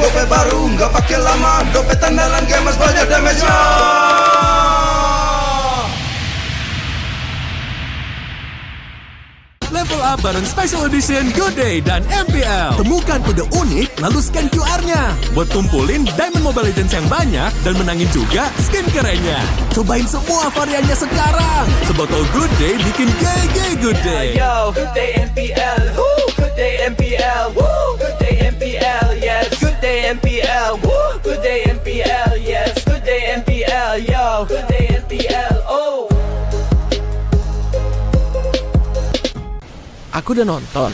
gope baru, nggak pakai lama. Dompet andalan gamers banyak damage-nya. Level up bareng Special Edition Good Day dan MPL. Temukan kode unik, lalu scan QR-nya. Buat kumpulin Diamond Mobile Legends yang banyak dan menangin juga skin kerennya. Cobain semua variannya sekarang. Sebotol Good Day bikin GG Good Day. Yo, Good Day MPL. Woo, Good Day MPL. Woo, Good Day MPL. Yes, Good Day MPL. Woo, Good Day MPL. Yes, Good Day MPL. Yo, Good Day MPL. Oh. Aku udah nonton.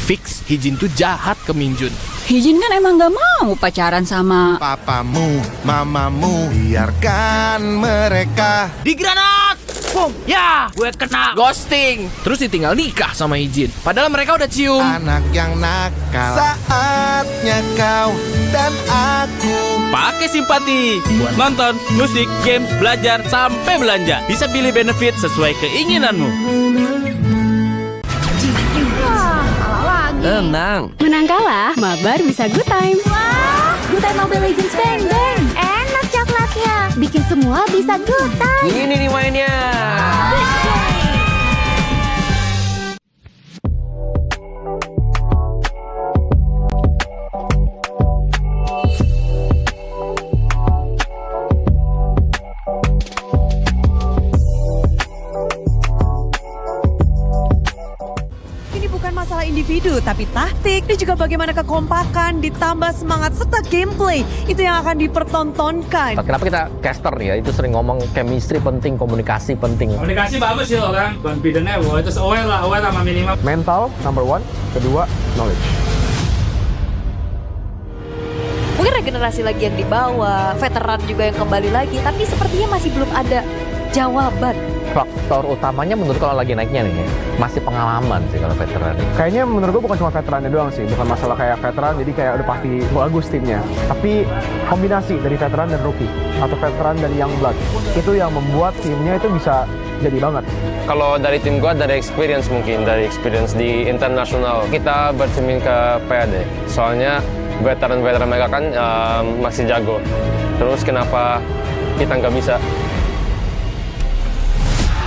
Fix, Hijin tuh jahat ke Minjun. Hijin kan emang gak mau pacaran sama papamu, mamamu, biarkan mereka Di granat! Boom! Ya, gue kena ghosting. Terus ditinggal nikah sama Hijin. Padahal mereka udah cium. anak yang nakal. Saatnya kau dan aku Pakai simpati buat nonton, musik, games, belajar, sampai belanja. Bisa pilih benefit sesuai keinginanmu. Tenang. Menang kalah, mabar bisa good time. Wah, good time Mobile Legends Bang Bang. Enak coklatnya, bikin semua bisa good time. Ini nih mainnya. Masalah individu, tapi taktik dan juga bagaimana kekompakan ditambah semangat serta gameplay itu yang akan dipertontonkan. Kenapa kita caster nih ya, itu sering ngomong chemistry penting, komunikasi penting. Komunikasi bagus sih orang, confident-nya itu aware sama minimal. Mental number one, kedua knowledge. Mungkin regenerasi lagi yang dibawa, veteran juga yang kembali lagi, tapi sepertinya masih belum ada jawaban. Faktor utamanya menurut kalau lagi naiknya nih ya, masih pengalaman sih kalau veteran. Kayaknya menurut gue bukan cuma veterannya doang sih, bukan masalah kayak veteran jadi kayak udah pasti bagus timnya, tapi kombinasi dari veteran dan rookie atau veteran dan young blood itu yang membuat timnya itu bisa jadi banget. Kalau dari tim gua dari experience mungkin, dari experience di internasional kita bercermin ke PAD. Soalnya veteran-veteran mereka kan masih jago. Terus kenapa kita nggak bisa?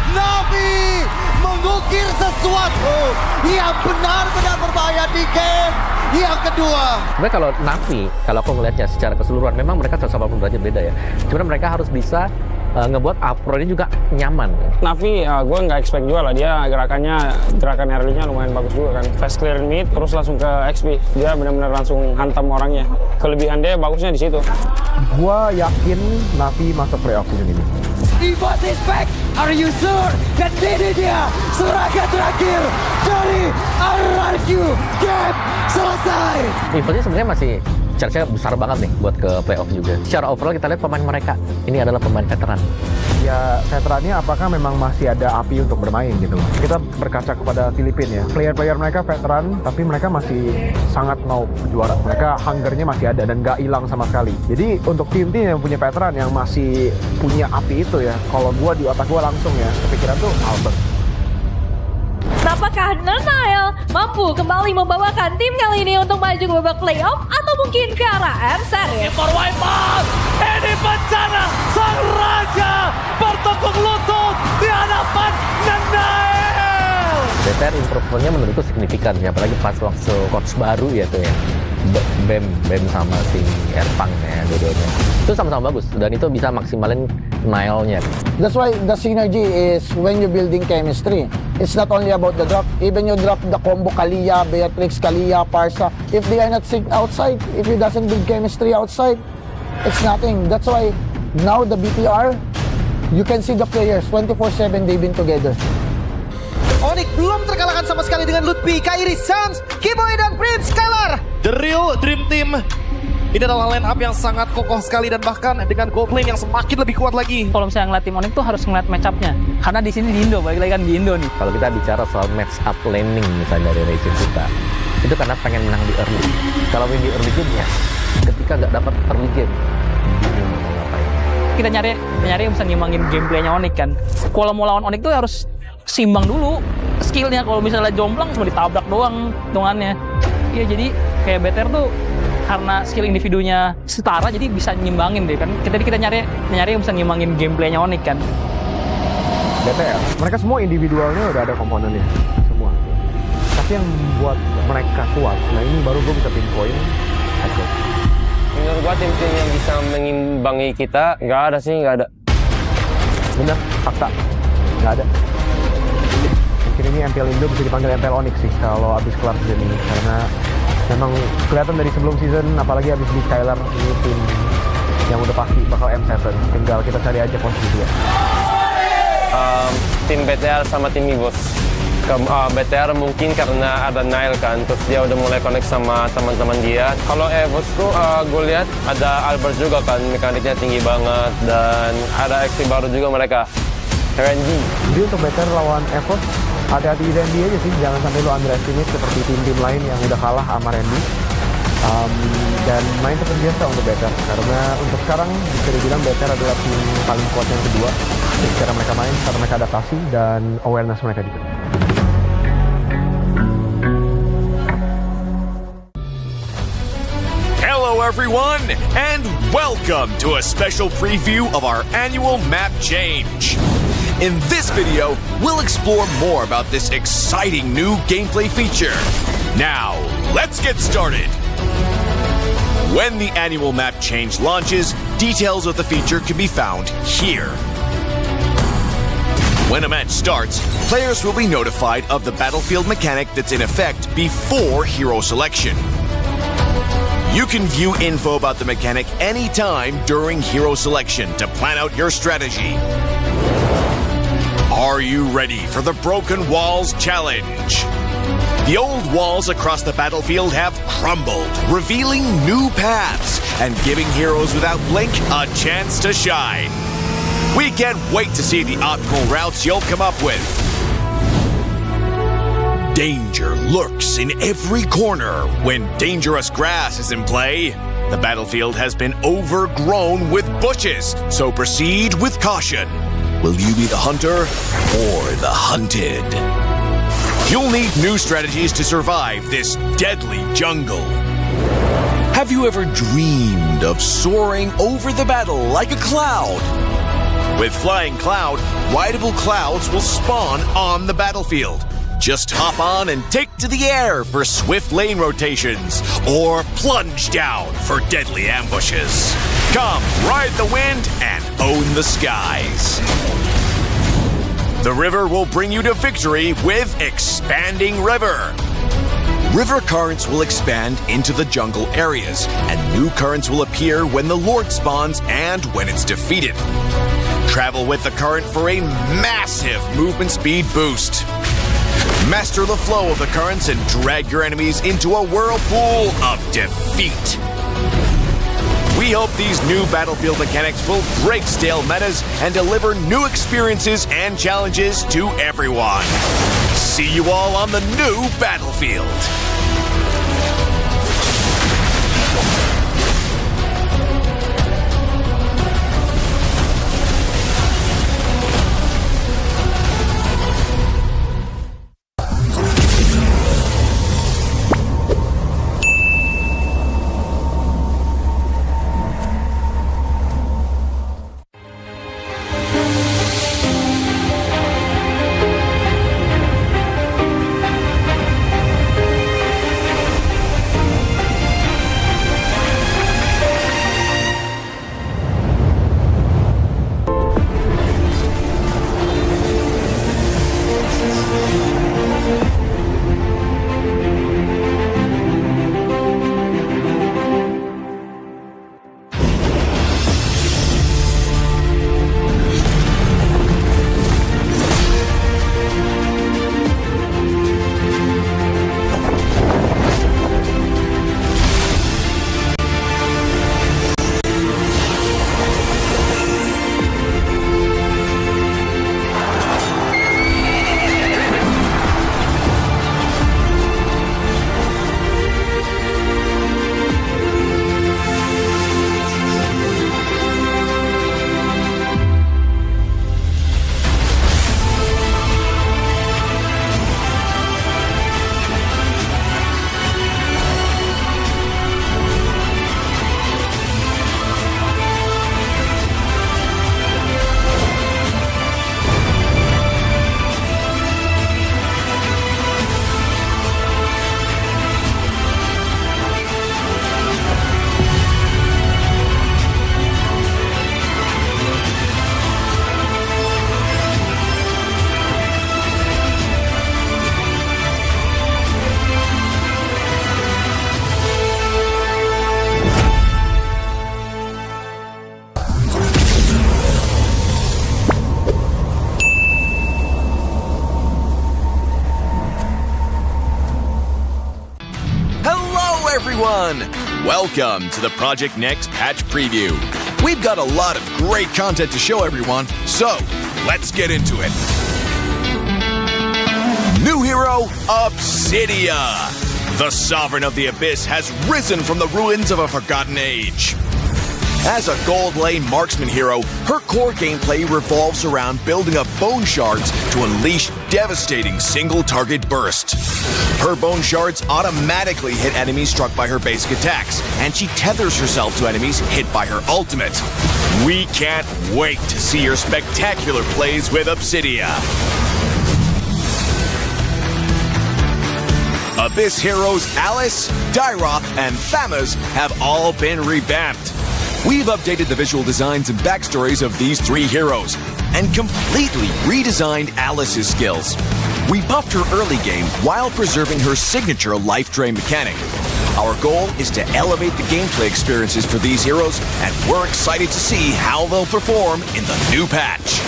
Navi mengukir sesuatu yang benar-benar berbahaya di game yang kedua. Sebenarnya kalau Navi, kalau aku ngelihatnya secara keseluruhan memang mereka 180 derajat beda ya. Cuma mereka harus bisa ngebuat upro ini juga nyaman. Navi, gue nggak expect juga lah, dia gerakan early-nya lumayan bagus juga kan. Fast clear mid, terus langsung ke XP. Dia benar-benar langsung hantam orangnya. Kelebihan dia bagusnya di situ. Gua yakin Navi masuk playoff season ini. Evos Impact, are you sure? Dan ini dia serangan terakhir dari RRQ. Game selesai. Eventnya sebenarnya masih charge-nya besar banget nih buat ke playoff juga. Secara overall kita lihat pemain mereka, ini adalah pemain veteran. Ya veterannya apakah memang masih ada api untuk bermain gitu. Kita berkaca kepada Filipina ya. Player-player mereka veteran, tapi mereka masih sangat mau juara. Mereka hungernya masih ada dan gak hilang sama sekali. Jadi untuk tim-tim yang punya veteran yang masih punya api itu ya, kalau gua di otak gua langsung ya, kepikiran tuh Albert. Apakah Nanael mampu kembali membawakan tim kali ini untuk maju ke babak playoff atau mungkin ke arah M Series? For Wipeout, ini bencana sang raja bertukuk lutut di hadapan Nanael. DTR improvementnya menurutku signifikan ya, apalagi pas waktu coach baru ya tuh ya. Bem sama si Erpang ya, dua-duanya itu sama-sama bagus dan itu bisa maksimalin Nile-nya. That's why the synergy is when you're building chemistry. It's not only about the drop. Even you drop the combo Kalia, Beatrix, Kalia, Parsa. If they are not synced outside, if you doesn't build chemistry outside, it's nothing. That's why now the BTR, you can see the players 24/7 they've been together. Onyx belum terkalahkan sama sekali dengan Lutfi, Kairi, Sams, Kiboy dan Prim Scalar. The real Dream Team. Ini adalah line up yang sangat kokoh sekali dan bahkan dengan gold lane yang semakin lebih kuat lagi. Kalau misalnya ngeliat tim Onyx tuh harus ngeliat match up-nya. Karena di sini di Indo, balik lagi kan di Indo nih. Kalau kita bicara soal match up laning misalnya dari region kita, itu karena pengen menang di early. Kalau win di early game ya, ketika nggak dapat early game, mau ngapain? Kita nyari yang bisa ngimbangin gameplaynya Onyx kan. Kalau mau lawan Onyx tuh harus simbang dulu skillnya. Kalau misalnya jomplang cuma ditabrak doang hitungannya. Iya, jadi kayak BTR tuh karena skill individunya setara jadi bisa nyimbangin deh kan. Kita nyari yang bisa nyimbangin gameplaynya Onyx kan. BTR, mereka semua individualnya udah ada komponennya semua. Tapi yang buat mereka kuat, nah ini baru gue bisa pinpoint. Menurut gua tim-tim yang bisa mengimbangi kita nggak ada sih, nggak ada. Bener, fakta, nggak ada. Mungkin ini MPL Indo bisa dipanggil MPL Onyx sih kalau abis kelar season ini, karena memang kelihatan dari sebelum season, apalagi abis di Skylar, ini tim yang udah pasti bakal M7. Tinggal kita cari aja posisi dia. Tim BTR sama tim Migos. BTR mungkin karena ada Nile kan, terus dia udah mulai connect sama teman-teman dia. Kalau Evos tuh gue lihat ada Albert juga kan, mekaniknya tinggi banget, dan ada XP baru juga mereka, Randy. Jadi untuk BTR lawan Evos, hati-hati Randy aja sih, jangan sampai lu underestimate seperti tim-tim lain yang udah kalah sama Randy. Dan main seperti biasa untuk BTR, karena untuk sekarang bisa dibilang BTR adalah tim paling kuat yang kedua. Jadi cara mereka main, cara mereka adaptasi, dan awareness mereka juga. Hello everyone, and welcome to a special preview of our annual map change. In this video, we'll explore more about this exciting new gameplay feature. Now, let's get started. When the annual map change launches, details of the feature can be found here. When a match starts, players will be notified of the battlefield mechanic that's in effect before hero selection. You can view info about the mechanic anytime during hero selection to plan out your strategy. Are you ready for the Broken Walls Challenge? The old walls across the battlefield have crumbled, revealing new paths and giving heroes without blink a chance to shine. We can't wait to see the optimal routes you'll come up with. Danger lurks in every corner when dangerous grass is in play. The battlefield has been overgrown with bushes, so proceed with caution. Will you be the hunter or the hunted? You'll need new strategies to survive this deadly jungle. Have you ever dreamed of soaring over the battle like a cloud? With Flying Cloud, rideable clouds will spawn on the battlefield. Just hop on and take to the air for swift lane rotations, or plunge down for deadly ambushes. Come, ride the wind and own the skies. The river will bring you to victory with Expanding River. River currents will expand into the jungle areas, and new currents will appear when the Lord spawns and when it's defeated. Travel with the current for a massive movement speed boost. Master the flow of the currents and drag your enemies into a whirlpool of defeat. We hope these new battlefield mechanics will break stale metas and deliver new experiences and challenges to everyone. See you all on the new battlefield. everyone! Welcome to the Project Next Patch Preview. We've got a lot of great content to show everyone, so let's get into it. New hero, Obsidia. The Sovereign of the Abyss has risen from the ruins of a forgotten age. As a gold lane marksman hero, her core gameplay revolves around building up bone shards to unleash devastating single-target burst. Her bone shards automatically hit enemies struck by her basic attacks, and she tethers herself to enemies hit by her ultimate. We can't wait to see her spectacular plays with Obsidia. Abyss heroes Alice, Dyroth, and Thamuz have all been revamped. We've updated the visual designs and backstories of these three heroes and completely redesigned Alice's skills. We buffed her early game while preserving her signature life drain mechanic. Our goal is to elevate the gameplay experiences for these heroes, and we're excited to see how they'll perform in the new patch.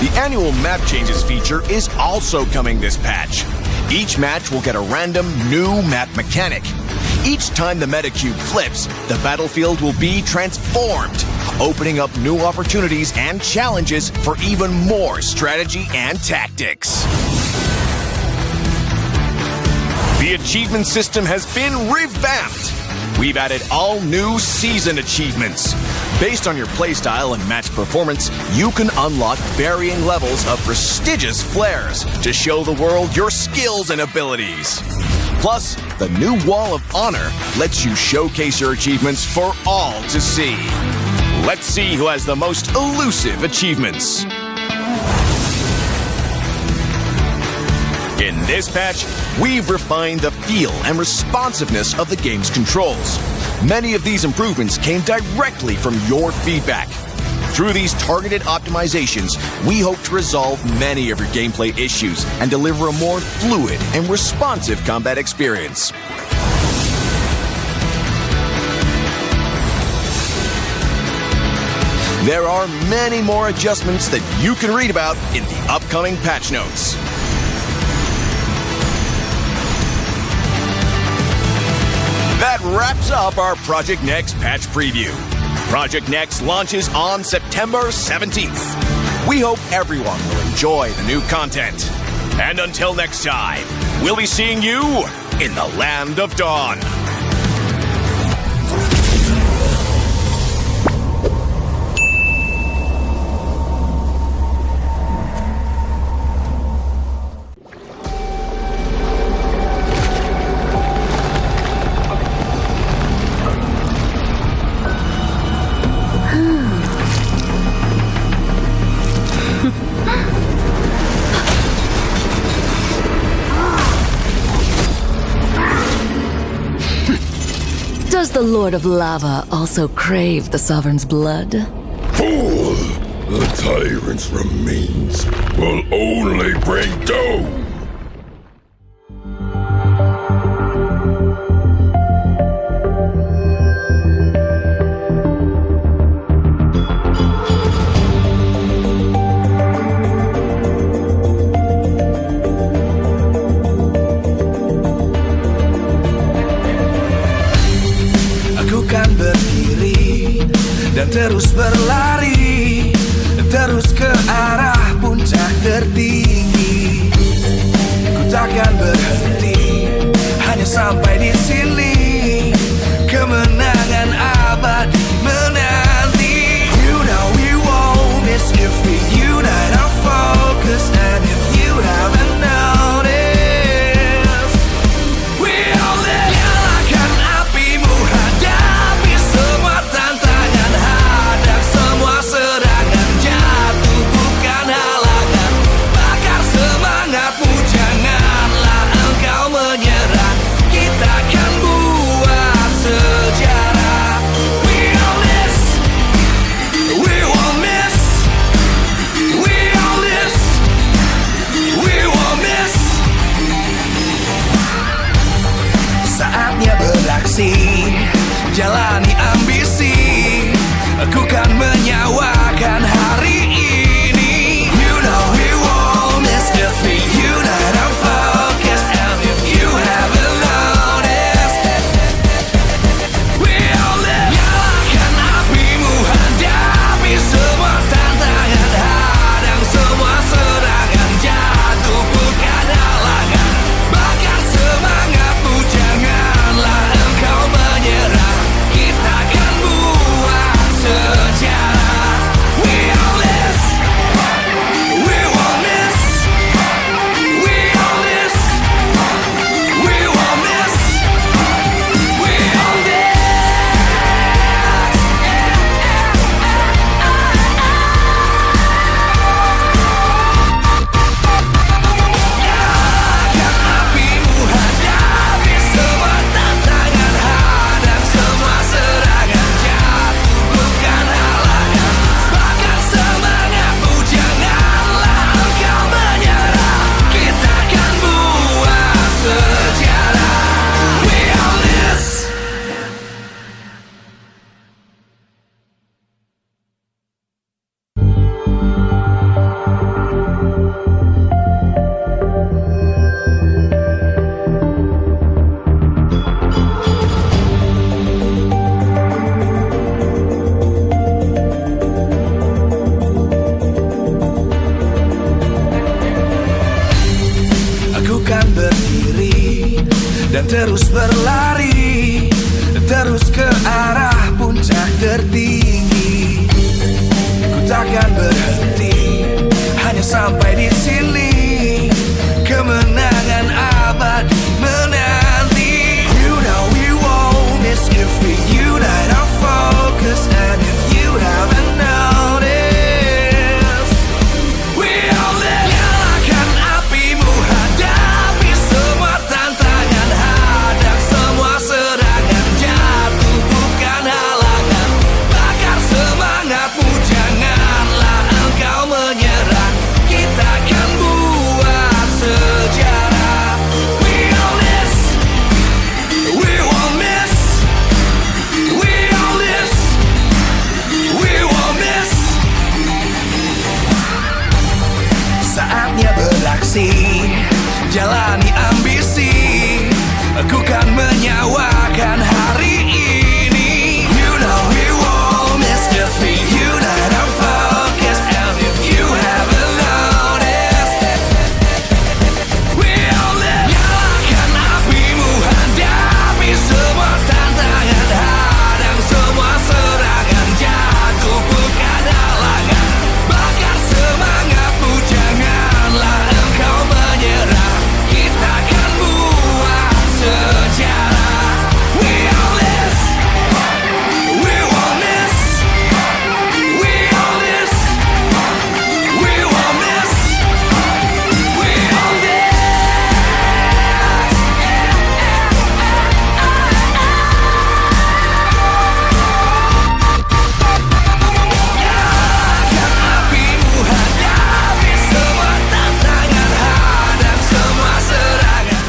The annual map changes feature is also coming this patch. Each match will get a random new map mechanic. Each time the meta cube flips, the battlefield will be transformed, opening up new opportunities and challenges for even more strategy and tactics. The achievement system has been revamped. We've added all new season achievements. Based on your playstyle and match performance, you can unlock varying levels of prestigious flares to show the world your skills and abilities. Plus, the new Wall of Honor lets you showcase your achievements for all to see. Let's see who has the most elusive achievements. In this patch, we've refined the feel and responsiveness of the game's controls. Many of these improvements came directly from your feedback. Through these targeted optimizations, we hope to resolve many of your gameplay issues and deliver a more fluid and responsive combat experience. There are many more adjustments that you can read about in the upcoming patch notes. That wraps up our Project Next patch preview. Project Next launches on September 17th. We hope everyone will enjoy the new content. And until next time, we'll be seeing you in the Land of Dawn. Does the Lord of Lava also crave the Sovereign's blood? Fool! The tyrant's remains will only bring doom! Dan terus berlari, terus ke arah puncak tertinggi. Ku takkan berhenti, hanya sampai di sini. Kemenangan abadi menanti. You know we won't miss if we unite our focus. And if you haven't noticed, we'll nyalakan apimu, hadapi semua tantangan, hadap semua serangan, jatuh bukan halangan, bakar semangatmu, janganlah engkau menyerah, kita akan buat sejarah. We all miss, we won't miss, we all miss, we won't miss. Saatnya beraksi, jalani ambisi, aku kan menyawakan hari ini. You know we won't miss if we unite our focus. And if you terus berlari, terus ke arah puncak tertinggi. Ku takkan berhenti, hanya sampai di sini. Kemenangan abadi menanti. You know we won't miss if we unite our focus. And if you haven't noticed, we all live. Nyalakan apimu, hadapi semua tantangan, hadang semua serangan, jatuh bukan halangan. Bakar semangatmu, janganlah engkau menyerah. Kita akan buat sejarah. We all this, we won't miss. We all this, we won't miss. Saatnya beraksi, jalani ambisi. Aku kan menyawakan hari ini. You know we won't miss if we unite our focus. And if you haven't noticed, we all live. Nyalakan apimu, hadapi semua tantangan, hadang semua serangan, jatuh bukan halangan. Bakar semangatmu, janganlah engkau menyerah. Kita akan buat sejarah. We all this, we won't miss. We all this, we won't miss. We all this. Nyalakan apimu, hadapi semua tantangan, hadang semua serangan.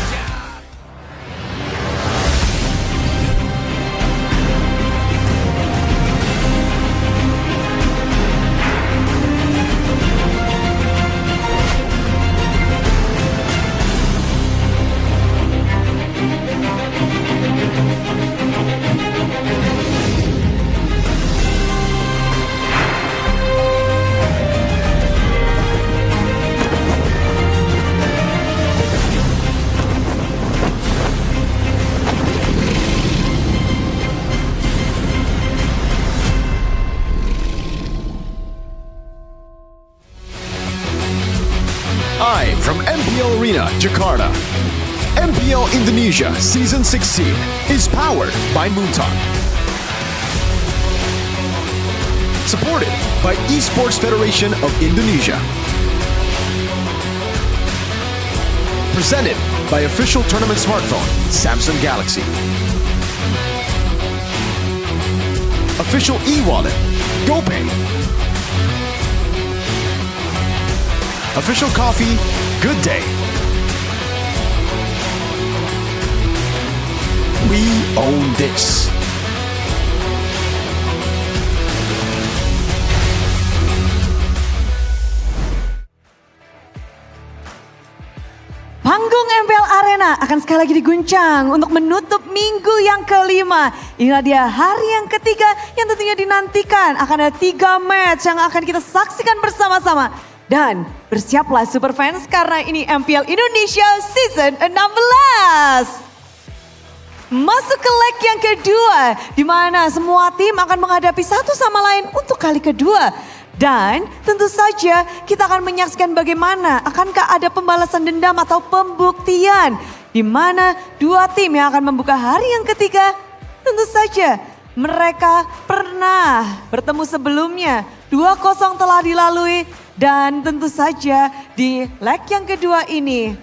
Live from MPL Arena, Jakarta. MPL Indonesia Season 16 is powered by Moonton. Supported by Esports Federation of Indonesia. Presented by official tournament smartphone, Samsung Galaxy. Official e-wallet, GoPay. Official coffee, Good Day. We own this. Panggung MPL Arena akan sekali lagi diguncang untuk menutup minggu yang kelima. Inilah dia hari yang ketiga yang tentunya dinantikan. Akan ada 3 match yang akan kita saksikan bersama-sama. Dan bersiaplah super fans karena ini MPL Indonesia Season 16. Masuk ke leg yang kedua, di mana semua tim akan menghadapi satu sama lain untuk kali kedua. Dan tentu saja kita akan menyaksikan bagaimana akankah ada pembalasan dendam atau pembuktian. Di mana 2 tim yang akan membuka hari yang ketiga, tentu saja mereka pernah bertemu sebelumnya. 2-0 telah dilalui dan tentu saja di leg yang kedua ini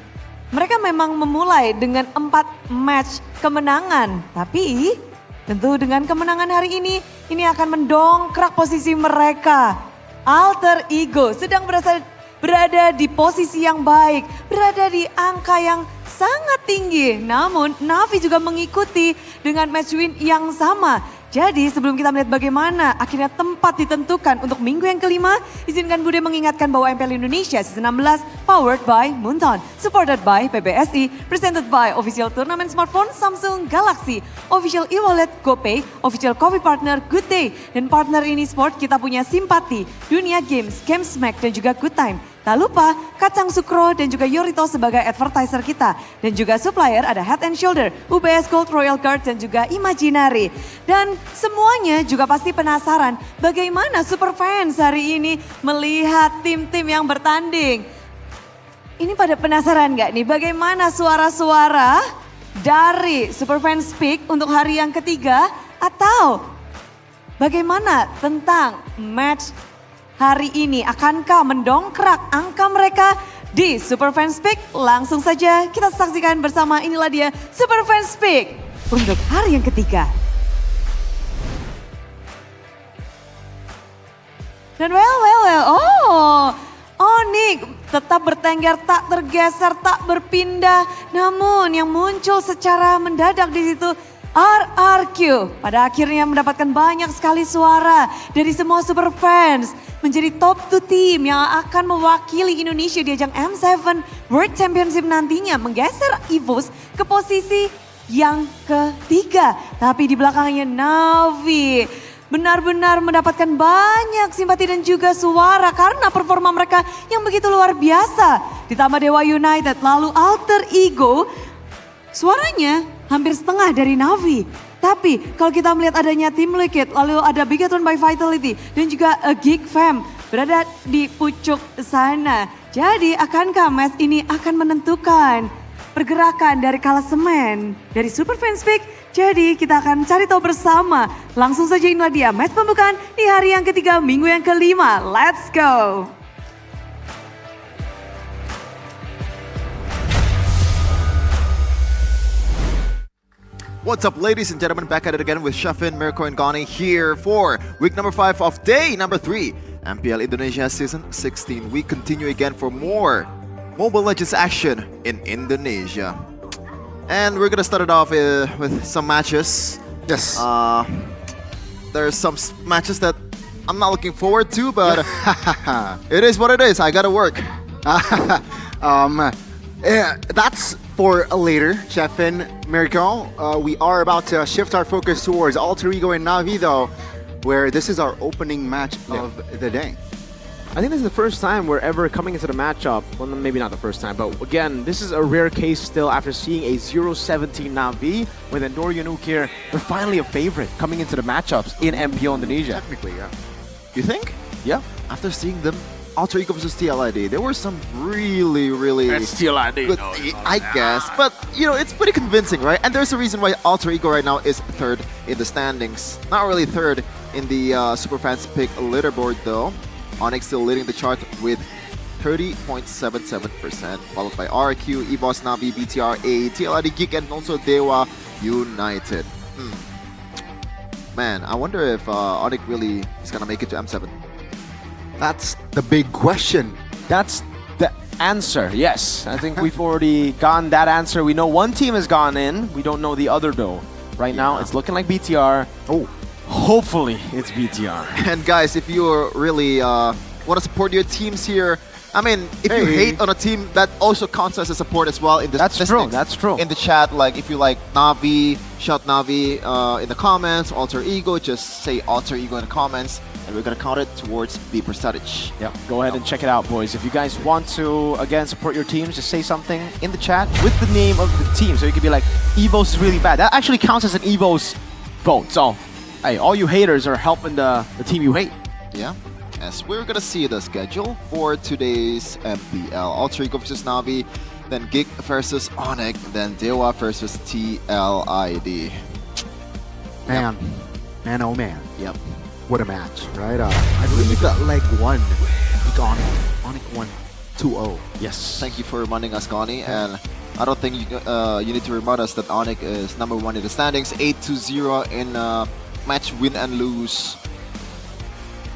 mereka memang memulai dengan 4 match kemenangan. Tapi tentu dengan kemenangan hari ini akan mendongkrak posisi mereka. Alter Ego sedang berada di posisi yang baik, berada di angka yang sangat tinggi. Namun Navi juga mengikuti dengan match win yang sama. Jadi sebelum kita melihat bagaimana akhirnya tempat ditentukan untuk minggu yang kelima, izinkan Bude mengingatkan bahwa MPL Indonesia Season 16 powered by Moonton, supported by PBSI, presented by official tournament smartphone Samsung Galaxy, official e-wallet GoPay, official coffee partner Good Day, dan partner ini sport kita punya Simpati, Dunia Games, Gamesmack dan juga Good Time. Tak lupa Kacang Sukro dan juga Yorito sebagai advertiser kita. Dan juga supplier ada Head and Shoulder, UBS Gold, Royal Guard dan juga Imaginary. Dan semuanya juga pasti penasaran bagaimana Superfans hari ini melihat tim-tim yang bertanding. Ini pada penasaran gak nih bagaimana suara-suara dari Superfans Peak untuk hari yang ketiga? Atau bagaimana tentang match hari ini? Akankah mendongkrak angka mereka di Superfans Peak? Langsung saja kita saksikan bersama, inilah dia Superfans Peak untuk hari yang ketiga. Dan Onyx tetap bertengger, tak tergeser, tak berpindah. Namun yang muncul secara mendadak di situ RRQ. Pada akhirnya mendapatkan banyak sekali suara dari semua Superfans. Menjadi top 2 tim yang akan mewakili Indonesia di ajang M7 World Championship nantinya. Menggeser EVOS ke posisi yang ketiga. Tapi di belakangnya Navi benar-benar mendapatkan banyak simpati dan juga suara karena performa mereka yang begitu luar biasa. Ditambah Dewa United, lalu Alter Ego, suaranya hampir setengah dari Navi. Tapi kalau kita melihat adanya Team Liquid, lalu ada Bigatron by Vitality dan juga A Geek Fam berada di pucuk sana. Jadi akankah match ini akan menentukan pergerakan dari klasemen dari Superfans Peak? Jadi kita akan cari tahu bersama. Langsung saja inilah dia match pembukaan di hari yang ketiga, minggu yang kelima. Let's go! What's up, ladies and gentlemen, back at it again with Shafin, Mirko, and Gani here for week number 5 of day number 3, MPL Indonesia Season 16. We continue again for more Mobile Legends action in Indonesia. And we're gonna start it off with some matches. Yes. There's some matches that I'm not looking forward to, but it is what it is. I gotta work. That's for later, Shefin, Mirko. We are about to shift our focus towards Alter Ego and Navi, though, where this is our opening match of the day. I think this is the first time we're ever coming into the matchup. Well, maybe not the first time, but again, this is a rare case still after seeing a 0-17 Navi with Endor Yanuk here. They're finally a favorite coming into the matchups in MPL Indonesia. Technically, yeah. You think? Yeah. After seeing them, Alter Ego versus TLID, there were some really It's TLID, good, I guess. But, you know, it's pretty convincing, right? And there's a reason why Alter Ego right now is third in the standings. Not really third in the Superfans Pick leaderboard, though. Onyx still leading the chart with 30.77%, followed by RQ, EVOS, Navi, BTRA, TLID, Geek, and also Dewa United. Man, I wonder if Onyx really is gonna make it to M7. That's the big question. That's the answer, yes. I think we've already gotten that answer. We know one team has gone in. We don't know the other, though. Right now, it's looking like BTR. Oh. Hopefully, it's BTR. And guys, if you really want to support your teams here, I mean, if you hate on a team, that also counts as a support as well in the statistics. That's true. In the chat, like if you like Navi, shout Navi in the comments, Alter Ego, just say Alter Ego in the comments, and we're gonna count it towards the percentage. Yeah, go ahead and check it out, boys. If you guys want to, again, support your teams, just say something in the chat with the name of the team. So you could be like, EVOS is really bad. That actually counts as an EVOS vote. So, hey, all you haters are helping the team you hate. Yeah. As we're gonna see the schedule for today's MPL. Alter Ego versus Navi, then Geek versus Onyx, then Dewa versus TLID. Man, man, oh man. Yep. What a match, right? I believe we got leg 1. Onyx won 2-0. Yes. Thank you for reminding us, Gani. And I don't think you need to remind us that Onyx is number 1 in the standings, 8-0 in match win and lose.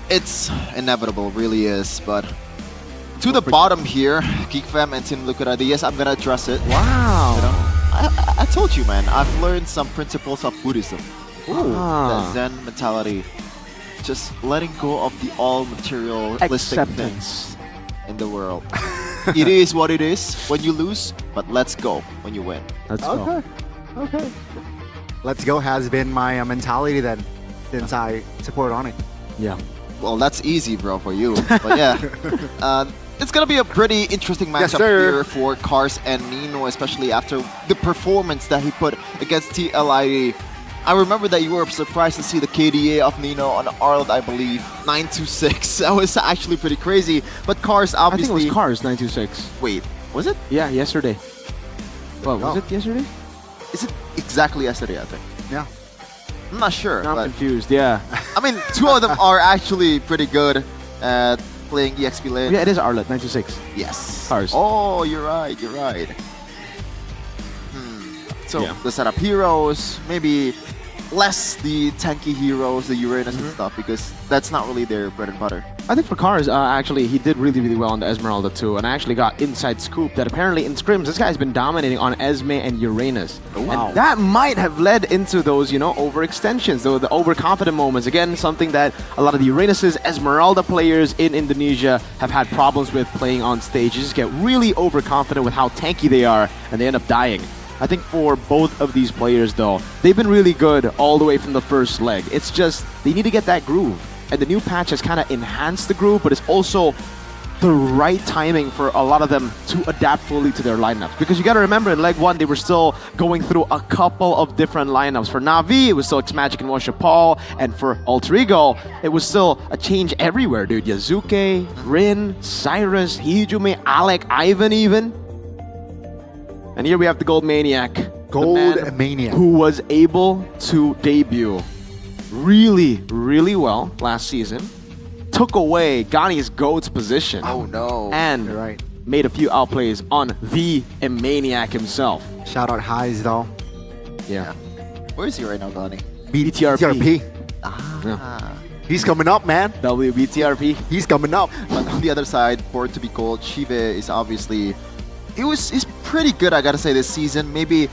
It's inevitable, really is, but to the bottom here, Geek Fam and Team Liquid ID, yes, I'm gonna address it. Wow. You know, I told you, man, I've learned some principles of Buddhism. The Zen mentality. Just letting go of the all materialistic things in the world. It is what it is when you lose, but let's go when you win. Let's go. Okay. Let's go has been my mentality then, since I support Onyx. Yeah. Well, that's easy, bro, for you. But yeah, It's gonna be a pretty interesting matchup sir. here for Cars and Nino, especially after the performance that he put against TLID. I remember that you were surprised to see the KDA of Nino on Arnold, I believe, 926. That was actually pretty crazy. But Cars obviously... I think it was Cars 926. Wait, was it? Yeah, yesterday. Well, was it yesterday? Is it exactly yesterday, I think? Yeah. I'm not sure. I'm but confused, yeah. I mean, two of them are actually pretty good at playing EXP lane. Yeah, it is Arlet 926. Yes. Cars. Oh, you're right, you're right. So the setup heroes, maybe less the tanky heroes, the Uranus and stuff, because that's not really their bread and butter. I think for Cars, actually, he did really, really well on the Esmeralda too, and I actually got inside scoop that apparently in scrims, this guy's been dominating on Esme and Uranus. Oh, wow. And that might have led into those, you know, overextensions, the overconfident moments. Again, something that a lot of the Uranuses, Esmeralda players in Indonesia have had problems with playing on stage. You just get really overconfident with how tanky they are, and they end up dying. I think for both of these players, though, they've been really good all the way from the first leg. It's just, they need to get that groove. And the new patch has kind of enhanced the groove, but it's also the right timing for a lot of them to adapt fully to their lineups. Because you got to remember, in leg 1, they were still going through a couple of different lineups. For Na'Vi, it was still X-Magic and Washa Paul. And for Alter Ego, it was still a change everywhere, dude. Yazuke, Rin, Cyrus, Hijume, Alec, Ivan even. And here we have the Gold Maniac. Gold Maniac. Who was able to debut really, really well last season. Took away Gani's GOAT's position. Oh no. And made a few outplays on the Maniac himself. Shout out Highs though. Yeah. Where is he right now, Gani? BTRP. He's coming up, man. WBTRP. He's coming up. But on the other side, Born to be Gold, Shive is obviously... He's pretty good, I gotta say, this season. Maybe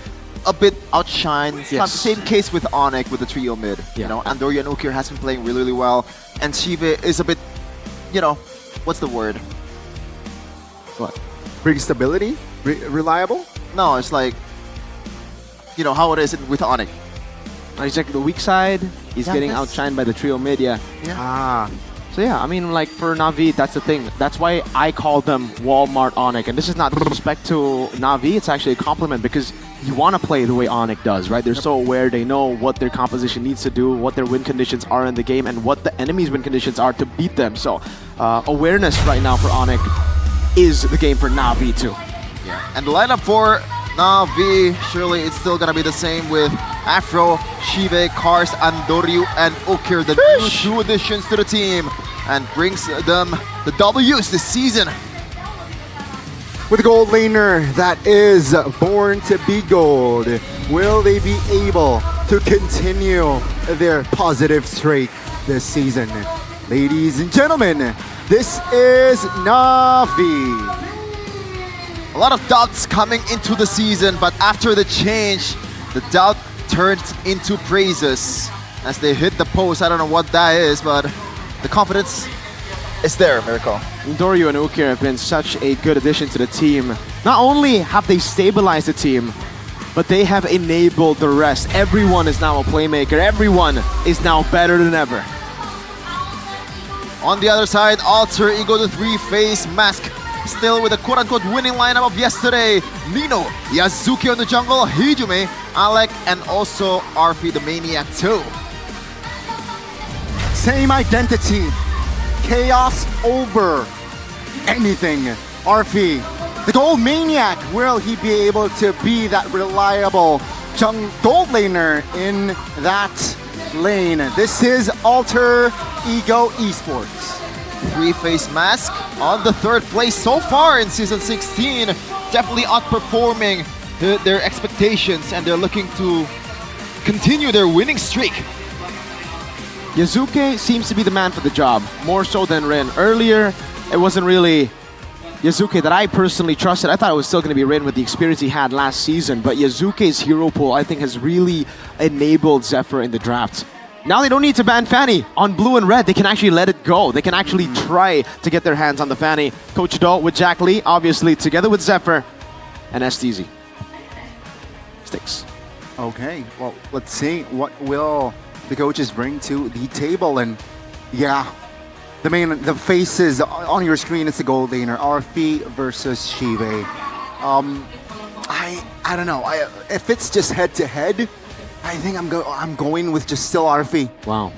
a bit outshined. It's not the same case with Onyx with the trio mid. You know, Andoria and Ukir has been playing really, really well. And Shive is a bit, you know, what's the word? What? Bring stability? Reliable? No, it's like, you know, how it is with Onyx. He's like the weak side. He's getting outshined by the trio mid, So yeah, I mean, like for Na'Vi, that's the thing. That's why I call them Walmart Onyx. And this is not disrespect to Na'Vi, it's actually a compliment because you want to play the way Onyx does, right? They're so aware, they know what their composition needs to do, what their win conditions are in the game, and what the enemy's win conditions are to beat them. So awareness right now for Onyx is the game for Na'Vi too. Yeah. And the lineup for Na'Vi, surely it's still gonna be the same with Afro, Shive, Cars, Andoryu, and Ukir, the new 2 additions to the team, and brings them the W's this season. With a gold laner that is born to be gold, will they be able to continue their positive streak this season? Ladies and gentlemen, this is Na'Vi. A lot of doubts coming into the season, but after the change, the doubt turned into praises as they hit the post. I don't know what that is, but the confidence is there, Miracle. Doryu and Ukir have been such a good addition to the team. Not only have they stabilized the team, but they have enabled the rest. Everyone is now a playmaker. Everyone is now better than ever. On the other side, Alter Ego, the 3-face mask. Still with a quote-unquote winning lineup of yesterday. Nino, Yazuki on the jungle, Hijume, Alec, and also RP the Maniac too. Same identity. Chaos over anything. RP, the Gold Maniac, will he be able to be that reliable gold laner in that lane? This is Alter Ego Esports. 3-face mask on the 3rd place so far in Season 16. Definitely outperforming their expectations, and they're looking to continue their winning streak. Yazuke seems to be the man for the job, more so than Rin. Earlier, it wasn't really Yazuke that I personally trusted. I thought it was still going to be Rin with the experience he had last season, but Yazuke's hero pool, I think, has really enabled Zephyr in the draft. Now they don't need to ban Fanny on blue and red. They can actually let it go. They can actually try to get their hands on the Fanny. Coach Do with Jack Lee, obviously, together with Zephyr and STZ. Sticks. Okay, well, let's see what will the coaches bring to the table. And yeah, the faces on your screen is the gold laner, RP versus Shive. I don't know. If it's just head to head, I think I'm going with just still RP. Wow.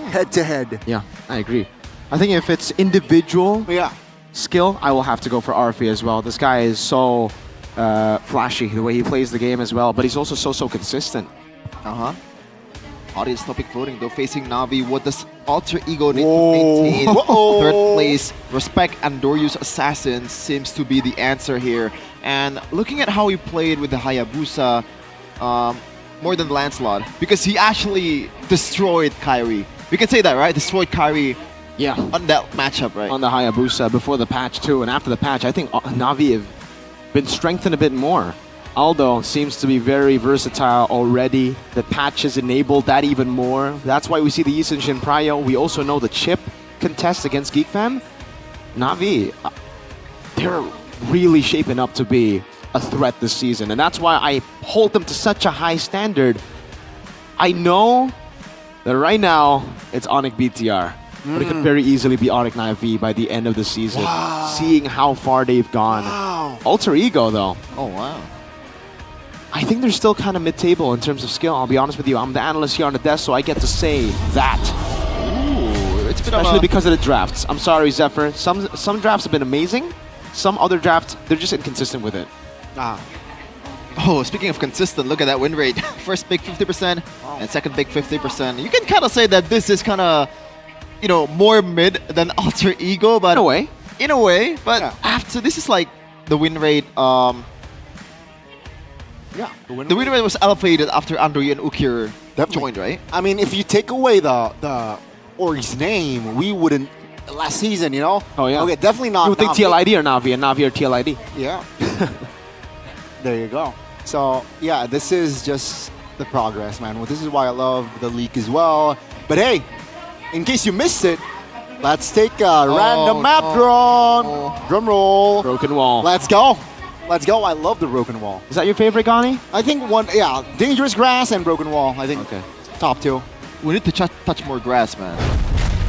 Head to head. Yeah, I agree. I think if it's individual skill, I will have to go for RP as well. This guy is so flashy the way he plays the game as well, but he's also so consistent. Audience topic voting though, facing Na'Vi. What does Alter Ego need to maintain? Third place, Respect Andorius Assassin seems to be the answer here. And looking at how he played with the Hayabusa, more than Lancelot, because he actually destroyed Kyrie. We can say that, right? Destroyed Kyrie. Yeah. On that matchup, right? On the Hayabusa before the patch too, and after the patch, I think Na'Vi have been strengthened a bit more. Aldo seems to be very versatile already. The patch has enabled that even more. That's why we see the Yisun Shin Prio. We also know the chip contest against GeekFam. Na'Vi, they're really shaping up to be a threat this season, and that's why I hold them to such a high standard. I know that right now it's Onyx BTR, but it could very easily be Onyx Na'Vi by the end of the season. Seeing how far they've gone. Alter Ego though. Oh wow. I think they're still kind of mid-table in terms of skill. I'll be honest with you. I'm the analyst here on the desk, so I get to say that. Ooh, it's especially because of the drafts. I'm sorry, Zephyr. Some drafts have been amazing. Some other drafts, they're just inconsistent with it. Oh, speaking of consistent, look at that win rate. First pick 50% and second pick 50%. You can kind of say that this is kind of, you know, more mid than Alter Ego, but in a way. But after this is like the win rate. The win rate was elevated after Andori and Ukir joined, right? I mean, if you take away the Ori's name, we wouldn't last season, you know? Oh yeah. Okay, definitely not. You would think Na'Vi. TLID or Na'Vi, and Na'Vi or TLID. Yeah. There you go. So yeah, this is just the progress, man. Well, this is why I love the league as well. But hey, in case you missed it, let's take a random map drawn. Drum roll. Broken wall. Let's go. Let's go. I love the broken wall. Is that your favorite, Gani? I think Dangerous Grass and broken wall. I think top two. We need to touch more grass, man.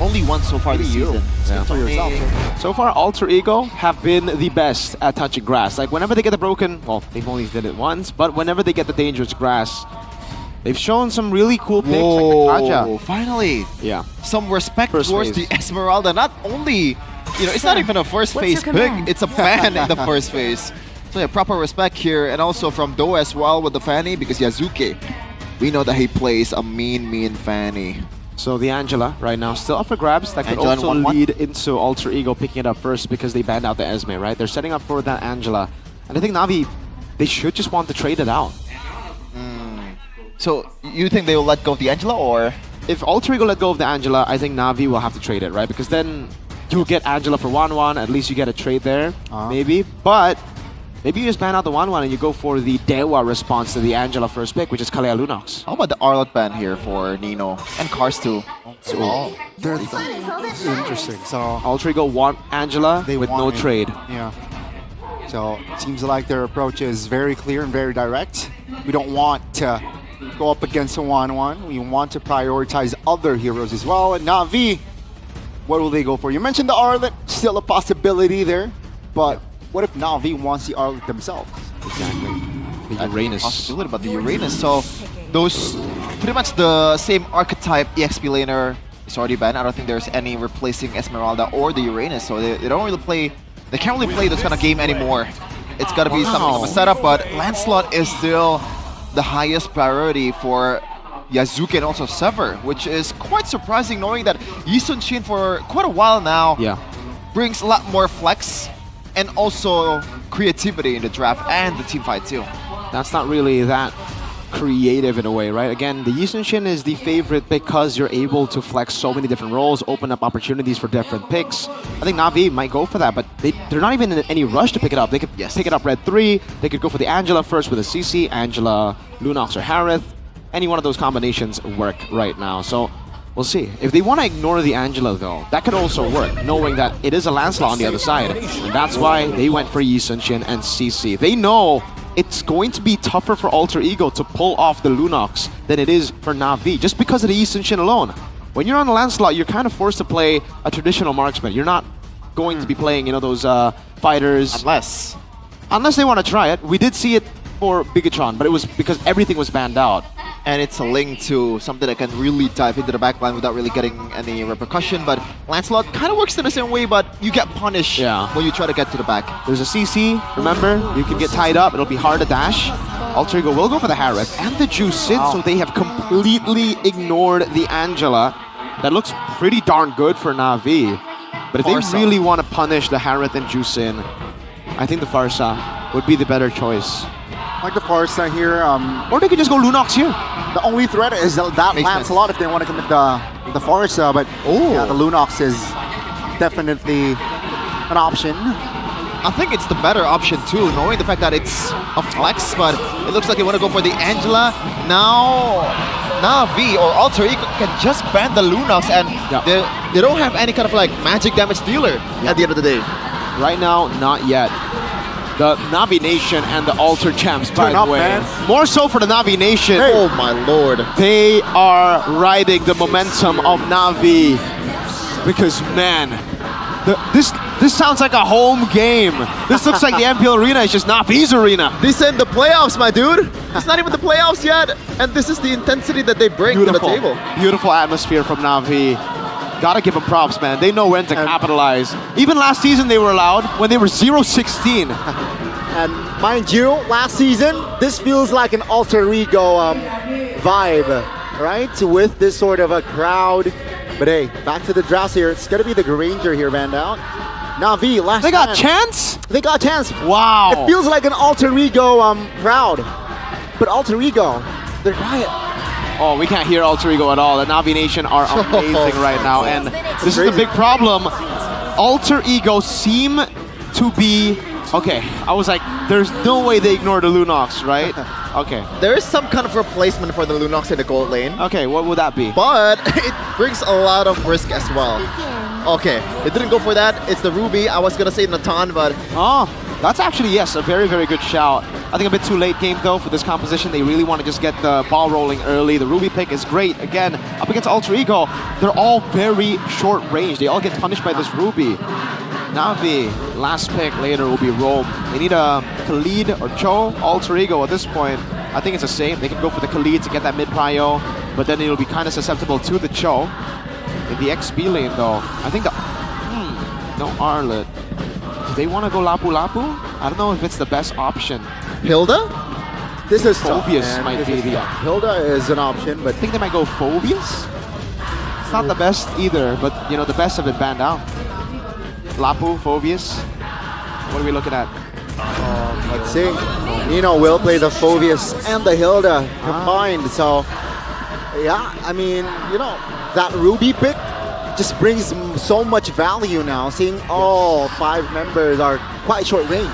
Only one so far this season. For yourself. So far, Alter Ego have been the best at touching grass. Like whenever they get the broken, well, they've only did it once, but whenever they get the dangerous grass, they've shown some really cool picks like the Kaja. Finally. Yeah. Some respect towards the Esmeralda. Not only, you know, it's not even a first phase pick, it's a ban in the first phase. So yeah, proper respect here, and also from Do as well with the Fanny, because Yazuke, we know that he plays a mean Fanny. So the Angela right now still up for grabs. That could Angela also lead into Alter Ego picking it up first because they banned out the Esme, right? They're setting up for that Angela. And I think Na'Vi, they should just want to trade it out. So you think they will let go of the Angela, or? If Alter Ego let go of the Angela, I think Na'Vi will have to trade it, right? Because then you'll get Angela for 1-1, at least you get a trade there, maybe. But maybe you just ban out the 1-1 and you go for the Dewa response to the Angela first pick, which is Kalea Lunox. How about the Arlot ban here for Nino? And Cars too. They're interesting. So Alter Ego want Angela with no trade. Yeah. So it seems like their approach is very clear and very direct. We don't want to go up against a 1-1. We want to prioritize other heroes as well. And Na'Vi, what will they go for? You mentioned the Arlot, still a possibility there, but what if Na'Vi wants the Arlot themselves? Exactly. The Uranus. Possibility about the Uranus. So those pretty much the same archetype EXP laner is already banned. I don't think there's any replacing Esmeralda or the Uranus. So they don't really play. They can't really play this kind of game anymore. It's got to be something of a setup. But Lancelot is still the highest priority for Yazuki and also Sever, which is quite surprising knowing that Yisun Shin for quite a while now brings a lot more flex and also creativity in the draft and the team fight too. That's not really that creative in a way, right? Again, the Yisun Shin is the favorite because you're able to flex so many different roles, open up opportunities for different picks. I think Na'Vi might go for that, but they're not even in any rush to pick it up. They could pick it up red 3, they could go for the Angela first with a CC, Angela, Lunox or Harith. Any one of those combinations work right now. So we'll see. If they want to ignore the Angela though, that could also work, knowing that it is a Lancelot on the other side. And that's why they went for Yisun Shin and CC. They know it's going to be tougher for Alter Ego to pull off the Lunox than it is for Na'Vi, just because of the Yisun Shin alone. when you're on Lancelot, you're kind of forced to play a traditional marksman. You're not going to be playing, those fighters. Unless they want to try it. We did see it for Bigatron, but it was because everything was banned out. And it's a link to something that can really dive into the backline without really getting any repercussion. But Lancelot kind of works in the same way, but you get punished when you try to get to the back. There's a CC, remember? You can get tied up, it'll be hard to dash. Alter Ego will go for the Harith and the Juicin, so they have completely ignored the Angela. That looks pretty darn good for Na'Vi. But if they really want to punish the Harith and Juicin, I think the Farsa would be the better choice. Like the Farsa here. Or they could just go Lunox here. The only threat is that Lancelot if they want to commit the Farsa, but yeah, the Lunox is definitely an option. I think it's the better option too, knowing the fact that it's a flex, but it looks like they want to go for the Angela. Now Na'Vi or Alter Ego can just ban the Lunox, and they don't have any kind of like magic damage dealer at the end of the day. Right now, not yet. The Na'Vi Nation and the Alter Champs, by the way. More so for the Na'Vi Nation. Hey. Oh my lord. They are riding the momentum of Na'Vi. Because, man, this sounds like a home game. This looks like the MPL Arena is just Na'Vi's arena. This ain't the playoffs, my dude. It's not even the playoffs yet. And this is the intensity that they bring to the table. Beautiful atmosphere from Na'Vi. Gotta give them props, man. They know when to capitalize. Even last season they were loud when they were 0-16. And mind you, last season, this feels like an Alter Ego vibe, right? With this sort of a crowd. But hey, back to the drafts here. It's gonna be the Granger here, banned out. Na'Vi, last They got chance? They got chance. Wow. It feels like an Alter Ego crowd. But Alter Ego, they're quiet. Oh, we can't hear Alter Ego at all. The Na'Vi Nation are amazing right now, and this is the big problem. Alter Ego seem to be... Okay, I was like, there's no way they ignore the Lunox, right? Okay. There is some kind of replacement for the Lunox in the gold lane. Okay, what would that be? But it brings a lot of risk as well. Okay, it didn't go for that. It's the Ruby. I was gonna say Natan, but... Oh, that's actually, yes, a very, very good shout. I think a bit too late game, though, for this composition. They really want to just get the ball rolling early. The Ruby pick is great. Again, up against Alter Ego, they're all very short range. They all get punished by this Ruby. Na'Vi, last pick later will be Rome. They need a Khalid or Cho. Alter Ego at this point, I think it's the same. They can go for the Khalid to get that mid-prio, but then it'll be kind of susceptible to the Cho. In the XP lane, though, I think the... no Arlet. Do they want to go Lapu Lapu? I don't know if it's the best option. Hilda? This is Phobius might be the... Hilda is an option, but... I think they might go Phobius? It's not the best either, but, the best have been banned out. Lapu, Phobius. What are we looking at? Let's see. Nino will play the Phobius and the Hilda combined, so... Yeah, I mean, that Ruby pick just brings so much value now, seeing all 5 members are quite short range.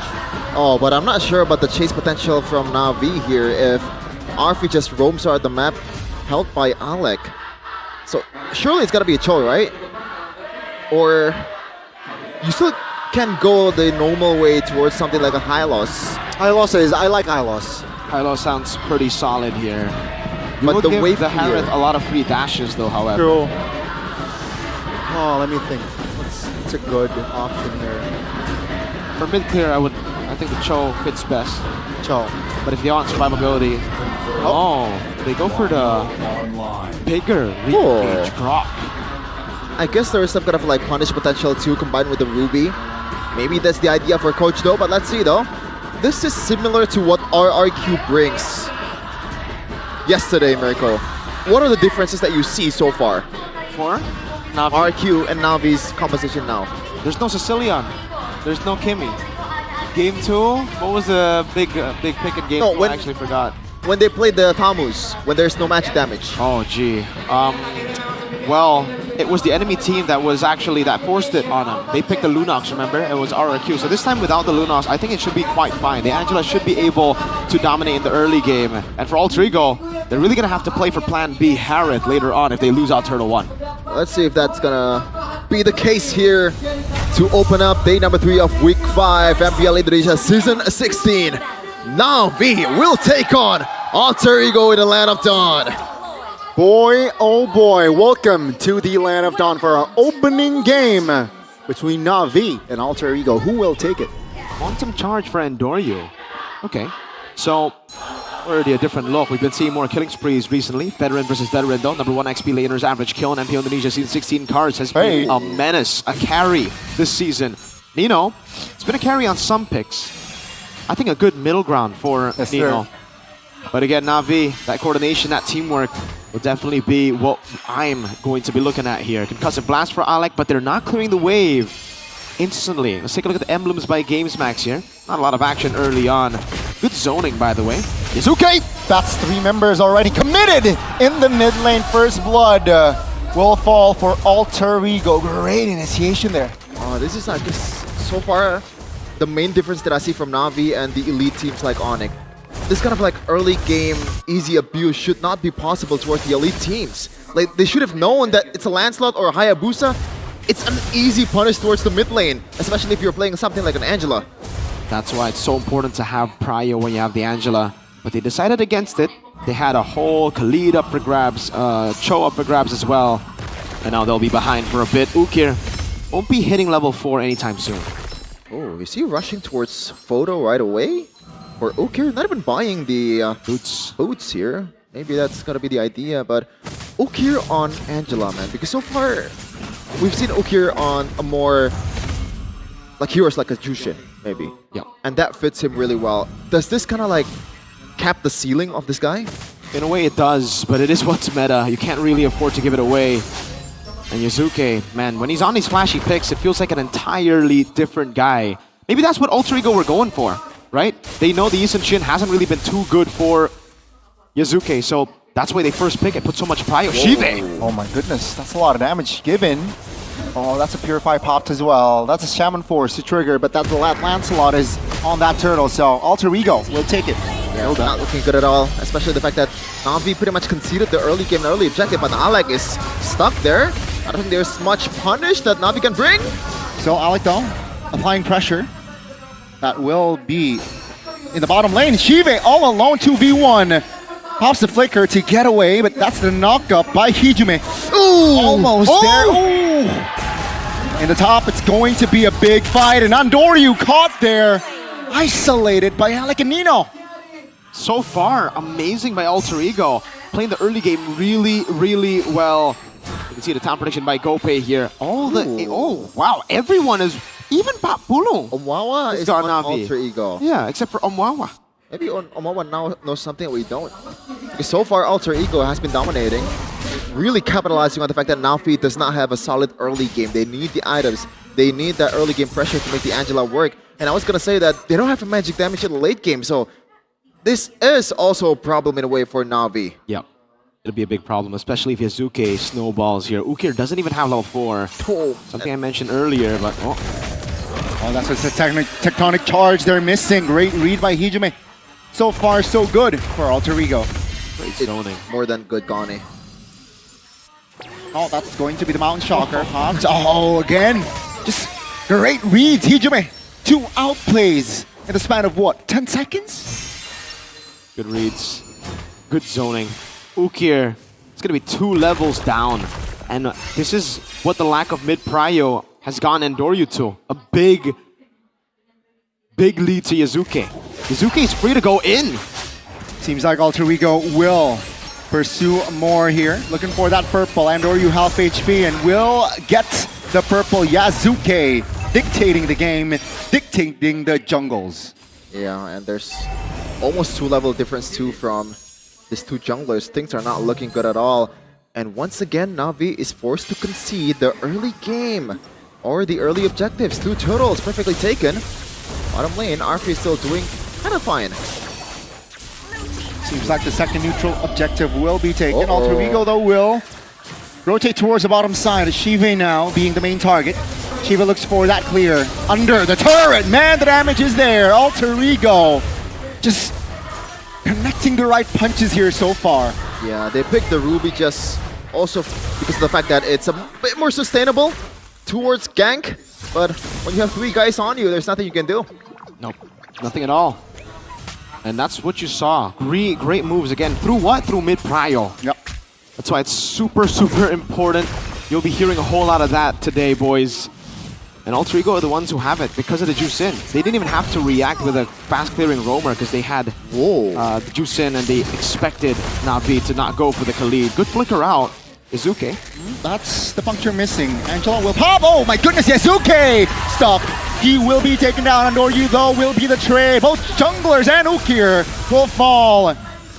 Oh, but I'm not sure about the chase potential from Na'Vi here if Arfi just roams out the map, helped by Alec. So surely it's gotta be a Cho, right? Or you still can go the normal way towards something like a Hylos. I like Hylos. Hylos sounds pretty solid here. But the wave the Harith a lot of free dashes, though, however. True. Oh, let me think. What's a good option here? For mid-clear, I think the Cho fits best. Cho. But if they want survivability, they go for the bigger reach Grok. I guess there is some kind of like punish potential too, combined with the Ruby. Maybe that's the idea for Coach though, but let's see though. This is similar to what RRQ brings yesterday, Mirko. What are the differences that you see so far? For Na'Vi. RQ and Na'Vi's composition now. There's no Sicilian. There's no Kimmy. Game 2, what was the big pick in game 2? I actually forgot. When they played the Tamus, when there's no magic damage. Oh, gee. Well, it was the enemy team that forced it on them. They picked the Lunox, remember? It was RRQ. So this time without the Lunox, I think it should be quite fine. The Angela should be able to dominate in the early game. And for Alter Ego, they're really going to have to play for Plan B Harith later on if they lose out Turtle 1. Let's see if that's going to be the case here to open up day number 3 of week 5, MPL Indonesia Season 16. Na'Vi will take on Alter Ego in the Land of Dawn. Boy, oh boy, welcome to the Land of Dawn for our opening game between Na'Vi and Alter Ego. Who will take it? Quantum charge for Andoryu. Okay, so already a different look. We've been seeing more killing sprees recently. Veteran versus veteran though. Number 1 XP laners average kill in MPL Indonesia season 16 cards has been a menace, a carry this season. Nino, it's been a carry on some picks. I think a good middle ground for Nino. But again, Na'Vi, that coordination, that teamwork will definitely be what I'm going to be looking at here. Concussive Blast for Alec, but they're not clearing the wave instantly. Let's take a look at the emblems by GamesMax here. Not a lot of action early on. Good zoning, by the way. Yasuke! That's 3 members already committed in the mid lane. First blood will fall for Alter Ego. Great initiation there. This is, I guess, so far, the main difference that I see from Na'Vi and the elite teams like Onyx. This kind of like early game easy abuse should not be possible towards the elite teams. Like, they should have known that it's a Lancelot or a Hayabusa. It's an easy punish towards the mid lane, especially if you're playing something like an Angela. That's why it's so important to have Prio when you have the Angela. But they decided against it. They had a whole Khalid up for grabs, Cho up for grabs as well. And now they'll be behind for a bit. Ukir won't be hitting level 4 anytime soon. Oh, is he rushing towards Photo right away? Or Ukir not even buying the boots here. Maybe that's gonna be the idea, but Ukir on Angela, man. Because so far, we've seen Ukir on a more like heroes like a Jushin, maybe. Yeah. And that fits him really well. Does this kind of like cap the ceiling of this guy? In a way it does, but it is what's meta. You can't really afford to give it away. And Yuzuke, man, when he's on these flashy picks, it feels like an entirely different guy. Maybe that's what Alter Ego were going for, right? They know the Isun Shin hasn't really been too good for Yuzuke, so that's why they first pick and put so much Prio. Shive! Oh my goodness, that's a lot of damage given. Oh, that's a Purify popped as well. That's a Shaman Force to trigger, but that Lancelot is on that turtle, so Alter Ego will take it. Yeah, it's not looking good at all, especially the fact that Na'Vi pretty much conceded the early game and early objective, but Alec is stuck there. I don't think there's much punish that Na'Vi can bring. So Alec though, applying pressure. That will be in the bottom lane. Shive all alone, 2v1. Pops the flicker to get away, but that's the knock up by Hijume. Ooh, almost there. Ooh. In the top, it's going to be a big fight, and Andoryu caught there, isolated by Alec and Nino. So far, amazing by Alter Ego. Playing the early game really, really well. You can see the time prediction by Gopay here. Oh, wow, everyone is, even Papulu. Omwawa is on Alter Ego. Yeah, except for Omwawa. Maybe Omwawa now knows something that we don't. Because so far, Alter Ego has been dominating. Really capitalizing on the fact that Na'Vi does not have a solid early game. They need the items. They need that early game pressure to make the Angela work. And I was going to say that they don't have a magic damage in the late game. So this is also a problem in a way for Na'Vi. Yeah. It'll be a big problem, especially if Yuzuke snowballs here. Ukir doesn't even have level 4. Something I mentioned earlier, but Oh, that's a tectonic charge they're missing. Great read by Hijume. So far, so good for Alter Ego. Great zoning. More than good, Gani. Oh, that's going to be the Mountain Shocker. Oh, again. Just great reads, Hijume. 2 outplays in the span of what, 10 seconds? Good reads. Good zoning. Ukir, it's going to be 2 levels down. And this is what the lack of mid-prio has gotten Andoryu to. A big lead to Yuzuke. Yuzuke is free to go in. Seems like Alter Ego will pursue more here. Looking for that purple. Andoryu half HP and will get the purple. Yuzuke dictating the game, dictating the jungles. Yeah, and there's almost 2 level difference too from these 2 junglers. Things are not looking good at all. And once again, Na'Vi is forced to concede the early game or the early objectives. 2 turtles perfectly taken. Bottom lane, RP is still doing kind of fine. Seems like the second neutral objective will be taken. Alter Ego though will rotate towards the bottom side. Shive now being the main target. Shiva looks for that clear under the turret. Man, the damage is there. Alter Ego just connecting the right punches here so far. Yeah, they picked the Ruby just also because of the fact that it's a bit more sustainable towards gank. But when you have 3 guys on you, there's nothing you can do. Nope, nothing at all. And that's what you saw. Great moves again. Through what? Through mid-prio. Yep. That's why it's super, super important. You'll be hearing a whole lot of that today, boys. And Alter Ego are the ones who have it because of the juice in. They didn't even have to react with a fast clearing roamer because they had the juice in and they expected Na'Vi to not go for the Khalid. Good flicker out. Izuke. That's the puncture missing. Angela will pop. Oh my goodness, Izuke! Stuck. He will be taken down. And Noryu though will be the tray. Both junglers and Ukir will fall.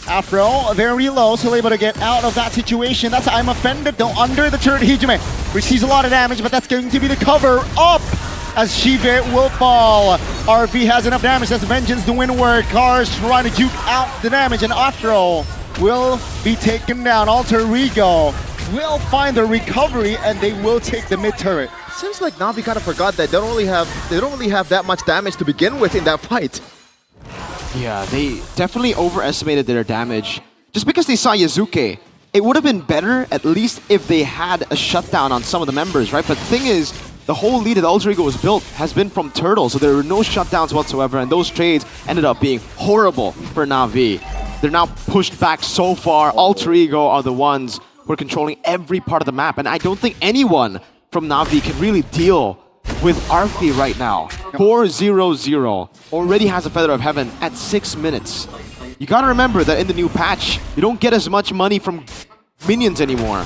Afro very low, still able to get out of that situation. That's I'm offended though under the turret. Hijime receives a lot of damage, but that's going to be the cover up as Shive will fall. RV has enough damage. That's Vengeance the win work. Cars trying to juke out the damage, and Afro will be taken down. Alter Ego will find the recovery, and they will take the mid turret. Seems like Na'Vi kind of forgot that they don't really have that much damage to begin with in that fight. Yeah, they definitely overestimated their damage. Just because they saw Yazuke, it would have been better at least if they had a shutdown on some of the members, right? But the thing is, the whole lead that Alter Ego was built has been from Turtle, so there were no shutdowns whatsoever, and those trades ended up being horrible for Na'Vi. They're now pushed back so far. Alter Ego are the ones who are controlling every part of the map, and I don't think anyone from Na'Vi can really deal with Arfi right now. 4-0-0. Already has a Feather of Heaven at 6 minutes. You gotta remember that in the new patch, you don't get as much money from minions anymore.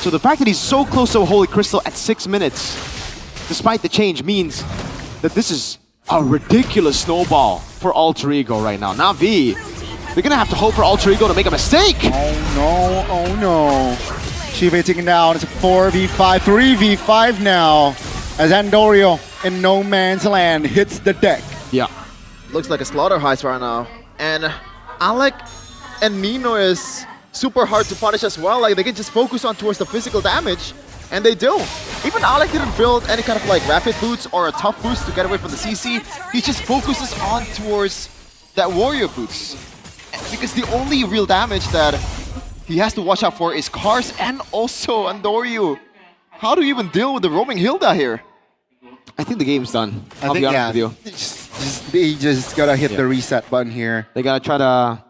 So the fact that he's so close to a Holy Crystal at 6 minutes, despite the change, means that this is a ridiculous snowball for Alter Ego right now. Na'Vi, they're gonna have to hope for Alter Ego to make a mistake. Oh no. Shive taken down. It's a 4v5, 3v5 now. As Andorio in no man's land hits the deck. Yeah. Looks like a slaughter heist right now. And Alec and Nino is super hard to punish as well. Like, they can just focus on towards the physical damage, and they do. Even Alec didn't build any kind of like rapid boots or a tough boost to get away from the CC. He just focuses on towards that warrior boots. Because the only real damage that he has to watch out for is Cars and also Andoryu. How do you even deal with the roaming Hilda here? I think the game's done. I'll be honest with you. They just gotta hit the reset button here. They gotta try to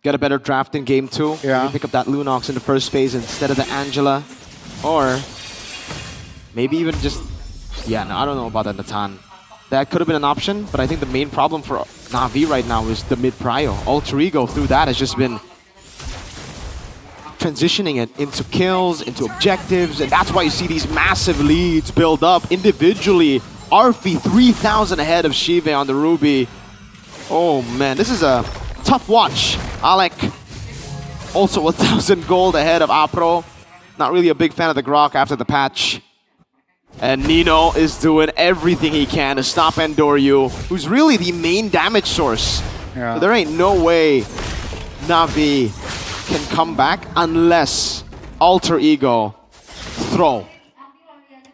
get a better draft in game 2. Yeah. Maybe pick up that Lunox in the first phase instead of the Angela. Or maybe even just... Yeah, no, I don't know about that Natan. That could have been an option, but I think the main problem for Na'Vi right now is the mid-prio. Alter Ego through that has just been transitioning it into kills, into objectives, and that's why you see these massive leads build up individually. Arfi 3,000 ahead of Shive on the Ruby. Oh man, this is a tough watch. Alec also 1,000 gold ahead of Apro. Not really a big fan of the Grok after the patch. And Nino is doing everything he can to stop Andoryu, who's really the main damage source. Yeah. So there ain't no way Na'Vi can come back unless Alter Ego throw.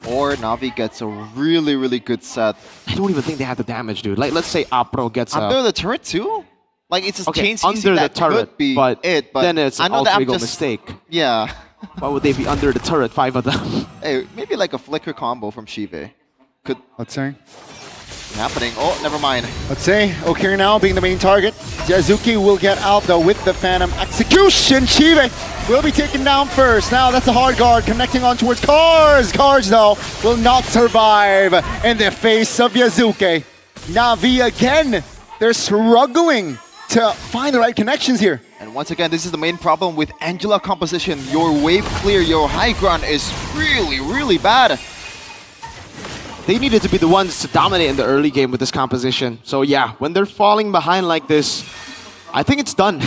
Or Na'Vi gets a really, really good set. I don't even think they have the damage, dude. Like, let's say Apro gets under the turret too? Like, it's a chain CC under that the turret, could be but but then it's an Alter Ego mistake. Yeah. Why would they be under the turret, 5 of them? Hey, maybe like a flicker combo from Shive. Could Let's say. happening. Oh, never mind. Let's say Okir now being the main target. Yazuki will get out though with the Phantom execution. Shive will be taken down first. Now that's a hard guard connecting on towards Cars. Cars though will not survive in the face of Yazuki. Na'Vi again, they're struggling to find the right connections here. And once again, this is the main problem with Angela composition. Your wave clear, your high ground is really, really bad. They needed to be the ones to dominate in the early game with this composition. So yeah, when they're falling behind like this, I think it's done.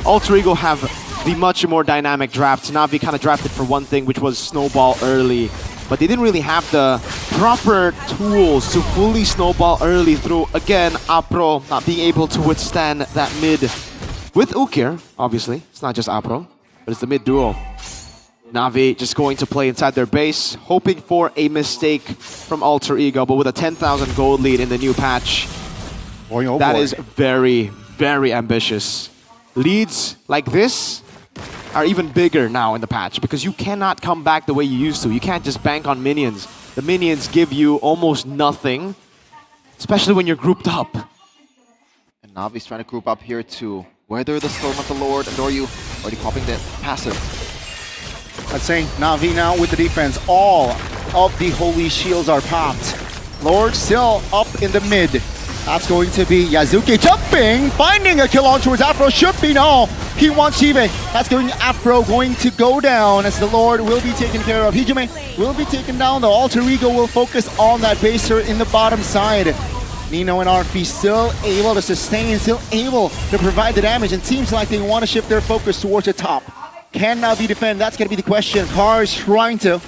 Alter Ego have the much more dynamic draft. Na'Vi kind of drafted for one thing, which was snowball early. But they didn't really have the proper tools to fully snowball early through, again, Apro not being able to withstand that mid. With Ukir, obviously. It's not just Apro, but it's the mid duo. Na'Vi just going to play inside their base, hoping for a mistake from Alter Ego, but with a 10,000 gold lead in the new patch. That is very, very ambitious. Leads like this are even bigger now in the patch because you cannot come back the way you used to. You can't just bank on minions. The minions give you almost nothing, especially when you're grouped up. And Na'Vi's trying to group up here to weather the storm of the Lord. Andoryu already popping the passive. Let's say Na'Vi now with the defense. All of the holy shields are popped. Lord still up in the mid. That's going to be Yazuki jumping, finding a kill on towards Afro. Should be no. He wants Chive. That's going Afro going to go down as the Lord will be taken care of. Hijime will be taken down. The Alter Ego will focus on that base turret in the bottom side. Nino and RP still able to sustain, still able to provide the damage, and seems like they want to shift their focus towards the top. Can Na'Vi defend? That's going to be the question. Cars trying to.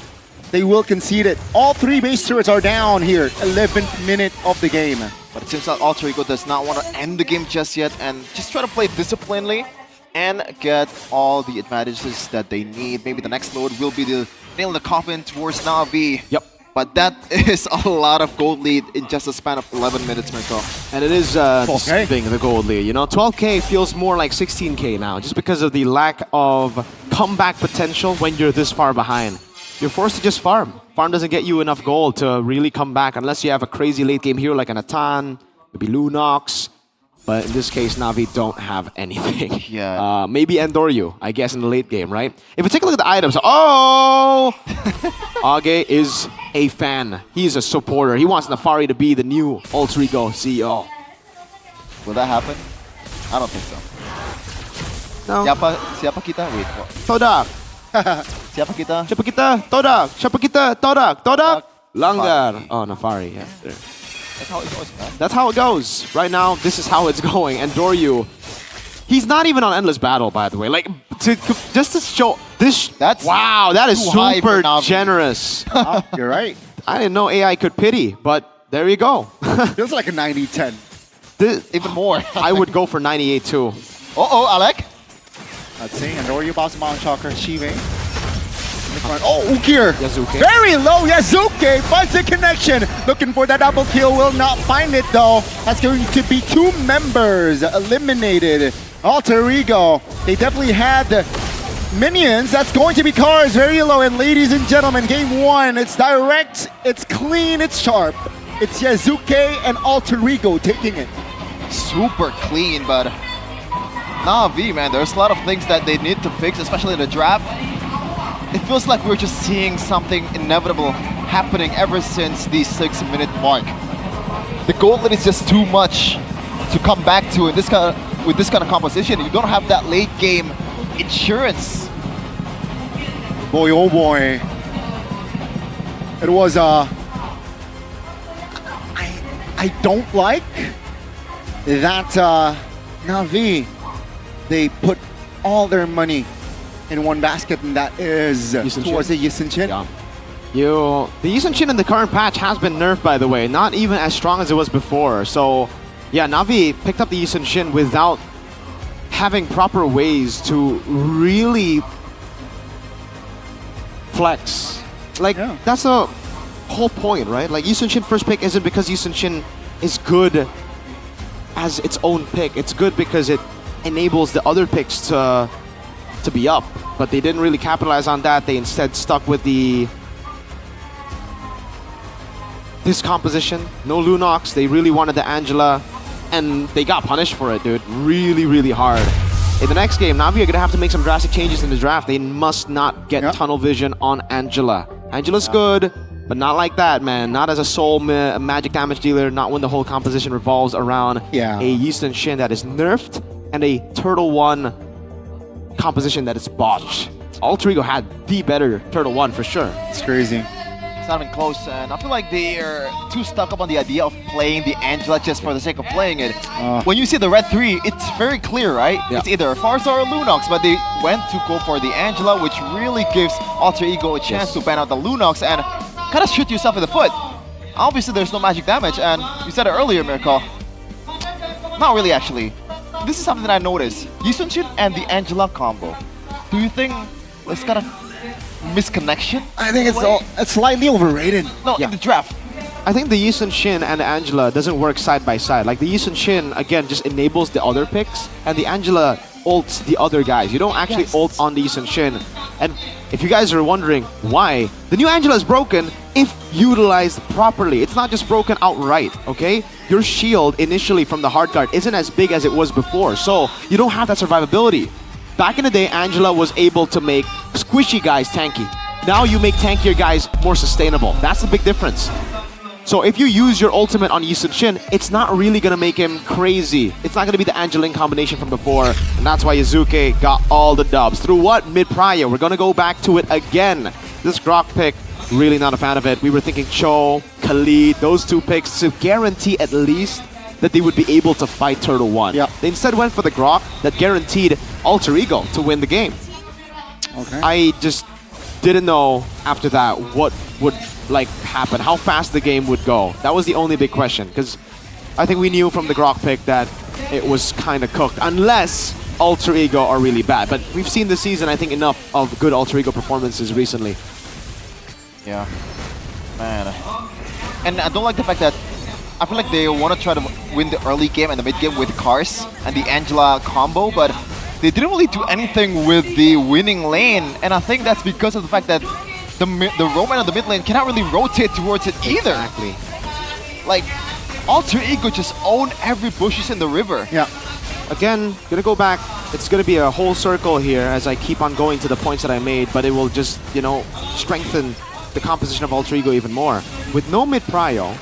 They will concede it. All 3 base turrets are down here. 11th minute of the game. But it seems like Alter Ego does not want to end the game just yet and just try to play disciplinedly and get all the advantages that they need. Maybe the next load will be the nail in the coffin towards Na'Vi. Yep. But that is a lot of gold lead in just a span of 11 minutes, Mirko. And it is deceiving, the gold lead. You know, 12K feels more like 16K now, just because of the lack of comeback potential when you're this far behind. You're forced to just farm. Farm doesn't get you enough gold to really come back unless you have a crazy late game hero like an Atan, maybe Lunox. But in this case, Na'Vi don't have anything. Yeah. Maybe Endoryu, I guess, in the late game, right? If we take a look at the items, oh! Age is a fan. He's a supporter. He wants Nefari to be the new Alter Ego CEO. Will that happen? I don't think so. No. Siapa kita? Wait. What? Todak. Siapa kita? Siapa kita? Todak. Siapa kita? Todak. Todak. Langgar. Oh, Nefari. Yeah. There. That's how it goes, man. That's how it goes. Right now, this is how it's going. And Doryu, he's not even on Endless Battle, by the way. Like, just to show this. Wow, that is super generous. You're right. I didn't know AI could pity, but there you go. Feels like a 90-10. Even more. I would go for 98 too. Uh-oh, Alec. Let's see. Endoryu boss Mount Chalker, Chive. Oh, Ukir. Yazuki. Very low. Yazuki finds the connection. Looking for that double kill. Will not find it though. That's going to be 2 members eliminated. Alter Ego. They definitely had the minions. That's going to be Cars. Very low. And ladies and gentlemen, game 1. It's direct. It's clean. It's sharp. It's Yazuki and Alter Ego taking it. Super clean, but Na'Vi, man, there's a lot of things that they need to fix, especially in the draft. It feels like we're just seeing something inevitable happening ever since the 6-minute mark. The gold lead is just too much to come back to in this with this kind of composition. You don't have that late game insurance. Boy, oh boy. It was I don't like that Na'Vi, they put all their money in one basket, and that is towards the Yisunshin. Yeah. The Yisunshin in the current patch has been nerfed, by the way. Not even as strong as it was before. So, yeah, Na'Vi picked up the Yisunshin without having proper ways to really flex. Like, that's the whole point, right? Like, Yisunshin first pick isn't because Yisunshin is good as its own pick. It's good because it enables the other picks to be up, but they didn't really capitalize on that. They instead stuck with this composition. No Lunox. They really wanted the Angela, and they got punished for it, dude. Really, really hard. In the next game, Na'Vi are gonna have to make some drastic changes in the draft. They must not get tunnel vision on Angela. Angela's good, but not like that, man. Not as a soul magic damage dealer. Not when the whole composition revolves around a Yisunshin that is nerfed and a Turtle 1 composition that is botched. Alter Ego had the better Turtle 1 for sure. It's crazy. It's not even close, and I feel like they're too stuck up on the idea of playing the Angela just for the sake of playing it. When you see the red 3, it's very clear, right? Yeah. It's either a Farsa or a Lunox, but they went to go for the Angela, which really gives Alter Ego a chance to ban out the Lunox and kind of shoot yourself in the foot. Obviously, there's no magic damage, and you said it earlier, Mirko. Not really, actually. This is something that I noticed. Yisunshin and the Angela combo. Do you think it's kind of misconnection? I think it's slightly overrated. No, in the draft. I think the Yisunshin and the Angela doesn't work side by side. Like the Yisunshin, again, just enables the other picks, and the Angela ults the other guys. You don't actually ult on the Yisunshin. And if you guys are wondering why, the new Angela is broken if utilized properly. It's not just broken outright, okay? Your shield initially from the hard guard isn't as big as it was before, so you don't have that survivability. Back in the day, Angela was able to make squishy guys tanky. Now you make tankier guys more sustainable. That's the big difference. So if you use your ultimate on Yi Sun-shin, it's not really going to make him crazy. It's not going to be the Angeline combination from before. And that's why Yuzuke got all the dubs. Through what? Mid-Prio. We're going to go back to it again. This Grok pick, really not a fan of it. We were thinking Cho, Khalid, those two picks to guarantee at least that they would be able to fight Turtle 1. Yep. They instead went for the Grok that guaranteed Alter Ego to win the game. Okay. I just didn't know after that what would happen, how fast the game would go. That was the only big question, because I think we knew from the Grok pick that it was kind of cooked, unless Alter Ego are really bad. But we've seen this season, I think, enough of good Alter Ego performances recently. Yeah. Man. And I don't like the fact that I feel like they want to try to win the early game and the mid game with Cars and the Angela combo, but they didn't really do anything with the winning lane. And I think that's because of the fact that the Roman on the mid lane cannot really rotate towards it either. Exactly. Like, Alter Ego just own every bushes in the river. Yeah. Again, gonna go back. It's gonna be a whole circle here as I keep on going to the points that I made, but it will just, you know, strengthen the composition of Alter Ego even more. With no mid-prio,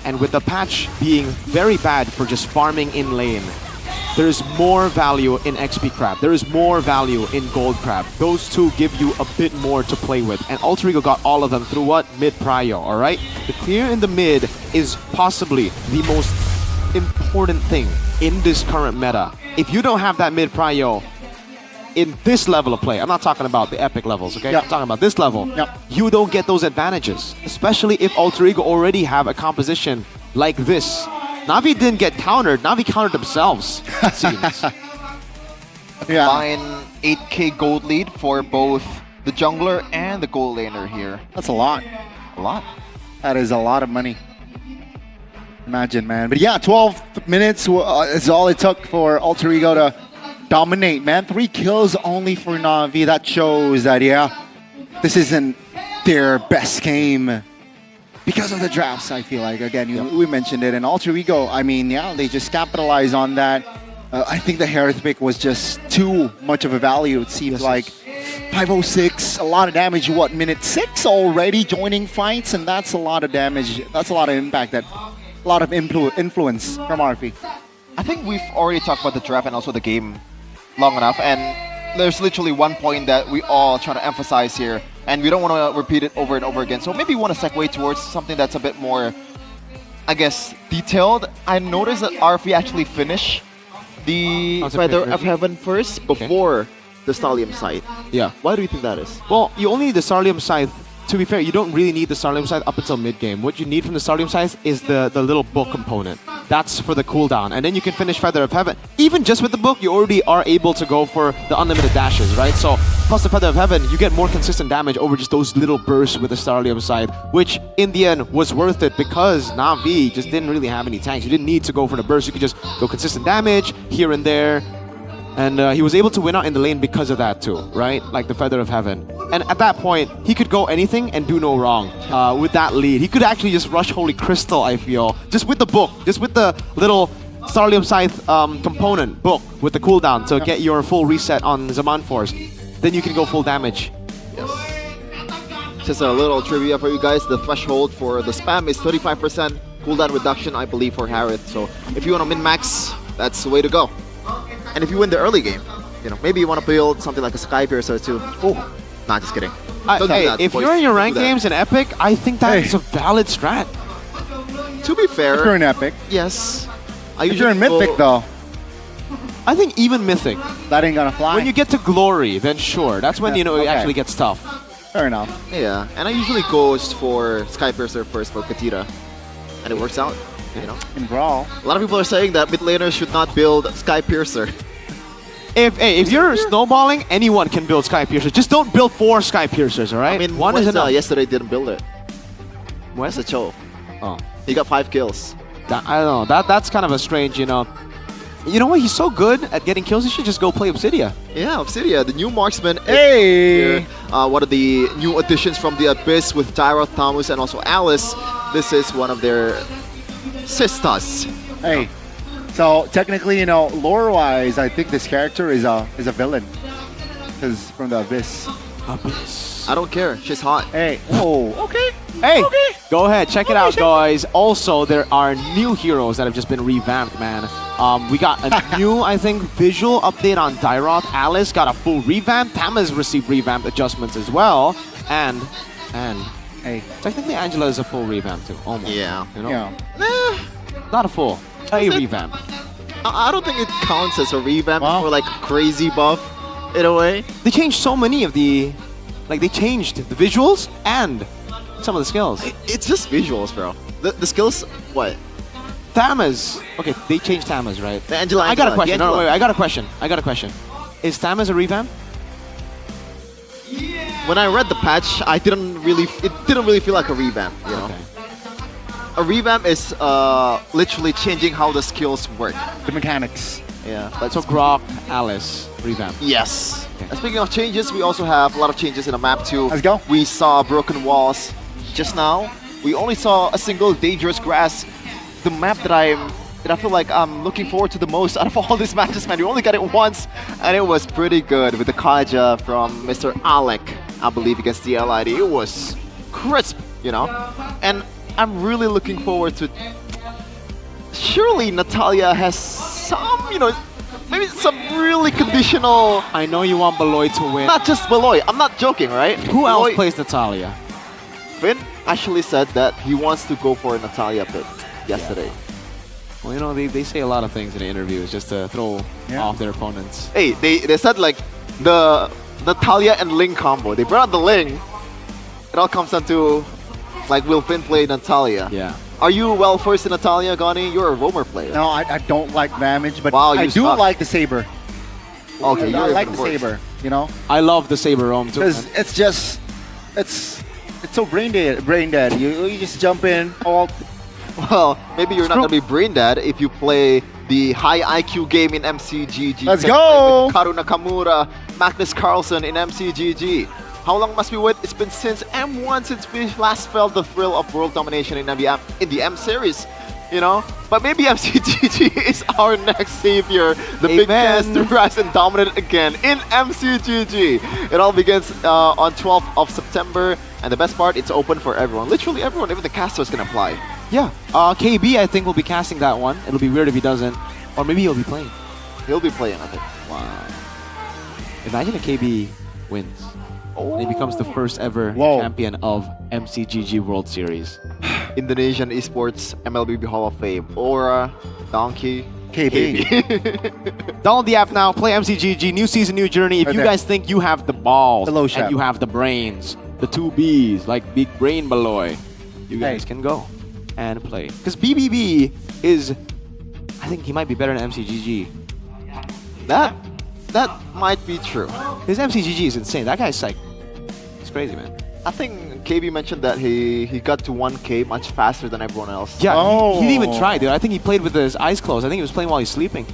and with the patch being very bad for just farming in lane, there is more value in XP Crab. There is more value in Gold Crab. Those two give you a bit more to play with. And Alter Ego got all of them through what? Mid-prio, alright? The clear in the mid is possibly the most important thing in this current meta. If you don't have that mid-prio in this level of play, I'm not talking about the epic levels, okay? Yep. I'm talking about this level. Yep. You don't get those advantages, especially if Alter Ego already have a composition like this. Na'Vi didn't get countered. Na'Vi countered themselves, it seems. Yeah. Combine 8k gold lead for both the jungler and the gold laner here. That's a lot. A lot. That is a lot of money. Imagine, man. But yeah, 12 minutes is all it took for Alter Ego to dominate, man. 3 kills only for Na'Vi. That shows that, yeah, this isn't their best game. Because of the drafts, I feel like. Again, we mentioned it. And Alter Ego, I mean, yeah, they just capitalized on that. I think the Harith pick was just too much of a value. It seems like 506, a lot of damage. What, minute 6 already joining fights? And that's a lot of damage. That's a lot of impact. A lot of influence from RP. I think we've already talked about the draft and also the game long enough. And there's literally one point that we all try to emphasize here. And we don't want to repeat it over and over again. So maybe we want to segue towards something that's a bit more, I guess, detailed. I noticed that RP actually finished the Feather of Heaven first before the Stallium Scythe. Yeah. Why do you think that is? Well, you only need the Stallium Scythe. To be fair, you don't really need the Stallium Scythe up until mid-game. What you need from the Stallium Scythe is the little book component. That's for the cooldown. And then you can finish Feather of Heaven. Even just with the book, you already are able to go for the unlimited dashes, right? So, plus the Feather of Heaven, you get more consistent damage over just those little bursts with the Stallium Scythe, which in the end was worth it because Na'Vi just didn't really have any tanks. You didn't need to go for the burst. You could just go consistent damage here and there. And he was able to win out in the lane because of that too, right? Like the Feather of Heaven. And at that point, he could go anything and do no wrong with that lead. He could actually just rush Holy Crystal, I feel. Just with the book, just with the little Stallium Scythe component book with the cooldown to get your full reset on Zaman Force. Then you can go full damage. Yes. Just a little trivia for you guys. The threshold for the spam is 35% cooldown reduction, I believe, for Harith. So if you want to min-max, that's the way to go. And if you win the early game, you know, maybe you want to build something like a Sky Piercer too. Oh, nah, just kidding. Hey, if you're in your ranked games in Epic, I think that is a valid strat. To be fair, if you're in Epic, yes. If you're in Mythic, though, I think even Mythic, that ain't gonna fly. When you get to Glory, then sure, that's when you know it actually gets tough. Fair enough. Yeah, and I usually go for Sky Piercer first for Katira, and it works out. You know, in Brawl, a lot of people are saying that mid laners should not build Sky Piercer. If you're snowballing, anyone can build Sky Piercer. Just don't build 4 Sky Piercers, all right? I mean, one is enough. Yesterday didn't build it. Where's the Cho? Oh, he got 5 kills. I don't know. That's kind of a strange, you know. You know what? He's so good at getting kills. He should just go play Obsidia. Yeah, Obsidia, the new marksman. Hey! One of the new additions from the Abyss with Tyro, Thomas, and also Alice. This is one of their sisters. Hey, so technically, you know, lore-wise, I think this character is a villain, because from the Abyss. I don't care. She's hot. Hey. Oh. Okay. Hey, go ahead, check it out, guys. Also, there are new heroes that have just been revamped, man. We got a new, I think, visual update on Dairoth. Alice got a full revamp. Tama's received revamp adjustments as well. And hey, technically Angela is a full revamp too, almost. Yeah. You know? Not a full, a revamp. I don't think it counts as a revamp or like a crazy buff in a way. They changed so many of the, like they changed the visuals and some of the skills. It's just visuals, bro. The skills, what? Tama's. Okay, they changed Tama's, right? The Angela. I got a question. No, wait, I got a question. Is Tama's a revamp? When I read the patch, it didn't really feel like a revamp, you know? Okay. A revamp is literally changing how the skills work. The mechanics. Yeah. But so Grok, Alice, revamp. Yes. And speaking of changes, we also have a lot of changes in the map too. Let's go. We saw broken walls just now. We only saw a single dangerous grass. The map that I feel like I'm looking forward to the most out of all these matches, man. We only got it once, and it was pretty good with the Kaja from Mr. Alec, I believe, against the LID. It was crisp, you know? And I'm really looking forward to... Surely Natalia has some, you know, maybe some really conditional... I know you want Beloy to win. Not just Beloy, I'm not joking, right? Who else plays Natalia? Finn actually said that he wants to go for a Natalia pick yesterday. Yeah. Well, you know, they say a lot of things in the interviews just to throw off their opponents. Hey, they said like the Natalia and Ling combo. They brought out the Ling. It all comes down to like, will Finn play Natalia? Yeah. Are you well versed in Natalia, Gani? You're a roamer player. No, I don't like damage, but wow, I do like the Saber. Okay, I like the Saber, you know? I love the Saber roam too. Because it's just, it's so brain dead. You just jump in, all. Well, maybe you're not going to be brain dead if you play the high IQ game in MCGG. Let's go! Karu Nakamura, Magnus Carlsen in MCGG. How long must we wait? It's been since M1 since we last felt the thrill of world domination in the M series, you know? But maybe MCGG is our next savior. The big chance to rise and dominate again in MCGG. It all begins on 12th of September. And the best part, it's open for everyone. Literally everyone, even the casters can apply. Yeah. KB, I think, will be casting that one. It'll be weird if he doesn't. Or maybe he'll be playing. He'll be playing, I think. Wow. Imagine if KB wins. Oh. And he becomes the first ever champion of MCGG World Series. Indonesian Esports MLBB Hall of Fame. Aura, Donkey, KB. Download the app now. Play MCGG. New season, new journey. If you guys think you have the balls and you have the brains, the 2 Bs, like Big Brain Beloy, you guys can go and play. Because BBB is, I think he might be better than MCGG. That might be true. His MCGG is insane. That guy's like, it's crazy, man. I think KB mentioned that he got to 1K much faster than everyone else. Yeah, he didn't even try, dude. I think he played with his eyes closed. I think he was playing while he's sleeping.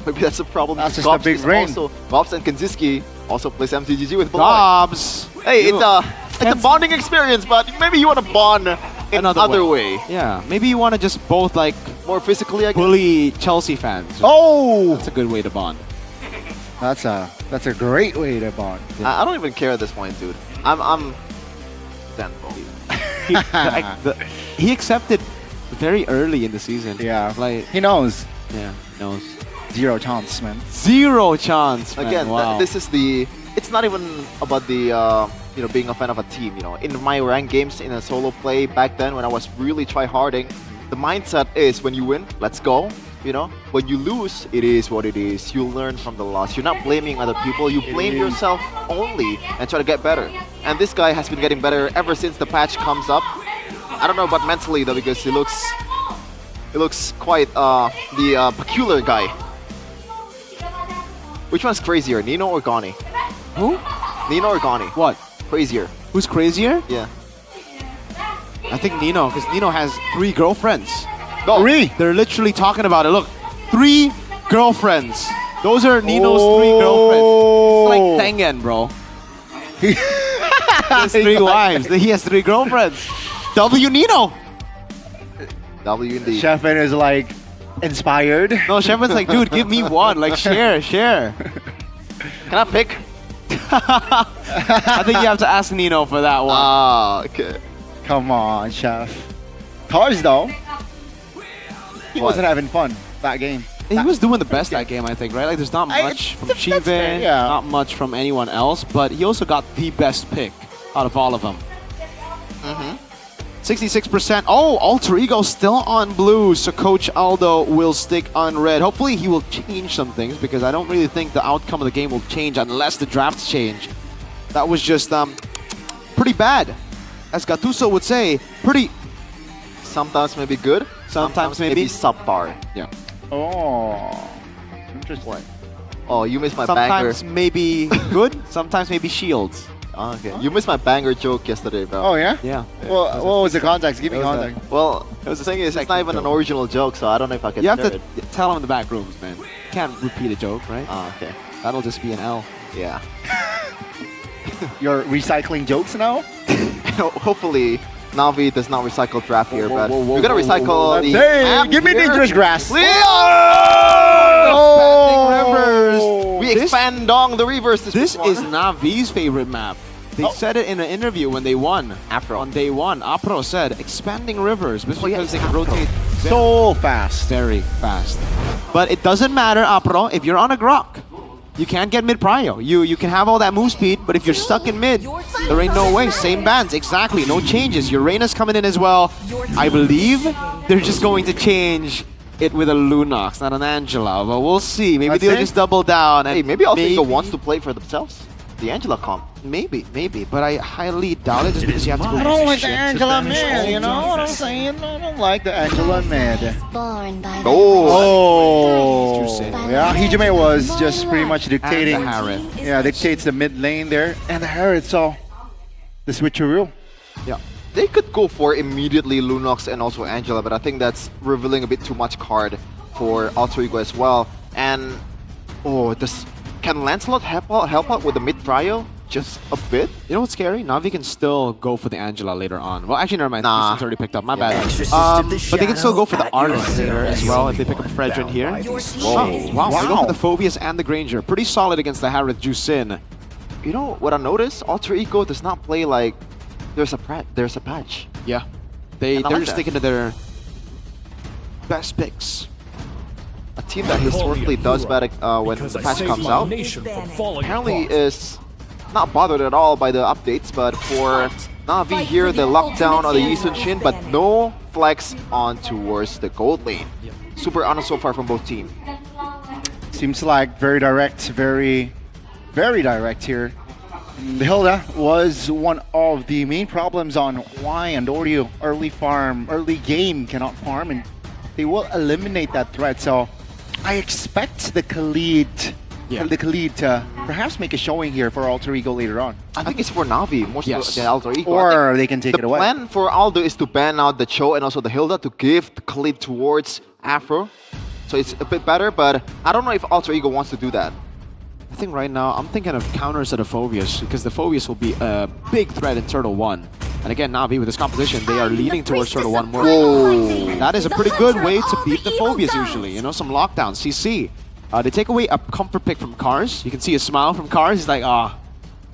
Maybe that's a problem. That's just a big brain. Gobs and Kanziski also plays MCGG with Beloy. Gobs! Hey, it's a bonding experience, but maybe you want to bond in another way. Yeah, maybe you want to just both like more physically, I guess. Bully Chelsea fans. Oh! That's a good way to bond. That's a great way to bond. I don't even care at this point, dude. I'm thankful. He accepted very early in the season. Yeah, like he knows. Yeah, he knows. Zero chance, man. Zero chance, man. Again, wow. This is the. It's not even about the you know, being a fan of a team. You know, in my ranked games in a solo play back then, when I was really try-harding, the mindset is when you win, let's go. You know, when you lose, it is what it is. You learn from the loss. You're not blaming other people. You blame yourself only and try to get better. And this guy has been getting better ever since the patch comes up. I don't know about mentally though, because he looks quite the peculiar guy. Which one's crazier, Nino or Gani? Who? Nino or Gani? What? Crazier. Who's crazier? Yeah. I think Nino, because Nino has 3 girlfriends. Go. 3? They're literally talking about it. Look, 3 girlfriends. Those are Nino's 3 girlfriends. It's like Tengen, bro. He has 3 wives. He has 3 girlfriends. W Nino. W indeed. Sheffin is like inspired. No, Sheffin's like, dude, give me one. Like, share. Can I pick? I think you have to ask Nino for that one. Ah, okay. Come on, Chef. Cars, though. He wasn't having fun that game. He was doing the best that game, I think, right? Like, there's not much from Chivin, yeah. not much from anyone else, but he also got the best pick out of all of them. 66%. Oh, Alter Ego still on blue, so Coach Aldo will stick on red. Hopefully he will change some things, because I don't really think the outcome of the game will change unless the drafts change. That was just pretty bad. As Gattuso would say, pretty... Sometimes maybe good, sometimes maybe subpar. Yeah. Oh, interesting. Oh, you missed my banger. Sometimes maybe good, sometimes maybe shields. Oh, okay. You missed my banger joke yesterday, bro. Oh, yeah? Yeah. Well, what was the context? Give me context. Well, the thing is, it's not even an original joke, so I don't know if I can You have share to it. tell him in the back rooms, man. You can't repeat a joke, right? Oh, okay. That'll just be an L. Yeah. You're recycling jokes now? Hopefully, Navi does not recycle draft here, but we're gonna recycle the Hey, app give me here. Dangerous Grass. Oh! We expand on the reverse. This is Navi's favorite map. They said it in an interview when they won. On day one, Apro said, expanding rivers, because they can rotate so fast. Very fast. But it doesn't matter, Apro, if you're on a Grok. You can't get mid-prio. You can have all that move speed, but if you're stuck in mid, there ain't no way. Same bands, exactly. No changes. Uranus coming in as well. I believe they're just going to change it with a Lunox, not an Angela. But we'll see. Maybe they'll just double down. And Hey, maybe Alter Ego wants to play for themselves. The Angela comp. Maybe. But I highly doubt it just because you have to go I don't like the shit. Angela mid, you know what I'm saying? I don't like the Angela mid. Oh. Yeah, Hijime was just pretty much dictating. And the Harith. Yeah, dictates the mid lane there. And the Harith, so the switcheroo. Yeah. They could go for immediately Lunox and also Angela, but I think that's revealing a bit too much card for Alter Ego as well. And can Lancelot help out with the mid trio just a bit? You know what's scary? Navi can still go for the Angela later on. Well, actually, never mind. Nah. It's already picked up. My bad. But they can still go for the Artist later as well if they pick up Fredrin here. Wow. They go for the Phobius and the Granger. Pretty solid against the Harith Jusin. You know what I noticed? Alter Ego does not play like there's a patch. Yeah. They're like just that. sticking to their best picks. A team that historically does bad when the patch comes out apparently is not bothered at all by the updates, but for Navi here, they lock down on the Yisun Shin, but no flex on towards the gold lane. Super honest so far from both teams. Seems like very direct, very direct here. The Hilda was one of the main problems on why Andorio early game cannot farm, and they will eliminate that threat. So I expect the Khalid to perhaps make a showing here for Alter Ego later on. I think it's for Navi more so than Alter Ego. Or they can take it away. The plan for Aldo is to ban out the Cho and also the Hilda to give the Khalid towards Afro. So it's a bit better, but I don't know if Alter Ego wants to do that. I think right now, I'm thinking of counters to the Phobius, because the Phobius will be a big threat in Turtle 1. And again, Navi with this composition, they are leaning towards Turtle 1 more. Whoa. That is a pretty good way to beat the Phobius usually, you know, some lockdowns. CC. They take away a comfort pick from Cars. You can see a smile from Cars. He's like,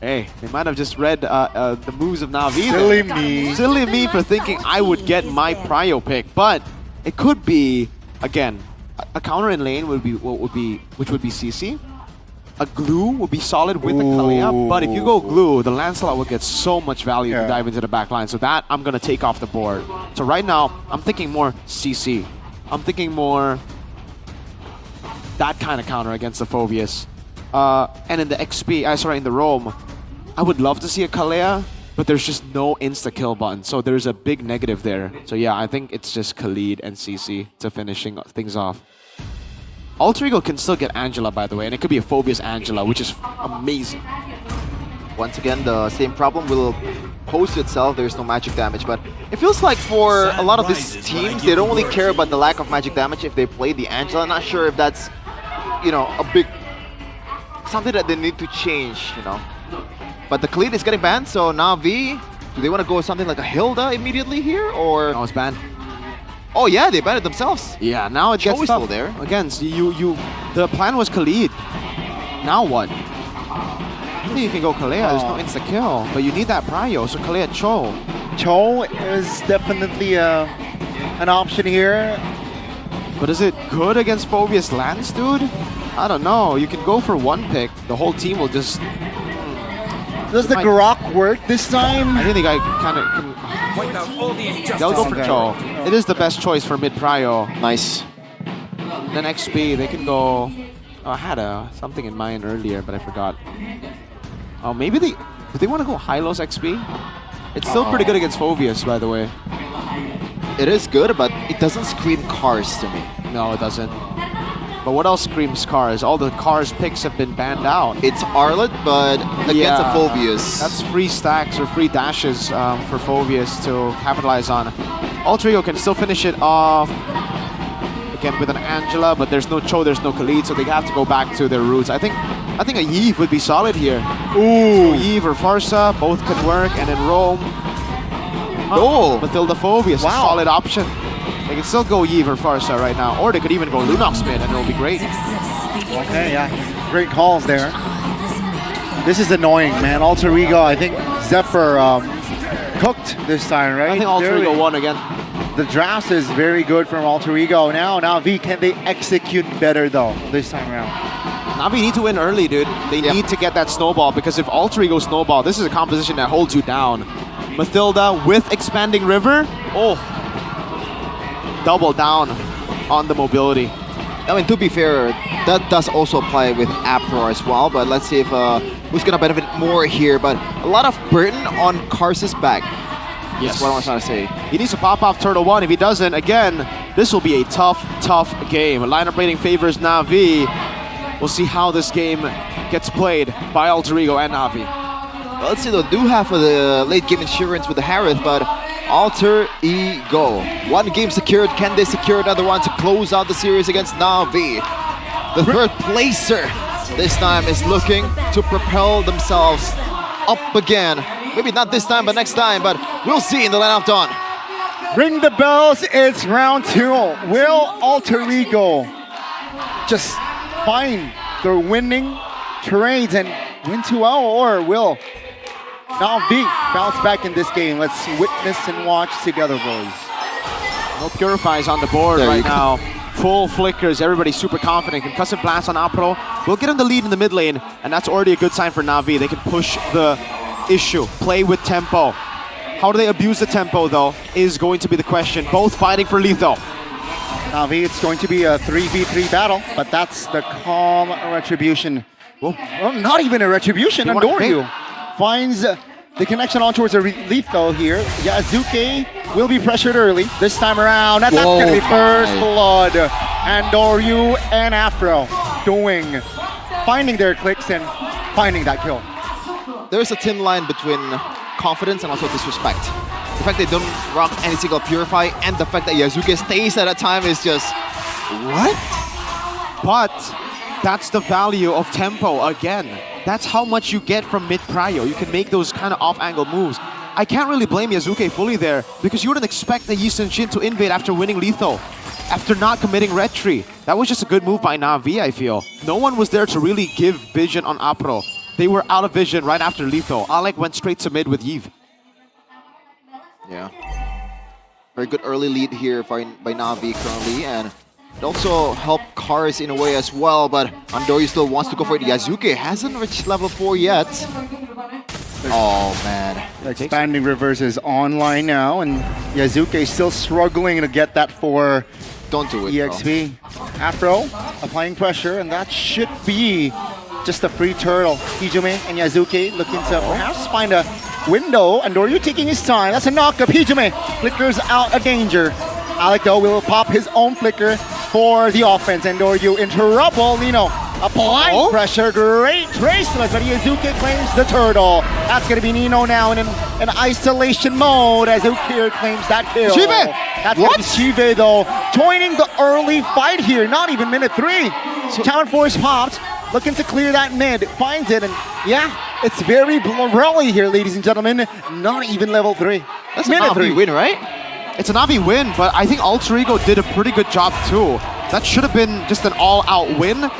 hey, they might have just read the moves of Navi. Silly me. Silly me for thinking I would get my prio pick. But it could be, again, a counter in lane which would be CC. A glue would be solid with the Kalia, but if you go glue, the Lancelot will get so much value to dive into the back line. So that I'm going to take off the board. So right now, I'm thinking more CC. I'm thinking more that kind of counter against the Phobius. And in the in the Rome, I would love to see a Kalea, but there's just no insta-kill button. So there's a big negative there. So yeah, I think it's just Khalid and CC to finishing things off. Alter Ego can still get Angela, by the way, and it could be a Phobius Angela, which is amazing. Once again, the same problem will pose to itself. There's no magic damage, but it feels like for a lot of these teams, they don't really care about the lack of magic damage if they play the Angela. I'm not sure if that's, you know, something that they need to change, you know. But the Khalid is getting banned, so Navi, do they want to go with something like a Hilda immediately here, or? No, it's banned. Oh yeah, they banned it themselves. Yeah, now it gets still there. Again, so the plan was Khalid. Now what? think you can go Kalea. There's no insta-kill. But you need that Prio, so Kalea Cho. Cho is definitely an option here. But is it good against Phobius Lance, dude? I don't know. You can go for one pick. The whole team will just... Does the Grok work this time? I think the guy kind of can... They'll go for Cho. It is the best choice for mid Prio. Nice. Then XP, they can go... Oh, I had something in mind earlier, but I forgot. Oh, maybe do they want to go high-lows XP? It's still pretty good against Phobius, by the way. It is good, but it doesn't scream cars to me. No, it doesn't. But what else screams cars? All the cars picks have been banned out. It's Arlet, but against a Phobius. That's free stacks or free dashes for Phobius to capitalize on. Alter Ego can still finish it off again with an Angela, but there's no Cho, there's no Khalid, so they have to go back to their roots. I think a Yves would be solid here. Ooh, Yves or Farsa, both can work, and then Rome. Oh, Mathilda Phobius, a solid option. They can still go Yves or Farsa right now, or they could even go Lunox mid, and it'll be great. Okay, yeah, great calls there. This is annoying, man. Alter Ego, I think Zephyr cooked this time, right? I think Alter Ego won again. The draft is very good from Alter Ego. Now V, can they execute better though this time around? Navi need to win early, dude. They need to get that snowball, because if Alter Ego snowball, this is a composition that holds you down. Mathilda with Expanding River, double down on the mobility. I mean, to be fair, that does also apply with Apro as well, but let's see if who's gonna benefit more here. But a lot of burden on Kars's back. Yes. That's what I was trying to say. He needs to pop off Turtle 1. If he doesn't, again, this will be a tough game. Lineup rating favors Na'Vi. We'll see how this game gets played by Alter Ego and Na'Vi. Well, let's see, they do have the late game insurance with the Harith, but Alter Ego. One game secured. Can they secure another one to close out the series against Na'Vi? The third placer this time is looking to propel themselves up again. Maybe not this time, but next time. But we'll see in the Land of Dawn. Ring the bells. It's round 2. Will Alter Ego just find their winning trades and win 2-0, or will Na'Vi bounce back in this game? Let's witness and watch together, boys. No Purifies on the board right now. Full flickers, everybody's super confident. Concussive Blast on Apro. We'll get him the lead in the mid lane, and that's already a good sign for Na'Vi. They can push the issue, play with tempo. How do they abuse the tempo, though, is going to be the question. Both fighting for lethal. Na'Vi, it's going to be a 3v3 battle, but that's the calm retribution. Well, not even a retribution. Andoryu finds the connection on towards a lethal here. Yazuke will be pressured early this time around. And that's going to be first blood. Andoryu and Afro finding their clicks and finding that kill. There's a thin line between confidence and also disrespect. The fact they don't rock any single Purify and the fact that Yazuke stays at a time is just... what? But that's the value of tempo again. That's how much you get from mid prio. You can make those kind of off-angle moves. I can't really blame Yazuke fully there, because you wouldn't expect the Yi Sun-shin to invade after winning lethal, after not committing retry. That was just a good move by Na'Vi, I feel. No one was there to really give vision on Apro. They were out of vision right after lethal. Alec went straight to mid with Yves. Yeah. Very good early lead here by Na'Vi currently, and it also helped Kars in a way as well, but Andoryu still wants to go for it. Yazuke hasn't reached level 4 yet. Oh man. Expanding Reverse is online now, and Yazuke is still struggling to get that for Don't do it, EXP. Afro applying pressure, and that should be just a free turtle. Hijume and Yazuke looking to perhaps find a window. Andoryu taking his time. That's a knock-up. Hijume flickers out a danger. Alec though will pop his own flicker for the offense. Andoryu in trouble. Nino applying pressure. Great traceless, but Yazuke claims the turtle. That's going to be Nino now in isolation mode as Ukir claims that kill. Chive! That's what? Chive though, joining the early fight here. Not even minute 3. So Talon Force popped. Looking to clear that mid, finds it, and yeah, it's very blurry here, ladies and gentlemen. Not even level 3. That's a Na'Vi win, right? It's a Na'Vi win, but I think Alter Ego did a pretty good job too. That should have been just an all-out win.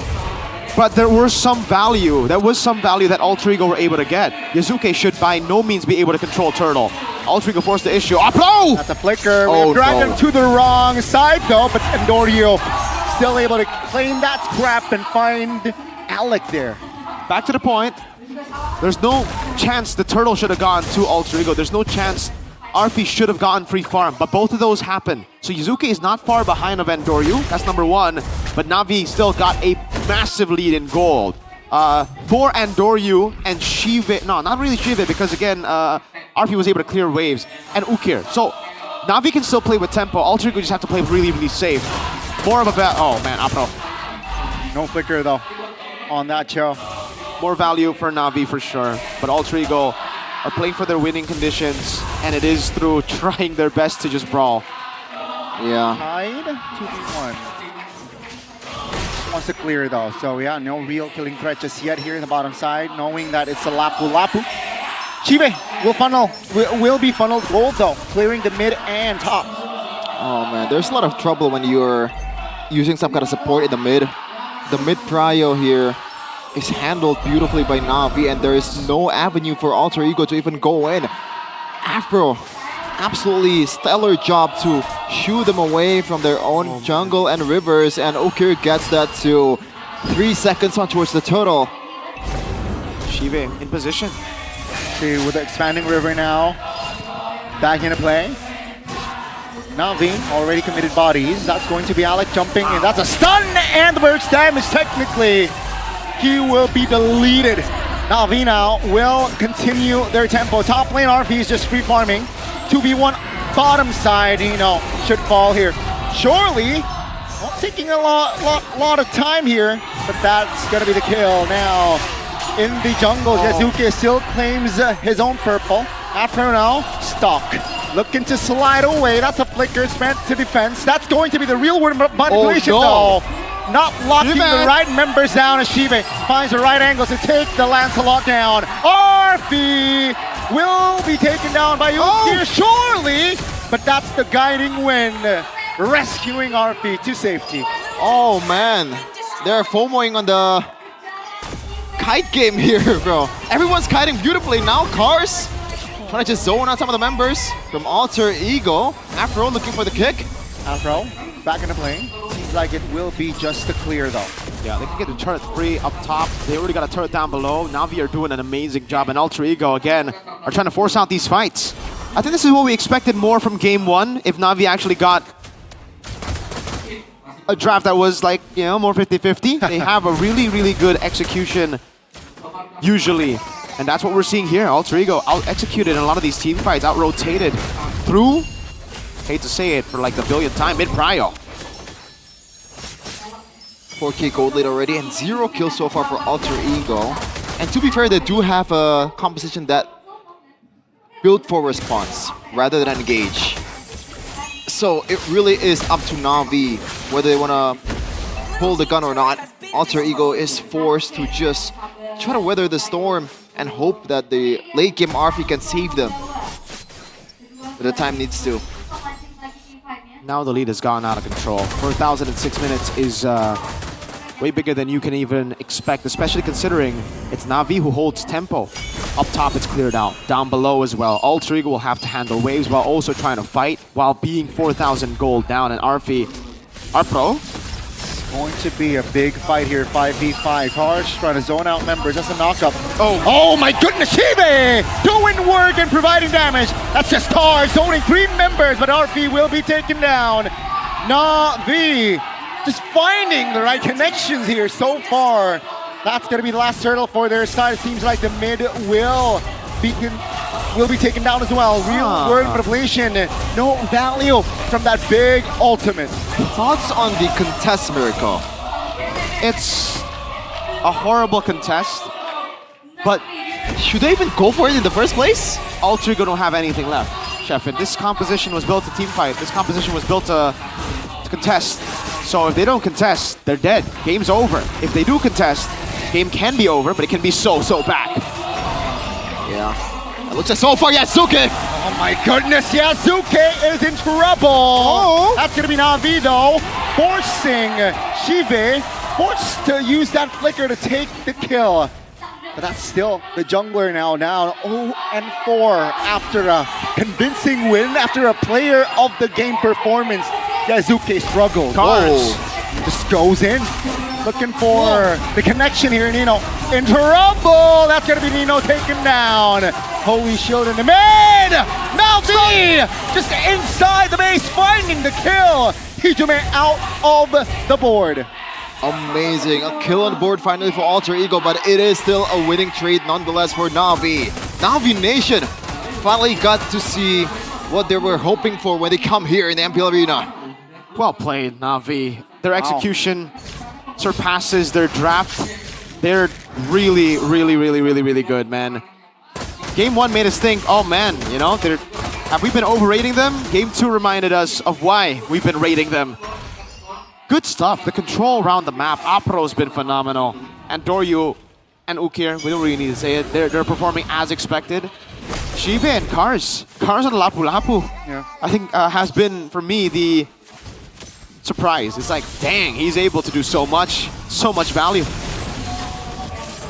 But there was some value. There was some value that Alter Ego were able to get. Yazuke should by no means be able to control Turtle. Alter Ego forced the issue. Upload! That's a flicker. Oh, We've dragged no. him to the wrong side though, but Endorio still able to claim that scrap and find Alec there. Back to the point. There's no chance the Turtle should have gone to Alter Ego. There's no chance Arfi should have gotten free farm, but both of those happened. So Yazuke is not far behind of Endoryu. That's number one. But Na'Vi still got a massive lead in gold. For Endoryu and Shive, no, not really Shive, because again, Arfi was able to clear waves, and Ukir. So Na'Vi can still play with tempo. Alter Ego just have to play really, really safe. More of a bet. Oh man, Apro. No flicker though on that show. More value for Na'Vi for sure, but Alter Ego are playing for their winning conditions, and it is through trying their best to just brawl. Yeah. Tied 2v1. Wants to clear though, so yeah, no real killing threat just yet here in the bottom side, knowing that it's a Lapu. Chibe will be funneled gold though, clearing the mid and top. Oh man, there's a lot of trouble when you're using some kind of support in the mid. The mid prio here is handled beautifully by Na'Vi, and there is no avenue for Alter Ego to even go in. Afro, absolutely stellar job to shoo them away from their own jungle and rivers, and Ukir gets that to 3 seconds on towards the turtle. Shive in position. See, with the expanding river now, back into play. Na'Vi already committed bodies. That's going to be Alec jumping in. That's a stun and the burst damage technically. He will be deleted. Na'Vi now will continue their tempo. Top lane RP is just free farming. 2v1 bottom side, should fall here. Surely, taking a lot of time here, but that's gonna be the kill now. In the jungle, Yazuke still claims his own purple. After now, Stalk. Looking to slide away. That's a flicker spent to defense. That's going to be the real world manipulation though. Not locking the right members down as Shive finds the right angle to take the Lancelot down. Arfi will be taken down by Ukir, surely, but that's the guiding wind, rescuing Arfi to safety. Oh man, they're FOMOing on the kite game here, bro. Everyone's kiting beautifully now. Cars trying to just zone out some of the members from Alter Ego. Afro looking for the kick. Afro back into play. Seems like it will be just the clear though. Yeah, they can get the turret 3 up top. They already got a turret down below. Na'Vi are doing an amazing job, and Alter Ego again are trying to force out these fights. I think this is what we expected more from game 1. If Na'Vi actually got a draft that was like, more 50-50. They have a really, really good execution usually. And that's what we're seeing here. Alter Ego out-executed in a lot of these team fights, out-rotated through, hate to say it, for like the billionth time, mid-prio. 4K gold lead already, and 0 kills so far for Alter Ego. And to be fair, they do have a composition that built for response rather than engage. So it really is up to Na'Vi whether they want to pull the gun or not. Alter Ego is forced to just try to weather the storm and hope that the late game Arfi can save them. But the time needs to. Now the lead has gone out of control. 4,006 minutes is way bigger than you can even expect, especially considering it's Na'Vi who holds tempo. Up top it's cleared out, down below as well. Alter Ego will have to handle waves while also trying to fight, while being 4,000 gold down, and Arfi, Arpro, going to be a big fight here, 5v5. Harsh trying to zone out members. That's a knockup. Oh my goodness, Shibe doing work and providing damage. That's just Harsh zoning 3 members, but Arfi will be taken down. Na'Vi just finding the right connections here so far. That's going to be the last turtle for their side. It seems like the mid will be taken down as well. Real world manipulation. No value from that big ultimate. Thoughts on the contest, Miracle? it's a horrible contest, but should they even go for it in the first place? Alter Ego don't have anything left, Sheffin. This composition was built to team fight. This composition was built to contest. So if they don't contest, they're dead. Game's over. If they do contest, game can be over, but it can be so back. Yeah. It looks like so far, Yazuke! Oh my goodness, Yazuke is in trouble! That's gonna be Na'Vi though, forcing Shive forced to use that flicker to take the kill. But that's still the jungler now 0-4 after a convincing win, after a player of the game performance. Yasuke struggled. Cards. Just goes in, looking for the connection here. Nino in trouble. That's gonna be Nino taken down. Holy shield in the mid. Malfi just inside the base, finding the kill. Hijume out of the board. Amazing. A kill on the board finally for Alter Ego, but it is still a winning trade nonetheless for Na'Vi. Na'Vi Nation finally got to see what they were hoping for when they come here in the MPL Arena. Well played, Na'Vi. Their execution surpasses their draft. They're really good, man. Game 1 made us think, oh man, you know, have we been overrating them? Game 2 reminded us of why we've been rating them. Good stuff. The control around the map. Apro's been phenomenal. And Doryu and Ukir, we don't really need to say it. They're performing as expected. Shibe and Kars on Lapu Lapu, I think has been, for me, the surprise. It's like, dang, he's able to do so much value.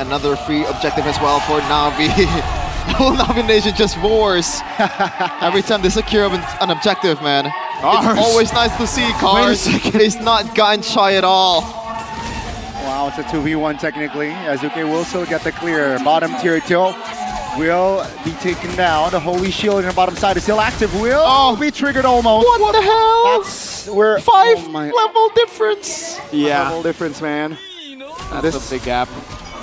Another free objective as well for Na'Vi. Whole Na'Vi Nation just roars every time they secure an objective, man. It's always nice to see Cars. He's not gotten shy at all. Wow, it's a 2v1 technically. Azuke will still get the clear. Bottom tier tilt will be taken down. The Holy Shield on the bottom side is still active. Will be triggered almost. What the hell? That's where 5 level difference. Yeah. Level difference, man. That's a big gap.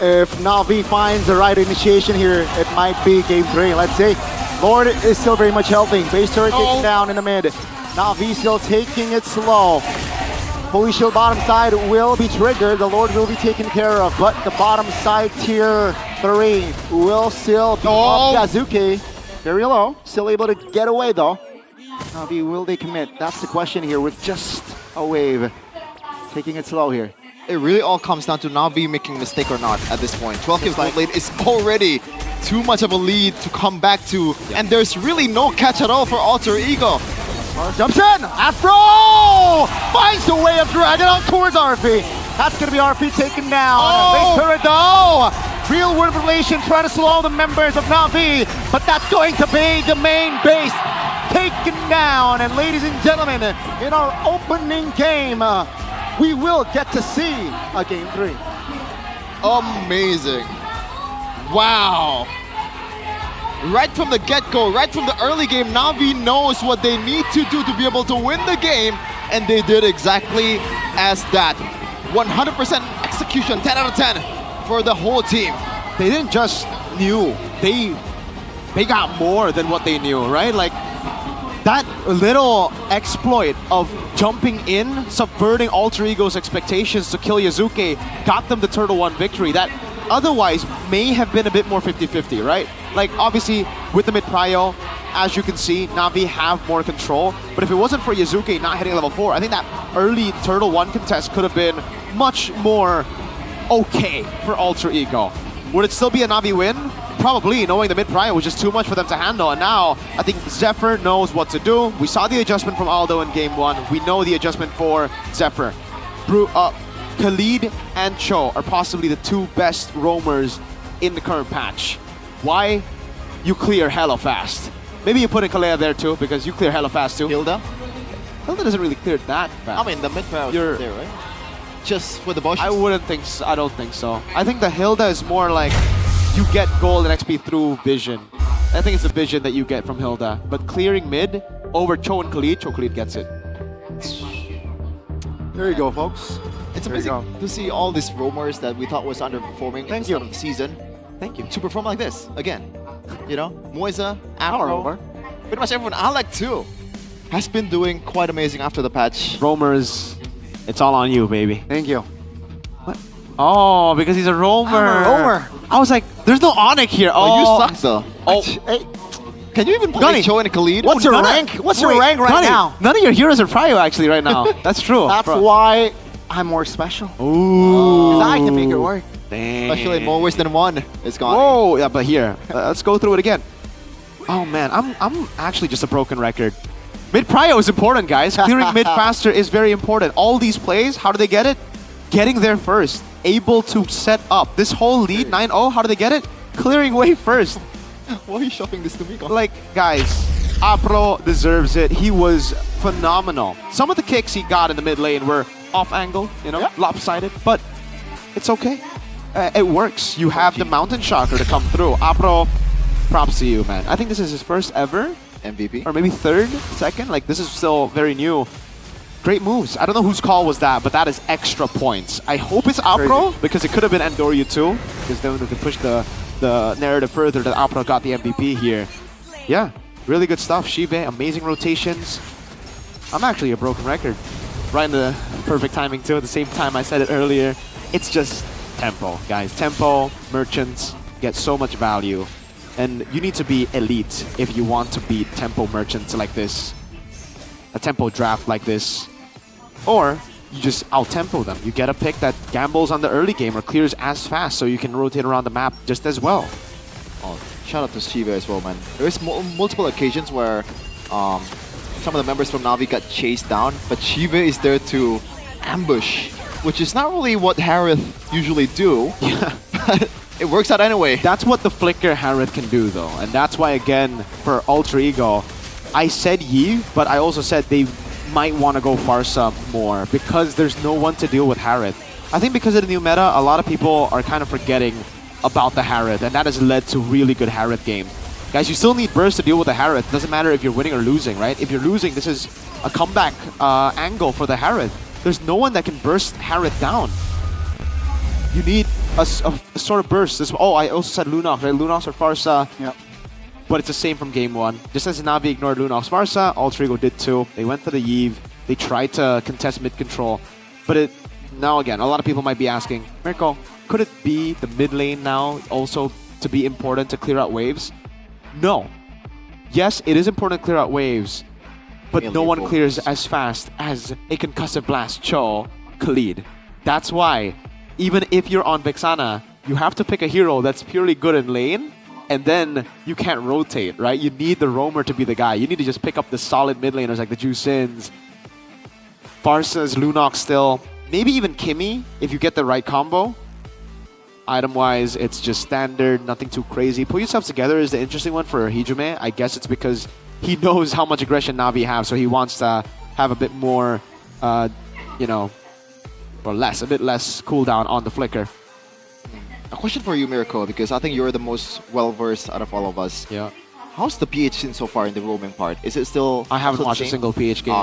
If Na'Vi finds the right initiation here, it might be game 3. Let's see. Lord is still very much helping. Base turret taken down in the mid. Na'Vi still taking it slow. Holy Shield bottom side will be triggered. The Lord will be taken care of, but the bottom side tier 3 will still be off Yasuke. Very low. Still able to get away though. Na'Vi, will they commit? That's the question here with just a wave. Taking it slow here. It really all comes down to Na'Vi making a mistake or not at this point. 12 kills like late is already too much of a lead to come back to, and there's really no catch at all for Alter Ego. Jumps in! Afro! Finds the way of dragging out towards RP. That's gonna be RP taken down. Base turret though! Real world relation trying to slow the members of Na'Vi, but that's going to be the main base taken down. And ladies and gentlemen, in our opening game, we will get to see a game 3. Amazing. Wow. Right from the get-go, right from the early game, Na'Vi knows what they need to do to be able to win the game, and they did exactly as that. 100% execution, 10 out of 10 for the whole team. They didn't just knew, they got more than what they knew, right? Like, that little exploit of jumping in, subverting Alter Ego's expectations to kill Yasuke, got them the Turtle 1 victory. That otherwise may have been a bit more 50-50, right? Like, obviously, with the mid-prio, as you can see, Na'Vi have more control. But if it wasn't for Yasuke not hitting level 4, I think that early Turtle 1 contest could have been much more okay for Alter Ego. Would it still be a Na'Vi win? Probably, knowing the mid-prio was just too much for them to handle. And now, I think Zephyr knows what to do. We saw the adjustment from Aldo in game 1. We know the adjustment for Zephyr. Khalid and Cho are possibly the 2 best roamers in the current patch. Why? You clear hella fast. Maybe you put in Kalea there too, because you clear hella fast too. Hilda? Hilda doesn't really clear that fast. I mean, the mid-prio is there, right? Just for the bushes? I wouldn't think so. I don't think so. I think the Hilda is more like you get gold and XP through vision. I think it's the vision that you get from Hilda. But clearing mid over Cho and Khalid, Cho Khalid gets it. There you go, folks. It's amazing to see all these roamers that we thought was underperforming at the start of the season. Thank you. To perform like this again. You know, Moisa, Afro, pretty much everyone. Alec too has been doing quite amazing after the patch. Roamers, it's all on you, baby. Thank you. What? Oh, because he's a roamer. I'm a roamer. I was like, there's no Onyx here. Oh, you suck though. Oh, hey. Can you even play Cho and Khalid? What's your rank? What's your rank right now? None of your heroes are prio actually right now. That's true. That's why I'm more special. Ooh. Because I can make it work. Dang. Especially more ways than one is gone. Whoa, yeah, but here, let's go through it again. Oh man, I'm actually just a broken record. Mid prio is important, guys. Clearing mid faster is very important. All these plays, how do they get it? getting there first, able to set up this whole lead 9-0. How did they get it? Clearing way first. Why are you shoving this to me? Like, guys, Apro deserves it. He was phenomenal. Some of the kicks he got in the mid lane were off angle, you know, lopsided, but it's okay. It works. You have the Mountain Shocker to come through. Apro, props to you, man. I think this is his first ever MVP, or maybe third, second. Like, this is still very new. Great moves. I don't know whose call was that, but that is extra points. I hope it's Apro, because it could have been Andoryu too, because then we could push the narrative further that Apro got the MVP here. Yeah, really good stuff. Shive, amazing rotations. I'm actually a broken record. Right in the perfect timing too. At the same time I said it earlier. It's just tempo, guys. Tempo, merchants get so much value. And you need to be elite if you want to beat tempo merchants like this. A tempo draft like this. Or you just out-tempo them. You get a pick that gambles on the early game or clears as fast so you can rotate around the map just as well. Oh, shout out to Shiva as well, man. There's multiple occasions where some of the members from Na'Vi got chased down, but Shiva is there to ambush, which is not really what Harith usually do. Yeah. But it works out anyway. That's what the Flicker Harith can do though. And that's why, again, for Ultra Ego, I said Yi, but I also said they might want to go Farsa more because there's no one to deal with Harith. I think because of the new meta, a lot of people are kind of forgetting about the Harith, and that has led to really good Harith game. Guys, you still need burst to deal with the Harith. Doesn't matter if you're winning or losing, right? If you're losing, this is a comeback angle for the Harith. There's no one that can burst Harith down. You need a sort of burst. I also said Lunox, right? Lunox or Farsa. Yep. But it's the same from game one. Just as Na'Vi ignored Lunox, Farsa, Ultra Ego did too. They went for the Yve. They tried to contest mid-control. But now again, a lot of people might be asking, Mirko, could it be the mid lane now also to be important to clear out waves? No. Yes, it is important to clear out waves, but no one clears as fast as a concussive blast Cho Khalid. That's why, even if you're on Vexana, you have to pick a hero that's purely good in lane, and then you can't rotate, right? You need the roamer to be the guy. You need to just pick up the solid mid laners like the Jusins, Farsa's, Lunox still, maybe even Kimmy if you get the right combo. Item-wise, it's just standard, nothing too crazy. Pull yourself together is the interesting one for Hijume. I guess it's because he knows how much aggression Na'Vi have, so he wants to have a bit more, you know, or a bit less cooldown on the Flicker. A question for you, Mirko, because I think you're the most well-versed out of all of us. Yeah. How's the PH scene so far in the roaming part? Is it still... I haven't watched a single PH game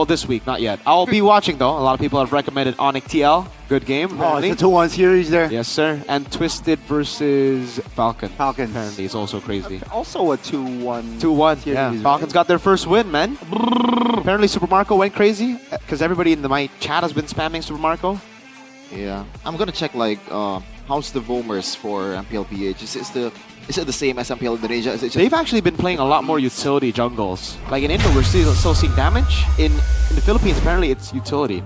this week, not yet. I'll be watching though. A lot of people have recommended Onyx TL. Good game. Oh, it's a 2-1 series there. Yes, sir. And Twisted versus Falcon. Falcon apparently is also crazy. Also a 2-1. 2-1. series, Yeah. right? Falcons got their first win, man. Apparently Super Marco went crazy because everybody in my chat has been spamming Super Marco. Yeah. I'm gonna check like how's the roamers for MPL PH? Is it the same as MPL Indonesia? Is it just... They've actually been playing a lot more utility jungles. Like in Indo, we're still seeing damage. In the Philippines, apparently it's utility.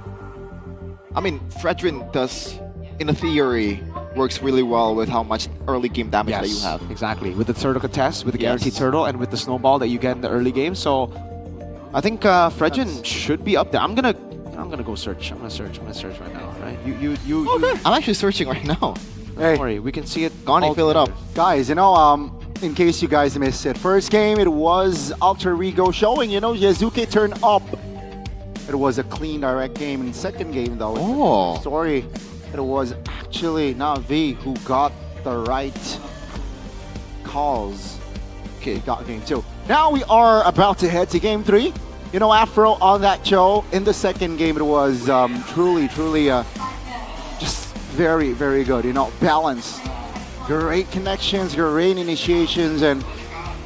I mean, Fredrin does, in a theory, works really well with how much early game damage that you have. Exactly. With the turtle contest, with the guaranteed turtle, and with the snowball that you get in the early game. So I think Fredrin should be up there. I'm gonna go search. I'm gonna search right now. Right? I'm actually searching right now. Don't worry, we can see it. Gone, fill it up. Guys, you know, in case you guys missed it, first game it was Alter Ego showing, you know, Yazuke turned up. It was a clean direct game. In second game though, sorry, it was actually Na'Vi who got the right calls. Okay, got game 2. Now we are about to head to game 3. You know, Afro on that show. In the second game it was truly just very, very good, you know, balanced. Great connections, great initiations, and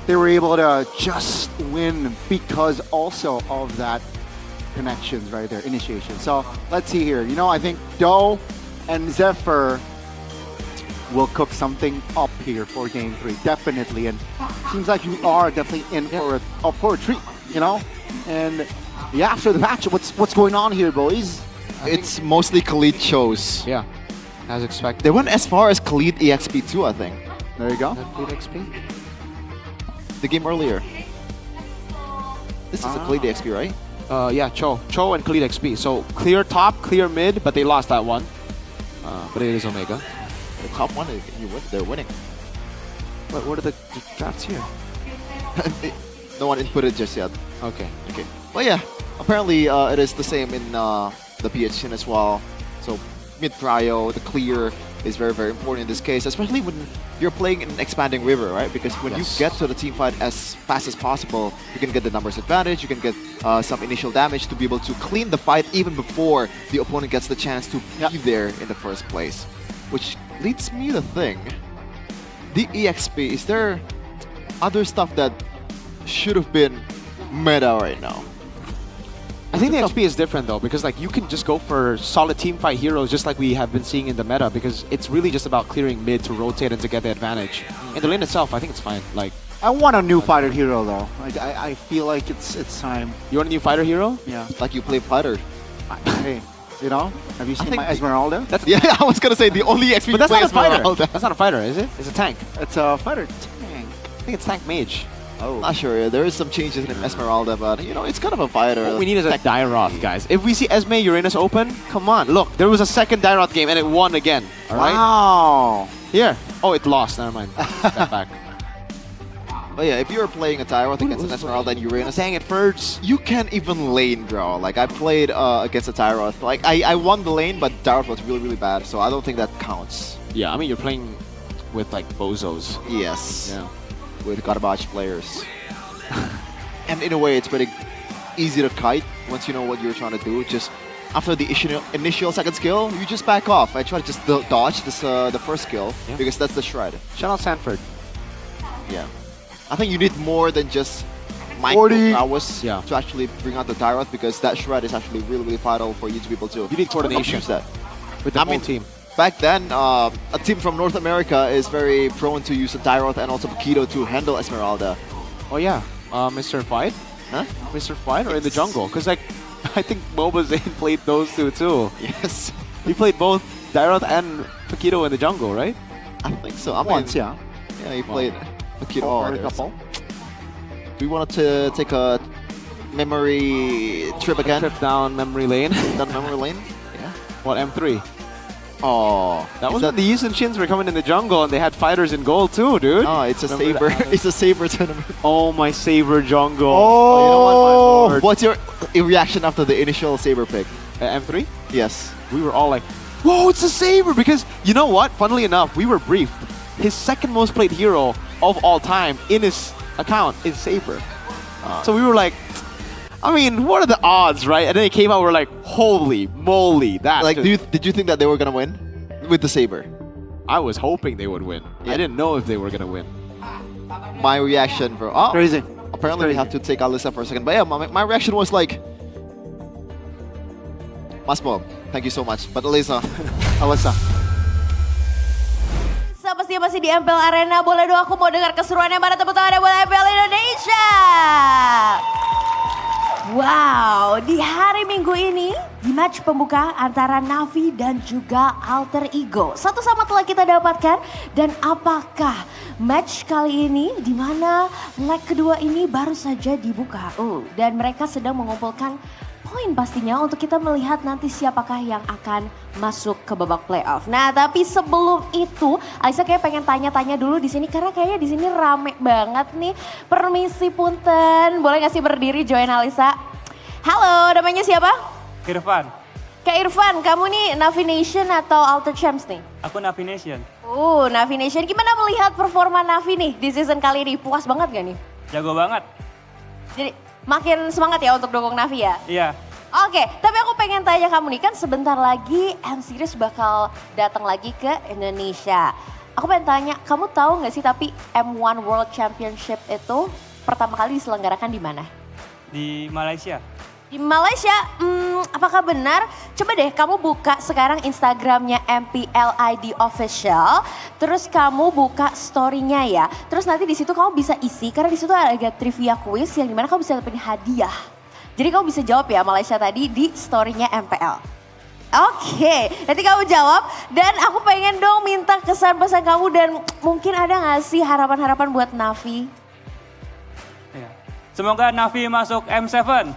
they were able to just win because also of that connections right there, initiation. So let's see here. You know, I think Doe and Zephyr will cook something up here for game 3, definitely. And seems like we are definitely in for a treat, you know. And yeah, after the match, what's going on here, boys? It's mostly Khalid shows. Yeah. As expected. They went as far as Khalid EXP 2, I think. There you go. Khalid XP? The game earlier. This is a Khalid EXP, right? Yeah, Cho and Cleat XP. So clear top, clear mid, but they lost that one. But it is Omega. The top one, they're winning. What are the drafts here? No one inputted just yet. Okay. Well, yeah, apparently it is the same in the PH as well. So mid prio, the clear is very, very important in this case, especially when you're playing in an expanding river, right? Because when you get to the team fight as fast as possible, you can get the numbers advantage, you can get some initial damage to be able to clean the fight even before the opponent gets the chance to be there in the first place. Which leads me to think, the EXP, is there other stuff that should have been meta right now? I think the XP is different though, because like you can just go for solid team fight heroes just like we have been seeing in the meta, because it's really just about clearing mid to rotate and to get the advantage. In the lane itself, I think it's fine. Like, I want a new fighter hero though. I feel like it's time. You want a new fighter hero? Yeah. Like you play fighter. Hey, you know? Have you seen my Esmeralda? Yeah, I was gonna say the only XP But that's play not a fighter. Esmeralda. That's not a fighter, is it? It's a tank. It's a fighter tank. I think it's tank mage. Oh. Not sure. Yeah, there is some changes in Esmeralda, but you know, it's kind of a fighter. What we need is a Dairoth, guys. If we see Esme Uranus open, come on. Look, there was a second Dairoth game and it won again. All right? Wow. Here. Oh, it lost. Never mind. Step back. But yeah, if you're playing a Dairoth against an Esmeralda and Uranus, dang it, Ferds. You can't even lane, bro. Like, I played against a Dairoth. Like, I won the lane, but Dairoth was really, really bad, so I don't think that counts. Yeah, I mean, you're playing with, like, bozos. Yes. Yeah. With garbage players. And in a way, it's pretty easy to kite once you know what you're trying to do. Just after the initial second skill, you just back off. I try to just dodge this the first skill, because that's the shred. Shout out Sanford. Yeah. I think you need more than just micro prowess to actually bring out the Dairoth, because that shred is actually really, really vital for you to be able to You need coordination. use that. With the whole team. Back then, a team from North America is very prone to use the Dairoth and also Paquito to handle Esmeralda. Oh yeah, Mr. Fight? Huh? Mr. Fight or in the jungle? Because like, I think Boba Zane played those two too. Yes. He played both Dairoth and Paquito in the jungle, right? I think so. I mean, Once, yeah. Yeah, he played Paquito. Oh, there's- couple. Do we want to take a memory trip again? Trip down memory lane. Down memory lane? Yeah. What, M3? Oh. That was when the Yus and Shins were coming in the jungle and they had fighters in gold too, dude. Oh, it's a Remember Saber. that? It's a Saber tournament. Oh, my Saber jungle. Oh, you know what, my lord. What's What's your reaction after the initial Saber pick? M3? Yes. We were all like, whoa, it's a Saber! Because, you know what? Funnily enough, we were briefed. His second most played hero of all time in his account is Saber. So we were like, I mean, what are the odds, right? And then it came out, we're like, holy moly, that. Like, did you think that they were gonna win with the Saber? I was hoping they would win. I didn't know if they were gonna win. My reaction, bro. Oh, Crazy. Apparently, we have to take Alyssa for a second. But yeah, my reaction was like, Masmo, thank you so much. But Alyssa, Alyssa. Pastinya masih di MPL Arena. Boleh dong aku mau dengar keseruannya. Mana tepuk tangannya buat MPL Indonesia. Wow, di hari Minggu ini, di match pembuka antara Navi dan juga Alter Ego. Satu sama telah kita dapatkan, dan apakah match kali ini di mana leg kedua ini baru saja dibuka. Dan mereka sedang mengumpulkan poin pastinya untuk kita melihat nanti siapakah yang akan masuk ke babak playoff. Nah, tapi sebelum itu, Alisa kayak pengen tanya-tanya dulu di sini karena kayaknya di sini rame banget nih. Permisi punten, boleh nggak sih berdiri join Alisa? Halo, namanya siapa? Irfan, Kak Irfan, kamu nih Navi Nation atau Alter Champs nih? aku Navi Nation. Navi Nation. Gimana melihat performa Navi nih di season kali ini? Puas banget gak nih? Jago banget. Jadi makin semangat ya untuk dukung Navi ya? Iya. Oke, tapi aku pengen tanya kamu nih, kan sebentar lagi M-Series bakal datang lagi ke Indonesia. Aku pengen tanya, kamu tahu nggak sih tapi M1 World Championship itu pertama kali diselenggarakan di mana? Di Malaysia. Di Malaysia, apakah benar? Coba deh kamu buka sekarang Instagramnya MPL ID Official, terus kamu buka story-nya ya. Terus nanti di situ kamu bisa isi, karena di situ ada trivia quiz yang dimana kamu bisa dapetin hadiah. Jadi kamu bisa jawab ya Malaysia tadi di story-nya MPL. Oke, nanti kamu jawab dan aku pengen dong minta kesan pesan kamu dan mungkin ada gak sih harapan-harapan buat Navi? Semoga Navi masuk M7.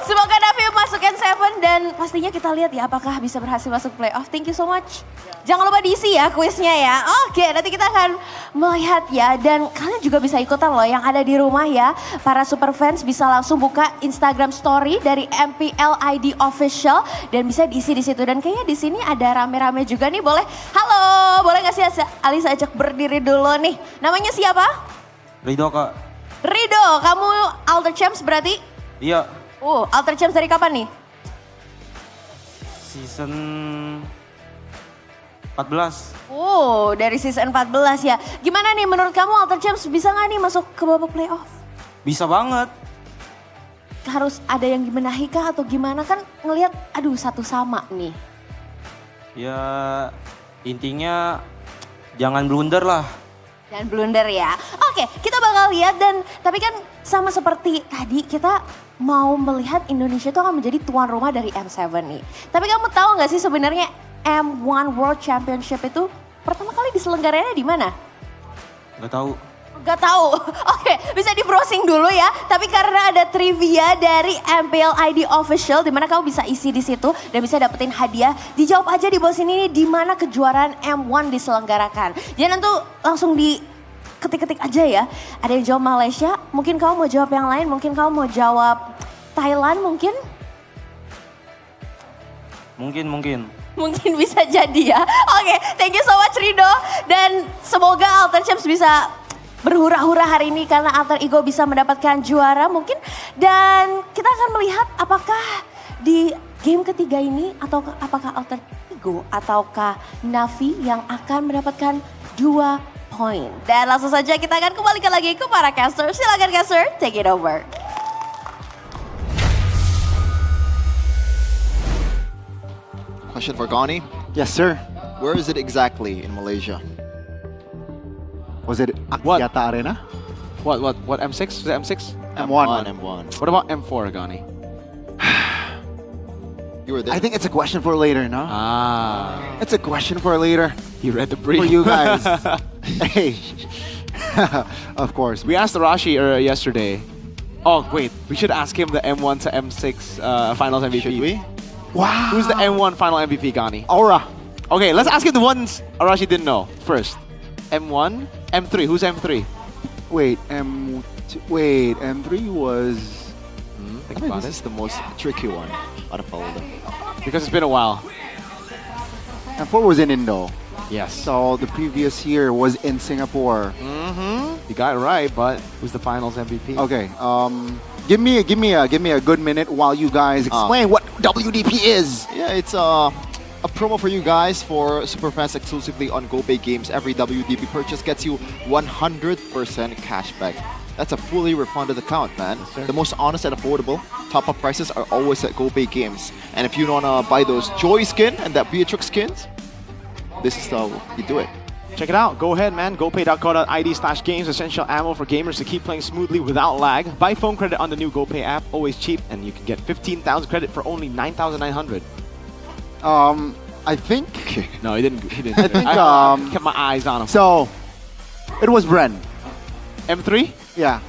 Semoga Navi masuk N7 dan pastinya kita lihat ya apakah bisa berhasil masuk playoff. Thank you so much. Jangan lupa diisi ya kuisnya ya. Oke, nanti kita akan melihat ya. Dan kalian juga bisa ikutan loh yang ada di rumah ya. Para super fans bisa langsung buka Instagram story dari MPL ID Official. Dan bisa diisi di situ. Dan kayaknya di sini ada rame-rame juga nih. Boleh, halo, boleh gak sih Alisa ajak berdiri dulu nih. Namanya siapa? Rido kak. Rido, kamu Alter Champs berarti? Iya. Alter Champs dari kapan nih? Season 14. Dari season 14 ya. Gimana nih menurut kamu Alter Champs bisa gak nih masuk ke babak playoff? Bisa banget. Harus ada yang dibenahi kah atau gimana? Kan ngelihat aduh satu sama nih. Ya intinya jangan blunder lah. Dan blunder ya. Oke, kita bakal lihat dan tapi kan sama seperti tadi kita mau melihat Indonesia itu akan menjadi tuan rumah dari M7 nih. Tapi kamu tahu nggak sih sebenarnya M1 World Championship itu pertama kali diselenggarainnya di mana? Nggak tahu. Gak tahu. Oke, bisa di browsing dulu ya. Tapi karena ada trivia dari MPL ID Official di mana kamu bisa isi di situ dan bisa dapetin hadiah. Dijawab aja di bawah sini nih di mana kejuaraan M1 diselenggarakan. Jangan tuh langsung di ketik-ketik aja ya. Ada yang jawab Malaysia, mungkin kamu mau jawab yang lain, mungkin kamu mau jawab Thailand mungkin? Mungkin bisa jadi ya. Oke, thank you so much Rido. Dan semoga Alter Champs bisa berhura-hura hari ini karena Alter Ego bisa mendapatkan juara mungkin. Dan kita akan melihat apakah di game ketiga ini atau apakah Alter Ego ataukah Navi yang akan mendapatkan 2 poin. Dan langsung saja kita akan kembalikan lagi ke para caster. Silakan caster, take it over. Question for Gani. Yes, sir. Where is it exactly in Malaysia? Was it Axiata Arena? What M6? Was it M6? M1. What about M4, Gani? You were there. I think it's a question for later, no? It's a question for later. You read the brief. For you guys. Hey. Of course. We asked Arashi yesterday. Oh, wait. We should ask him the M1 to M6 finals MVP. Should we? Wow. Who's the M1 final MVP, Gani? Aura. Okay, let's ask him the ones Arashi didn't know first. M1, M3. Who's M3? Wait, M3 was... I think this is the most tricky one out of all of them. Because it's been a while. M4 was in Indo. Yes. So the previous year was in Singapore. You got it right, but who's the finals MVP? Okay, give me a good minute while you guys explain what WDP is. Yeah, it's a promo for you guys for Superfans exclusively on GoPay games. Every WDP purchase gets you 100% cashback. That's a fully refunded account, man. The most honest and affordable top-up prices are always at GoPay games. And if you wanna buy those Joy skin and that Beatrix skins, this is how you do it. Check it out. Go ahead, man. GoPay.co.id/games. Essential ammo for gamers to keep playing smoothly without lag. Buy phone credit on the new GoPay app. Always cheap. And you can get 15,000 credit for only 9,900. I think... No, he didn't. I think, I kept my eyes on him. So, it was Bren. M3? Yeah.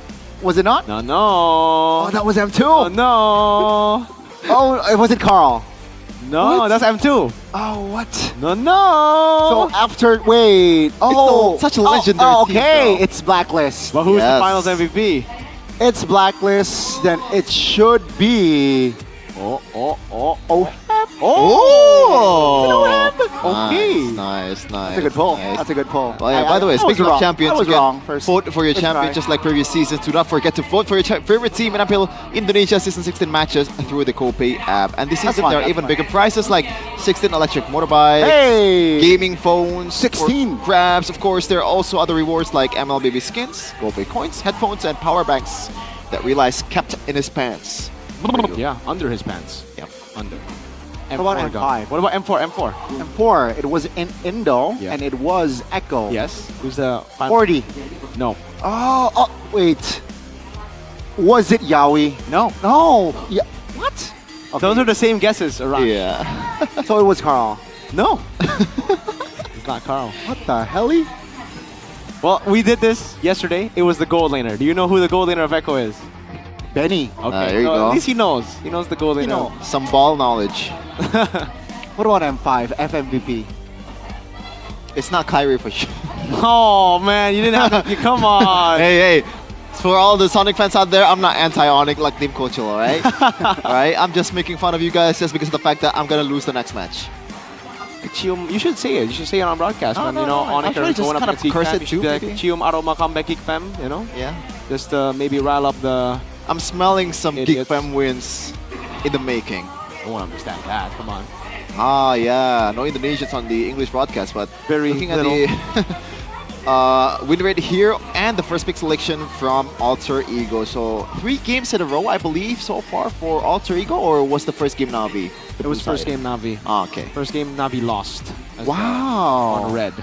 Was it not? No. Oh, that was M2? Oh, no. Oh, was it Carl? No, What? that's M2. Oh, what? No. So after, wait. Oh, such a legendary team, okay. though. It's Blacklist. But who's the finals MVP? It's Blacklist. Then it should be... Okay. Nice. That's a good pull. Nice. That's a good pull. Well, yeah, by the way, speaking of champions, I was you can wrong first. vote for your Good champion try. just like previous seasons. Do not forget to vote for your favorite team in MPL Indonesia Season 16 matches through the GoPay app. And this season fun, there are that's even fun. bigger prizes like 16 electric motorbikes, Hey! gaming phones, 16 grabs. Of course, there are also other rewards like ML Baby skins, GoPay coins, headphones, and power banks that Realize kept in his pants. Yeah, under his pants. Yep. Under. What about M4 M5? What about M4? M4, it was in Indo, Yeah. and it was Echo. Yes. Who's the final? 40. No. Oh, wait. Was it Yaoi? No. No. Yeah. What? Those are the same guesses, Arash. Yeah. So it was Carl. No. It's not Carl. What the hell? Well, we did this yesterday. It was the gold laner. Do you know who the gold laner of Echo is? Benny. Okay, there you so go. At least he knows. He knows the goal they know. Some ball knowledge. What about M5, FMVP? It's not Kyrie for sure. Oh man, you didn't have to. Come on. Hey. For all the Sonic fans out there, I'm not anti-Onic like Team Coachil, alright? Alright? I'm just making fun of you guys just because of the fact that I'm gonna lose the next match. Chium, you should say it. You should say it on broadcast, man. You know, Onic are going up against curse it You should be like, Chium aroma comeback Geek Fem, you know? Yeah. Just maybe rile up the... I'm smelling some idiots. Geek Fem wins in the making. I won't understand that. Come on. Ah, yeah. No Indonesians on the English broadcast, but Very looking little. at the win rate here and the first pick selection from Alter Ego. So 3 games in a row, I believe, so far for Alter Ego, or was the first game Navi? It was first game Navi. Ah, okay. First game Navi lost. Wow. On red.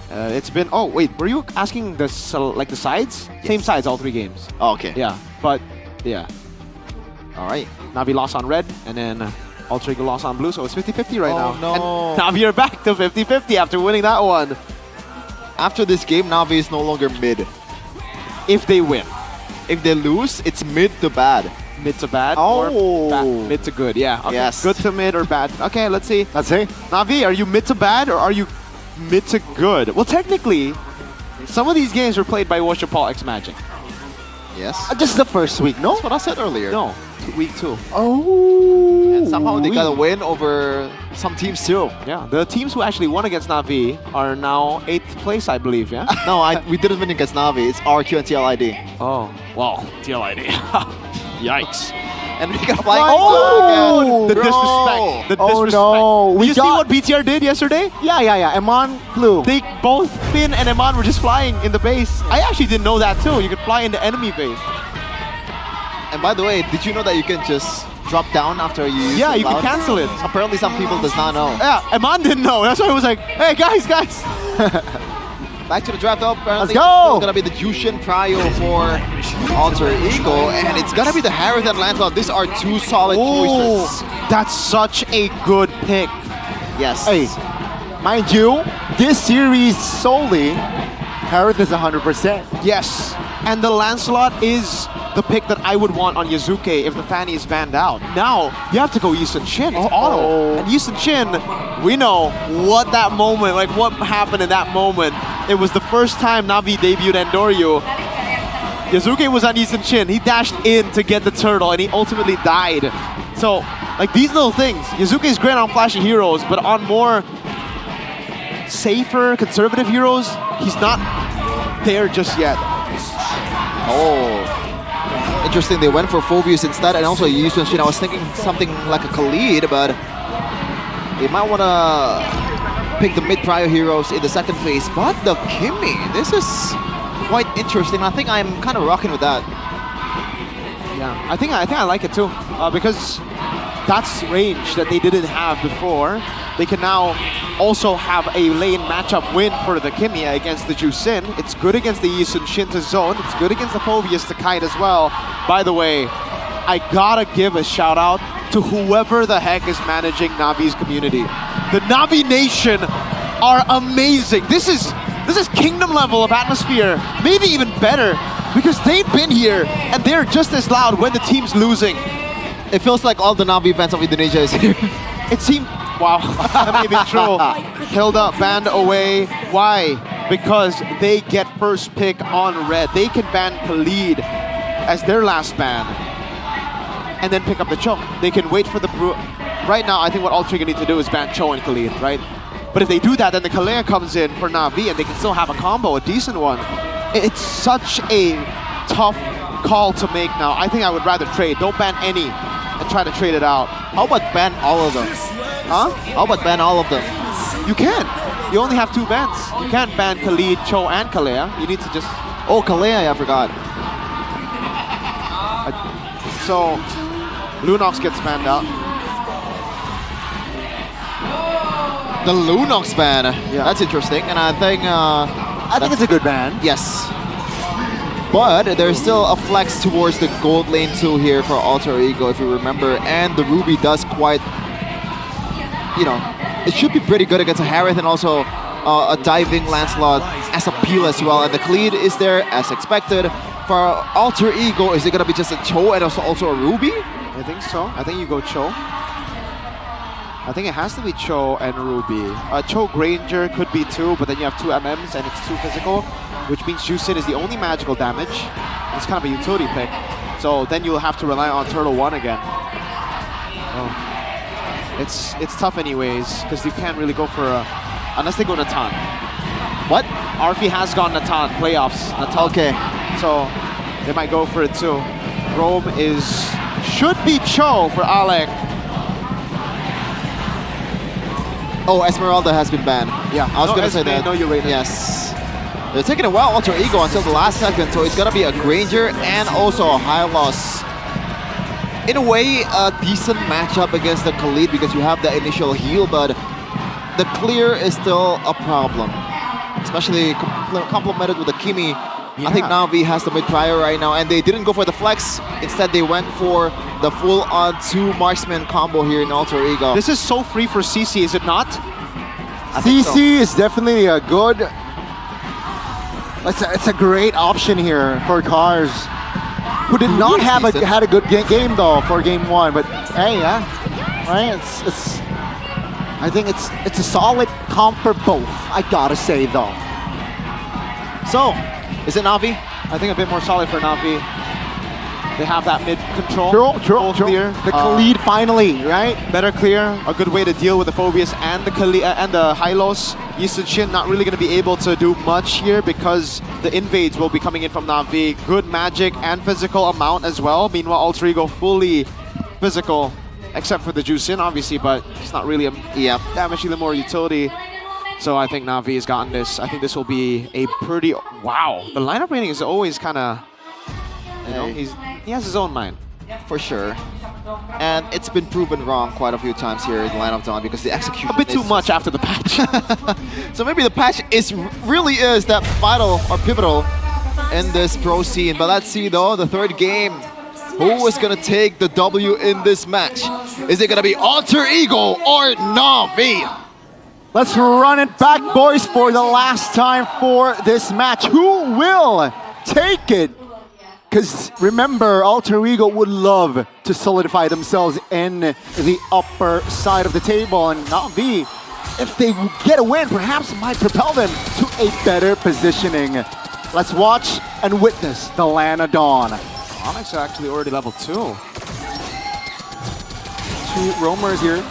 It's been... Oh, wait. Were you asking the like the sides? Yes. Same sides all 3 games. Oh, okay. Yeah. But, yeah. All right. Navi lost on red, and then Alter Ego lost on blue, so it's 50-50 right now. No. And Navi are back to 50-50 after winning that one. After this game, Navi is no longer mid. If they win. If they lose, it's mid to bad. Mid to bad? Oh. Or mid to good, yeah. Okay. Yes. Good to mid or bad. Okay, let's see. Let's see. Navi, are you mid to bad or are you mid to good? Well, technically, some of these games were played by Worship Paul X Magic. Yes. Just the first week, no? That's what I said earlier. No, week 2. Oh. And somehow they got a win over some teams too. Yeah, the teams who actually won against Navi are now 8th place, I believe, yeah? No, we didn't win against Navi. It's RQ and TLID. Oh, well, TLID. Yikes. And we got flying. Oh, the bro. disrespect. The disrespect. Oh, no. Did you see what BTR did yesterday? Yeah. Eman flew. They both, Finn and Eman, were just flying in the base. I actually didn't know that too. You could fly in the enemy base. And by the way, did you know that you can just drop down after you use Yeah, the you can cloud? cancel it. Apparently some people does not know. Yeah, Eman didn't know. That's why I was like, hey, guys. Back to the draft up. Apparently Let's go. It's gonna be the Jushin Prio for Alter Ego, and it's gonna be the Harith and Lancelot. These are 2 solid choices. That's such a good pick. Yes. Hey, mind you, this series solely, Harith is 100%. Yes, and the Lancelot is the pick that I would want on Yazuke if the Fanny is banned out. Now, you have to go Yisun Shin. It's auto. And Yisun Shin, we know what that moment, like what happened in that moment. It was the first time Navi debuted Endoryu. Yazuke was on Yisun Shin. He dashed in to get the turtle and he ultimately died. So, like these little things, Yazuke is great on flashy heroes, but on more safer, conservative heroes, he's not there just yet. Oh. Interesting, they went for Phobius instead, and also Yisun Shin. I was thinking something like a Khalid, but they might want to pick the mid-prior heroes in the second phase. But the Kimmy, this is quite interesting. I think I'm kind of rocking with that. Yeah, I think I like it too, because that's range that they didn't have before. They can now also have a lane matchup win for the Kimia against the Jusin. It's good against the Yisun Shin to zone. It's good against the Phobius to kite as well. By the way, I gotta give a shout out to whoever the heck is managing Navi's community. The Navi Nation are amazing. This is kingdom level of atmosphere, maybe even better, because they've been here and they're just as loud when the team's losing. It feels like all the Navi fans of Indonesia is here. It seemed, wow, that may be true. Hilda banned away. Why? Because they get first pick on red. They can ban Khalid as their last ban and then pick up the Cho. They can wait for the right now. I think what Alter Ego need to do is ban Cho and Khalid, right? But if they do that, then the Kalea comes in for Navi and they can still have a combo, a decent one. It's such a tough call to make now. I think I would rather trade. Don't ban any and try to trade it out. How about ban all of them? Huh? How about ban all of them? You can. You only have 2 bans. You can't ban Khalid, Cho, and Kalea. You need to just... Oh, Kalea, I forgot. So, Lunox gets banned out. The Lunox ban. Yeah, that's interesting. And I think it's a good ban. Yes. But there's still a flex towards the gold lane 2 here for Alter Ego, if you remember. And the Ruby does quite, you know, it should be pretty good against a Harith and also a diving Lancelot as a peel as well. And the Khalid is there as expected. For Alter Ego, is it gonna be just a Cho and also a Ruby? I think so. I think you go Cho. I think it has to be Cho and Ruby. Cho Granger could be 2, but then you have 2 MMs and it's 2 physical, which means Jusin is the only magical damage. It's kind of a utility pick. So then you'll have to rely on Turtle 1 again. Oh. It's tough anyways, because you can't really go for a... Unless they go Natan. What? RP has gone Natan, playoffs. Natan. Okay. So they might go for it too. Rome should be Cho for Alec. Oh, Esmeralda has been banned. Yeah, I was gonna say that. No, you're right. Yes. They're taking a while Alter Ego until the last second, so it's gonna be a Granger and also a high loss. In a way, a decent matchup against the Khalid because you have the initial heal, but the clear is still a problem. Especially complemented with the Kimi. Yeah. I think Na'Vi has the mid-prior right now, and they didn't go for the flex. Instead, they went for the full-on 2 marksman combo here in Alter Ego. This is so free for CC, is it not? CC is definitely a good... It's a great option here for Cars, who did not have had a good game though for game 1. But hey, yeah, right? I think it's a solid comp for both. I gotta say though. So, is it Na'Vi? I think a bit more solid for Na'Vi. They have that mid control. True. Clear. The Khalid finally, right? Better clear. A good way to deal with the Phobius and the Khalid and the Hylos. Yisuchin not really going to be able to do much here because the invades will be coming in from Na'Vi. Good magic and physical amount as well. Meanwhile, Alter Ego fully physical, except for the Jusin, obviously, but it's not really damage, either more utility. So I think Na'Vi has gotten this. I think this will be a pretty... Wow. The lineup rating is always kind of... You know, he has his own mind. For sure. And it's been proven wrong quite a few times here in the lineup zone because the execution a bit too much after the patch. So maybe the patch really is that vital or pivotal in this pro scene. But let's see though, the third game. Who is gonna take the W in this match? Is it gonna be Alter Ego or Na'Vi? Let's run it back, boys, for the last time for this match. Who will take it? Because remember, Alter Ego would love to solidify themselves in the upper side of the table. And Na'Vi, if they get a win, perhaps might propel them to a better positioning. Let's watch and witness the Lana Dawn. Onyx are actually already level 2. 2 roamers here,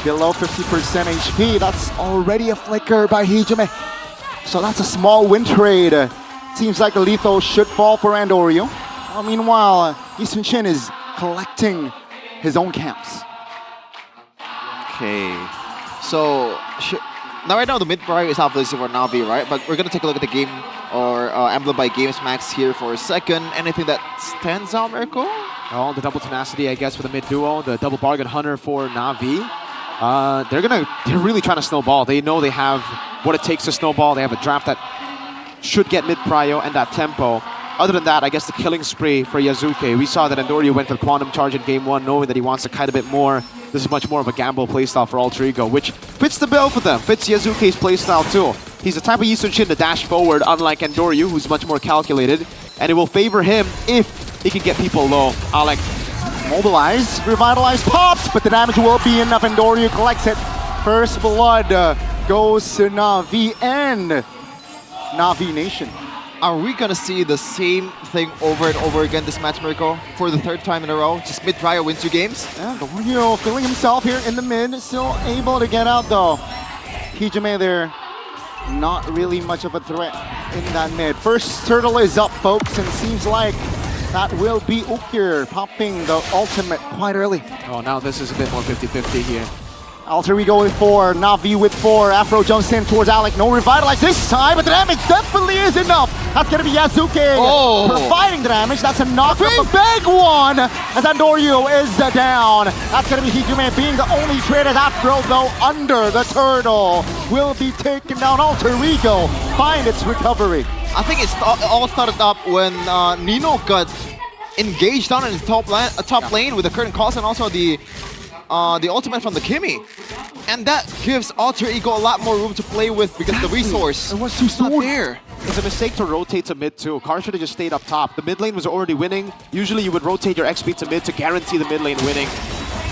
below 50% HP. That's already a flicker by Hijime. So that's a small win trade. Seems like the lethal should fall for Andorio. Well, meanwhile, Yisun Shin is collecting his own camps. Okay, so now right now the mid prior is obviously for Na'Vi, right? But we're gonna take a look at the game or emblem by Games Max here for a second. Anything that stands out, Mirko? Oh, the double tenacity, I guess, for the mid duo. The double bargain hunter for Na'Vi. They're really trying to snowball. They know they have what it takes to snowball. They have a draft that should get mid-prio and that tempo. Other than that, I guess the killing spree for Yasuke. We saw that Andorio went for Quantum Charge in game 1, knowing that he wants to kite a bit more. This is much more of a gamble playstyle for Alter Ego, which fits the bill for them, fits Yasuke's playstyle too. He's the type of Yisun Shin to dash forward, unlike Andorio, who's much more calculated, and it will favor him if he can get people low. Alec. Mobilize, revitalize, pops, but the damage will be enough. Andorio collects it. First blood goes to Na'Vi and Na'Vi Nation. Are we gonna see the same thing over and over again this match, Mirko? For the 3rd time in a row? Just mid-prior wins 2 games? Yeah, Andorio feeling himself here in the mid, still able to get out though. Hijime there, not really much of a threat in that mid. First turtle is up, folks, and seems like that will be Ukir popping the ultimate quite early. Oh, now this is a bit more 50-50 here. Alter Ego with 4, Na'Vi with 4. Afro jumps in towards Alec. No revitalize this time, but the damage definitely is enough. That's going to be Yasuke providing the damage. That's a knock. Big one as Andorio is down. That's going to be Hijime being the only trade as Afro, though, under the turtle. Will be taken down. Alter Ego find its recovery. I think it all started up when Nino got engaged down in his top lane with the current calls and also the ultimate from the Kimi. And that gives Alter Ego a lot more room to play with because the resource was too not there. it's a mistake to rotate to mid too. Car should have just stayed up top. The mid lane was already winning. Usually you would rotate your XP to mid to guarantee the mid lane winning.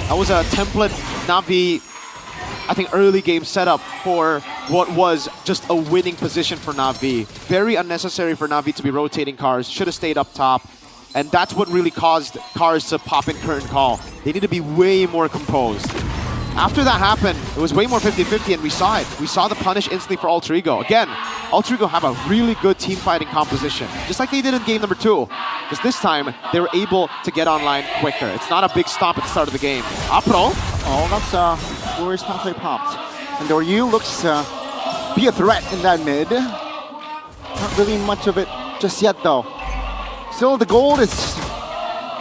That was a template Na'Vi, I think, early game setup for what was just a winning position for Na'Vi. Very unnecessary for Na'Vi to be rotating cars. Should have stayed up top. And that's what really caused cars to pop in curtain call. They need to be way more composed. After that happened, it was way more 50-50 and we saw it. We saw the punish instantly for Alter Ego. Again, Alter Ego have a really good team fighting composition, just like they did in game number 2. Just this time, they were able to get online quicker. It's not a big stop at the start of the game. Apro. Oh, that's Glorious Pathway popped. And Doryu looks to be a threat in that mid. Not really much of it just yet though. Still, the gold is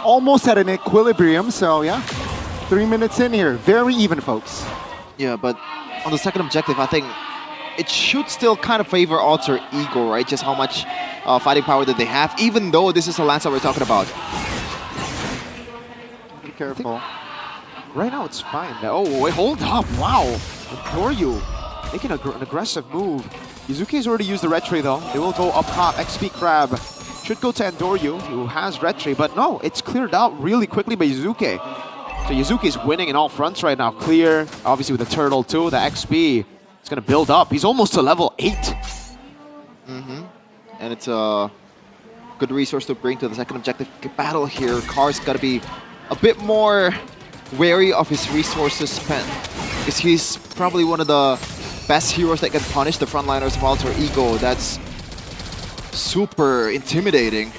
almost at an equilibrium, so yeah. 3 minutes in here, very even, folks. Yeah, but on the second objective, I think it should still kind of favor Alter Ego, right? Just how much fighting power that they have, even though this is the lance that we're talking about. Be careful. Right now, it's fine. Oh, wait, hold up. Wow. Doryu making an aggressive move. Yuzuki's already used the red tree, though. They will go up top. XP Crab should go to Andoryu, who has red tree, but no, it's cleared out really quickly by Yuzuki. So Yuzuki is winning in all fronts right now. Clear, obviously with the turtle too. The XP is going to build up. He's almost to level 8. And it's a good resource to bring to the second objective battle here. Car's got to be a bit more wary of his resources spent, because he's probably one of the best heroes that can punish the frontliners of Alter Ego. That's super intimidating.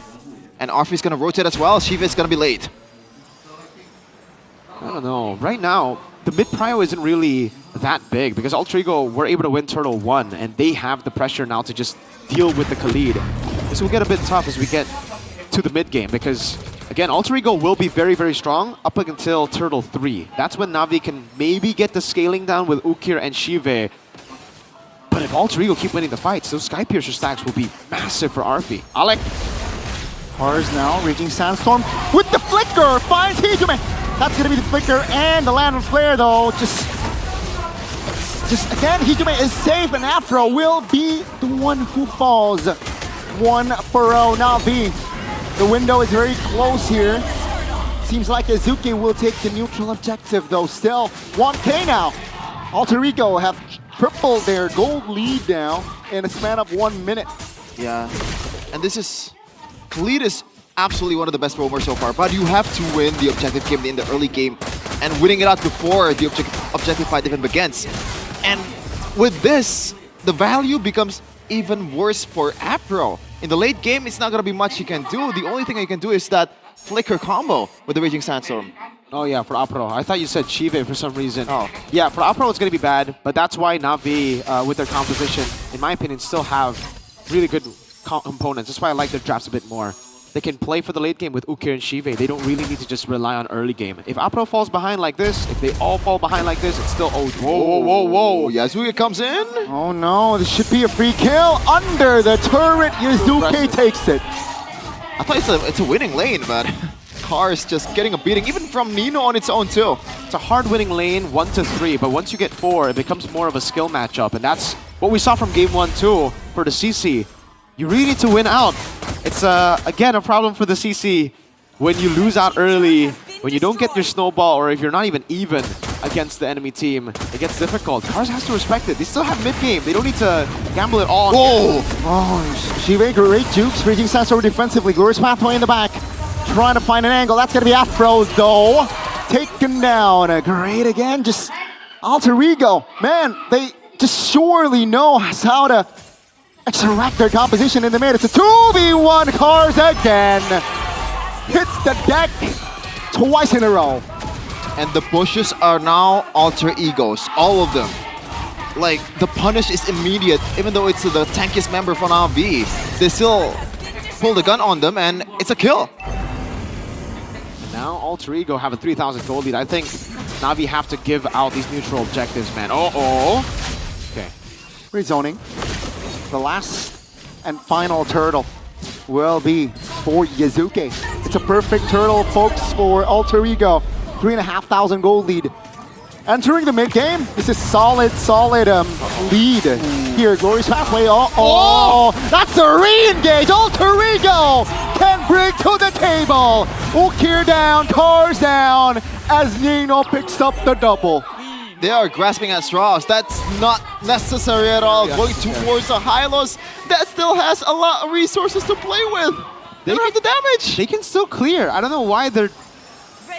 And Arfi's going to rotate as well. Shiva is going to be late. I don't know. Right now, the mid prio isn't really that big because Alter Ego were able to win Turtle 1 and they have the pressure now to just deal with the Khalid. This will get a bit tough as we get to the mid game because, again, Alter Ego will be very, very strong up until Turtle 3. That's when Na'Vi can maybe get the scaling down with Ukir and Shive. But if Alter Ego keep winning the fights, those Sky Piercer stacks will be massive for Arfi. Alec. Cars now reaching Sandstorm with the flicker, finds Hijime. That's gonna be the flicker and the land of flare though. Just again, Hijime is safe and Afro will be the one who falls. 1-0 Na'Vi. The window is very close here. Seems like Azuki will take the neutral objective though. Still 1K now. Alter Ego have tripled their gold lead now in a span of 1 minute. Yeah, and this is Khalid is absolutely one of the best roamers so far, but you have to win the objective game in the early game and winning it out before the objective fight even begins. And with this, the value becomes even worse for Apro. In the late game, it's not going to be much you can do. The only thing you can do is that flicker combo with the Raging Sandstorm. Oh yeah, for Apro. I thought you said Shive for some reason. Oh. Yeah, for Apro it's going to be bad, but that's why Na'Vi, with their composition, in my opinion, still have really good components. That's why I like their drafts a bit more. They can play for the late game with Ukir and Shive. They don't really need to just rely on early game. If Apro falls behind like this, if they all fall behind like this, it's still OG. Whoa. Yasuke comes in. Oh no, this should be a free kill. Under the turret, Yasuke takes it. I thought it's a winning lane, but Cars just getting a beating, even from Nino on its own too. It's a hard winning lane, 1 to 3, but once you get 4, it becomes more of a skill matchup, and that's what we saw from game 1 too for the CC. You really need to win out. It's, again, a problem for the CC when you lose out early, when you don't get your snowball, or if you're not even against the enemy team. It gets difficult. Cars has to respect it. They still have mid-game. They don't need to gamble it all. Whoa! Oh, Shive, great jukes. Raging Sandstorm defensively. Glorious Pathway in the back. Trying to find an angle. That's going to be Afro, though. Taken down. Great again. Just Alter Ego. Man, they just surely know how to extract their composition in the mid. It's a 2v1. Cars again. Hits the deck twice in a row. And the pushes are now Alter Egos. All of them. Like, the punish is immediate. Even though it's the tankiest member for Na'Vi, they still pull the gun on them and it's a kill. Now Alter Ego have a 3,000 gold lead. I think Na'Vi have to give out these neutral objectives, man. Okay. Rezoning. The last and final turtle will be for Yasuke. It's a perfect turtle, folks, for Alter Ego. 3,500 gold lead. Entering the mid game, this is solid lead here. Glorious pathway. That's a re-engage. Alter Ego can bring to the table. Ukir down, Cars down, as Nino picks up the double. They are grasping at straws. That's not necessary at all. Going towards the Hylos that still has a lot of resources to play with. They don't have the damage. They can still clear. I don't know why they're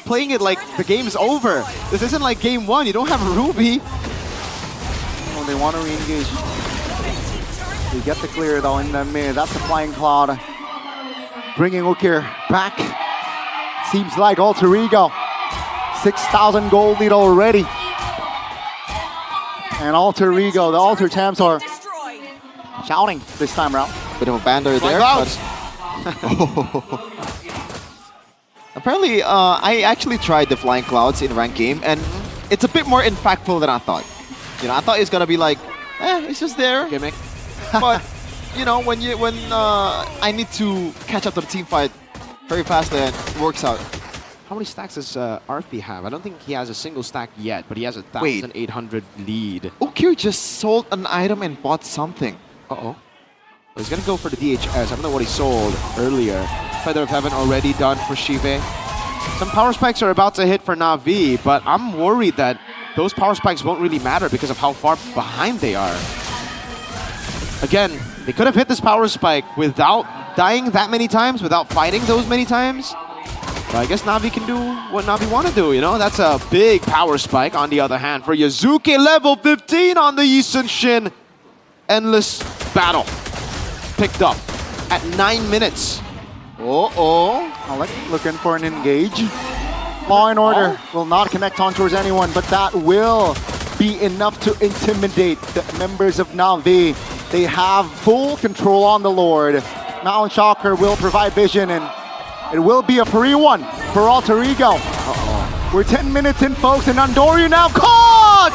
playing it like the game's over. This isn't like game 1. You don't have a Ruby. Oh, they want to re-engage. They get the clear though in the mid. That's the Flying Cloud. Bringing Ukir back. Seems like Alter Ego. 6,000 gold lead already. And Alter Ego, the Alter Champs are shouting this time around. Bit of a bander there. Apparently, I actually tried the Flying Clouds in ranked game, and it's a bit more impactful than I thought. You know, I thought it's gonna be like, it's just there. Gimmick. But you know, when I need to catch up to the team fight very fast, then it works out. How many stacks does Arthi have? I don't think he has a single stack yet, but he has a 1,800 lead. Ukir just sold an item and bought something. Uh-oh. He's gonna go for the DHS. I don't know what he sold earlier. Feather of Heaven already done for Shive. Some power spikes are about to hit for Na'Vi, but I'm worried that those power spikes won't really matter because of how far behind they are. Again, they could have hit this power spike without dying that many times, without fighting those many times. But I guess Na'Vi can do what Na'Vi want to do, you know? That's a big power spike. On the other hand, for Yazuki, level 15 on the Eastern Shin. Endless battle. Picked up at 9 minutes. Alec looking for an engage. Law and Order will not connect on towards anyone, but that will be enough to intimidate the members of Na'Vi. They have full control on the Lord. Mountain Shocker will provide vision, and it will be a free one for Alter Ego. We're 10 minutes in, folks, and Andoryu now caught!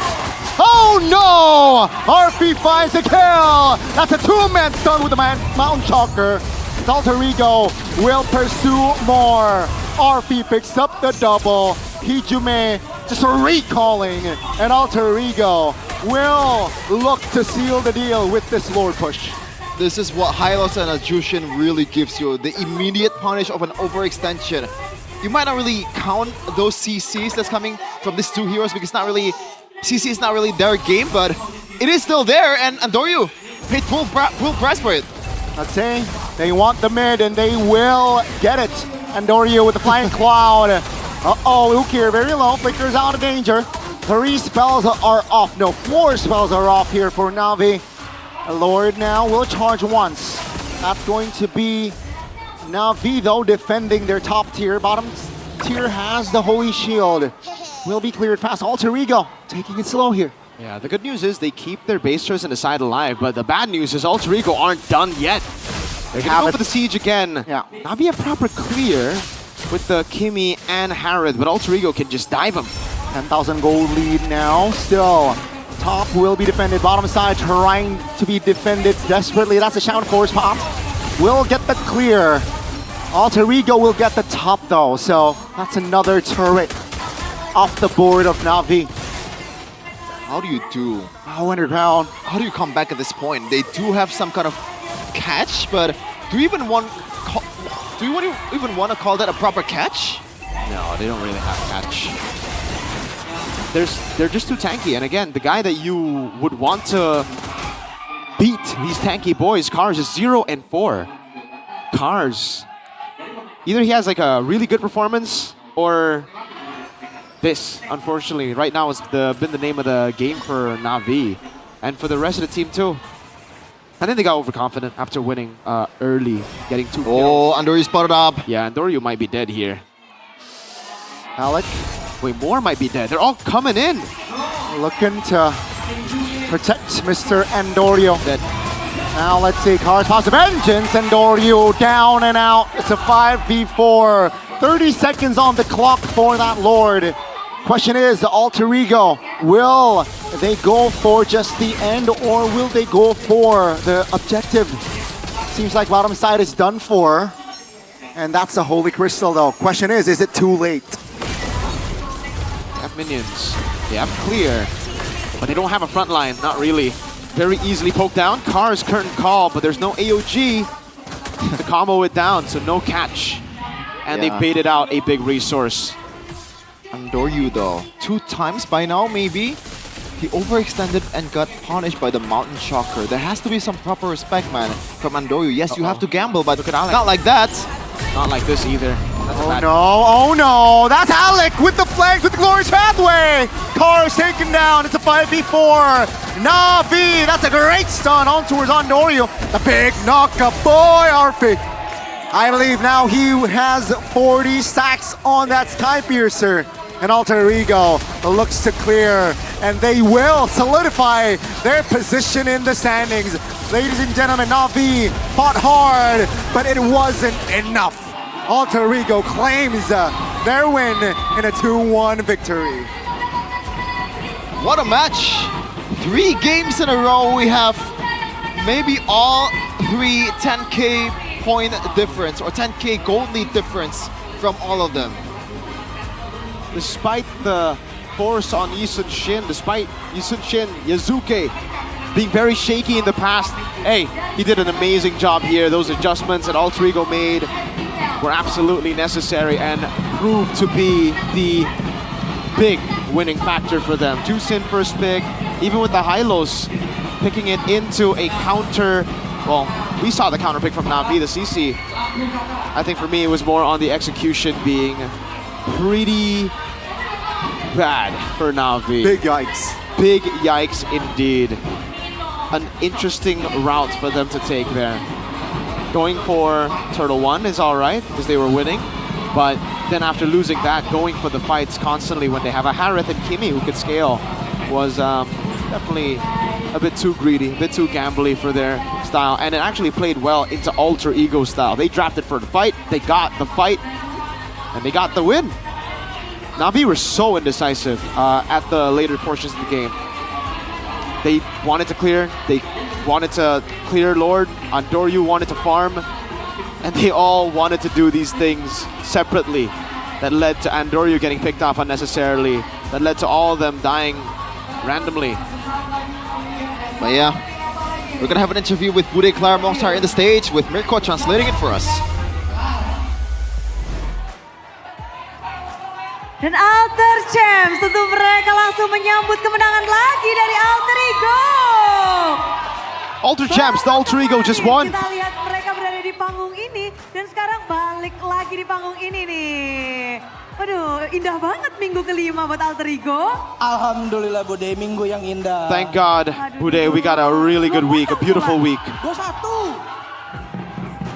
Oh no! RP finds the kill! That's a two-man stun with the Mountain Shocker. Alter Ego will pursue more. RP picks up the double. Hijume just recalling, and Alter Ego will look to seal the deal with this Lord push. This is what Hylos and Jushin really gives you, the immediate punish of an overextension. You might not really count those CCs that's coming from these two heroes because CC is not really their game, but it is still there, and Andoryu paid full price for it. I'd say they want the mid, and they will get it. Andoryu with the Flying Cloud. Ukir very low, flickers out of danger. 3 spells are off. No, 4 spells are off here for Na'Vi. Lord now will charge once. That's going to be Na'Vi though defending their top tier. Bottom tier has the Holy Shield. Will be cleared fast. Alter Ego taking it slow here. Yeah, the good news is they keep their base trust and the side alive, but the bad news is Alter Ego aren't done yet. They're gonna go for the siege again. Yeah. Na'Vi a proper clear with the Kimi and Harith, but Alter Ego can just dive him. 10,000 gold lead now. Still, top will be defended. Bottom side trying to be defended desperately. That's a Shout Force pop. Will get the clear. Alter Ego will get the top though, so that's another turret off the board of Na'Vi. How do you do? Underground. How do you come back at this point? They do have some kind of catch, but do you even want to call that a proper catch? No, they don't really have catch. They're just too tanky, and again, the guy that you would want to beat these tanky boys, Cars, is 0 and 4. Cars, either he has like a really good performance or this, unfortunately, right now has been the name of the game for Na'Vi and for the rest of the team too. I think they got overconfident after winning early, getting 2 kills. Oh, Andoryu spotted up. Yeah, Andoryu might be dead here. Alec. Wait, more might be dead. They're all coming in. Looking to protect Mr. Andoryu. Dead. Now let's see, Cars Pass of Vengeance. Andoryu down and out. It's a 5v4. 30 seconds on the clock for that Lord. Question is, the Alter Ego, will they go for just the end or will they go for the objective? Seems like bottom side is done for. And that's the Holy Crystal though. Question is it too late? Have minions. They have clear, but they don't have a front line. Not really. Very easily poked down. Cars curtain call, but there's no AOG to combo it down, so no catch. And they baited out a big resource. Andoryu though, 2 times by now maybe. He overextended and got punished by the Mountain Shocker. There has to be some proper respect, man, from Andoryu. Yes, you have to gamble, but not like that. Not like this either. Oh no, that's Alec with the flank with the glorious pathway. Cars taken down, it's a 5v4. Na'Vi, that's a great stun on towards Andoryu. The big knockup, boy, Arfi. I believe now he has 40 stacks on that Sky Piercer. And Alter Ego looks to clear, and they will solidify their position in the standings. Ladies and gentlemen, Na'Vi fought hard, but it wasn't enough. Alter Ego claims their win in a 2-1 victory. What a match! 3 games in a row. We have maybe all 3 10k point difference or 10k gold lead difference from all of them. Despite the force on Yisun Shin, despite Yisun Shin, Yazuke being very shaky in the past, hey, he did an amazing job here. Those adjustments that Alter Ego made were absolutely necessary and proved to be the big winning factor for them. Jusin first pick, even with the high-lows, picking it into a counter. Well, we saw the counter pick from Na'Vi, the CC. I think for me it was more on the execution being pretty bad for Na'Vi. Big yikes. Big yikes indeed. An interesting route for them to take there. Going for Turtle 1 is alright, because they were winning. But then after losing that, going for the fights constantly when they have a Harith and Kimi who could scale was definitely a bit too greedy, a bit too gambly for their style. And it actually played well into Alter Ego style. They drafted for the fight, they got the fight, and they got the win. Na'Vi were so indecisive at the later portions of the game. They wanted to clear, they wanted to clear Lord, Andoryu wanted to farm, and they all wanted to do these things separately. That led to Andoryu getting picked off unnecessarily, that led to all of them dying randomly. But yeah, we're gonna have an interview with Bude Clara Mongstar in the stage with Mirko translating it for us. Dan Alter Champs, tentu mereka langsung menyambut kemenangan lagi dari Alter Ego. Alter Champs, the Alter Ego just won. Kita lihat mereka berada di panggung ini dan sekarang balik lagi di panggung ini nih. Waduh, indah banget minggu kelima buat Alter Ego. Alhamdulillah Bude, minggu yang indah. Thank God, Bude, we got a really good week, a beautiful week. 21.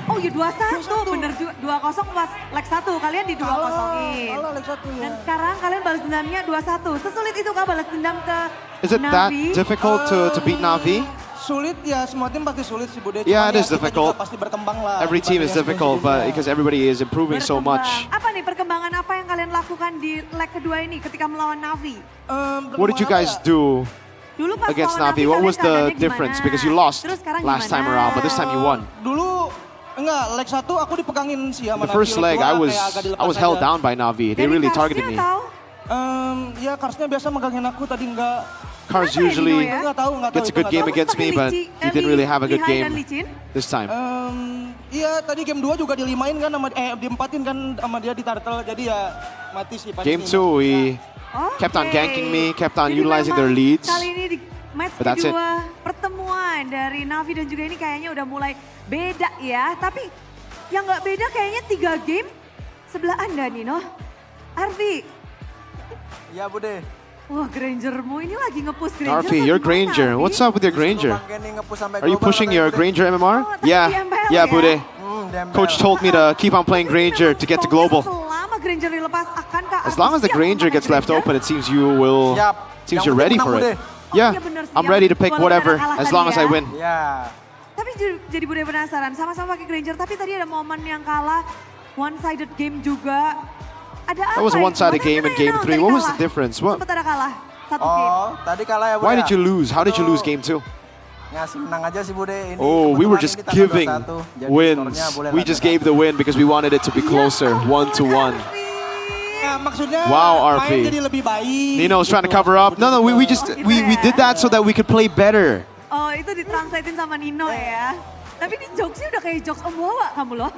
Oh ya 21, bener 2-0 pas leg 1, kalian di 2-0-in. Kalau leg 1 ya. Dan sekarang kalian balas dendamnya 2-1. Sesulit itu kah balas dendam ke Is it that Na'Vi? difficult to beat Na'Vi? Sulit ya, semua tim pasti sulit sih Bude. Yeah, it Cuman is ya, kita difficult. juga pasti berkembang lah. Every team is difficult, but because everybody is improving so much. Apa nih perkembangan apa yang kalian lakukan di leg kedua ini ketika melawan Na'Vi? What did you guys do Dulu pas against lawan Na'Vi? What was the keadaannya difference? gimana? Because you lost Terus sekarang last time gimana? around, but this time you won. Dulu enggak, leg 1 aku dipegangin sih sama The first leg, I was held down by Na'Vi. They really targeted me. Ya Karsnya biasa megangin aku, tadi enggak. Cars usually Nggak tahu, gets a good game against me, but he didn't really have a good game this time. Iya, tadi game 2 juga dilimain kan sama diempatin kan sama dia di turtle, jadi ya mati sih. Game 2, we kept on ganking me, kept on utilizing their leads. Kali ini di match But that's kedua pertemuan dari Na'Vi dan juga ini kayaknya udah mulai beda ya. Tapi yang nggak beda kayaknya 3 game sebelah Anda nih, noh. Arfi. Ya Bude. Wah, Grangermu ini lagi nge-push Granger. Arfi, your Granger. What's up with your Granger? Are you pushing your Granger MMR? Yeah, Bude. Coach told me to keep on playing Granger to get to global. Selama Granger dilepas, akankah As long as the Granger gets left open, it seems you will. Seems you're ready for it. Yeah, I'm ready to pick whatever as long as I win. Tapi jadi Bude penasaran, sama-sama pakai Granger, tapi tadi ada momen yang kalah, one-sided game juga. Ada apa? That was a one-sided game in game 3. What was the difference? What? Sempat ada kalah, satu game. Tadi kalah ya Bude. Why did you lose? How did you lose game 2? Ngasih menang aja sih Bude. Ini Oh, we were just giving wins. We just gave the win because we wanted it to be closer, 1-1. maksudnya Wow, main RV. jadi lebih baik. Nino's trying to cover up. No, we did that so that we could play better. Oh itu ditranslatein sama Nino ya. Tapi ini jokesnya udah kayak jokes Om Wawa kamu loh.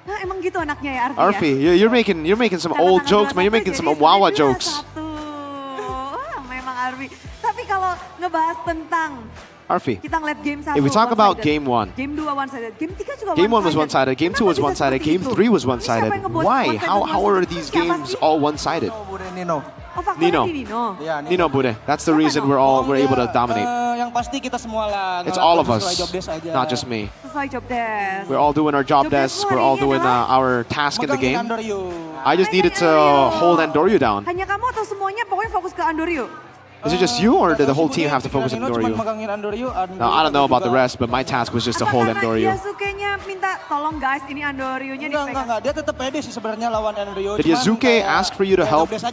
Nah emang gitu anaknya ya Arfi ya? Arfi, you're making some old jokes, man. You're making some Wawa jokes. Wah memang Arfi. Tapi kalau ngebahas tentang Arfi, kita ngeliat game 1 if we talk about game 1, game 2 one-sided, game 3 juga game 1 was one-sided. one-sided, game 2 was one-sided, game 3 was one-sided. Why? How are these games all one-sided? Nino. Oh faktornya Nino. di Nino. Ya, Nino Bude. That's the reason we're able to dominate. Yang pasti kita semua lah. It's all of ngelakuin us, sesuai job desk aja. not just me. Sesuai job desk. We're all doing our job desks. We're all doing our task in the game. I just needed to hold Andoryu down. Hanya kamu atau semuanya pokoknya fokus ke Andoryu? Is it just you, or did the whole team have to focus on Nino cuma Andoryu? megangin Andoryu. No, I don't know about the rest, but my task was just to hold Andoryu. Yasuke-nya minta tolong guys ini Andoryunya dipegang. Enggak. Dia tetap pede sih sebenarnya lawan Andoryu. Did Yasuke ask for you to help and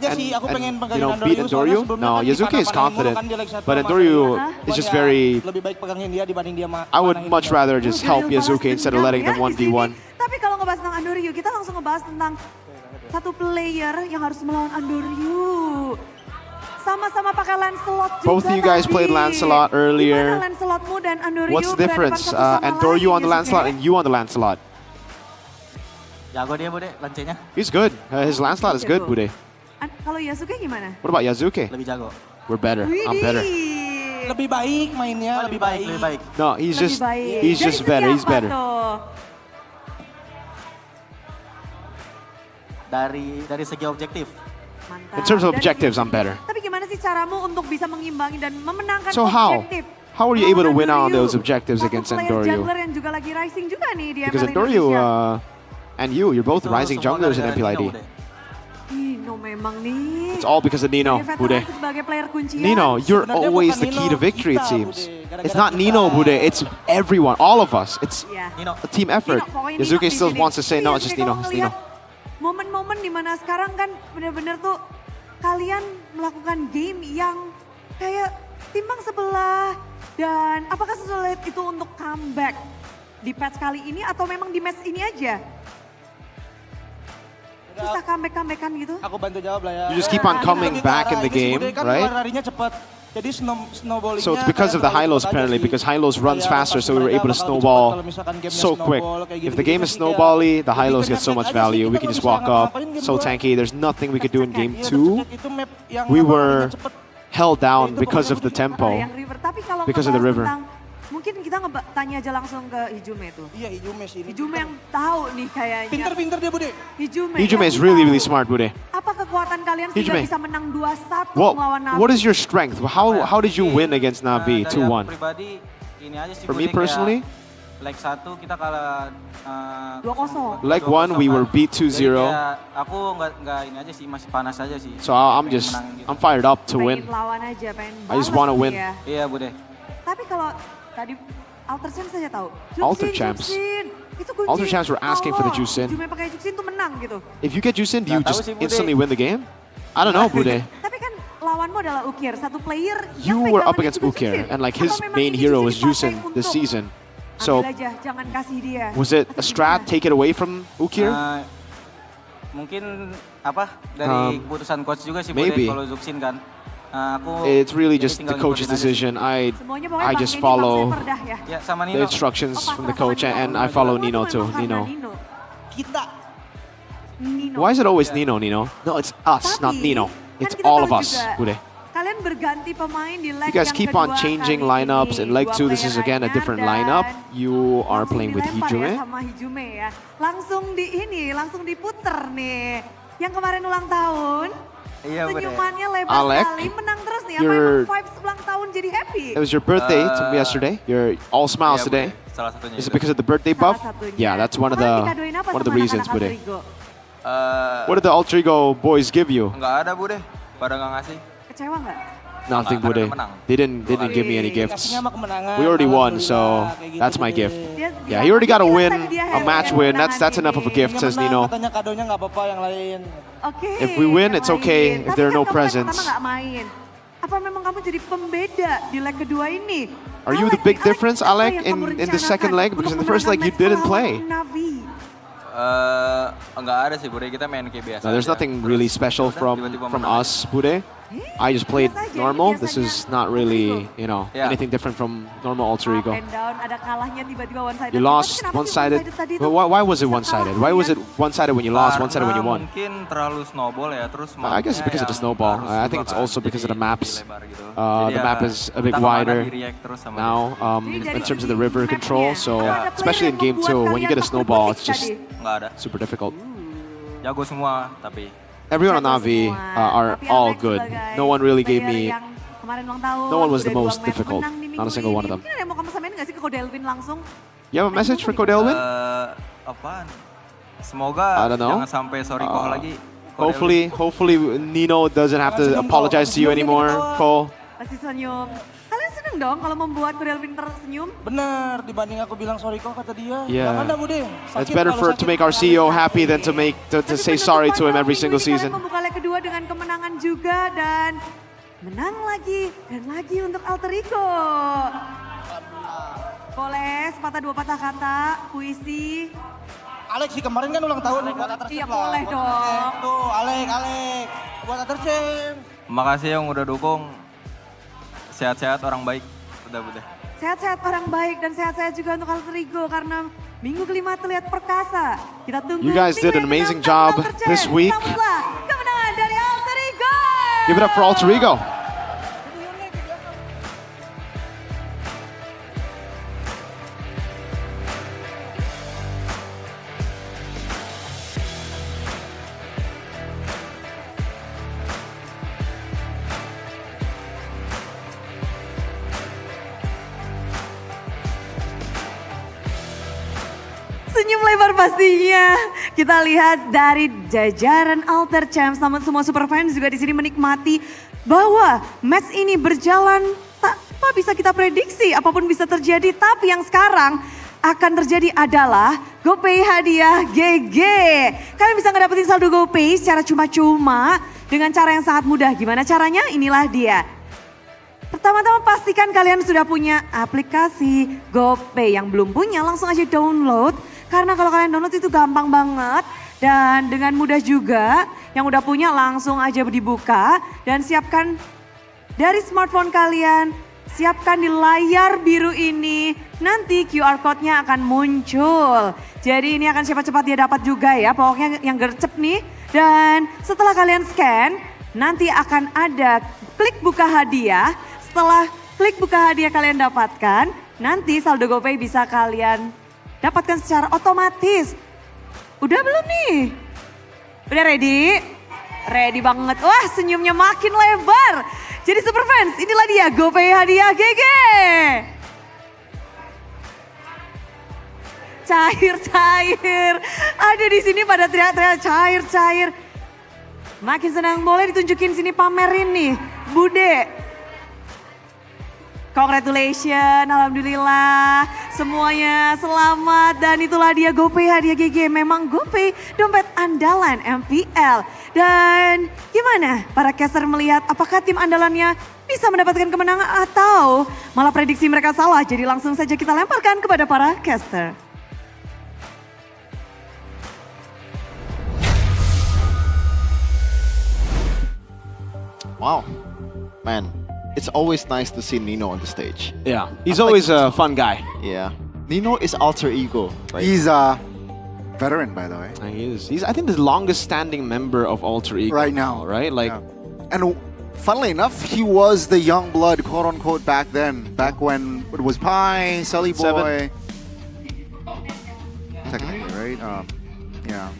beat Andoryu? No, Yasuke is confident, but Andoryu is just very... Lebih baik pegangin dia dibanding dia I would much rather just help Yasuke instead of letting them 1v1. Tapi kalau ngebahas tentang Andoryu, kita langsung ngebahas tentang satu player yang harus melawan Andoryu. Sama-sama pakai Lancelot juga. Both of you guys played Lancelot earlier. Gimana Lancelotmu dan Andoryu What's the difference? Andoryu on the Lancelot and you on the Lancelot? Jago dia Bude, lancenya. He's good. His Lancelot is good, Bude. Kalau Yasuke gimana? What about Yasuke? Lebih jago. We're better. I'm better. Lebih baik mainnya, lebih baik. No, he's just better. He's better. Dari segi objektif. In terms of objectives, I'm better. Tapi gimana sih caramu untuk bisa mengimbangi dan memenangkan So objektif? how are you able to win on those objectives against Andoryu? Jungler yang juga lagi rising juga nih di Because MPL Andoryu Indonesia. and you're both rising junglers in MPL ID. Nino memang nih. It's all because of Nino, Bude. Sebagai player kuncian. Nino, you're always the key to victory, it seems. It's not Nino, Bude. It's everyone, all of us. It's a team effort. Yasuke still wants to say, no, it's just Nino. It's Nino. Momen-momen dimana sekarang kan benar-benar tuh kalian melakukan game yang kayak timbang sebelah. Dan apakah sesulit itu untuk comeback di patch kali ini atau memang di match ini aja? Susah comeback-comebackan gitu? Aku bantu jawab lah ya. You just keep on coming back in the game, right? Larinya cepat. Jadi snowballingnya. So it's because of the high lows apparently, because high lows runs faster, so we were able to snowball so quick. If the game is snowbally, the high lows get so much value. We can just walk up, so tanky. There's nothing we could do in game 2. We were held down because of the tempo, because of the river. Mungkin kita tanya aja langsung ke Hijume tuh. Iya Hijume sih. Hijume yang tahu nih kayaknya. Pinter-pinter dia Bude. Hijume is really smart, Bude. Apa kekuatan kalian sehingga bisa menang 2-1 melawan Navi? What is your strength? How did you win against Navi 2-1? Pribadi ini aja sih. For me personally, leg 1 kita kalah 2-0. leg 1 we were beat 2-0. Aku nggak ini aja sih, masih panas aja sih. So I'm fired up to win. Pengen lawan aja, pengen I just want to win. ya. Iya Bude. Tapi kalau tadi Alter Champs saja tahu. Alter Champs. Itu kunci. Alter Champs were asking for the Juicin. Hijume pakai Juicin tuh menang gitu. If you get Juicin, do you just instantly win the game? I don't know, Bude. Tapi kan lawanmu adalah Ukir, satu player You yang were pegangan up against itu Ukir, Juicin. and like his Atau memang main ini hero Juicin was dipakai Juicin this untuk season. So ambil aja, jangan kasih dia. was it a strat, take it away from Ukir? Mungkin apa dari keputusan coach juga sih maybe. kalau Zuxin kan. It's really just the coach's decision. I just follow the instructions from the coach, and I follow Nino too. Nino. Why is it always Nino? No, it's us, not Nino. It's all of us, Bude. Kalian berganti pemain di leg You guys yang keep on kedua changing kali lineups. ini. In leg 2, Dua this is player again a lainnya different dan lineup. You are langsung playing with dilempar ya Hijume. sama Hijume ya. Langsung diputer nih. Yang kemarin ulang tahun. Iya, senyumannya lebar Alec, sekali, menang terus nih. Apa you're- emang vibes ulang tahun jadi happy? It was your birthday yesterday. You're all smiles today. Salah satunya. Is it because of the birthday buff? Yeah, that's one of Dikadoin apa the sama reasons, anak-anak Bude. Altrigo? What did the Alter Ego boys give you? Enggak ada Bude, pada nggak ngasih. Kecewa nggak? Nothing, Bude. They didn't give me any gifts. Kasihnya mah kemenangan, We already kalah won, berdua, so kayak gitu, that's my Bude. gift. Yeah, he already got a win, a match win. That's enough of a gift, says Menang, Nino. katanya kadonya nggak apa-apa yang lain. Oke. If we win, it's okay. If there are no Tapi kan kamu leg presents. pertama nggak main. Apa memang kamu jadi pembeda di leg kedua ini? Are you the big difference, Alec, in the second leg? Because in the first leg you didn't play. Navi. Enggak ada sih Bude, kita main kayak biasa. No, there's aja. nothing really special from us, Bude. I just played normal. This is not really, you know, anything different from normal alter ego. And down, ada kalahnya tiba-tiba one-sided. You lost one-sided. But why was it one-sided? Why was it one-sided when you lost, one-sided when you won? Mungkin terlalu snowball ya, terus I guess because of the snowball. I think it's also because of the maps. The map is a bit wider now in terms of the river control. So especially in game 2, when you get a snowball, it's just super difficult. Jago semua, tapi everyone on Navi are all good. No one really gave me. No one was the most difficult. Not a single one of them. Mungkin ada yang mau kamu samain nggak sih ke Kodelvin langsung? You have a message for Kodelvin? Apaan? Semoga I don't know. jangan sampai sorry Koh lagi. Hopefully Nino doesn't have to apologize to you anymore, Cole. Pasti senyum. Kalian seneng dong kalau membuat Kodelvin tersenyum? Benar, dibanding aku bilang sorry kok kata dia. Yeah. Jangan dah Bude. It's better to make our CEO happy than to say sorry to him every single season. Membuka leg kedua dengan kemenangan juga dan menang lagi dan lagi untuk alter ego. Boleh sepatah dua patah kata, puisi. Alex sih kemarin kan ulang tahun buat Atercem. Iya boleh dong. Tuh Alex buat Atercem. Makasih yang udah dukung. Sehat-sehat orang baik. Udah. Sehat-sehat orang baik dan sehat-sehat juga untuk alter ego karena minggu kelima terlihat perkasa. Kita tunggu. You guys did an amazing job this week. Sambutlah kemenangan dari alter ego. Give it up for alter ego. Senyum lebar pastinya. Kita lihat dari jajaran Alter Champs, namun semua super fans juga di sini menikmati bahwa match ini berjalan tanpa bisa kita prediksi, apapun bisa terjadi. Tapi yang sekarang akan terjadi adalah GoPay hadiah GG. Kalian bisa ngedapetin saldo GoPay secara cuma-cuma dengan cara yang sangat mudah. Gimana caranya? Inilah dia. Pertama-tama pastikan kalian sudah punya aplikasi GoPay. Yang belum punya langsung aja download. Karena kalau kalian download itu gampang banget dan dengan mudah juga. Yang udah punya langsung aja dibuka dan siapkan dari smartphone kalian. Siapkan di layar biru ini, nanti QR code-nya akan muncul. Jadi ini akan cepat-cepat dia dapat juga ya, pokoknya yang gercep nih. Dan setelah kalian scan, nanti akan ada klik buka hadiah. Setelah klik buka hadiah kalian dapatkan, nanti saldo GoPay bisa kalian dapatkan secara otomatis. Udah belum nih? Udah ready? Ready banget. Wah senyumnya makin lebar. Jadi super fans, inilah dia GoPay hadiah GG. Cair-cair. Ada di sini pada teriak-teriak cair-cair. Makin senang, boleh ditunjukin sini pamerin nih. Bude. Congratulations, alhamdulillah. Semuanya selamat dan itulah dia GoPay hadiah GG. Memang GoPay dompet andalan MPL. Dan gimana para caster melihat apakah tim andalannya bisa mendapatkan kemenangan atau malah prediksi mereka salah. Jadi langsung saja kita lemparkan kepada para caster. Wow, man. It's always nice to see Nino on the stage. Yeah, he's always a fun guy. Yeah. Nino is alter ego. Right? He's a veteran, by the way. He is. He's, I think, the longest standing member of alter ego. Right now. Right? Like, And funnily enough, he was the young blood, quote unquote, back then. Back when it was Pi, Sully Boy. Technically, right? Yeah.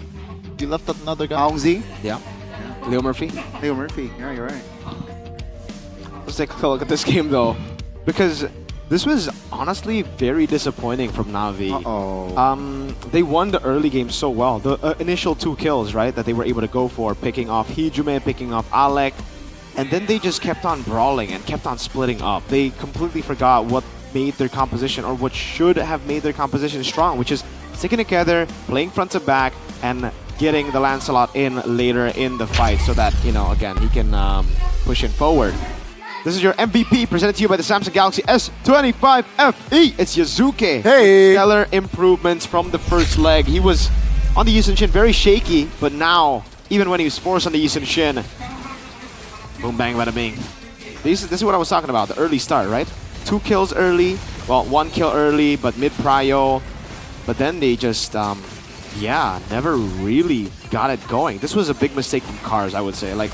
You left out another guy. Aungzi. Yeah. Leo Murphy. Leo Murphy. Yeah, you're right. Let's take a look at this game though, because this was honestly very disappointing from Navi. They won the early game so well. The initial 2 kills, right, that they were able to go for, picking off Hijume, picking off Alec, and then they just kept on brawling and kept on splitting up. They completely forgot what made their composition, or what should have made their composition strong, which is sticking together, playing front to back, and getting the Lancelot in later in the fight so that, you know, again, he can push in forward. This is your MVP presented to you by the Samsung Galaxy S25 FE. It's Yazuke. Hey! Stellar improvements from the first leg. He was on the Yusun Shin, very shaky, but now, even when he was forced on the Yusun Shin, boom, bang, bada, bing. This is what I was talking about, the early start, right? 2 kills early, well, 1 kill early, but mid-prio. But then they just, yeah, never really got it going. This was a big mistake from Cars, I would say. Like,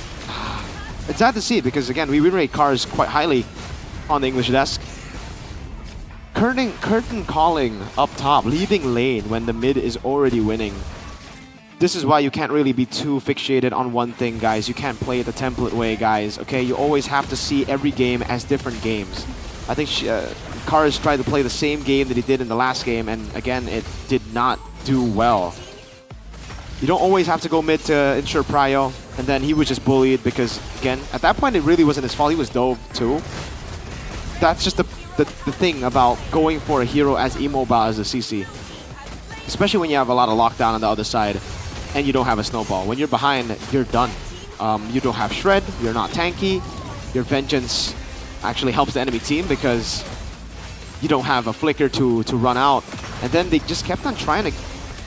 it's sad to see it because, again, we rate Cars quite highly on the English desk. Curtain calling up top, leaving lane when the mid is already winning. This is why you can't really be too fixated on one thing, guys. You can't play it the template way, guys. Okay, you always have to see every game as different games. I think Cars tried to play the same game that he did in the last game, and again, it did not do well. You don't always have to go mid to ensure prio, and then he was just bullied because, again, at that point, it really wasn't his fault. He was dove too. That's just the thing about going for a hero as immobile as a CC. Especially when you have a lot of lockdown on the other side and you don't have a snowball. When you're behind, you're done. You don't have shred, you're not tanky. Your vengeance actually helps the enemy team because you don't have a flicker to run out. And then they just kept on trying to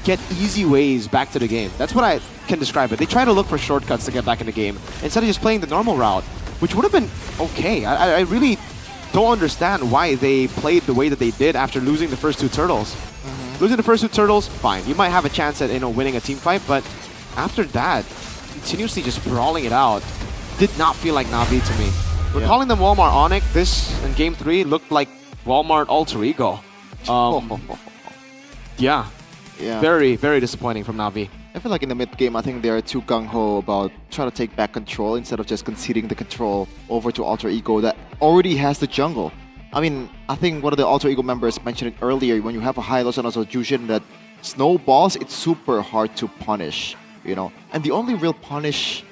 get easy ways back to the game. That's what I can describe it. They try to look for shortcuts to get back in the game instead of just playing the normal route, which would have been okay. I really don't understand why they played the way that they did after losing the first 2 turtles. Losing the first 2 turtles, fine. You might have a chance at winning a team fight, but after that, continuously just brawling it out did not feel like Na'Vi to me. We're calling them Walmart Onyx. This in Game 3 looked like Walmart Alter Ego. Yeah. Very, very disappointing from Na'Vi. I feel like in the mid game, I think they are too gung-ho about trying to take back control instead of just conceding the control over to Alter Ego that already has the jungle. I mean, I think one of the Alter Ego members mentioned it earlier, when you have a high loss and also Jushin, that snowballs, it's super hard to punish, you know? And the only real punish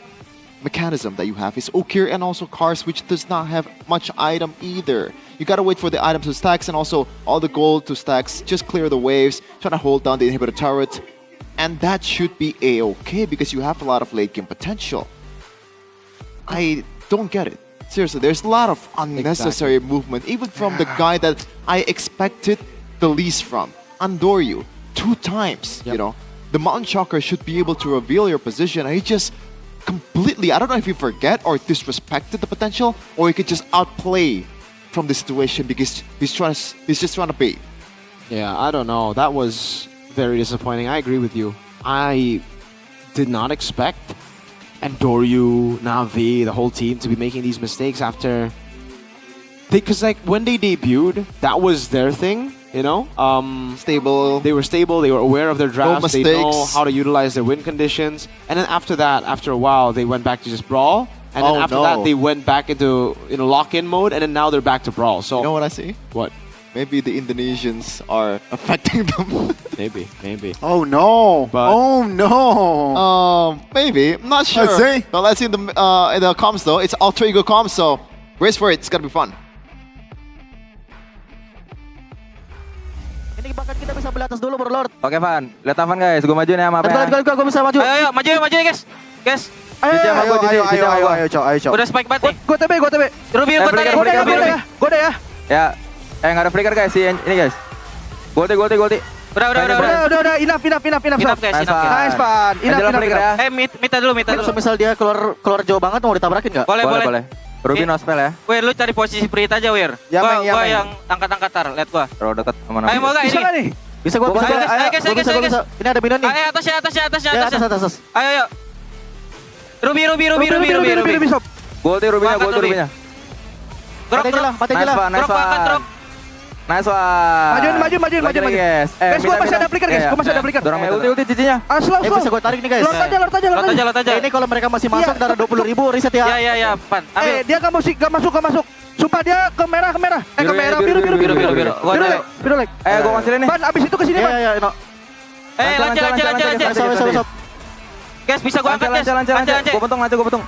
mechanism that you have is Okir and also Cars, which does not have much item either. You gotta wait for the items to stacks and also all the gold to stacks, just clear the waves, try to hold down the inhibitor turret. And that should be a-okay because you have a lot of late game potential. I don't get it. Seriously, there's a lot of unnecessary movement, even from the guy that I expected the least from, Andoryu, 2 times, you know. The Mountain Shocker should be able to reveal your position, and he just completely, I don't know if he forget or disrespected the potential, or he could just outplay from the situation because he's just trying to bait. Yeah, I don't know. That was very disappointing. I agree with you. I did not expect Andoryu, Na'Vi, the whole team to be making these mistakes after... Because like when they debuted, that was their thing, you know? Stable. They were stable, they were aware of their drafts, No they know how to utilize their win conditions. And then after that, after a while, they went back to just brawl. And then after that, they went back into lock-in mode, and then now they're back to brawl. So you know what I see? What? Maybe the Indonesians are affecting them. Maybe. Oh no! But oh no! Maybe. I'm not sure. Let's see. But let's see in the comms though. It's Alter Ego comms, so brace for it. It's gonna be fun. Ini bahkan kita bisa beli atas dulu, Bro Lord. Oke, Van. Lihat Van, guys. Gue majuin ya, maaf ya. Let's go, gue bisa maju. Ayo, maju ya, guys. Guys. Ayo. Udah spike banget nih. Gue TB. Ruby, gue tanya. Gue deh ya. Ya. Nggak ada flicker, guys. Ini, guys. Gulti. Udah. Enough, guys. Nice, Pan. Enough, flicker ya. Mita dulu. Misal dia keluar jauh banget, mau ditabrakin nggak? Boleh. Ruby no spell ya. Wir, lu cari posisi Prit aja, Wir. Gua yang angkat-angkat tar, lihat gua. Terlalu dekat sama Ayo, mau gak ini? Bisa gua. Ayo, Ini ada minion nih. Ayo, atasnya. Atas. Ayo. Ruby. Gulti Rubinya. Mati aja lah. Nice one. Majuin. Guys, Gua masih ada flicker, guys. Dorong ulti cincinya. Slow. Bisa gua tarik nih, guys. Lord aja. Ini kalau mereka masih masuk darah 20.000 reset ya. Iya, Pan. Ambil. Dia nggak masuk. Sumpah dia ke merah. Ke merah, biru. Biru like. Gua masih ini. Pan, abis itu kesini, Pan. Iya. Lanjut. Guys, bisa gua angkat, guys. Lanjut. Gua bentung.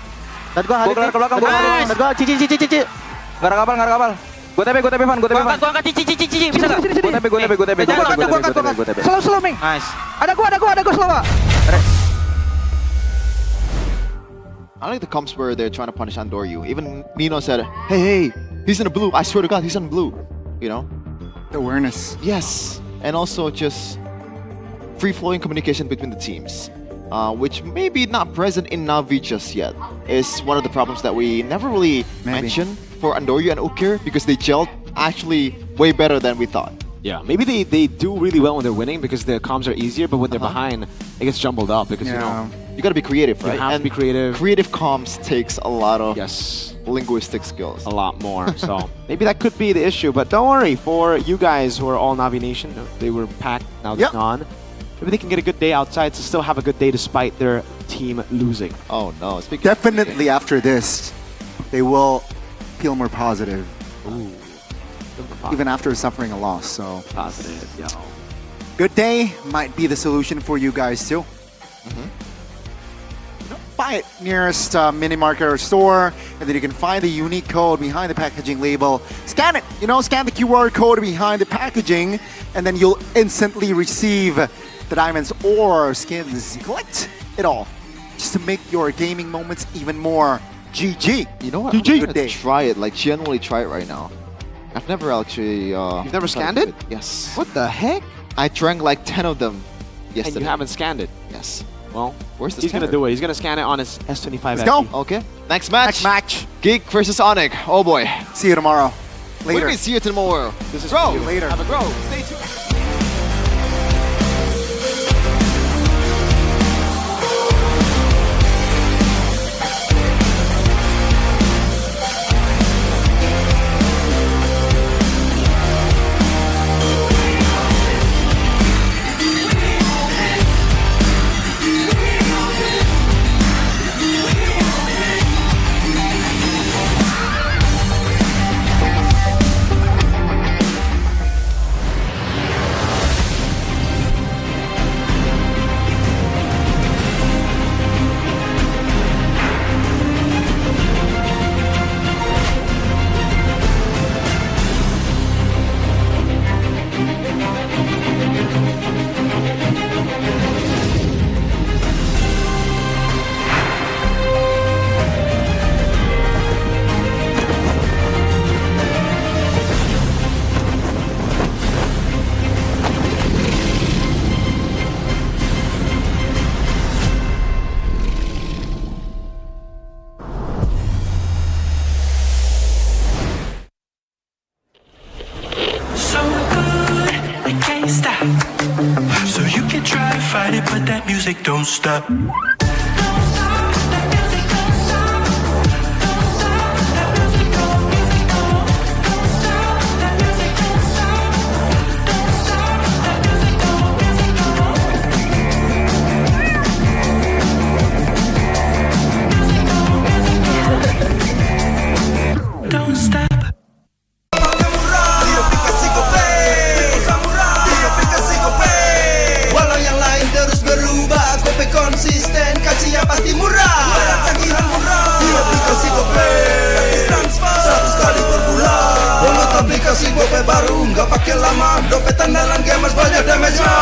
Dan gua hadir ke belakang. Dan gua cici. Nggak ada kapal. Gue TP, Van. Gua angkat cici. Bisa enggak? Gue TP. Slow, Ming. Nice. Ada gua slow, Pak. I like the comps where they're trying to punish Andoryu. Even Mino said, hey, he's in the blue. I swear to God, he's in the blue. You know? The awareness. Yes. And also just free-flowing communication between the teams, which may be not present in Na'Vi just yet. Is one of the problems that we never really mentioned for Andoyu and Ukir, because they gelled actually way better than we thought. Yeah, maybe they do really well when they're winning because the comms are easier, but when they're behind, it gets jumbled up because, you know... You gotta be creative, right? You have to be creative. Creative comms takes a lot of linguistic skills. A lot more, so maybe that could be the issue, but don't worry, for you guys who are all Na'Vi Nation, they were packed, now they're gone. Maybe they can get a good day outside to still have a good day despite their team losing. Oh no. Definitely after this, they will feel more positive. Ooh. Even after suffering a loss, so. Positive, yo. Good day might be the solution for you guys too. Buy it nearest mini market or store, and then you can find the unique code behind the packaging label. Scan it, scan the QR code behind the packaging, and then you'll instantly receive the diamonds or skins. Collect it all, just to make your gaming moments even more GG. You know what? GG. I'm gonna try it, like genuinely try it right now. I've never actually... You've never scanned it? Yes. What the heck? I drank like 10 of them yesterday. And you haven't scanned it? Yes. Well, where's the he's scanner? gonna do it. He's gonna scan it on his S25. Let's go. Okay. Next match. Geek versus Onyx. Oh boy. See you tomorrow. What do you mean see you tomorrow? This is Bro, later. Have a bro. Stay tuned. So good, it can't stop. So you can try to fight it, but that music don't stop. Don't stop. Walau yang lain terus berubah, Gope konsisten, kasihnya pasti murah. Bayar tagihan murah di aplikasi Gope, gratis transfer 100 kali per bulan. Download aplikasi Gope baru, nggak pakai lama. Dompet andalan gamers banyak damage-nya.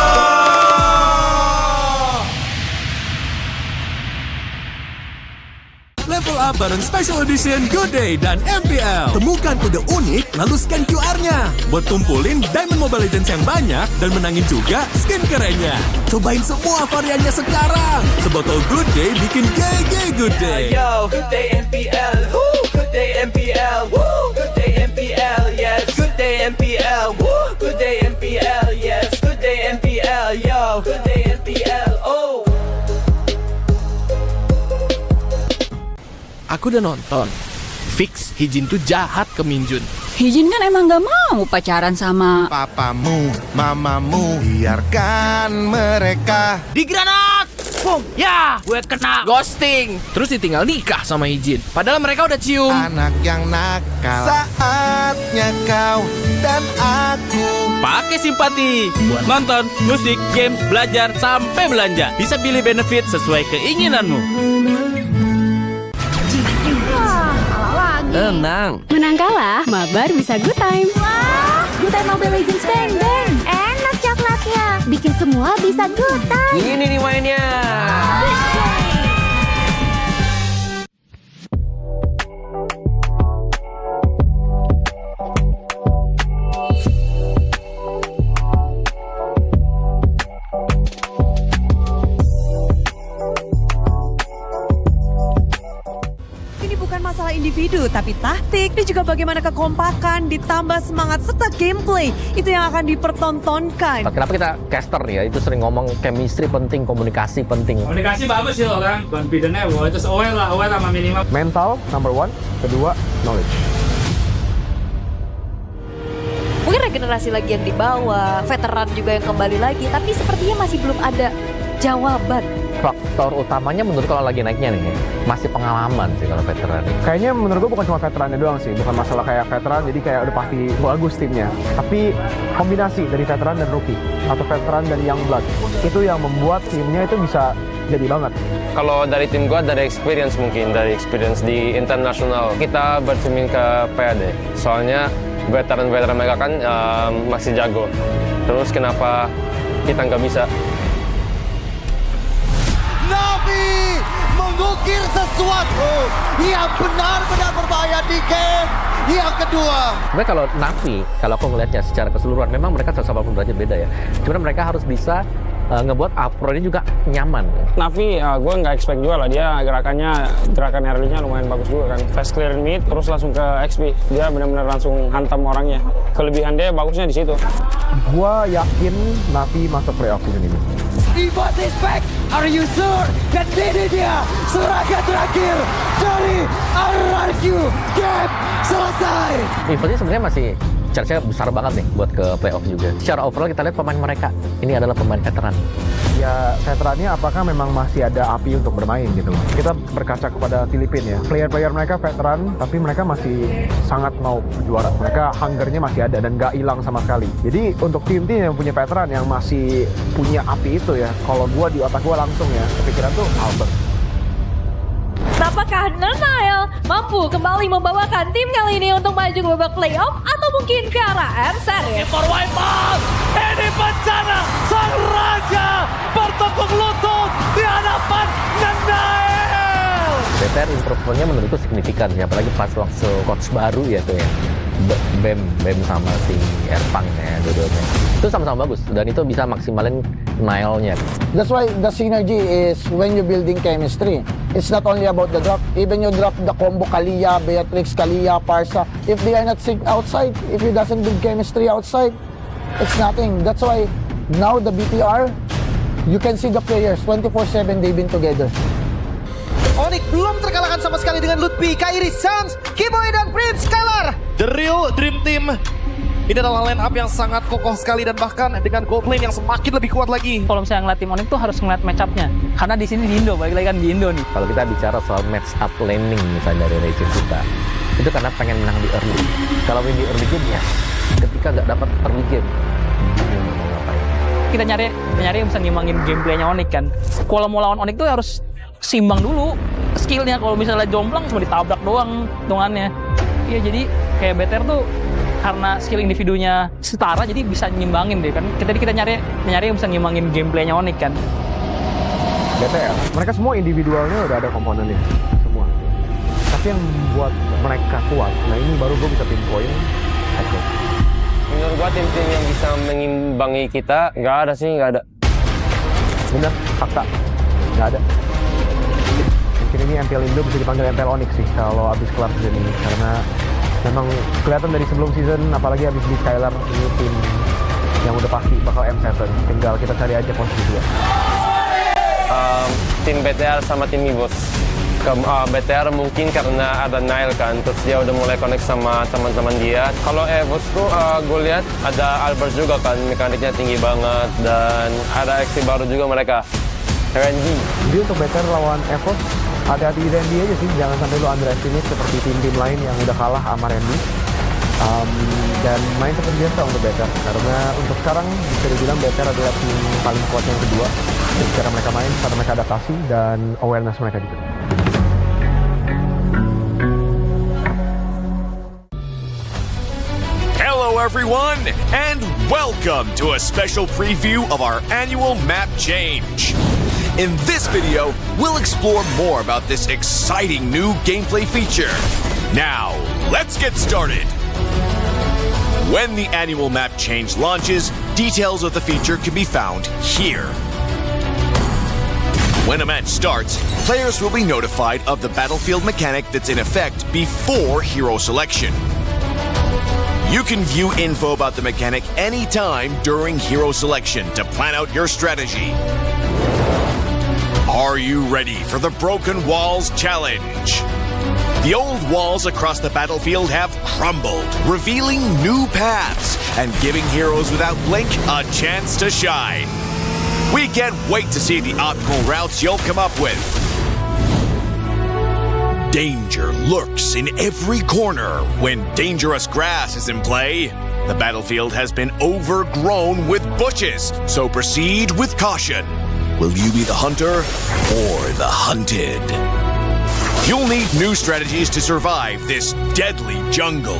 Level up bareng Special Edition Good Day dan MPL. Temukan kode unik, lalu scan QR-nya. Buat kumpulin Diamond Mobile Legends yang banyak dan menangin juga skin kerennya. Cobain semua variannya sekarang. Sebotol Good Day bikin GG Good Day. Yo, Good Day MPL. Woo, Good Day MPL. Woo, Good Day MPL. Yes, Good Day MPL. Woo, Good Day MPL. Yes, Good Day MPL. Yo, Good Day MPL. Oh. Aku udah nonton. Fix, Hijin tuh jahat ke Minjun. Hijin kan emang gak mau pacaran sama Papamu, mamamu, biarkan mereka. Di granat! Boom! Ya, gue kena ghosting. Terus ditinggal nikah sama Hijin. Padahal mereka udah cium. Anak yang nakal. Saatnya kau dan aku. Pakai simpati buat nonton, musik, games, belajar, sampai belanja. Bisa pilih benefit sesuai keinginanmu. Tenang. Menang kalah, mabar bisa good time. Wah, good time Mobile Legends Bang Bang. Enak coklatnya, bikin semua bisa good time. Ini nih mainnya. individu, tapi taktik dan juga bagaimana kekompakan ditambah semangat serta gameplay itu yang akan dipertontonkan. Kenapa kita caster nih ya, itu sering ngomong chemistry penting, komunikasi penting. Komunikasi bagus sih orang, confident-nya terus aware sama minimal. Mental number one, kedua knowledge. Mungkin regenerasi lagi yang dibawa, veteran juga yang kembali lagi, tapi sepertinya masih belum ada jawaban. Faktor utamanya menurut kalau lagi naiknya nih, masih pengalaman sih kalau veteran. Kayaknya menurut gue bukan cuma veterannya doang sih, bukan masalah kayak veteran jadi kayak udah pasti bagus timnya. Tapi kombinasi dari veteran dan rookie, atau veteran dan young blood, itu yang membuat timnya itu bisa jadi banget. Kalau dari tim gua dari experience mungkin, dari experience di internasional. Kita bercermin ke PAD, soalnya veteran-veteran mereka kan masih jago. Terus kenapa kita nggak bisa? Navi mengukir sesuatu yang benar-benar berbahaya di game yang kedua. Sebenarnya kalau Navi, kalau aku ngelihatnya secara keseluruhan, memang mereka 180 derajat beda ya. Cuma mereka harus bisa ngebuat upro ini juga nyaman. Navi, gue nggak expect juga lah, dia gerakan early-nya lumayan bagus juga kan. Fast clear mid, terus langsung ke XP. Dia benar-benar langsung hantam orangnya. Kelebihan dia bagusnya di situ. Gua yakin Navi masuk playoff season ini. Evo Suspect, are you sure? Dan ini dia serangan terakhir dari RRQ. Game selesai. Eventnya sebenarnya masih charge-nya besar banget nih buat ke playoff juga. Secara overall kita lihat pemain mereka, ini adalah pemain veteran. Ya veterannya apakah memang masih ada api untuk bermain gitu. Kita berkaca kepada Filipina ya. Player-player mereka veteran, tapi mereka masih sangat mau juara. Mereka hungernya masih ada dan nggak hilang sama sekali. Jadi untuk tim-tim yang punya veteran yang masih punya api itu ya, kalau gua di otak gua langsung ya, kepikiran tuh Albert. Apakah Nanael mampu kembali membawakan tim kali ini untuk maju ke babak playoff atau mungkin ke arah M Series? For Wipeout, ini bencana sang raja bertepuk lutut di hadapan Nanael. BTR improvementnya menurutku signifikan ya, apalagi pas waktu coach baru ya tuh ya. Bem sama si Erpang ya, dua-duanya. Itu sama-sama bagus dan itu bisa maksimalin Nile-nya. That's why the synergy is when you're building chemistry. It's not only about the drop. Even you drop the combo Kalia, Beatrix, Kalia, Parsa. If they are not synced outside, if you doesn't build chemistry outside, it's nothing. That's why now the BTR, you can see the players 24/7 they've been together. Onyx belum terkalahkan sama sekali dengan Lutfi, Kairi, Sans, Kiboy, dan Prince Skylar. The real Dream Team. Ini adalah line up yang sangat kokoh sekali dan bahkan dengan gold lane yang semakin lebih kuat lagi. Kalau misalnya ngeliat tim Onyx tuh harus ngeliat match up-nya. Karena di sini di Indo, balik lagi kan di Indo nih. Kalau kita bicara soal match up laning misalnya dari region kita, itu karena pengen menang di early. Kalau win di early game ya, ketika nggak dapat early game, mau ngapain? Kita nyari yang bisa ngimbangin gameplaynya Onyx kan. Kalau mau lawan Onyx tuh harus simbang dulu skillnya. Kalau misalnya jomplang cuma ditabrak doang hitungannya. Iya, jadi kayak BTR tuh karena skill individunya setara jadi bisa nyimbangin deh kan. Kita nyari yang bisa nyimbangin gameplaynya Onyx kan. BTR, mereka semua individualnya udah ada komponennya semua. Tapi yang buat mereka kuat, nah ini baru gue bisa pinpoint. Menurut gua tim-tim yang bisa mengimbangi kita nggak ada sih, nggak ada. Bener, fakta, nggak ada. Mungkin ini MPL Indo bisa dipanggil MPL Onyx sih kalau abis kelar season ini, karena memang kelihatan dari sebelum season, apalagi abis di Skylar, ini tim yang udah pasti bakal M7. Tinggal kita cari aja posisi 2. Tim BTR sama tim Evos. BTR mungkin karena ada Nile kan, terus dia udah mulai connect sama teman-teman dia. Kalau Evos tuh gue lihat ada Albert juga kan, mekaniknya tinggi banget, dan ada XP baru juga mereka. RNG. Jadi untuk BTR lawan Evos, hati-hati di Randy aja sih, jangan sampai lu underestimate seperti tim-tim lain yang udah kalah sama Randy. Dan main seperti biasa untuk BTR, karena untuk sekarang bisa dibilang BTR adalah tim paling kuat yang kedua. Dan cara mereka main, cara mereka adaptasi, dan awareness mereka juga. Hello everyone, and welcome to a special preview of our annual map change. In this video, we'll explore more about this exciting new gameplay feature. Now, let's get started. When the annual map change launches, details of the feature can be found here. When a match starts, players will be notified of the battlefield mechanic that's in effect before hero selection. You can view info about the mechanic anytime during hero selection to plan out your strategy. Are you ready for the Broken Walls Challenge? The old walls across the battlefield have crumbled, revealing new paths and giving heroes without blink a chance to shine. We can't wait to see the optimal routes you'll come up with. Danger lurks in every corner when dangerous grass is in play. The battlefield has been overgrown with bushes, so proceed with caution. Will you be the hunter or the hunted? You'll need new strategies to survive this deadly jungle.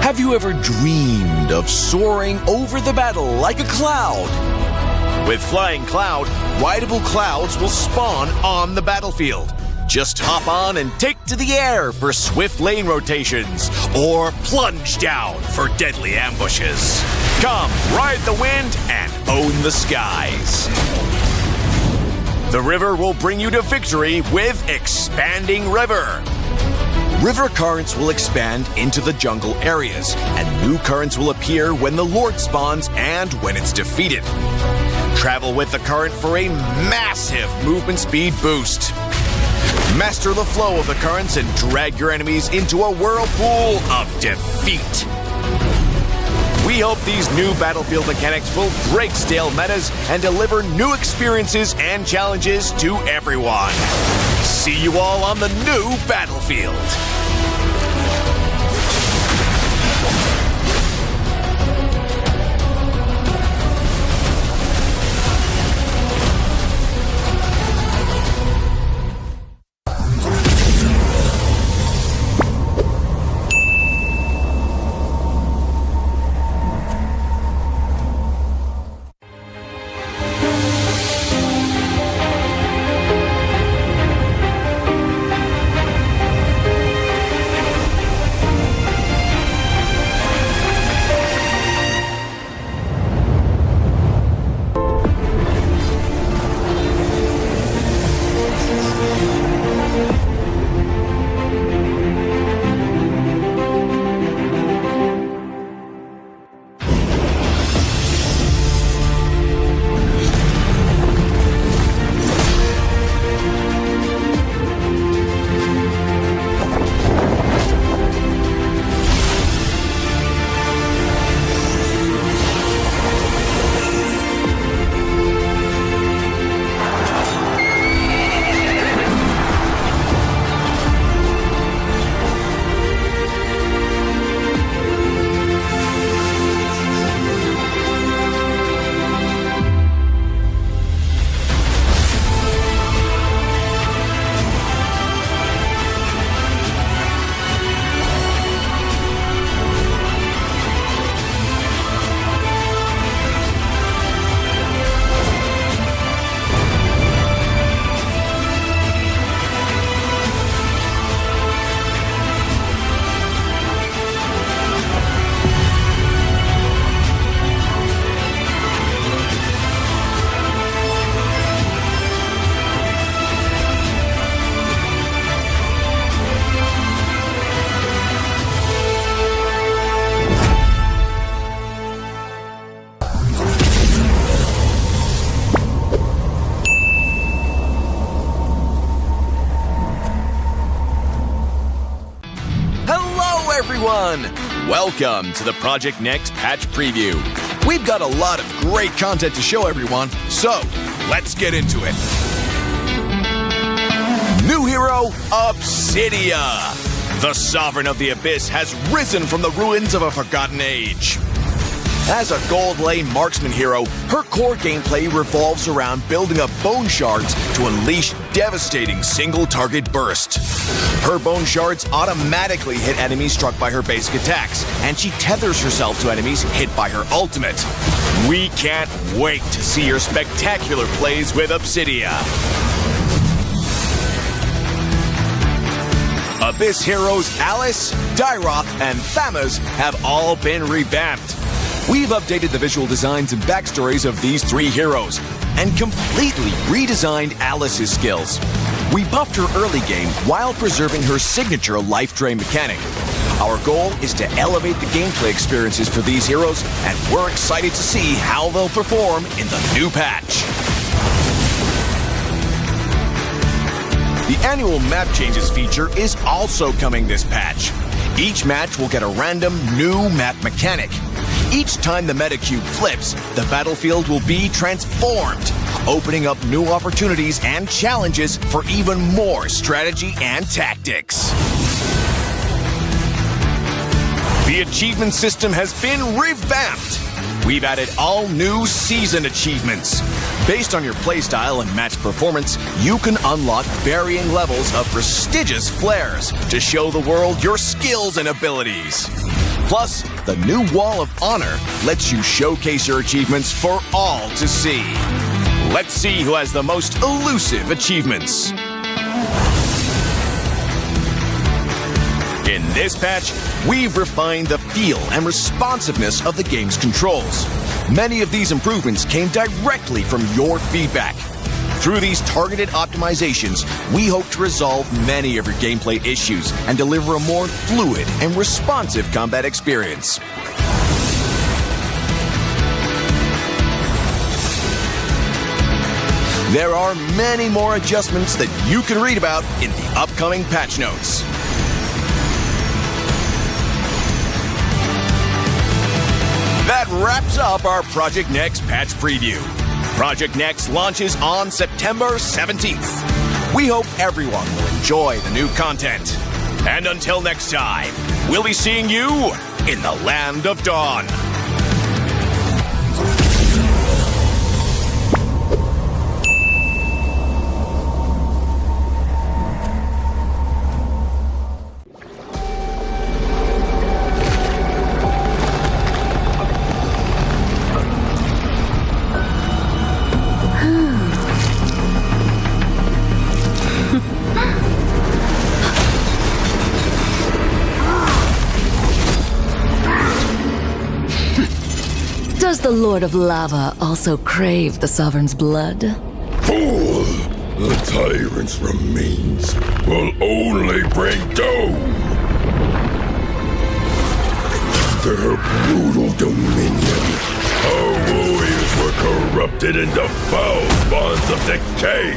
Have you ever dreamed of soaring over the battle like a cloud? With Flying Cloud, rideable clouds will spawn on the battlefield. Just hop on and take to the air for swift lane rotations, or plunge down for deadly ambushes. Come, ride the wind and own the skies. The river will bring you to victory with Expanding River. River currents will expand into the jungle areas, and new currents will appear when the Lord spawns and when it's defeated. Travel with the current for a massive movement speed boost. Master the flow of the currents and drag your enemies into a whirlpool of defeat. We hope these new battlefield mechanics will break stale metas and deliver new experiences and challenges to everyone. See you all on the new battlefield. Welcome to the Project Next patch preview. We've got a lot of great content to show everyone, so let's get into it. New hero, Obsidia. The Sovereign of the Abyss has risen from the ruins of a forgotten age. As a gold lane marksman hero, her core gameplay revolves around building up bone shards to unleash devastating single-target burst. Her bone shards automatically hit enemies struck by her basic attacks, and she tethers herself to enemies hit by her ultimate. We can't wait to see your spectacular plays with Obsidia. Abyss heroes Alice, Dyroth, and Thamuz have all been revamped. We've updated the visual designs and backstories of these three heroes, and completely redesigned Alice's skills. We buffed her early game while preserving her signature life drain mechanic. Our goal is to elevate the gameplay experiences for these heroes, and we're excited to see how they'll perform in the new patch. The annual map changes feature is also coming this patch. Each match will get a random new map mechanic. Each time the meta cube flips, the battlefield will be transformed, opening up new opportunities and challenges for even more strategy and tactics. The achievement system has been revamped. We've added all new season achievements. Based on your playstyle and match performance, you can unlock varying levels of prestigious flares to show the world your skills and abilities. Plus, the new Wall of Honor lets you showcase your achievements for all to see. Let's see who has the most elusive achievements. In this patch, we've refined the feel and responsiveness of the game's controls. Many of these improvements came directly from your feedback. Through these targeted optimizations, we hope to resolve many of your gameplay issues and deliver a more fluid and responsive combat experience. There are many more adjustments that you can read about in the upcoming patch notes. That wraps up our Project Next patch preview. Project Next launches on September 17th. We hope everyone will enjoy the new content. And until next time, we'll be seeing you in the Land of Dawn. Does the Lord of Lava also crave the Sovereign's blood? Fool! The tyrant's remains will only bring doom! Their brutal dominion, our warriors were corrupted into foul bonds of decay!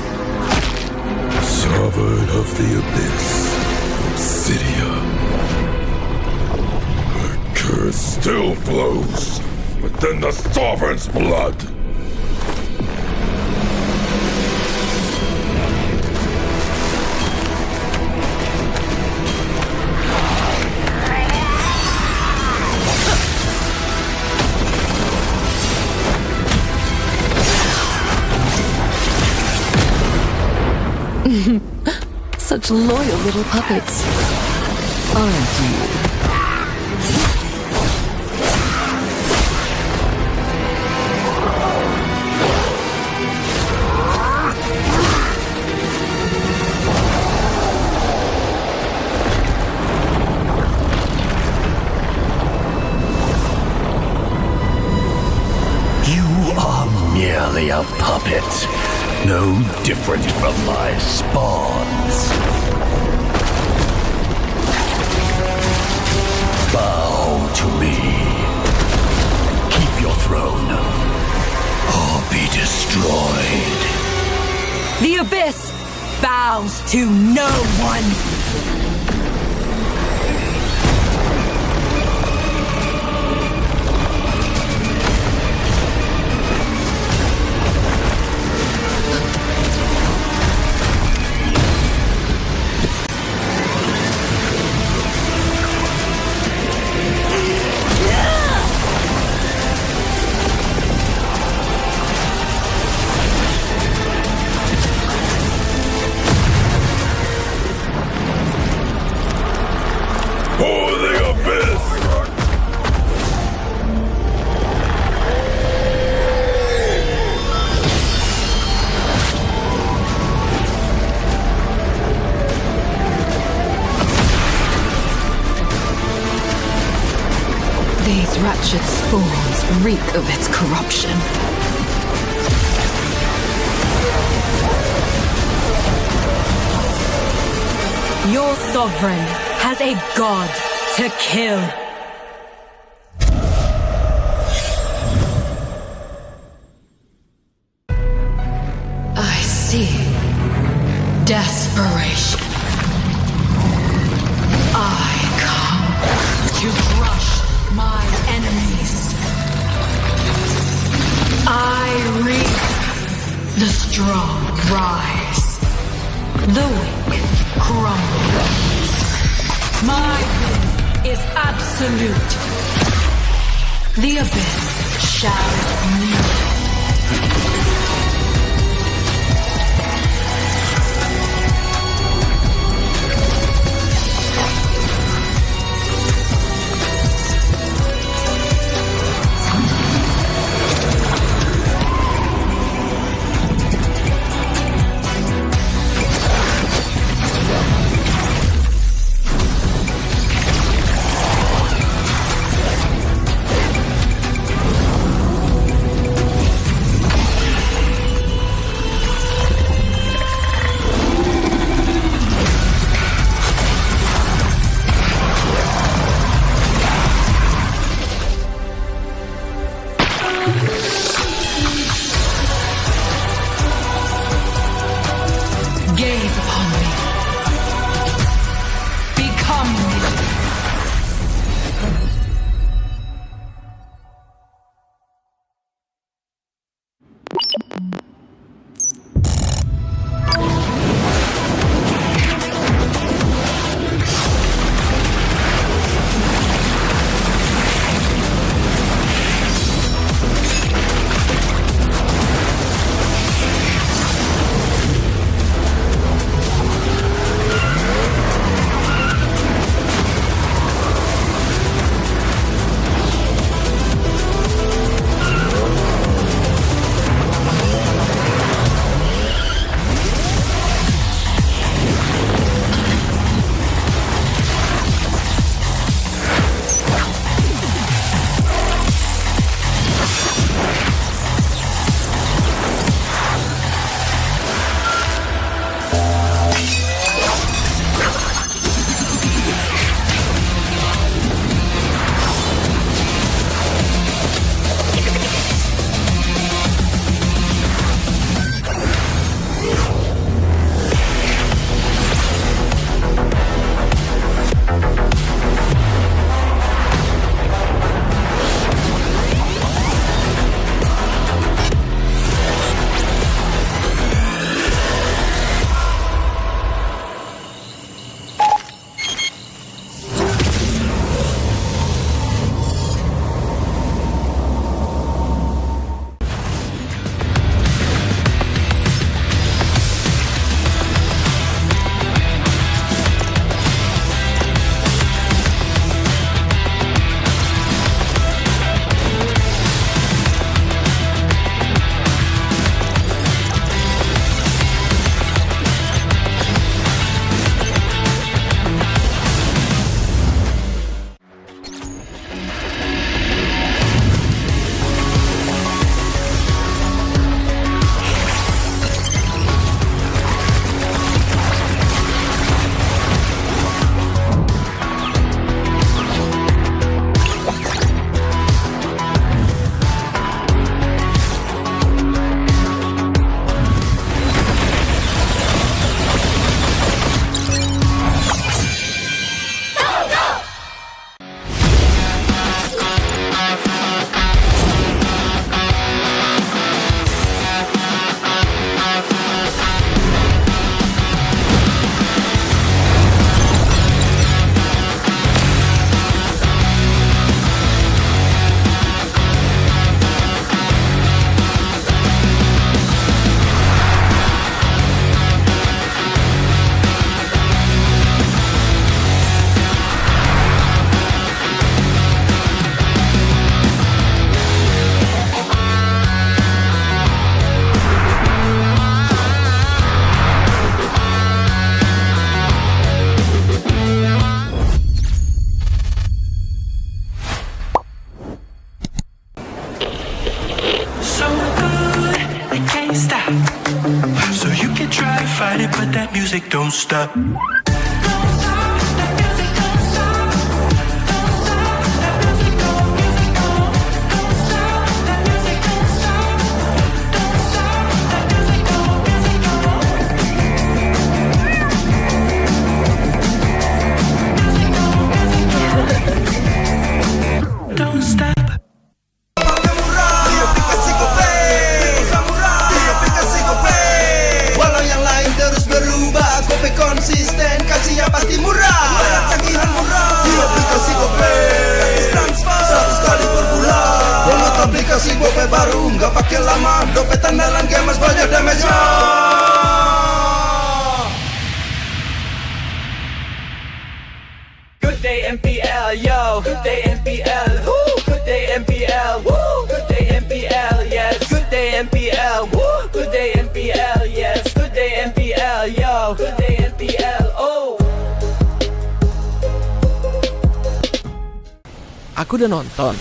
Sovereign of the Abyss, Obsidia. Her curse still flows within the Sovereign's blood. Such loyal little puppets, aren't you? Merely a puppet, no different from my spawns. Bow to me. Keep your throne, or be destroyed. The Abyss bows to no one. These wretched spawns reek of its corruption. Your sovereign has a god to kill. I see desperation. I come to crush my enemies. I reap the strong rise. The weak crumble. My will is absolute. The abyss shall kneel. Gaze upon me. Become me. fight it, but that music don't stop. Go gope baru nggak pakai lama, dompet andalan gamers banyak damage-nya. Good day MPL, yo. Good day MPL, woo. Good day MPL, woo. Good day MPL, yes. Good day MPL, woo. Good day MPL, yes. Good day MPL, yo. Good day MPL, oh. Aku udah nonton.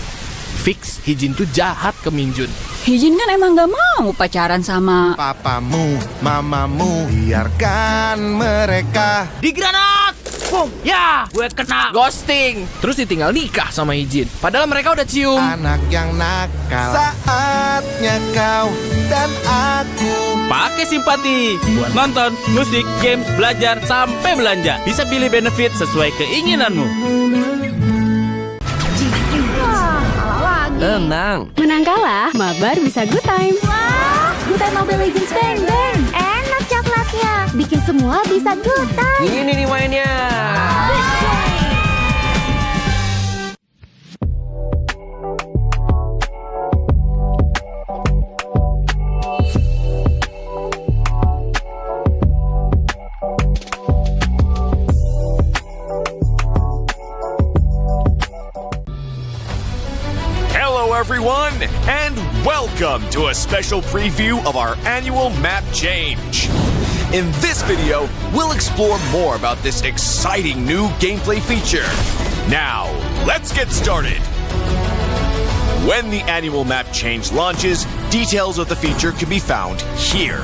Fix Hijin tuh jahat ke Minjun. Hijin kan emang gak mau pacaran sama papamu, mamamu, biarkan mereka digranat. Boom, ya, gue kena ghosting. Terus ditinggal nikah sama Hijin. Padahal mereka udah cium. Anak yang nakal. Saatnya kau dan aku Pakai simpati buat nonton, musik, games, belajar, sampai belanja. Bisa pilih benefit sesuai keinginanmu. Tenang. Menang kalah, mabar bisa good time. Wah, good time Mobile Legends bang bang. Enak coklatnya, bikin semua bisa good time. Ini nih mainnya. Hello everyone, and welcome to a special preview of our annual map change. In this video, we'll explore more about this exciting new gameplay feature. Now, let's get started. When the annual map change launches, details of the feature can be found here.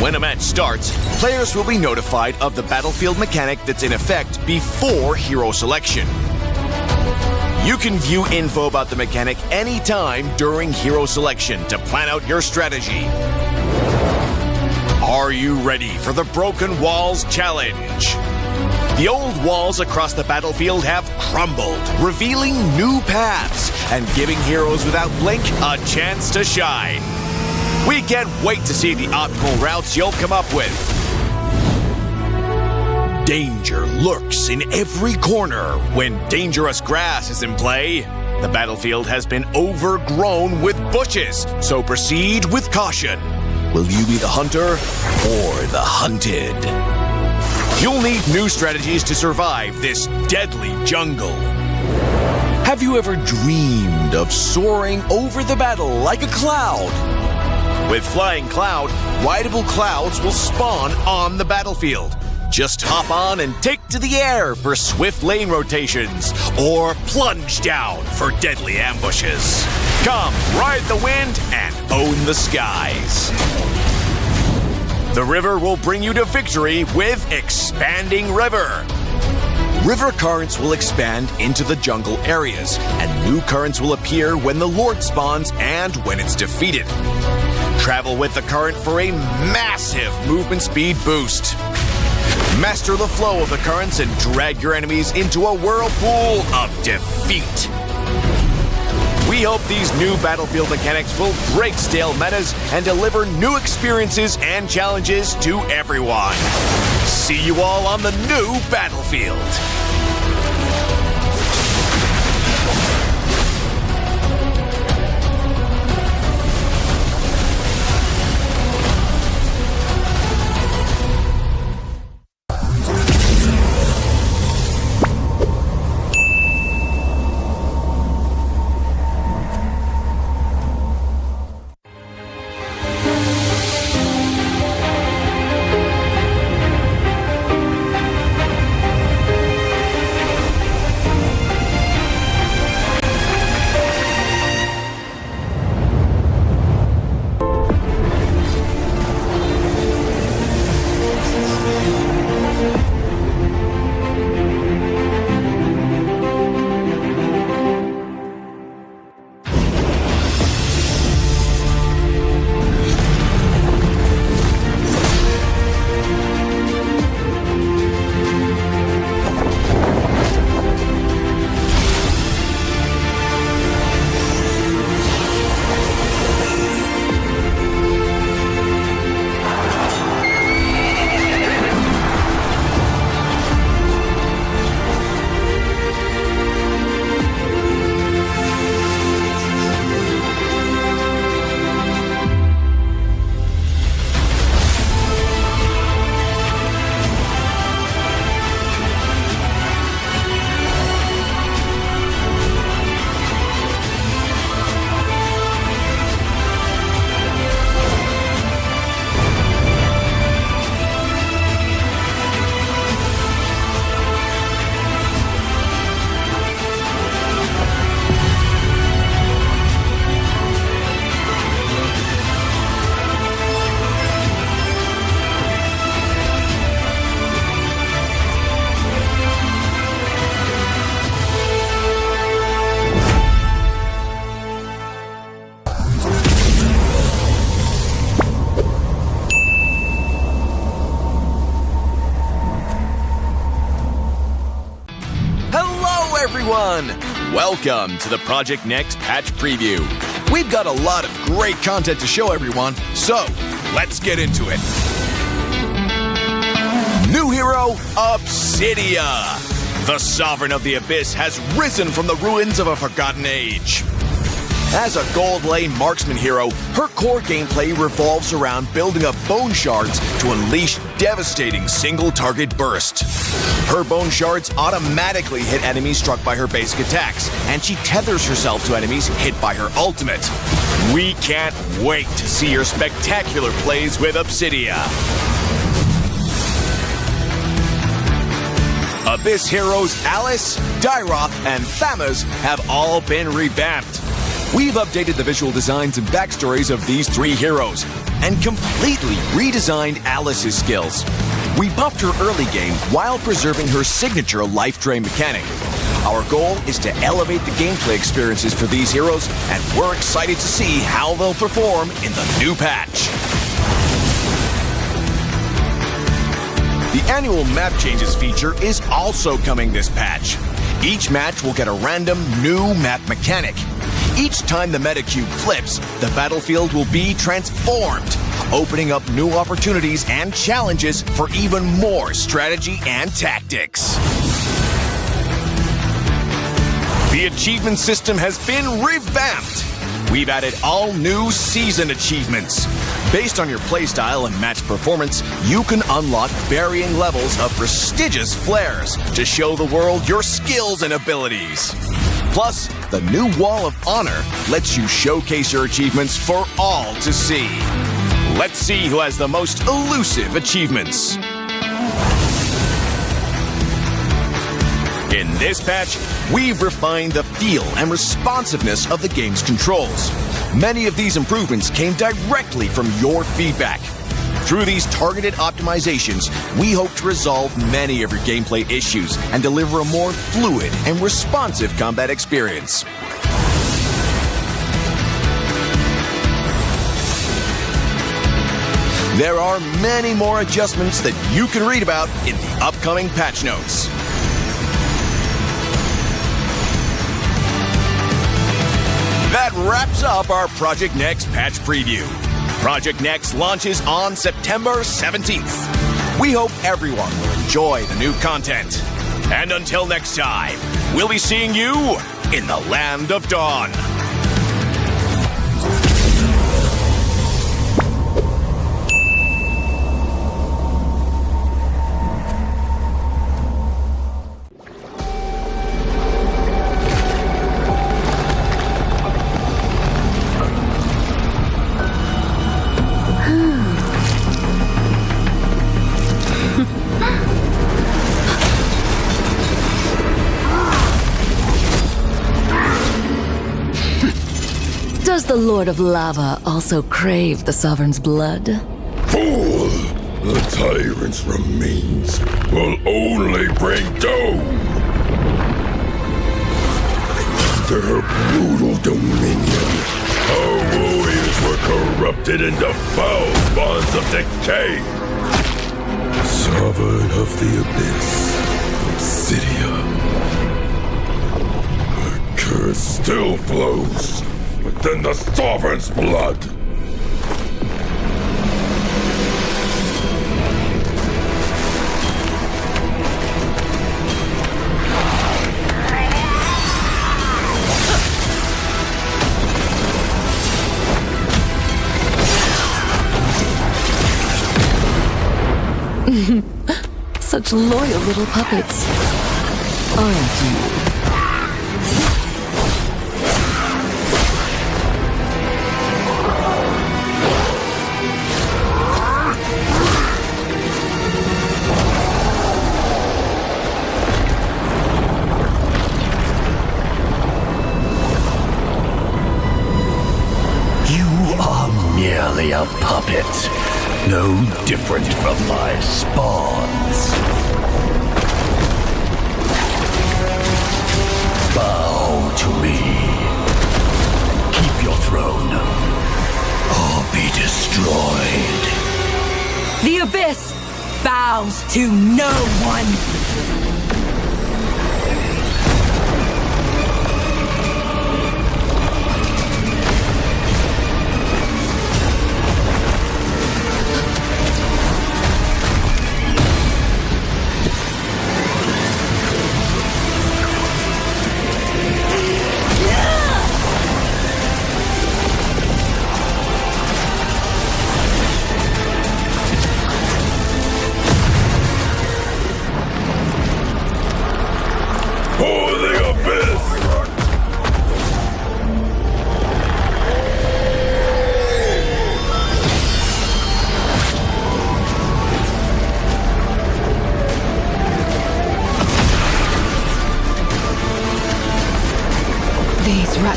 When a match starts, players will be notified of the battlefield mechanic that's in effect before hero selection. You can view info about the mechanic anytime during hero selection to plan out your strategy. Are you ready for the Broken Walls Challenge? The old walls across the battlefield have crumbled, revealing new paths and giving heroes without blink a chance to shine. We can't wait to see the optimal routes you'll come up with. Danger lurks in every corner when dangerous grass is in play. The battlefield has been overgrown with bushes, so proceed with caution. Will you be the hunter or the hunted? You'll need new strategies to survive this deadly jungle. Have you ever dreamed of soaring over the battle like a cloud? With Flying Cloud, rideable clouds will spawn on the battlefield. Just hop on and take to the air for swift lane rotations, or plunge down for deadly ambushes. Come, ride the wind and own the skies. The river will bring you to victory with Expanding River. River currents will expand into the jungle areas, and new currents will appear when the Lord spawns and when it's defeated. Travel with the current for a massive movement speed boost. Master the flow of the currents and drag your enemies into a whirlpool of defeat. We hope these new battlefield mechanics will break stale metas and deliver new experiences and challenges to everyone. See you all on the new battlefield. everyone! Welcome to the Project Next patch preview. We've got a lot of great content to show everyone, so let's get into it. New hero, Obsidia. The Sovereign of the Abyss has risen from the ruins of a forgotten age. As a gold lane marksman hero, her core gameplay revolves around building up bone shards to unleash devastating single-target burst. Her bone shards automatically hit enemies struck by her basic attacks, and she tethers herself to enemies hit by her ultimate. We can't wait to see your spectacular plays with Obsidia. Abyss heroes Alice, Dyroth, and Thamuz have all been revamped. We've updated the visual designs and backstories of these three heroes and completely redesigned Alice's skills. We buffed her early game while preserving her signature life drain mechanic. Our goal is to elevate the gameplay experiences for these heroes, and we're excited to see how they'll perform in the new patch. The annual map changes feature is also coming this patch. Each match will get a random new map mechanic. Each time the meta cube flips, the battlefield will be transformed, opening up new opportunities and challenges for even more strategy and tactics. The achievement system has been revamped. We've added all new season achievements. Based on your playstyle and match performance, you can unlock varying levels of prestigious flares to show the world your skills and abilities. Plus, the new Wall of Honor lets you showcase your achievements for all to see. Let's see who has the most elusive achievements. In this patch, we've refined the feel and responsiveness of the game's controls. Many of these improvements came directly from your feedback. Through these targeted optimizations, we hope to resolve many of your gameplay issues and deliver a more fluid and responsive combat experience. There are many more adjustments that you can read about in the upcoming patch notes. That wraps up our Project Next patch preview. Project Next launches on September 17th. We hope everyone will enjoy the new content. And until next time, we'll be seeing you in the Land of Dawn. Does the Lord of Lava also crave the Sovereign's blood? Fool! The tyrant's remains will only bring doom! Under her brutal dominion, our warriors were corrupted into foul bonds of decay. Sovereign of the Abyss, Obsidia. Her curse still flows within the Sovereign's blood. Such loyal little puppets, aren't you? Merely a puppet, no different from my spawns. Bow to me. Keep your throne, or be destroyed. The Abyss bows to no one.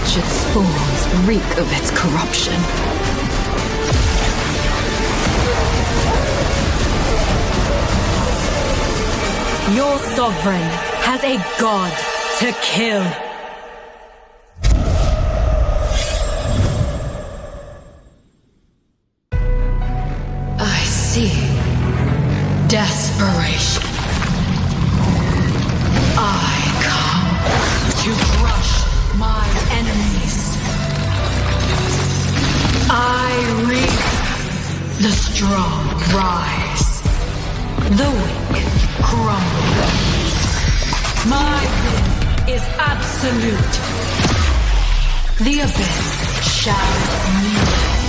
Watch its spores reek of its corruption. Your sovereign has a god to kill. I see desperation. I come to crush my enemies. I reap the strong rise, the weak crumble. My will is absolute. The abyss shall kneel.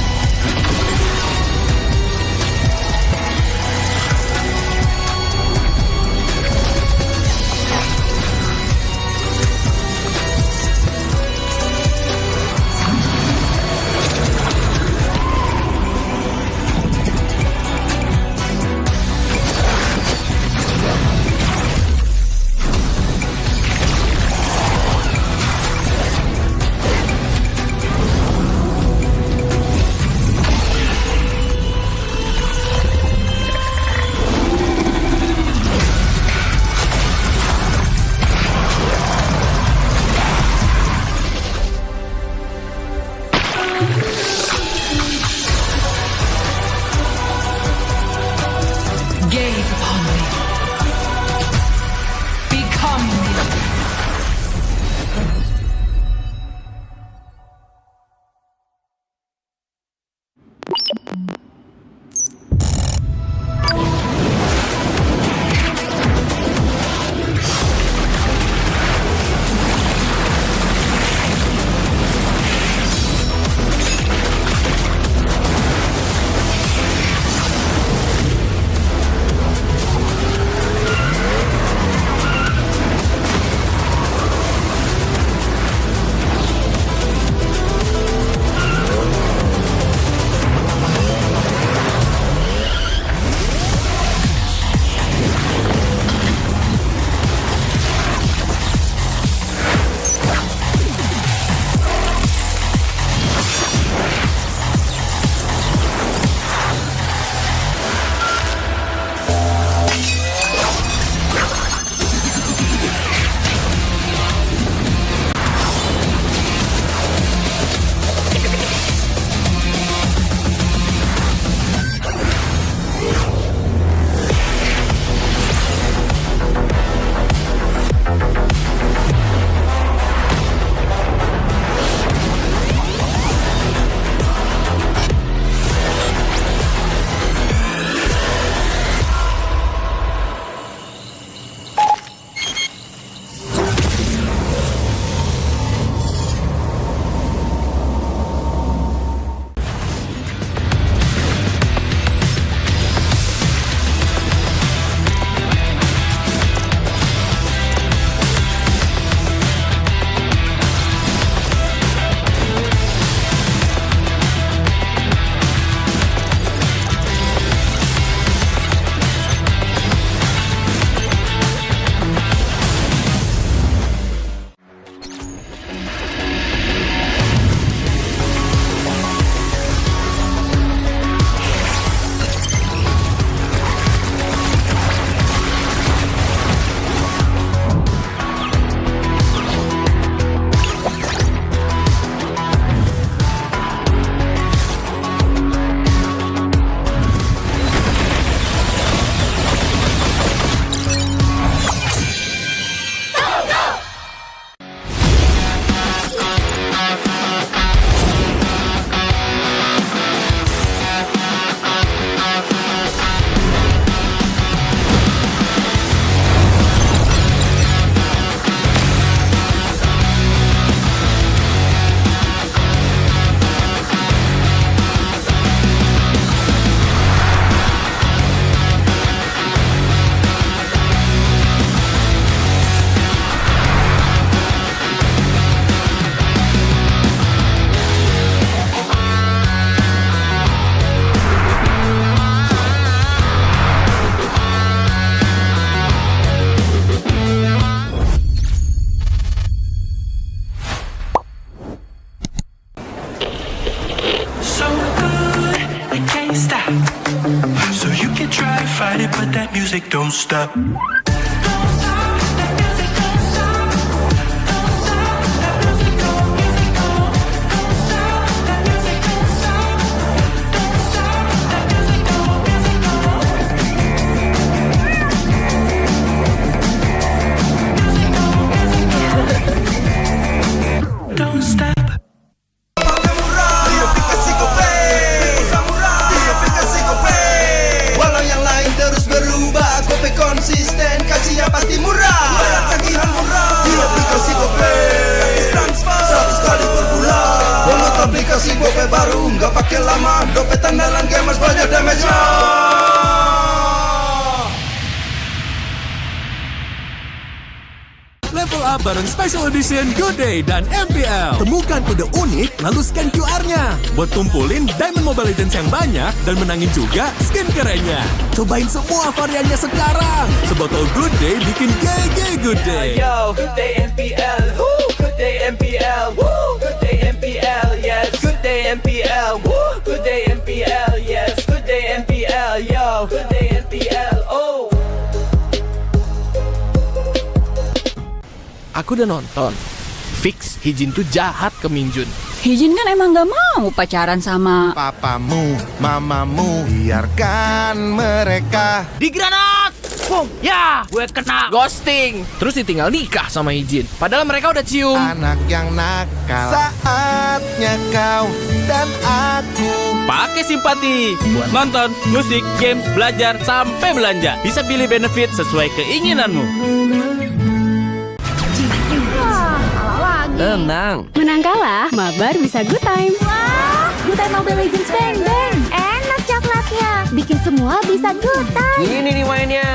Gaze upon me. Become me. music don't stop. Don't stop. Walau yang lain terus berubah, gope konsisten, kasihnya pasti murah. Bayar tagihan murah di aplikasi gope, gratis transfer 100 kali per bulan. Download aplikasi gope baru, nggak pakai lama. Dompet andalan gamers banyak damage-nya. Level up bareng Special Edition Good Day dan MPL. Temukan kode unik, lalu scan QR-nya. Buat kumpulin Diamond Mobile Legends yang banyak dan menangin juga skin kerennya. Cobain semua variannya sekarang. Sebotol Good Day bikin GG Good Day. Yo, Good Day MPL, woo! Good Day MPL, woo! Good Day MPL, yes. Good Day MPL, woo! Good Day MPL, yes. Good Day MPL, yo. Good Day MPL, oh. Aku udah nonton. Fix Hijin tuh jahat ke Minjun. Hijin kan emang gak mau pacaran sama papamu, mamamu, biarkan mereka digranat. Boom, ya, gue kena ghosting. Terus ditinggal nikah sama Hijin. Padahal mereka udah cium. Anak yang nakal. Saatnya kau dan aku Pakai simpati buat nonton, musik, games, belajar, sampai belanja. Bisa pilih benefit sesuai keinginanmu. Tenang. Menang kalah, mabar bisa good time. Wah, good time Mobile Legends Bang Bang. Enak coklatnya, bikin semua bisa good time. Ini nih mainnya.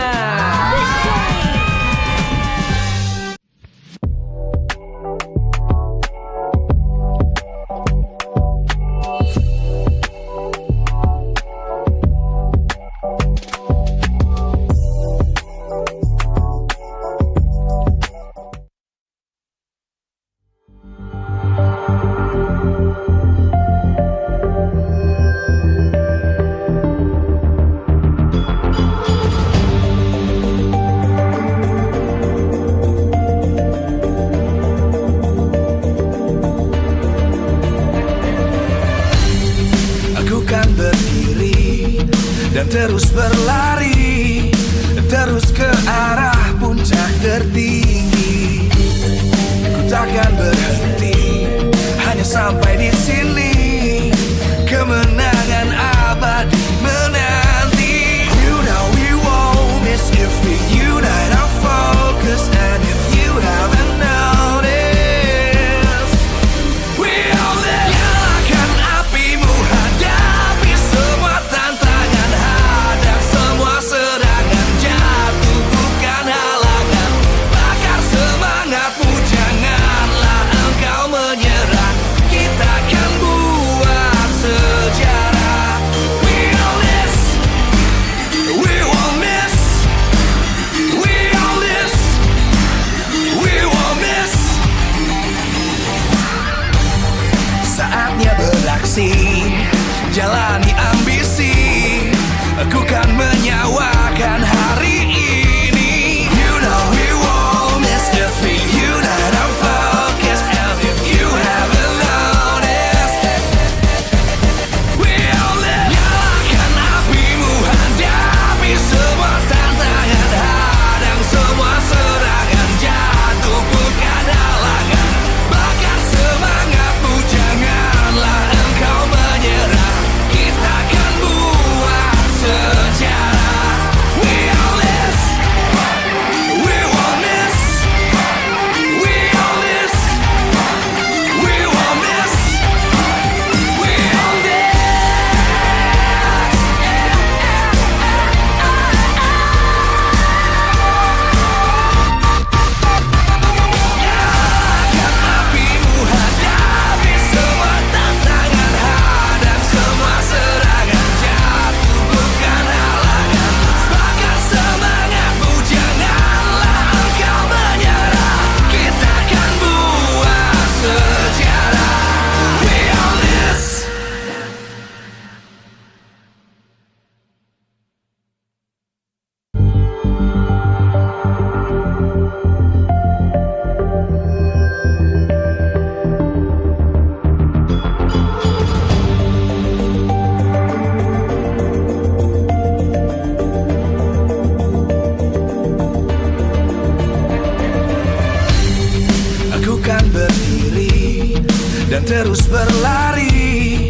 terus berlari,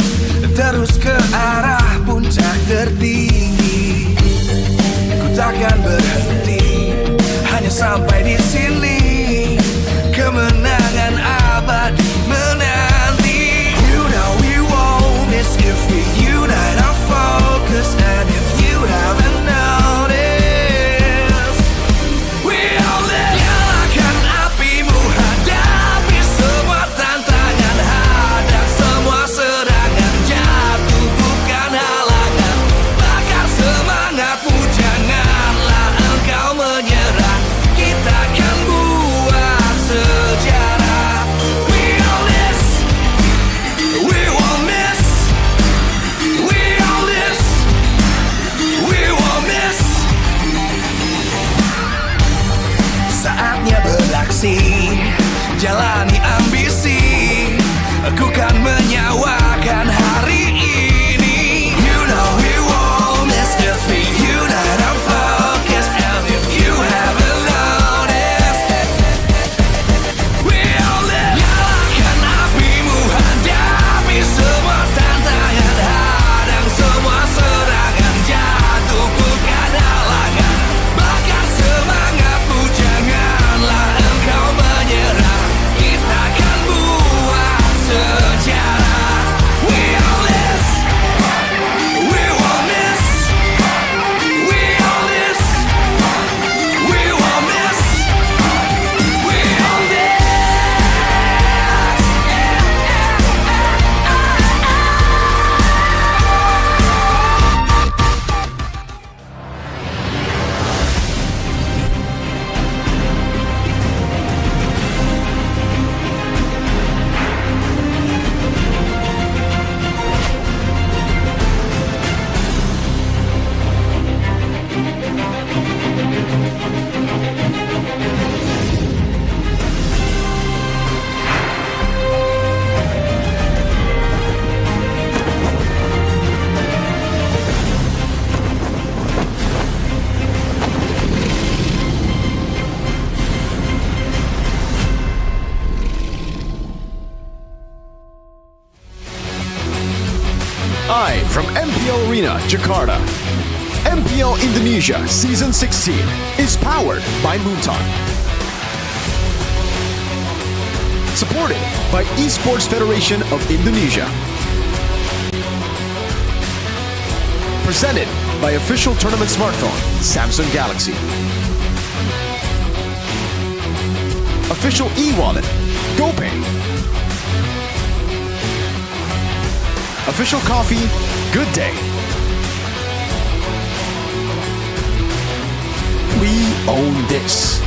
terus ke arah puncak tertinggi. Ku takkan berhenti, hanya sampai di sini. Kemenangan abadi menanti. You know we won't miss if we unite our focus. And if you haven't noticed, we all live. Nyalakan apimu, hadapi semua tantangan, hadang semua serangan, jatuh bukan halangan. Bakar semangatmu, janganlah engkau menyerah. Kita akan buat sejarah. We all this, we won't miss. We all this, we won't miss. Saatnya beraksi, jalani ambisi. Aku kan menyawakan hari ini. You know we won't miss if we unite our focus. And if you haven't noticed, we all live. Nyalakan apimu, hadapi semua tantangan, hadang semua serangan, jatuh bukan halangan. Bakar semangatmu, janganlah engkau menyerah. Kita akan buat sejarah. We all this, we won't miss. We all this, we won't miss. We all this. Live from MPL Arena, Jakarta. MPL Indonesia Season 16 is powered by Moonton. Supported by Esports Federation of Indonesia. Presented by official tournament smartphone, Samsung Galaxy. Official e-wallet, GoPay. Official coffee, Good Day. We own this.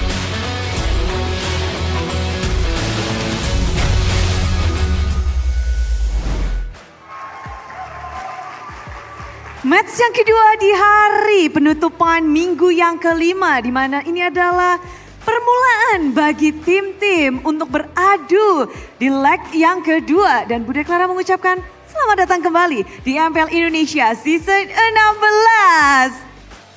Match yang kedua di hari penutupan minggu yang kelima, di mana ini adalah permulaan bagi tim-tim untuk beradu di leg yang kedua. Dan Bude Clara mengucapkan selamat datang kembali di MPL Indonesia Season 16.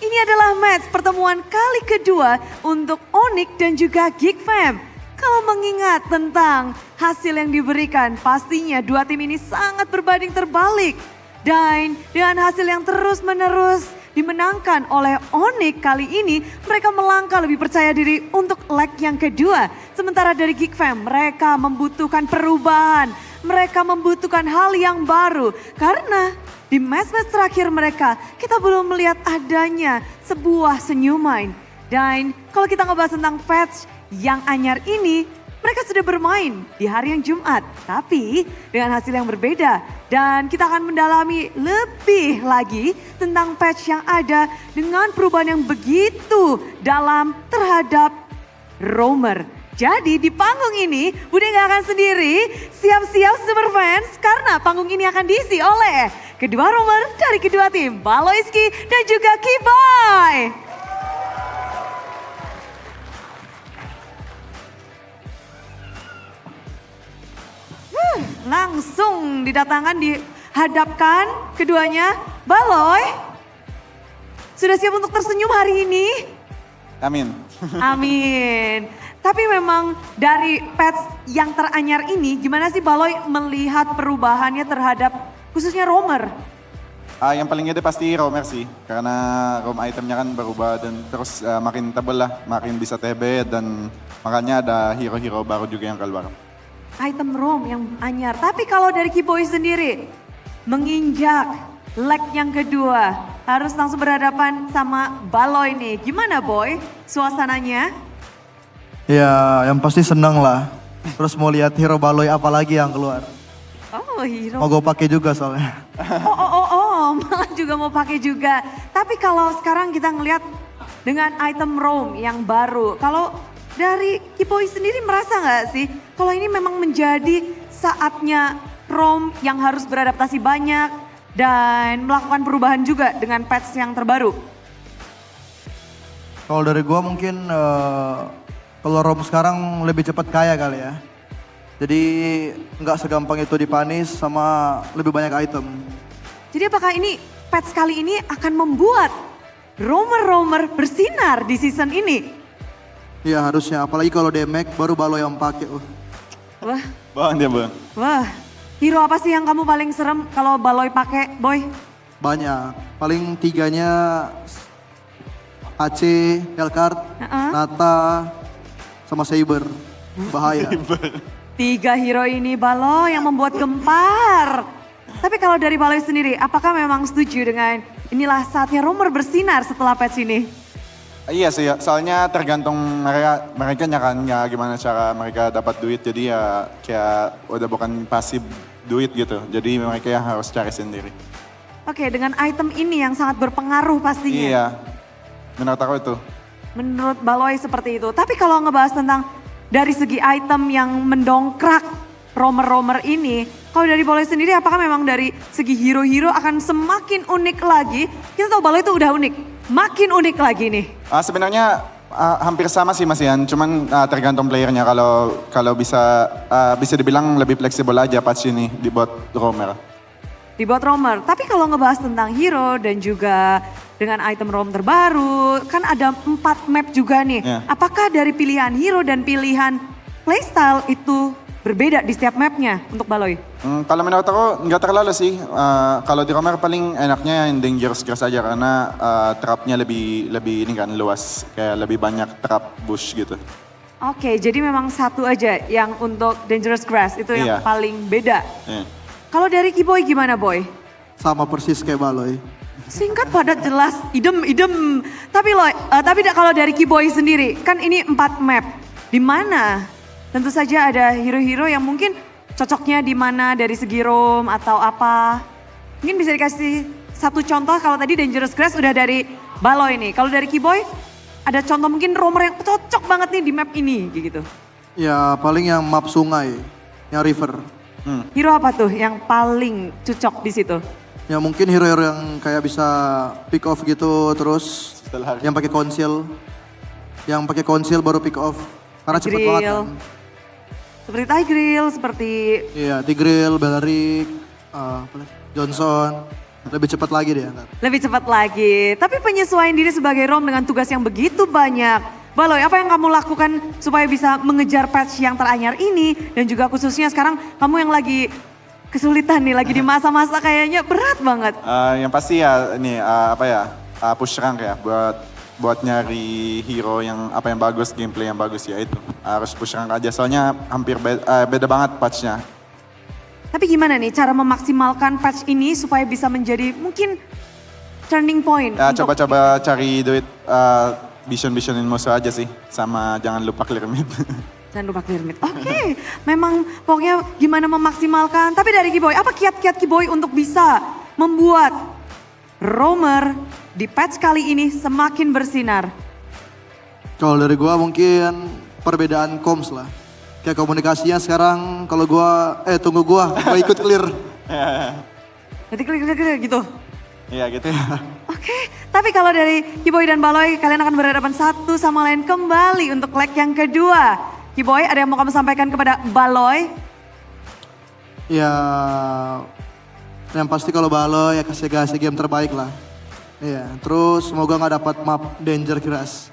Ini adalah match pertemuan kali kedua untuk Onyx dan juga Geek Fam. Kalau mengingat tentang hasil yang diberikan, pastinya dua tim ini sangat berbanding terbalik. Dan dengan hasil yang terus-menerus dimenangkan oleh Onyx kali ini, mereka melangkah lebih percaya diri untuk leg yang kedua. Sementara dari Geek Fam, mereka membutuhkan perubahan. Mereka membutuhkan hal yang baru. Karena di match-match terakhir mereka, kita belum melihat adanya sebuah senyuman. Dan kalau kita ngebahas tentang patch yang anyar ini, mereka sudah bermain di hari yang Jumat, tapi dengan hasil yang berbeda. Dan kita akan mendalami lebih lagi tentang patch yang ada dengan perubahan yang begitu dalam terhadap roamer. Jadi di panggung ini, Bude gak akan sendiri, siap-siap super fans karena panggung ini akan diisi oleh kedua roamer dari kedua tim, Baloiski dan juga Kiboy. Langsung didatangkan, dihadapkan keduanya. Baloy, sudah siap untuk tersenyum hari ini? Amin. Amin. Tapi memang dari patch yang teranyar ini, gimana sih Baloy melihat perubahannya terhadap khususnya roamer? Yang paling gede pasti roamer sih, karena roam itemnya kan berubah dan terus makin tebel lah, makin bisa TB dan makanya ada hero-hero baru juga yang keluar. Item roam yang anyar, tapi kalau dari Kiboy sendiri, menginjak leg yang kedua, harus langsung berhadapan sama Baloy nih. Gimana Boy suasananya? Ya yang pasti seneng lah, terus mau lihat hero Baloy apa lagi yang keluar. Oh hero. Mau gue pakai juga soalnya. Oh, malah juga mau pakai juga. Tapi kalau sekarang kita ngelihat dengan item roam yang baru, kalau dari Kiboy sendiri merasa nggak sih kalau ini memang menjadi saatnya roam yang harus beradaptasi banyak dan melakukan perubahan juga dengan patch yang terbaru? Kalau dari gue mungkin kalau roam sekarang lebih cepat kaya kali ya. Jadi nggak segampang itu dipanis sama lebih banyak item. Jadi apakah ini patch kali ini akan membuat roamer-roamer bersinar di season ini? Iya harusnya, apalagi kalau damage baru Baloy yang pakai. Wah. Bang dia bang. Wah, hero apa sih yang kamu paling serem kalau Baloy pakai, Boy? Banyak, paling 3-nya AC, Hellcard, Nata, sama Saber. Bahaya. 3 hero ini Baloy yang membuat gempar. Tapi kalau dari Baloy sendiri, apakah memang setuju dengan inilah saatnya roamer bersinar setelah patch ini? Iya sih, soalnya tergantung mereka kan ya gimana cara mereka dapat duit. Jadi ya kayak udah bukan pasif duit gitu. Jadi mereka yang harus cari sendiri. Oke, dengan item ini yang sangat berpengaruh pastinya. Iya, menurut aku itu. Menurut Baloy seperti itu. Tapi kalau ngebahas tentang dari segi item yang mendongkrak roamer-roamer ini, kalau dari Baloy sendiri apakah memang dari segi hero-hero akan semakin unik lagi? Kita tahu Baloy itu udah unik, makin unik lagi nih. Sebenarnya hampir sama sih Mas Ian, cuman tergantung playernya. Kalau bisa dibilang lebih fleksibel aja patch ini di bot roamer. Di bot roamer, tapi kalau ngebahas tentang hero dan juga dengan item roam terbaru, kan ada 4 map juga nih. Yeah. Apakah dari pilihan hero dan pilihan playstyle itu berbeda di setiap mapnya untuk Baloy? Kalau menurut aku nggak terlalu sih. Kalau di roamer paling enaknya yang dangerous grass aja karena trapnya lebih ini kan luas, kayak lebih banyak trap bush gitu. Oke, jadi memang satu aja yang untuk dangerous grass itu yang paling beda. Iya. Kalau dari Kiboy gimana Boy? Sama persis kayak Baloy. Singkat padat jelas, idem. Tapi kalau dari Kiboy sendiri, kan ini 4 map. Di mana? Tentu saja ada hero-hero yang mungkin cocoknya di mana dari segi roam atau apa. Mungkin bisa dikasih satu contoh kalau tadi Dangerous Grass udah dari Baloy nih. Kalau dari Kiboy ada contoh mungkin roamer yang cocok banget nih di map ini gitu. Ya paling yang map sungai, yang river. Hero apa tuh yang paling cocok di situ? Ya mungkin hero-hero yang kayak bisa pick off gitu terus yang pakai konsil. Yang pakai konsil baru pick off. Karena cepet banget kan. Seperti Tigreal, seperti... Iya, Tigreal, Belaric, Johnson. Lebih cepat lagi dia. Lebih cepat lagi. Tapi penyesuaian diri sebagai Rom dengan tugas yang begitu banyak. Baloy, apa yang kamu lakukan supaya bisa mengejar patch yang teranyar ini? Dan juga khususnya sekarang kamu yang lagi kesulitan nih, lagi di masa-masa kayaknya berat banget. Yang pasti ya ini push rank ya buat nyari hero yang bagus, gameplay yang bagus ya itu. Harus push rank aja soalnya hampir beda banget patchnya. Tapi gimana nih cara memaksimalkan patch ini supaya bisa menjadi mungkin turning point? Ya coba-coba cari duit vision-visionin musuh aja sih. Sama jangan lupa clear mid. Jangan lupa clear mid. Oke, memang pokoknya gimana memaksimalkan. Tapi dari Kiboy, apa kiat-kiat Kiboy untuk bisa membuat roamer di patch kali ini semakin bersinar? Kalau dari gua mungkin perbedaan comms lah. Kayak komunikasinya sekarang kalau gua gua ikut clear. Nanti clear gitu? Iya gitu. Oke, tapi kalau dari Kiboy dan Baloy kalian akan berhadapan satu sama lain kembali untuk leg yang kedua. Kiboy, ada yang mau kamu sampaikan kepada Baloy? Ya, yang pasti kalau Baloy ya kasih game terbaik lah. Iya, terus semoga nggak dapat map danger grass.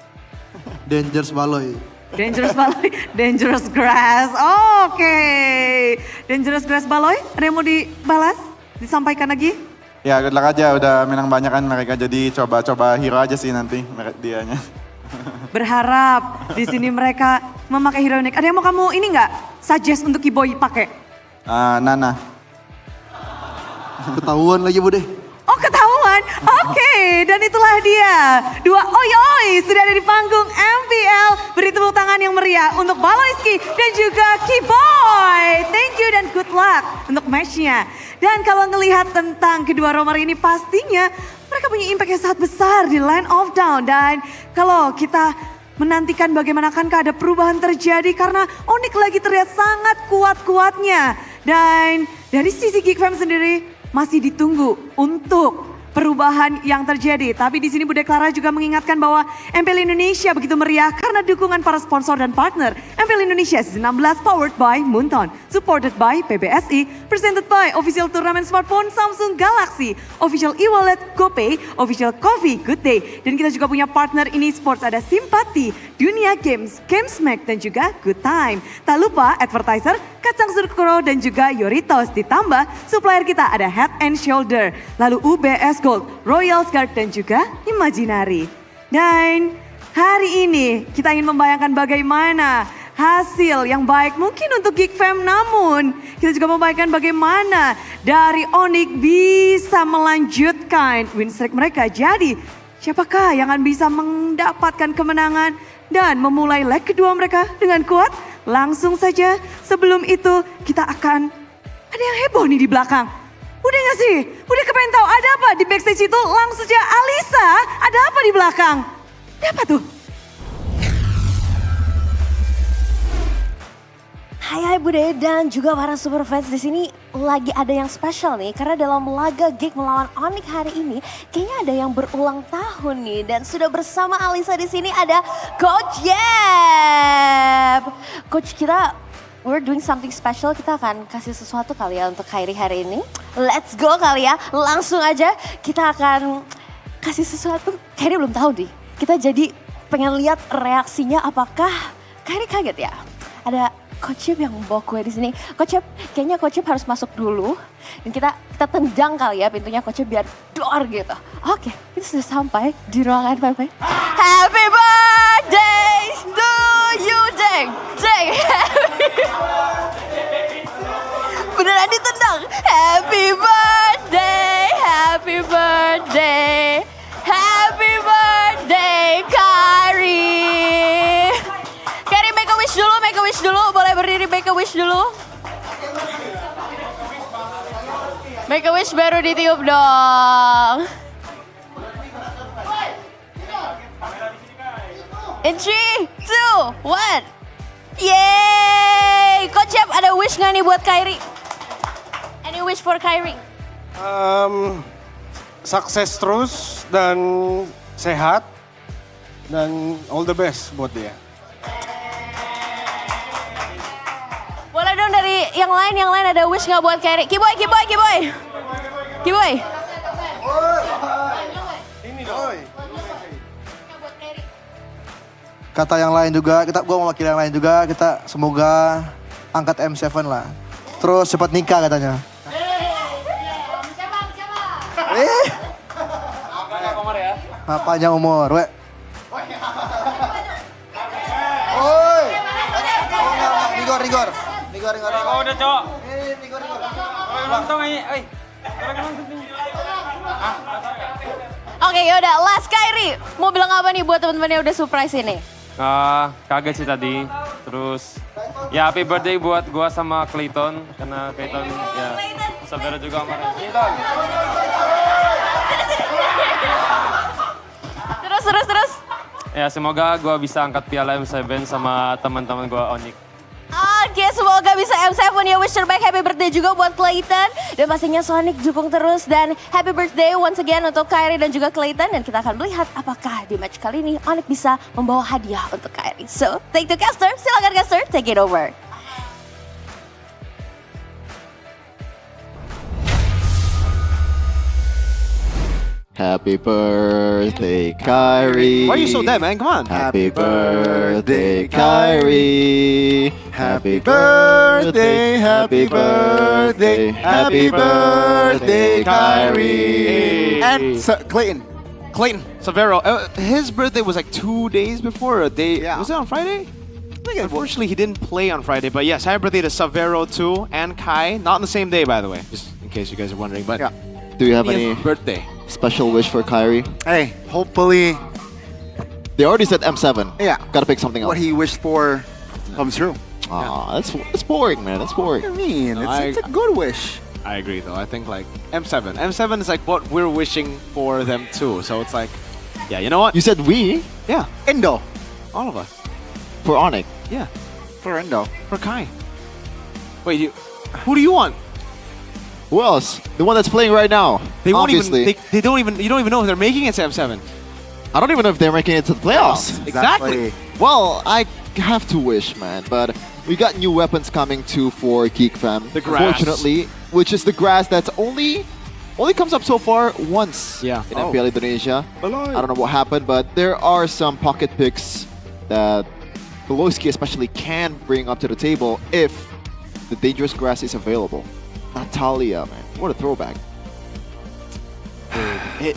Dangerous Baloy. Dangerous Baloy, Dangerous Grass. Oke. Dangerous Grass Baloy, ada yang mau dibalas? Disampaikan lagi? Ya good luck aja, udah menang banyak kan mereka, jadi coba-coba hero aja sih nanti dianya. Berharap di sini mereka memakai hero unik. Ada yang mau kamu ini nggak? Suggest untuk Kiboy pakai? Nana. Ketahuan lagi Bude. Oh ketahuan, oke. Dan itulah dia, dua oi-oi sudah ada di panggung MPL. Beri tepuk tangan yang meriah untuk Baloyski dan juga Kiboy. Thank you dan good luck untuk matchnya. Dan kalau ngelihat tentang kedua romer ini pastinya mereka punya impact yang sangat besar di Land of Dawn. Dan kalau kita menantikan bagaimana akankah ada perubahan terjadi karena Onyx lagi terlihat sangat kuat-kuatnya. Dan dari sisi Geek Fam sendiri masih ditunggu untuk perubahan yang terjadi. Tapi di sini Bude Clara juga mengingatkan bahwa MPL Indonesia begitu meriah karena dukungan para sponsor dan partner. MPL Indonesia S16 powered by Moonton, supported by PBSI, presented by official turnamen smartphone Samsung Galaxy, official e-wallet GoPay, official coffee Good Day. Dan kita juga punya partner ini sports, ada Simpati, Dunia Games, Gamesmack dan juga Good Time. Tak lupa advertiser Kacang Surkro dan juga Yoritos, ditambah supplier kita ada Head and Shoulder, lalu UBS Gold, Royal Guard dan juga Imaginary. Dan hari ini kita ingin membayangkan bagaimana hasil yang baik mungkin untuk Geek Fam, namun kita juga membayangkan bagaimana dari Onyx bisa melanjutkan win streak mereka. Jadi siapakah yang akan bisa mendapatkan kemenangan dan memulai leg kedua mereka dengan kuat? Langsung saja sebelum itu kita akan, ada yang heboh nih di belakang. Udah gak sih? Udah kepengen tahu ada apa di backstage itu? Langsung saja Alisa, ada apa di belakang? Ada apa tuh? Hai Bude dan juga para super fans, di sini lagi ada yang spesial nih karena dalam laga Geek melawan Onyx hari ini kayaknya ada yang berulang tahun nih, dan sudah bersama Alisa di sini ada Coach Yep. Coach, kita we're doing something special, kita akan kasih sesuatu kali ya untuk Kairi hari ini. Let's go kali ya, langsung aja kita akan kasih sesuatu. Kairi belum tahu nih, kita jadi pengen lihat reaksinya apakah Kairi kaget ya. Ada Coach Yep yang bawa kue di sini. Coach Yep, kayaknya Coach Yep harus masuk dulu. Dan kita tendang kali ya pintunya Coach Yep biar door gitu. Oke, kita sudah sampai di ruangan FFP. Happy birthday to you, Deng. Deng, beneran ditendang. Happy birthday, happy birthday, happy birthday, Kari. Kari, make a wish dulu, make a wish dulu. Boleh berdiri, make a wish dulu. Make a wish baru ditiup dong. In 3, 2, 1. Yeay! Coach Yep, ada wish gak nih buat Kairi? Any wish for Kairi? Sukses terus dan sehat dan all the best buat dia. Boleh dong dari yang lain ada wish gak buat Kairi? Kiboy, Kiboy, Kiboy. Kiboy. Ini dong. Kata yang lain juga, gua mau wakil yang lain juga, kita semoga angkat M7 lah. Terus cepat nikah katanya. Panjang umur, we. Oi. Rigor. Oh udah cowok. Langsung aja, oi. Oke, yaudah, last Kairi. Mau bilang apa nih buat teman-teman yang udah surprise ini? Kaget sih tadi. Terus ya happy birthday buat gua sama Clayton, karena Clayton ya saudara juga sama Clayton. Terus. Ya semoga gua bisa angkat piala M7 sama teman-teman gua Onyx. Oke, semoga bisa M7 ya. Wish terbaik, happy birthday juga buat Clayton. Dan pastinya Sonic dukung terus. Dan happy birthday once again untuk Kairi dan juga Clayton. Dan kita akan melihat apakah di match kali ini Onyx bisa membawa hadiah untuk Kairi. So, thank you Caster. Silakan Caster, take it over. Happy birthday, Kyrie. Why are you so dead, man? Come on. Happy birthday, Kyrie. Happy birthday, happy birthday, happy birthday, Kyrie. And Clayton Savero. His birthday was like 2 days before, or a day. Yeah. Was it on Friday? Unfortunately, he didn't play on Friday. But yes, happy birthday to Savero too and Kai. Not on the same day, by the way, just in case you guys are wondering. But yeah. Do you have any birthday special wish for Kyrie? Hey, hopefully. They already said M7. Yeah. Gotta pick something else. What he wished for comes true. Aw, that's boring, man. That's boring. What do you mean? It's a good wish. I agree, though. I think like M7. M7 is like what we're wishing for them too. So it's like, yeah, you know what? You said we? Yeah. Indo. All of us. For Onyx. Yeah. For Indo. For Kai. Wait, who do you want? Who else? The one that's playing right now. They won't obviously. even. They don't even. You don't even know if they're making it to M7. I don't even know if they're making it to the playoffs. Exactly. Well, I have to wish, man, but we got new weapons coming too for Geek Fam. The grass. Unfortunately, which is the grass that's only comes up so far once. Yeah. In MPL Indonesia. I don't know what happened, but there are some pocket picks that Beloski especially can bring up to the table if the dangerous grass is available. Natalia, man, what a throwback. I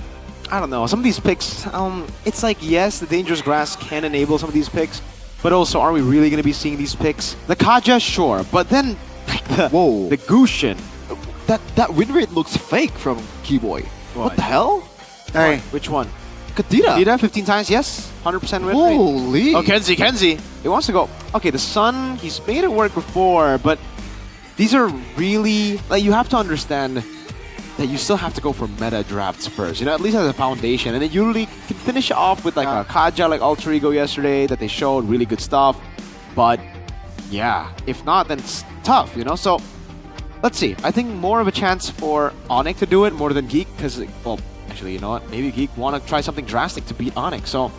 don't know. Some of these picks, it's like, yes, the dangerous grass can enable some of these picks, but also, are we really going to be seeing these picks? The Kaja, sure, but then like the Gushin. That win rate looks fake from Keyboy. What the hell? Hey, which one? Kadira. Kadira, 15 times, yes. 100% win rate. Holy. Oh, Kenzie. He wants to go. Okay, the Sun, he's made it work before, but these are really, like, you have to understand that you still have to go for meta drafts first, you know, at least as a foundation. And then you really can finish off with like a Kaja, like Alter Ego yesterday that they showed, really good stuff. But yeah, if not, then it's tough, you know? So let's see. I think more of a chance for Onyx to do it more than Geek, because, well, actually, you know what? Maybe Geek want to try something drastic to beat Onyx. So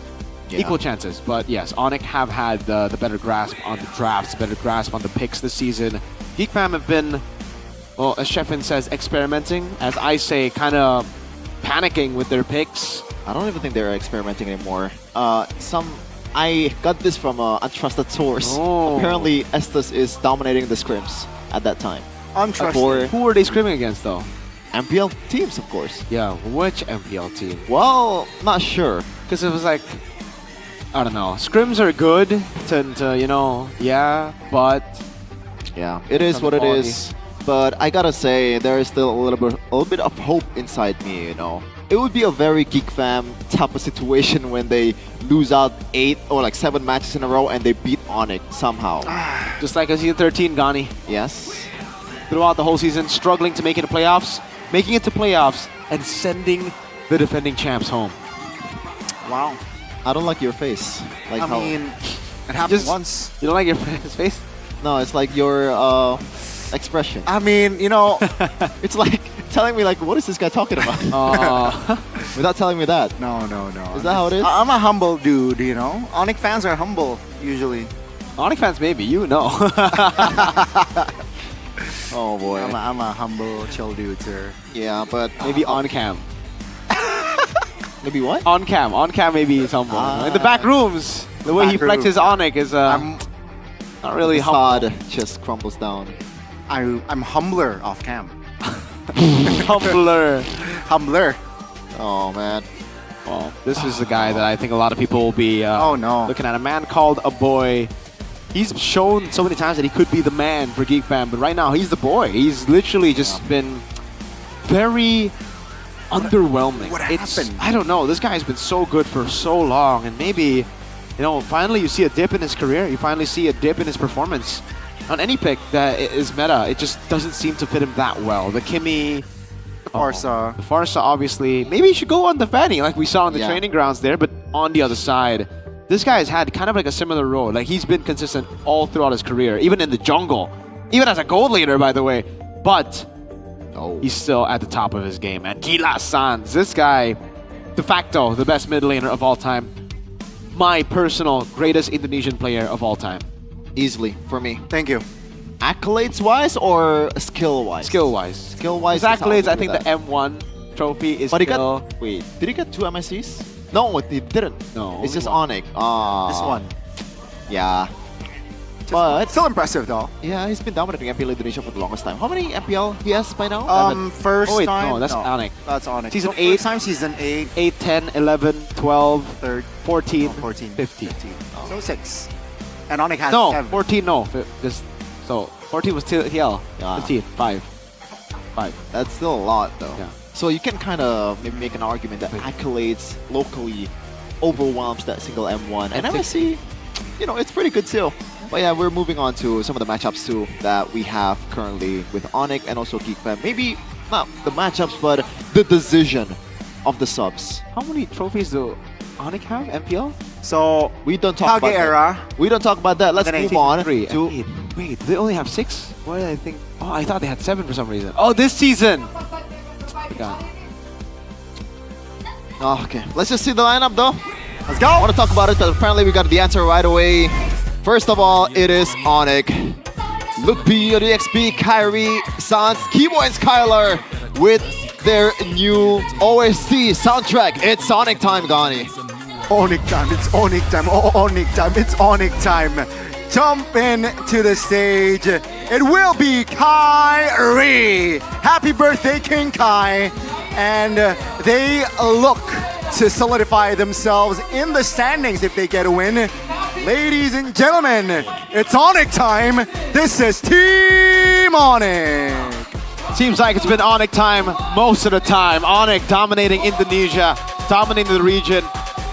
equal chances. But yes, Onyx have had the better grasp on the drafts, better grasp on the picks this season. Geek Fam have been, well, as Sheffin says, experimenting. As I say, kind of panicking with their picks. I don't even think they're experimenting anymore. I got this from an untrusted source. Apparently, Estes is dominating the scrims at that time. Untrusted. Who are they scrimming against, though? MPL teams, of course. Yeah, which MPL team? Well, not sure. Because it was like, I don't know. Scrims are good to you know, yeah, but... Yeah, it is what it is. But I gotta say, there is still a little bit of hope inside me, you know. It would be a very Geek Fam type of situation when they lose out 8 or like 7 matches in a row and they beat Onyx somehow. Just like a season 13, Gani. Yes. Throughout the whole season, struggling to make it to playoffs, making it to playoffs, and sending the defending champs home. Wow. I don't like your face. Like I mean, it happened once. You don't like his face? No, it's like your expression. I mean, you know, it's like telling me like, what is this guy talking about? Without telling me that. No. Is that how it is? I'm a humble dude, you know. Onyx fans are humble, usually. Onyx fans, maybe. You know. Oh, boy. I'm a humble, chill dude, sir. Yeah, but... Maybe on cam. Maybe what? On cam. On cam, maybe he's humble. In the back rooms, the way he flexes Onyx is not really humble. Just crumbles down. I'm humbler off cam. Humbler. Oh, man. Well, this is the guy that I think a lot of people will be looking at. A man called a boy. He's shown so many times that he could be the man for Geek Fam, but right now he's the boy. He's literally just been very underwhelming. What happened? I don't know. This guy's been so good for so long, and maybe, you know, finally you see a dip in his career. You finally see a dip in his performance. On any pick that is meta, it just doesn't seem to fit him that well. The Kimmy, the Farsa. The Farsa, obviously. Maybe he should go on the Fanny, like we saw in the training grounds there, but on the other side, this guy has had kind of like a similar role. Like, he's been consistent all throughout his career, even in the jungle, even as a gold leader, by the way. But he's still at the top of his game. And Gila Sans, this guy, de facto, the best mid laner of all time. My personal greatest Indonesian player of all time. Easily, for me. Thank you. Accolades-wise or skill-wise? Skill-wise. Skill-wise. His accolades, I think the M1 trophy is But he still... got... Wait, did he get 2 MSCs? No, he didn't. No, it's just one. Onyx. This one. Yeah. But still impressive though. Yeah, he's been dominating MPL Indonesia for the longest time. How many MPL he has by now? First oh, wait, time. No, that's no, Onyx. That's Onyx. Season So 8. First time season 8. 8, 10, 11, 12, 14, 14, 15. So 6. And Onyx has No, 7. 14, no. So 14 was TL. 15, 5. That's still a lot though. Yeah. So you can kind of maybe make an argument that accolades locally overwhelms that single M1. And MSC, you know, it's pretty good too. But yeah, we're moving on to some of the matchups too that we have currently with Onyx and also GeekFam. Maybe not the matchups, but the decision of the subs. How many trophies do Onyx have, MPL? So we don't talk about that. We don't talk about that. Let's move on to... Wait, they only have 6? Why did I think... Oh, I thought they had 7 for some reason. Oh, this season! Oh, okay, let's just see the lineup though. Let's go! I want to talk about it, but apparently we got the answer right away. First of all, it is Onyx. Luke B, DXP, Kyrie, Sans, Kibo, and Skylar with their new OST soundtrack. It's Sonic time, Gani. Onyx time, it's Onyx time, oh Onyx time, it's Onyx time. Jump in to the stage. It will be Kyrie. Happy birthday, King Kai. And they look to solidify themselves in the standings if they get a win. Ladies and gentlemen, it's Onyx time. This is Team Onyx. Seems like it's been Onyx time most of the time. Onyx dominating Indonesia, dominating the region.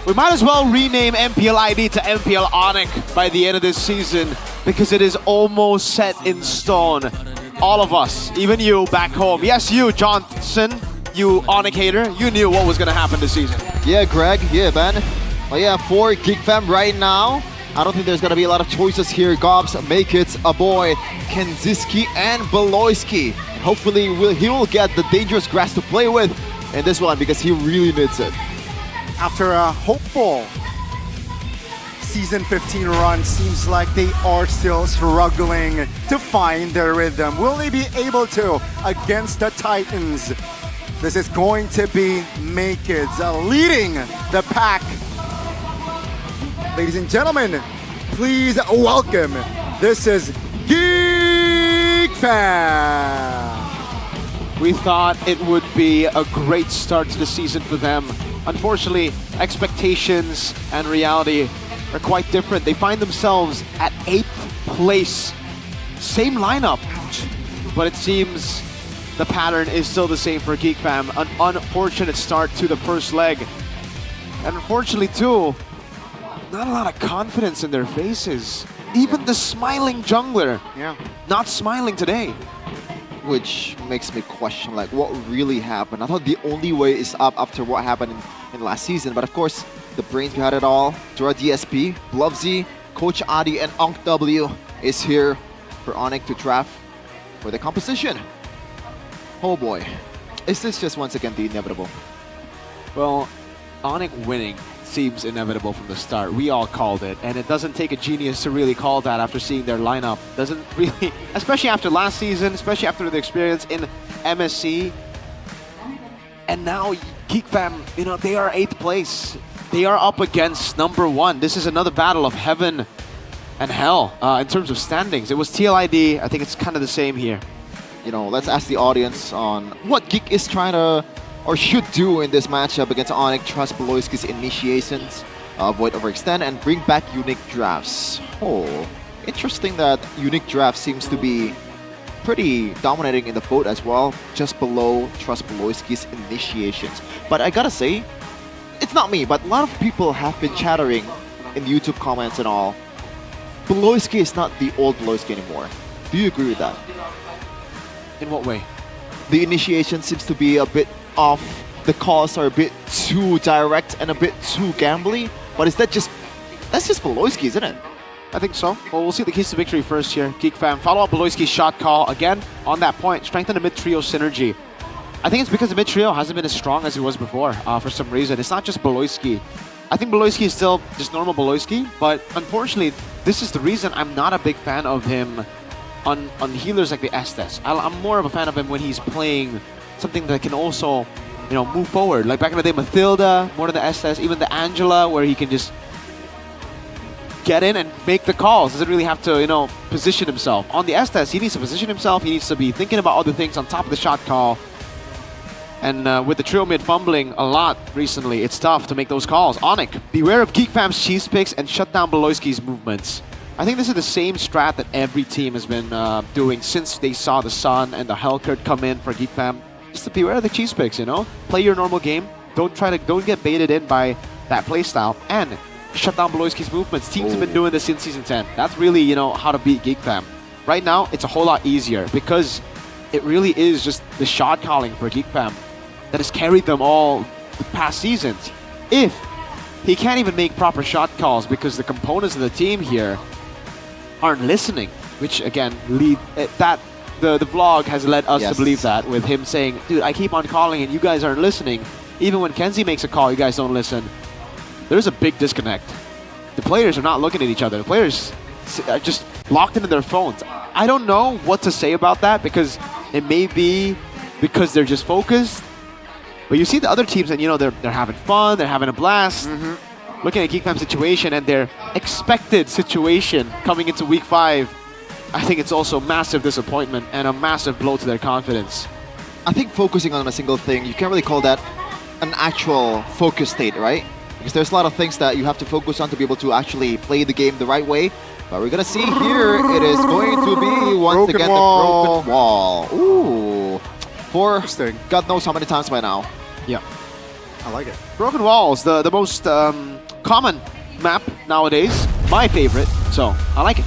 We might as well rename MPL ID to MPL Onyx by the end of this season because it is almost set in stone. All of us, even you back home. Yes, you, Johnson, you Onyx hater, you knew what was going to happen this season. Yeah, Greg. Yeah, Ben. Well, yeah, for GeekFam right now, I don't think there's going to be a lot of choices here. Gobs, Make It, Aboy, Kenziski, and Beloyski. Hopefully, he will get the dangerous grass to play with in this one because he really needs it. After a hopeful Season 15 run, seems like they are still struggling to find their rhythm. Will they be able to against the Titans? This is going to be Make It leading the pack. Ladies and gentlemen, please welcome. This is GeekFam. We thought it would be a great start to the season for them. Unfortunately, expectations and reality are quite different. They find themselves at 8th place. Same lineup, but it seems the pattern is still the same for GeekFam. An unfortunate start to the first leg. And unfortunately too, not a lot of confidence in their faces. Even the smiling jungler, not smiling today. Which makes me question like what really happened. I thought the only way is up after what happened in last season, but of course the brains behind it all, Dura DSP, Blovzy, Coach Adi, and Onk W is here for Onyx to draft for the composition. Oh boy, is this just once again the inevitable? Well, Onyx winning seems inevitable from the start. We all called it, and it doesn't take a genius to really call that after seeing their lineup. Doesn't really, especially after last season, especially after the experience in MSC. And now GeekFam, you know, they are 8th place. They are up against #1. This is another battle of heaven and hell in terms of standings. It was TLID. I think it's kind of the same here. You know, let's ask the audience on what Geek is trying to or should do in this matchup against Onyx. Trust Beloyski's initiations, avoid overextend, and bring back unique drafts. Oh, interesting that unique draft seems to be pretty dominating in the vote as well, just below Trust Beloyski's initiations. But I gotta say, it's not me, but a lot of people have been chattering in YouTube comments and all. Beloyski is not the old Beloyski anymore. Do you agree with that? In what way? The initiation seems to be a bit off. The calls are a bit too direct and a bit too gambly. But is that just... That's just Beloyski, isn't it? I think so. Well, we'll see the keys to victory first here. GeekFam, follow up Beloyski's shot call. Again, on that point, strengthen the mid-trio synergy. I think it's because the mid-trio hasn't been as strong as it was before for some reason. It's not just Beloyski. I think Beloyski is still just normal Beloyski, but unfortunately, this is the reason I'm not a big fan of him on healers like the S16. I'm more of a fan of him when he's playing something that can also move forward. Like back in the day, Mathilda, more than the SS, even the Angela, where he can just get in and make the calls. Doesn't really have to, position himself. On the SS, he needs to position himself. He needs to be thinking about other things on top of the shot call. And with the trio mid fumbling a lot recently, it's tough to make those calls. Onic, beware of GeekFam's cheese picks and shut down Beloyski's movements. I think this is the same strat that every team has been doing since they saw the Sun and the Hellcurt come in for GeekFam. Just to beware of the cheese picks, Play your normal game. Don't get baited in by that playstyle. And shut down Beloyski's movements. Teams have been doing this since Season 10. That's really, how to beat GeekFam. Right now, it's a whole lot easier because it really is just the shot calling for GeekFam that has carried them all the past seasons. If he can't even make proper shot calls because the components of the team here aren't listening, which again, the vlog has led us to believe that, with him saying, dude, I keep on calling and you guys aren't listening. Even when Kenzie makes a call, you guys don't listen. There's a big disconnect. The players are not looking at each other. The players are just locked into their phones. I don't know what to say about that because it may be because they're just focused. But you see the other teams and, they're having fun, they're having a blast. Looking at GeekFam's situation and their expected situation coming into Week 5, I think it's also a massive disappointment and a massive blow to their confidence. I think focusing on a single thing, you can't really call that an actual focus state, right? Because there's a lot of things that you have to focus on to be able to actually play the game the right way. But we're gonna see here, it is going to be once again the broken wall. Ooh, for God knows how many times by now. Yeah, I like it. Broken walls, the most common map nowadays. My favorite, so I like it.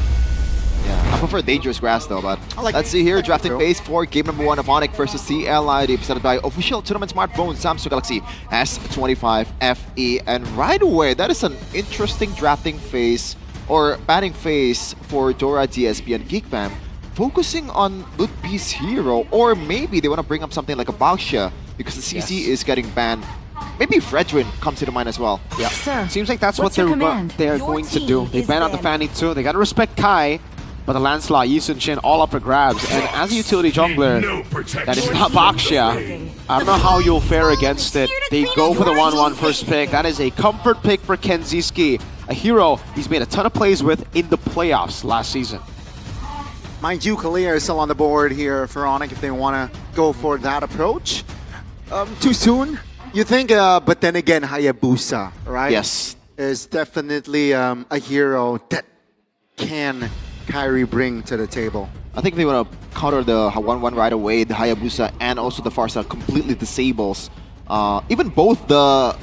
Yeah, I prefer Dangerous Grass though, but let's see here, drafting phase for game number 1 of Onic versus CLID, presented by official tournament smartphone Samsung Galaxy S25 FE. And right away, that is an interesting drafting phase or batting phase for Dora, DSP, and GeekFam, focusing on Loot B's hero, or maybe they want to bring up something like a Baoxia because the CC is getting banned. Maybe Fredrin comes to the mind as well. Yeah, seems like that's what they're going to do. They ban out the Fanny too. They gotta respect Kai. But the Lancelot, Yi Sun Shin, all up for grabs. And as a utility jungler, that is not Baoxia. I don't know how you'll fare against it. They go for the 1-1 first pick. That is a comfort pick for Kenziski, a hero he's made a ton of plays with in the playoffs last season. Mind you, Kalia is still on the board here for Onic if they want to go for that approach. Too soon, you think, but then again, Hayabusa, right? Yes. Is definitely a hero that can Kyrie bring to the table. I think they want to counter the 1-1 right away. The Hayabusa and also the Farsa completely disables even both the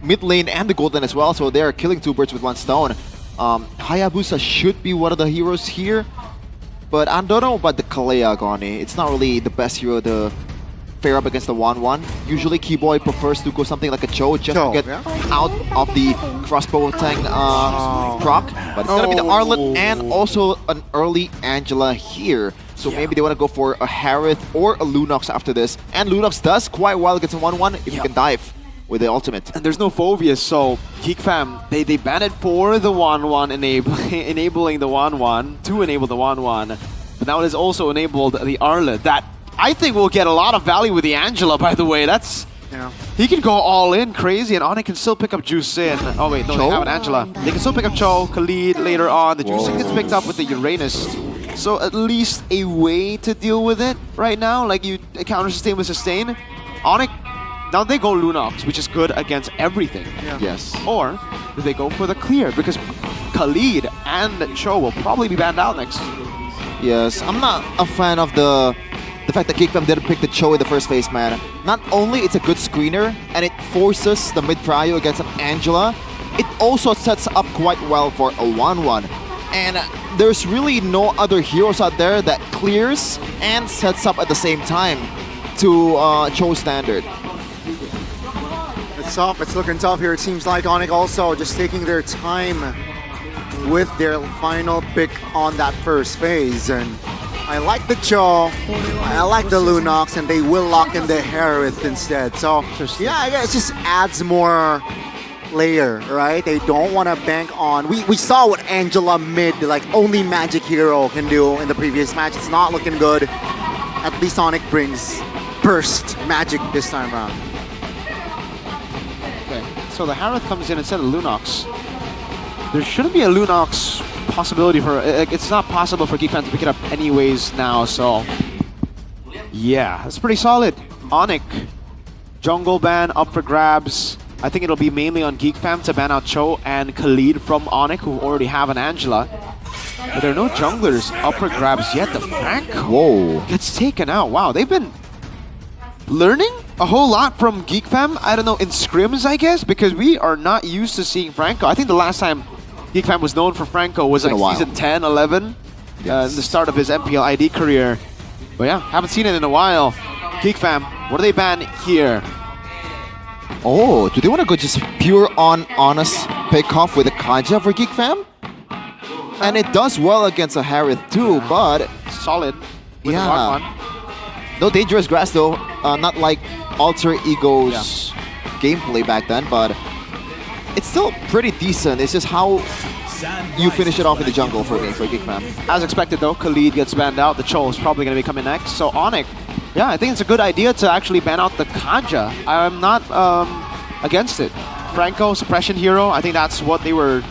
mid lane and the gold lane as well, so they're killing two birds with one stone. Hayabusa should be one of the heroes here, but I don't know about the Kalea Goni. It's not really the best hero to fare up against the 1-1. Usually Keyboy prefers to go something like a Cho just to get out of the crossbow tank proc. But it's gonna be the Arlet and also an early Angela here. So maybe they want to go for a Harith or a Lunox after this. And Lunox does quite well against a 1-1 if you can dive with the ultimate. And there's no Phobius, so GeekFam, they banned it for the 1-1, enabling the 1-1 to enable the 1-1. But now it has also enabled the Arlet. That I think will get a lot of value with the Angela, by the way. That's he can go all in crazy, and Onic can still pick up Juicin. Oh wait, no, they have an Angela. They can still pick up Cho, Khalid later on. The Juicin gets picked up with the Uranus. So at least a way to deal with it right now. Like you counter sustain with sustain. Onic, now they go Lunox, which is good against everything. Yes. Or do they go for the clear? Because Khalid and Cho will probably be banned out next. Yes, I'm not a fan of the fact that GeekFam didn't pick the Cho in the first phase, man. Not only it's a good screener, and it forces the mid-prio against an Angela, it also sets up quite well for a 1-1. And there's really no other heroes out there that clears and sets up at the same time to Cho standard. It's tough, it's looking tough here. It seems like Onic also just taking their time with their final pick on that first phase. And I like the Cho, I like the Lunox, and they will lock in the Harith instead. So yeah, I guess it just adds more layer, right? They don't want to bank on. We saw what Angela mid, like only Magic Hero can do in the previous match. It's not looking good. At least Onic brings burst Magic this time around. so the Harith comes in instead of Lunox. There shouldn't be a Lunox possibility for... it's not possible for Geek Fam to pick it up anyways now, so... Yeah, that's pretty solid. Onyx, jungle ban up for grabs. I think it'll be mainly on Geek Fam to ban out Cho and Khalid from Onyx, who already have an Angela. But there are no junglers up for grabs yet. The Franco gets taken out. Wow, they've been learning a whole lot from Geek Fam. I don't know, in scrims, I guess, because we are not used to seeing Franco. I think the last time Geek Fam was known for Franco was like season 10, 11, in the start of his MPL ID career. But yeah, haven't seen it in a while. Geek Fam, what do they ban here? Oh, do they want to go just pure honest pick-off with a Kaja for Geek Fam? And it does well against a Harith too, but... Solid. With no dangerous grass though, not like Alter Ego's gameplay back then, but it's still pretty decent. It's just how you finish it off in the jungle for me, for Geek Fam. As expected though, Khalid gets banned out. The Cho is probably going to be coming next. So Onyx, yeah, I think it's a good idea to actually ban out the Kaja. I'm not against it. Franco, suppression hero, I think that's what they were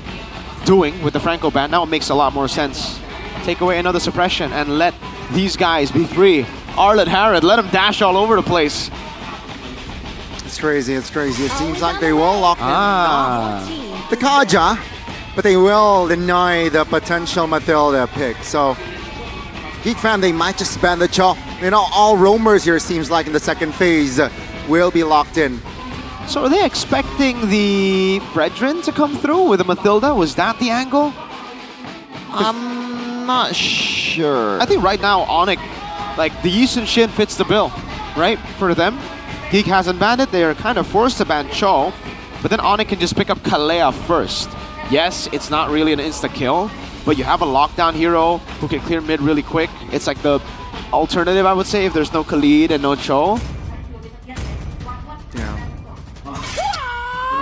doing with the Franco ban. Now it makes a lot more sense. Take away another suppression and let these guys be free. Arlet, Harith, let them dash all over the place. It's crazy, it's crazy. It seems like they will lock in the Kaja, but they will deny the potential Mathilda pick. So, Geek Fam, they might just ban the Cho. You know, all roamers here seems like in the second phase will be locked in. So are they expecting the Fredrin to come through with the Mathilda? Was that the angle? I'm not sure. I think right now, Onyx, like the Yisun Shin fits the bill, right? For them. Geek hasn't banned it. They are kind of forced to ban Cho, but then Onyx can just pick up Kalea first. Yes, it's not really an insta-kill, but you have a lockdown hero who can clear mid really quick. It's like the alternative, I would say, if there's no Khalid and no Cho.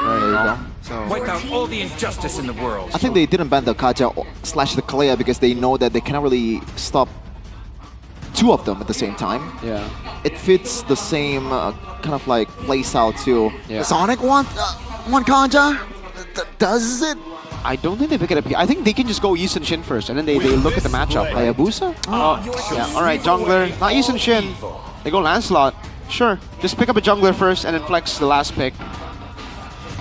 There you go. Wipe out all the injustice in the world. I think they didn't ban the Kaja / the Kalea because they know that they cannot really stop two of them at the same time. Yeah. It fits the same kind of like play style too. Yeah. Does Onyx want Kaja? Does it? I don't think they pick it up. I think they can just go Yisun Shin first, and then they look at the matchup. Hayabusa? Yeah, alright, jungler. Not Yisun Shin. They go Lancelot. Sure, just pick up a jungler first and then flex the last pick.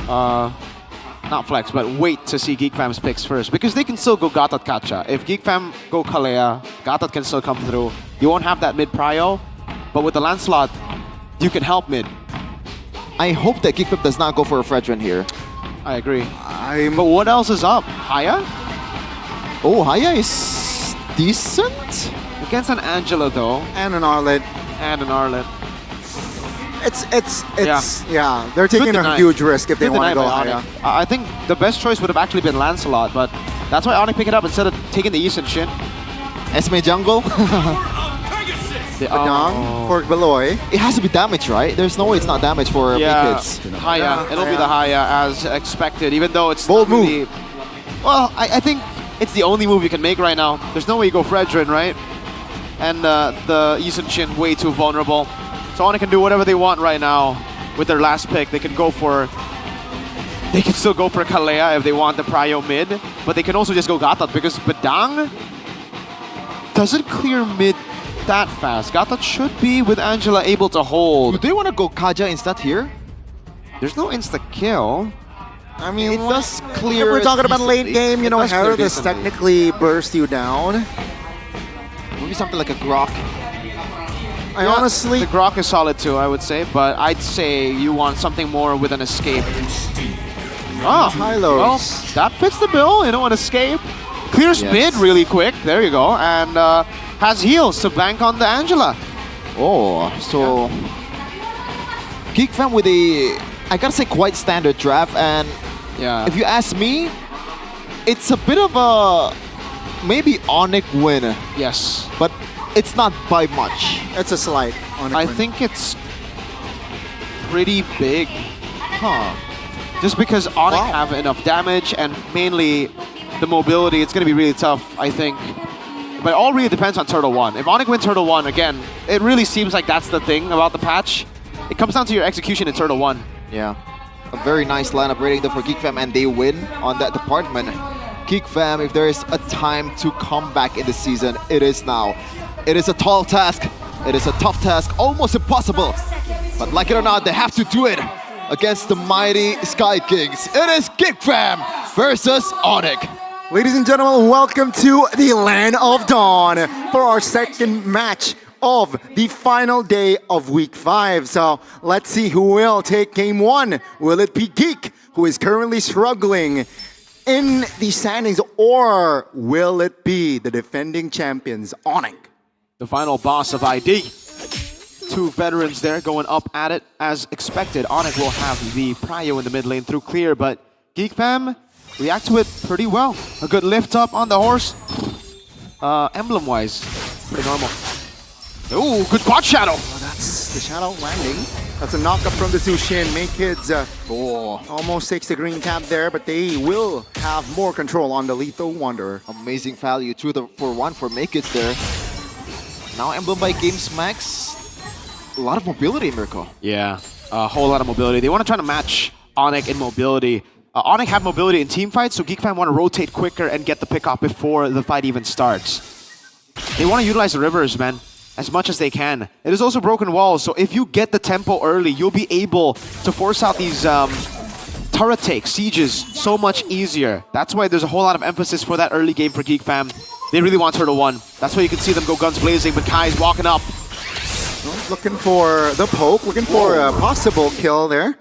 Not flex, but wait to see Geek Fam's picks first, because they can still go Gatot Kacha. If Geek Fam go Kalea, Gatot can still come through. You won't have that mid prio, but with the Lancelot, you can help mid. I hope that Geek Fam does not go for a Fredrin here. I agree. But what else is up? Haya? Oh, Haya is decent? Against an Angela though. And an Arlet. And an Arlet. Yeah, they're taking a huge risk if they want to go Haya. I think the best choice would have actually been Lancelot, but that's why Onyx picked it up instead of taking the Yisun Shin. Esme jungle? Badang for Beloy. It has to be damage, right? There's no way it's not damage for kids. Haya. It'll be the Haya as expected, even though it's bold move. Really, well, I think it's the only move you can make right now. There's no way you go Fredrin, right? And the Yisun Shin way too vulnerable. So Onyx can do whatever they want right now with their last pick. They can go for... They can still go for Kalea if they want the prio mid, but they can also just go Gatot because Badang doesn't clear mid that fast. Gatot should be, with Angela, able to hold. Do they want to go Kaja instead here? There's no insta-kill. I mean, it does clear. If we're talking about late game, you know, Harith is technically burst you down. Maybe something like a Grok. Honestly... The Grok is solid too, I would say, but I'd say you want something more with an escape. Oh, Hylos. Well, that fits the bill, you know, an escape. Clears mid really quick, there you go, and has heals to bank on the Angela. Oh, so... Geek Fam with a, I gotta say, quite standard draft, and if you ask me, it's a bit of a maybe Onyx win. Yes. But it's not by much. It's a slight Onyx I win. think it's pretty big. Just because Onyx have enough damage and mainly the mobility, it's going to be really tough, I think. But it all really depends on Turtle 1. If Onyx win Turtle 1, again, it really seems like that's the thing about the patch. It comes down to your execution in Turtle 1. Yeah. a very nice lineup rating though for Geek Fam, and they win on that department. Geek Fam, if there is a time to come back in the season, it is now. It is a tall task. It is a tough task, almost impossible. But like it or not, they have to do it against the mighty Sky Kings. It is Geek Fam versus Onyx. Ladies and gentlemen, welcome to the Land of Dawn for our second match of the final day of Week 5. So let's see who will take Game 1. Will it be Geek, who is currently struggling in the standings, or will it be the defending champions, Onyx? The final boss of ID. Two veterans there going up at it as expected. Onyx will have the prio in the mid lane through clear, but Geek Fam react to it pretty well. A good lift up on the horse. Emblem-wise, pretty normal. Ooh, good quad shadow. Oh, that's the shadow landing. That's a knockup from the Zushin. Make kids almost takes the green cap there, but they will have more control on the Lethal Wanderer. Amazing value, 2-for-1 for Make Kids there. Now Emblem by Games Max. A lot of mobility, Mirko. Yeah, a whole lot of mobility. They want to try to match Onyx in mobility. Onyx have mobility in team fights, so Geek Fam want to rotate quicker and get the pick off before the fight even starts. They want to utilize the rivers, man, as much as they can. It is also broken walls, so if you get the tempo early, you'll be able to force out these turret takes, sieges, so much easier. That's why there's a whole lot of emphasis for that early game for Geek Fam. They really want Turtle 1. That's why you can see them go guns blazing, but Kai's walking up. Looking for the poke, looking for a possible kill there.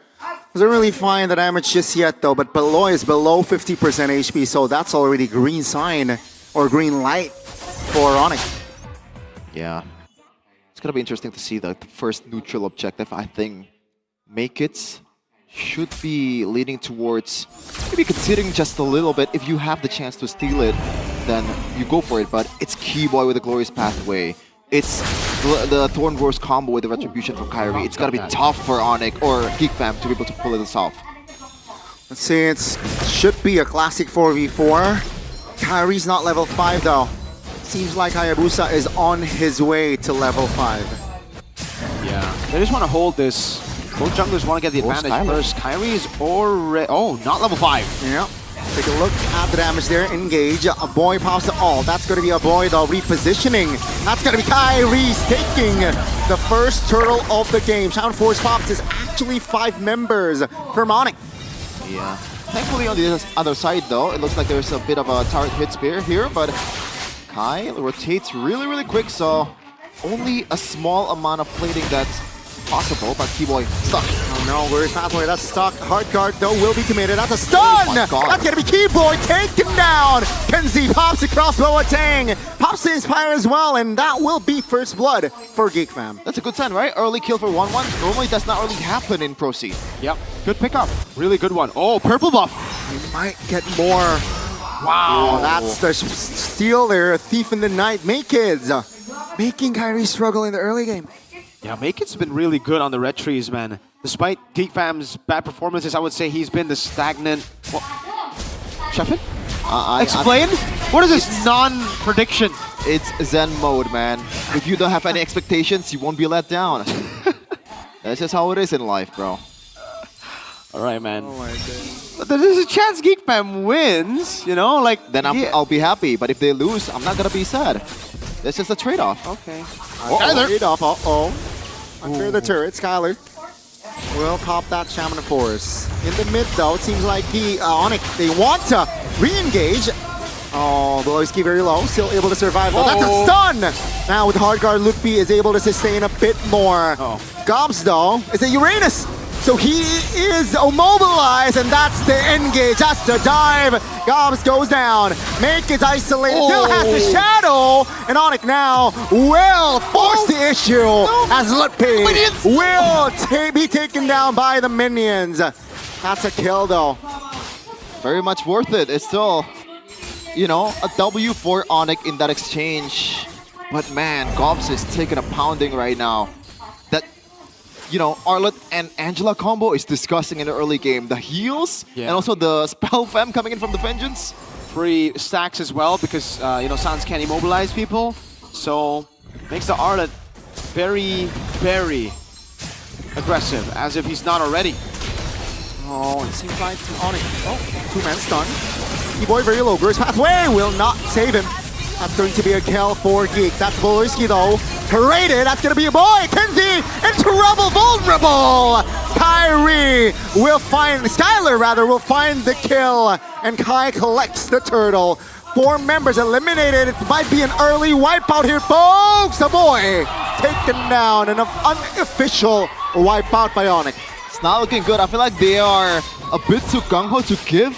Doesn't really find the damage just yet though, but Beloy is below 50% HP, so that's already green sign or green light for Onyx. Yeah. It's gonna be interesting to see the first neutral objective. I think Make It should be leaning towards maybe considering just a little bit. If you have the chance to steal it, then you go for it, but it's Keyboy with the Glorious Pathway. It's the Thorn Wars combo with the Retribution from Kyrie. It's gotta be tough for Onyx or Geek Fam to be able to pull this off. Let's see, it should be a classic 4v4. Kyrie's not level 5 though. Seems like Hayabusa is on his way to level 5. Yeah, they just want to hold this. Both junglers want to get the advantage first. Kyrie is already... Oh, not level 5. Yeah. Take a look at the damage there. Engage. A boy pops the all. That's going to be a boy though. Repositioning. That's going to be Kyrie's taking the first turtle of the game. Shadow Force Pops is actually 5 members for Onyx. Yeah. Thankfully on the other side though, it looks like there's a bit of a turret hit spear here, but Kai rotates really, really quick, so only a small amount of plating that's possible, but Keyboy stuck. Oh no, where's Pathway? That's stuck. Hard guard though will be committed. That's a stun! That's gonna be Keyboy taken down! Kenzie pops a crossbow at Tang. Pops the Inspire as well, and that will be first blood for Geek Fam. That's a good sign, right? Early kill for 1-1. Normally does not really happen in Pro Seed. Yep, good pickup. Really good one. Oh, purple buff. You might get more. Wow, that's the steal there. A thief in the night. Make Kids making Kyrie struggle in the early game. Yeah, Make-It's been really good on the red trees, man. Despite Geek Fam's bad performances, I would say he's been the stagnant... Sheffin? Explain? What is this non-prediction? It's Zen mode, man. If you don't have any expectations, you won't be let down. That's just how it is in life, bro. Alright, man. Oh my god. But there's a chance Geek Fam wins, you know? Like, then I'll be happy, but if they lose, I'm not gonna be sad. That's just a trade-off. Okay. Trade-off, uh-oh. Under the turret, Skylar will pop that Shaman Force. In the mid though, it seems like the Onyx, they want to re-engage. Oh, Beloyski very low, still able to survive. Oh, that's a stun! Now with Hard Guard, Luke B is able to sustain a bit more. Gobs though, is a Uranus. So he is immobilized, and that's the engage. That's the dive. Gobs goes down. Make it isolated. Still has the shadow. And Onyx now will force the issue as Lutpi will be taken down by the minions. That's a kill, though. Very much worth it. It's still, you know, a W for Onyx in that exchange. But man, Gobs is taking a pounding right now. You know, Arlet and Angela combo is disgusting in the early game. The heals and also the spell fam coming in from the Vengeance. Free stacks as well because, you know, Sans can't immobilize people. So, makes the Arlet very, very aggressive, as if he's not already. Oh, it seems like Onyx. Oh, two-man stun. E-Boy very low. Burst pathway will not save him. That's going to be a kill for Geek. That's Voloisky though. Paraded, that's going to be a boy. Kenzie in trouble, vulnerable. Kyrie will find, Skylar rather, will find the kill. And Kai collects the turtle. 4 members eliminated. It might be an early wipeout here, folks. A boy taken down. An unofficial wipeout by Onyx. It's not looking good. I feel like they are a bit too gung-ho to give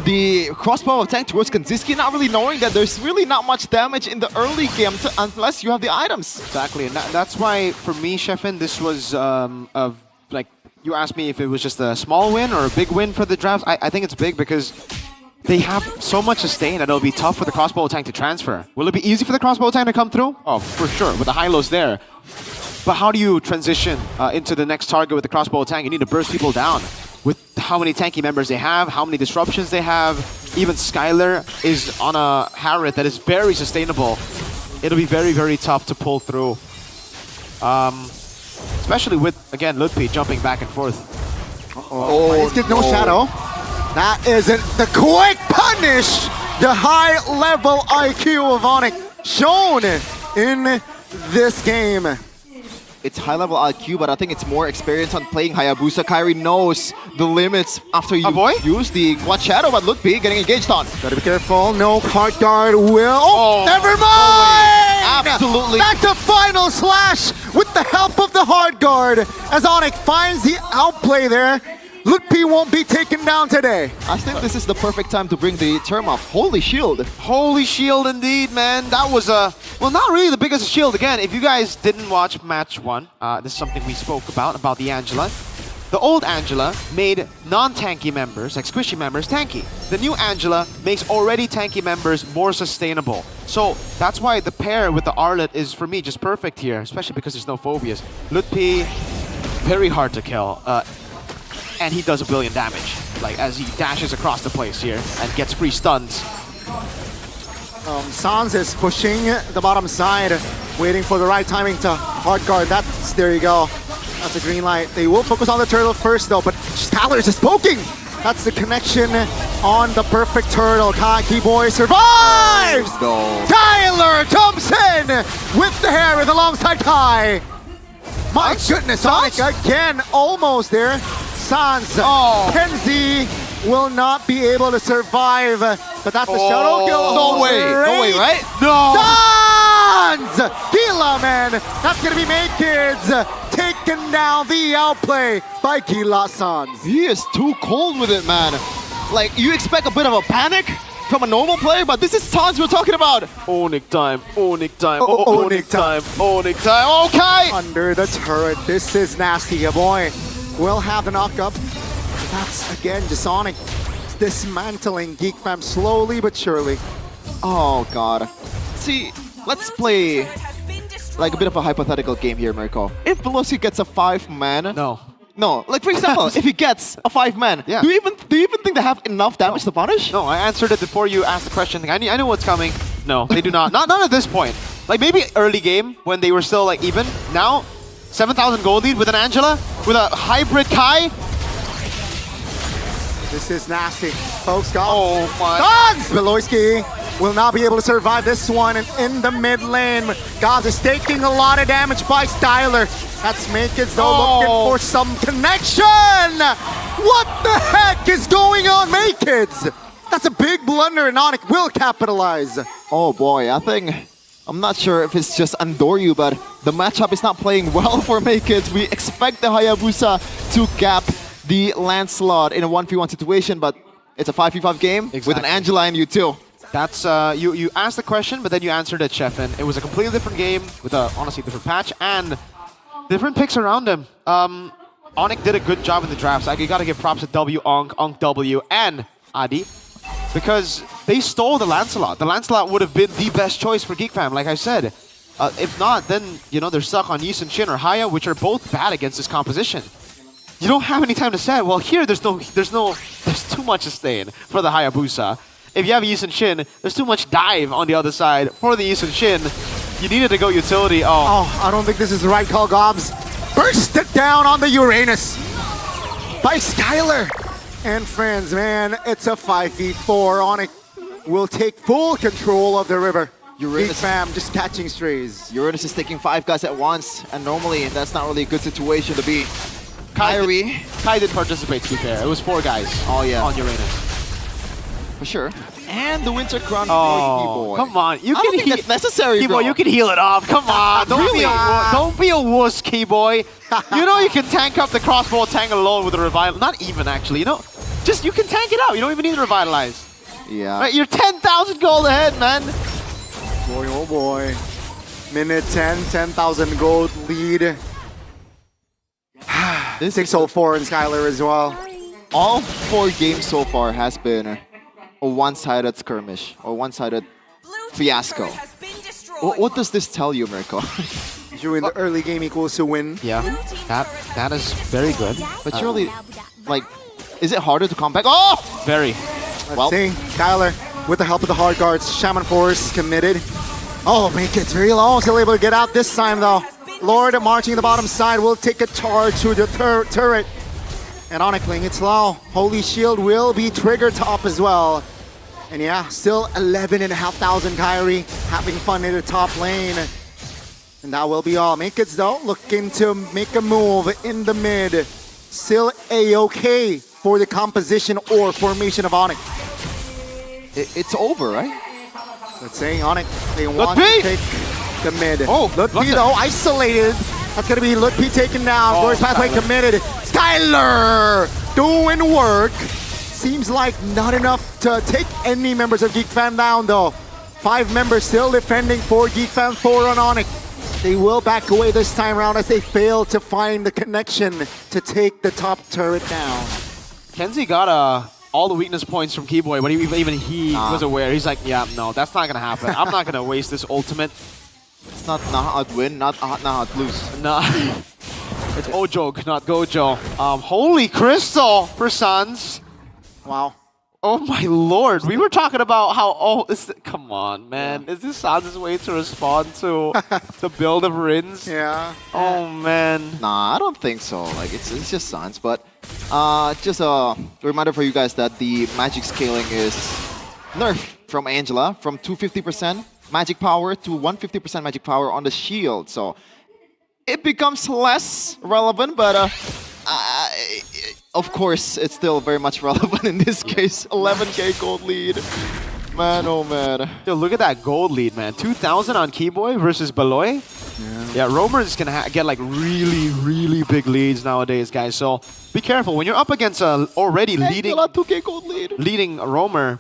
the crossbow attack towards Kanziski, not really knowing that there's really not much damage in the early game unless you have the items. Exactly, and that's why, for me, Sheffin, this was like, you asked me if it was just a small win or a big win for the drafts. I think it's big because they have so much sustain that it'll be tough for the crossbow tank to transfer. Will it be easy for the crossbow tank to come through? Oh, for sure, with the high-lows there. But how do you transition into the next target with the crossbow tank? You need to burst people down. With how many tanky members they have, how many disruptions they have, even Skylar is on a Harriet that is very sustainable. It'll be very, very tough to pull through. Especially with, again, Ludpi jumping back and forth. Let's get no shadow. That isn't the quick punish. The high-level IQ of Onyx shown in this game. It's high-level IQ, but I think it's more experience on playing Hayabusa. Kyrie knows the limits after you use the Quad Shadow, but Ludpi getting engaged on. Gotta be careful. No hard guard will. Oh, never mind! Absolutely. That's a final slash with the help of the hard guard as Onyx finds the outplay there. Ludpi won't be taken down today. I think this is the perfect time to bring the term up. Holy Shield. Holy Shield indeed, man. That was well, not really the biggest shield. Again, if you guys didn't watch match 1, this is something we spoke about the Angela. The old Angela made non-tanky members, like squishy members, tanky. The new Angela makes already tanky members more sustainable. So that's why the pair with the Arlet is, for me, just perfect here, especially because there's no phobias. Ludpi, very hard to kill. And he does a billion damage, like as he dashes across the place here and gets free stuns. Sans is pushing the bottom side, waiting for the right timing to hard guard. There you go. That's a green light. They will focus on the turtle first though, but Skylar is just poking. That's the connection on the perfect turtle. Kaki boy survives! Tyler jumps in with the Harriet alongside Kai. My goodness, Onyx again, almost there. Sans, Kenzie will not be able to survive, but that's a shadow kill. No way, right? No! Sans! Gila, man! That's gonna be Kids taken down the outplay by Gila Sans. He is too cold with it, man. Like, you expect a bit of a panic from a normal player, but this is Sans we're talking about. Onyx time, Onyx time, Onyx time, Onyx time, okay! Under the turret, this is nasty, boy. Will have the knock-up. That's, again, just Onyx dismantling Geek Fam slowly but surely. Oh, God. See, let's play like a bit of a hypothetical game here, Mirko. If Velocity gets a 5-man... No, like for example, if he gets a 5-man, do you even think they have enough damage to punish? No, I answered it before you asked the question. I knew what's coming. No, they do not. Not at this point. Like maybe early game when they were still like even. Now, 7,000 gold lead with an Angela, with a hybrid Kai. This is nasty. Folks, gone. Oh my. Gons! Beloyski will not be able to survive this one in the mid lane. Gons is taking a lot of damage by Styler. That's Makids though looking for some connection. What the heck is going on, Makids? That's a big blunder and Onyx will capitalize. Oh boy, I'm not sure if it's just Andoryu, but the matchup is not playing well for Makids. We expect the Hayabusa to gap the Lancelot in a 1v1 situation, but it's a 5v5 game with an Angela and you too. That's you asked the question, but then you answered it, Chefin. It was a completely different game with a honestly different patch and different picks around him. Onyx did a good job in the drafts. You gotta give props to W, Onk W, and Adi, because they stole the Lancelot. The Lancelot would have been the best choice for Geek Fam, like I said. If not, then they're stuck on Yi Sun-shin or Haya, which are both bad against this composition. You don't have any time to set. Well, here there's too much sustain for the Hayabusa. If you have Yi Sun-shin, there's too much dive on the other side for the Yi Sun-shin. You needed to go utility. Oh, I don't think this is the right call, Gobs. Burst it down on the Uranus. by Skylar and friends, man. It's a 5v4. Onyx will take full control of the river. Big fam just catching strays. Uranus is taking 5 guys at once, and normally that's not really a good situation to be. Kyrie. Kai did participate, to be fair. It was 4 guys on Uranus. For sure. And the Winter Crown Oh, for Keyboy. come on. You I don't think that's necessary, Keyboy, bro. you can heal it off. Come on. Don't be a wuss, Keyboy. You know you can tank up the crossbow tank alone with a revital. Not even, actually. You know, just you can tank it out. You don't even need to revitalize. Yeah. Right, you're 10,000 gold ahead, man. Boy, oh boy. Minute 10, 10,000 gold lead. 604 in Skylar as well. All 4 games so far has been a one-sided skirmish or one-sided fiasco. What does this tell you, Mirko? During the early game equals to win. Yeah, that is very good. But surely, like, is it harder to come back? Oh! Very. Let's see. Skylar, with the help of the hard guards, Shaman Force committed. Oh, make it very low. Still able to get out this time, though. Lord marching the bottom side will take a charge to the turret. And Onyx playing it slow. Holy Shield will be triggered top as well. And yeah, still 11,500 Kyrie having fun in the top lane. And that will be all. Makeits though looking to make a move in the mid. Still A-OK for the composition or formation of Onyx. It's over, right? Let's say Onyx, they want to take the mid. Oh, Lutpi though, isolated. That's going to be Lutpi taken down. Glorious Pathway committed. Skylar doing work. Seems like not enough to take any members of Geek Fam down though. 5 members still defending for Geek Fam 4 on Onyx. They will back away this time around as they fail to find the connection to take the top turret down. Kenzie got all the weakness points from Keyboy, but even he was aware. He's like, yeah, no, that's not going to happen. I'm not going to waste this ultimate. It's not Nahat win, not Nahat lose. Nah. It's Ojog, not Gojo. Holy Crystal for Suns. Wow. Oh my lord. We were talking about how, come on, man. Is this Suns' way to respond to the build of Rins? Yeah. Oh, man. Nah, I don't think so. Like, it's just Suns, but just a reminder for you guys that the magic scaling is nerfed from Angela from 250% magic power to 150% magic power on the shield. So it becomes less relevant, but of course, it's still very much relevant in this case. 11k gold lead. Man, oh man. Yo, look at that gold lead, man. 2,000 on Keyboy versus Beloy. Yeah, Romer is going to get like really, really big leads nowadays, guys. So be careful. When you're up against a already leading 2k gold leading Romer,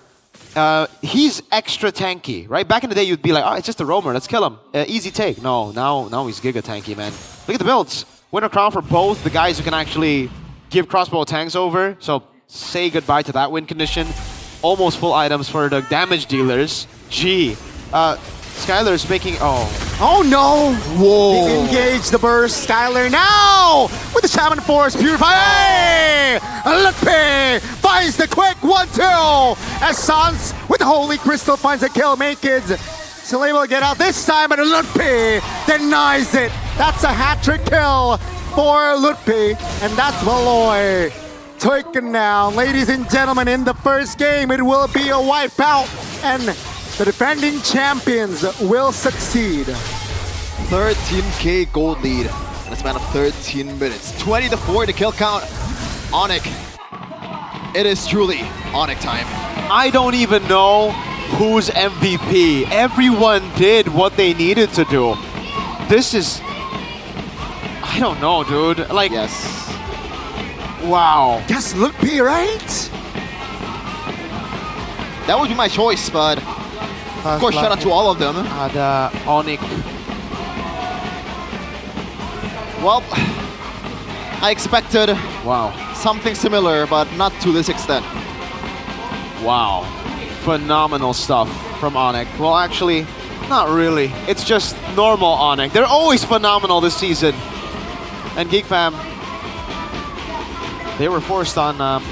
he's extra tanky, right? Back in the day, you'd be like, oh, it's just a Romer. Let's kill him. Easy take. No, now he's giga tanky, man. Look at the builds. Winner crown for both the guys who can actually give crossbow tanks over. So say goodbye to that win condition. Almost full items for the damage dealers. Gee. Skylar's making... Oh no! Whoa! They engage the burst. Skylar now! With the Shaman Force Purify! Hey! Lutpi finds the quick 1-2! As Sans with the Holy Crystal finds a kill. Makeits still able to get out this time, but Lutpi denies it. That's a hat-trick kill for Lutpi, and that's Beloy taken down. Ladies and gentlemen, in the first game, it will be a wipeout, and the defending champions will succeed. 13k gold lead in a span of 13 minutes. 20-4 the kill count. Onyx. It is truly Onyx time. I don't even know who's MVP. Everyone did what they needed to do. This is... I don't know, dude. Like... Yes. Wow. Yes, Lutpi, right? That would be my choice, but... Of course, shout out to all of them. Onyx. Well, I expected wow something similar, but not to this extent. Wow. Phenomenal stuff from Onyx. Well, actually, not really. It's just normal Onyx. They're always phenomenal this season. And Geek Fam, they were forced on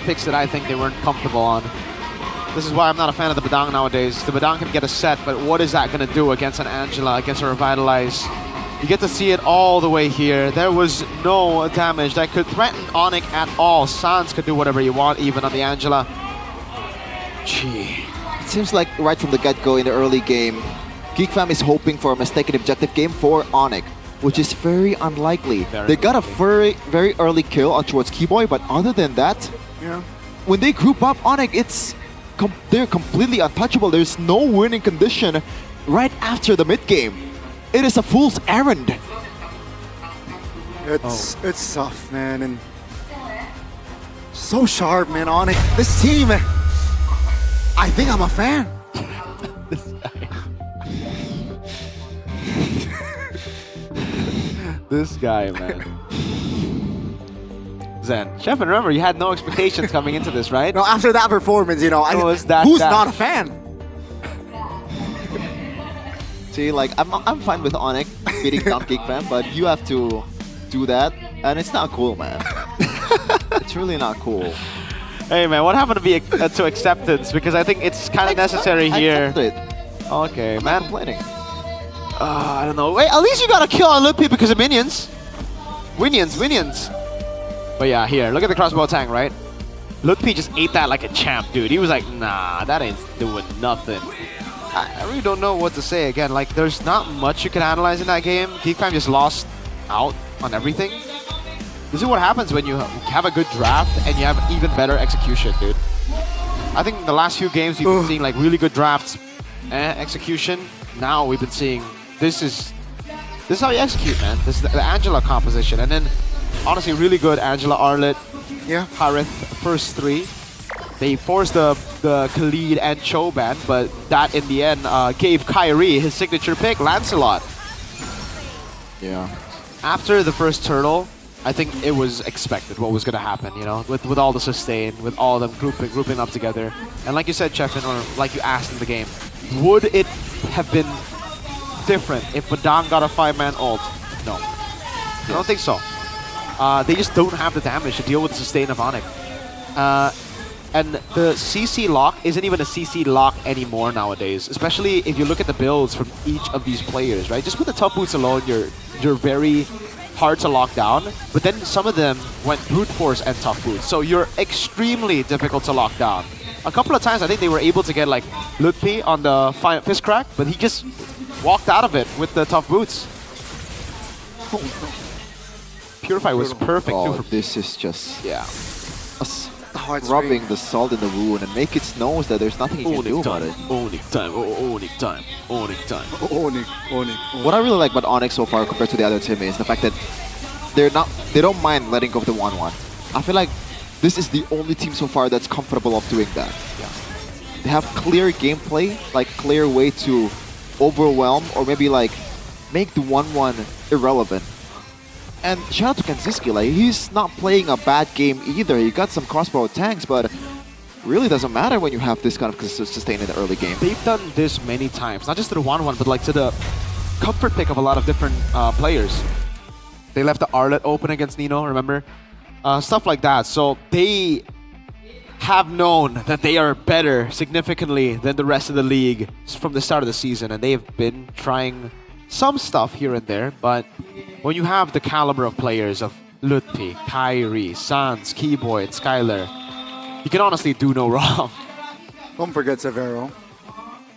picks that I think they weren't comfortable on. This is why I'm not a fan of the Badang nowadays. The Badang can get a set, but what is that going to do against an Angela, against a Revitalize? You get to see it all the way here. There was no damage that could threaten Onyx at all. Sans could do whatever you want, even on the Angela. Gee. It seems like right from the get-go in the early game, GeekFam is hoping for a mistaken objective game for Onyx, which is very unlikely. They got a very early kill on towards Keyboy, but other than that, when they group up Onyx, they're completely untouchable. There's no winning condition right after the mid-game. It is a fool's errand. It's tough, man, and so sharp, man. Onyx, this team, I think I'm a fan. This guy, man. Zen. Chef, and remember, you had no expectations coming into this, right? No, after that performance, you know, who's not a fan? See, like, I'm fine with Onyx beating down GeekFam, but you have to do that, and it's not cool, man. It's really not cool. Hey, man, what happened to acceptance? Because I think it's kind of necessary here. Okay, man. I'm complaining. I don't know. Wait, at least you got a kill on Lupi because of minions. Minions. But yeah, here, look at the crossbow tank, right? Lupi just ate that like a champ, dude. He was like, nah, that ain't doing nothing. I really don't know what to say again. Like, there's not much you can analyze in that game. GeekFam just lost out on everything. This is what happens when you have a good draft and you have even better execution, dude. I think in the last few games we've been seeing like really good drafts and execution. Now we've been seeing this is how you execute, man. This is the Angela composition, and then honestly really good Angela, Arlet, Harith, first three. They forced the Khalid and Cho ban, but that in the end gave Kyrie his signature pick, Lancelot. Yeah. After the first turtle, I think it was expected what was going to happen, you know, with all the sustain, with all of them grouping up together. And like you said, Chefin, or like you asked in the game, would it have been different if Badang got a 5-man ult? No. I don't think so. They just don't have the damage to deal with the sustain of Onyx. And the CC lock isn't even a CC lock anymore nowadays, especially if you look at the builds from each of these players, right? Just with the tough boots alone, you're very hard to lock down, but then some of them went brute force and tough boots, so you're extremely difficult to lock down. A couple of times I think they were able to get like Lutfi on the fist crack, but he just walked out of it with the tough boots. Purify was perfect too. This is just rubbing the salt in the wound and make it knows that there's nothing you can do about it. Onyx time. What I really like about Onyx so far compared to the other team is the fact that they don't mind letting go of the 1-1. I feel like this is the only team so far that's comfortable of doing that. They have clear gameplay, like clear way to overwhelm or maybe like make the 1-1 irrelevant. And shout out to Kanziski, like he's not playing a bad game either. He got some crossbow tanks, but really doesn't matter when you have this kind of sustain in the early game. They've done this many times, not just to the 1-1, but like to the comfort pick of a lot of different players. They left the Arlet open against Nino, remember? Stuff like that. So they have known that they are better significantly than the rest of the league from the start of the season, and they've been trying some stuff here and there, but when you have the caliber of players of Lutfi, Kyrie, Sans, Keyboy, and Skylar, you can honestly do no wrong. Don't forget Severo.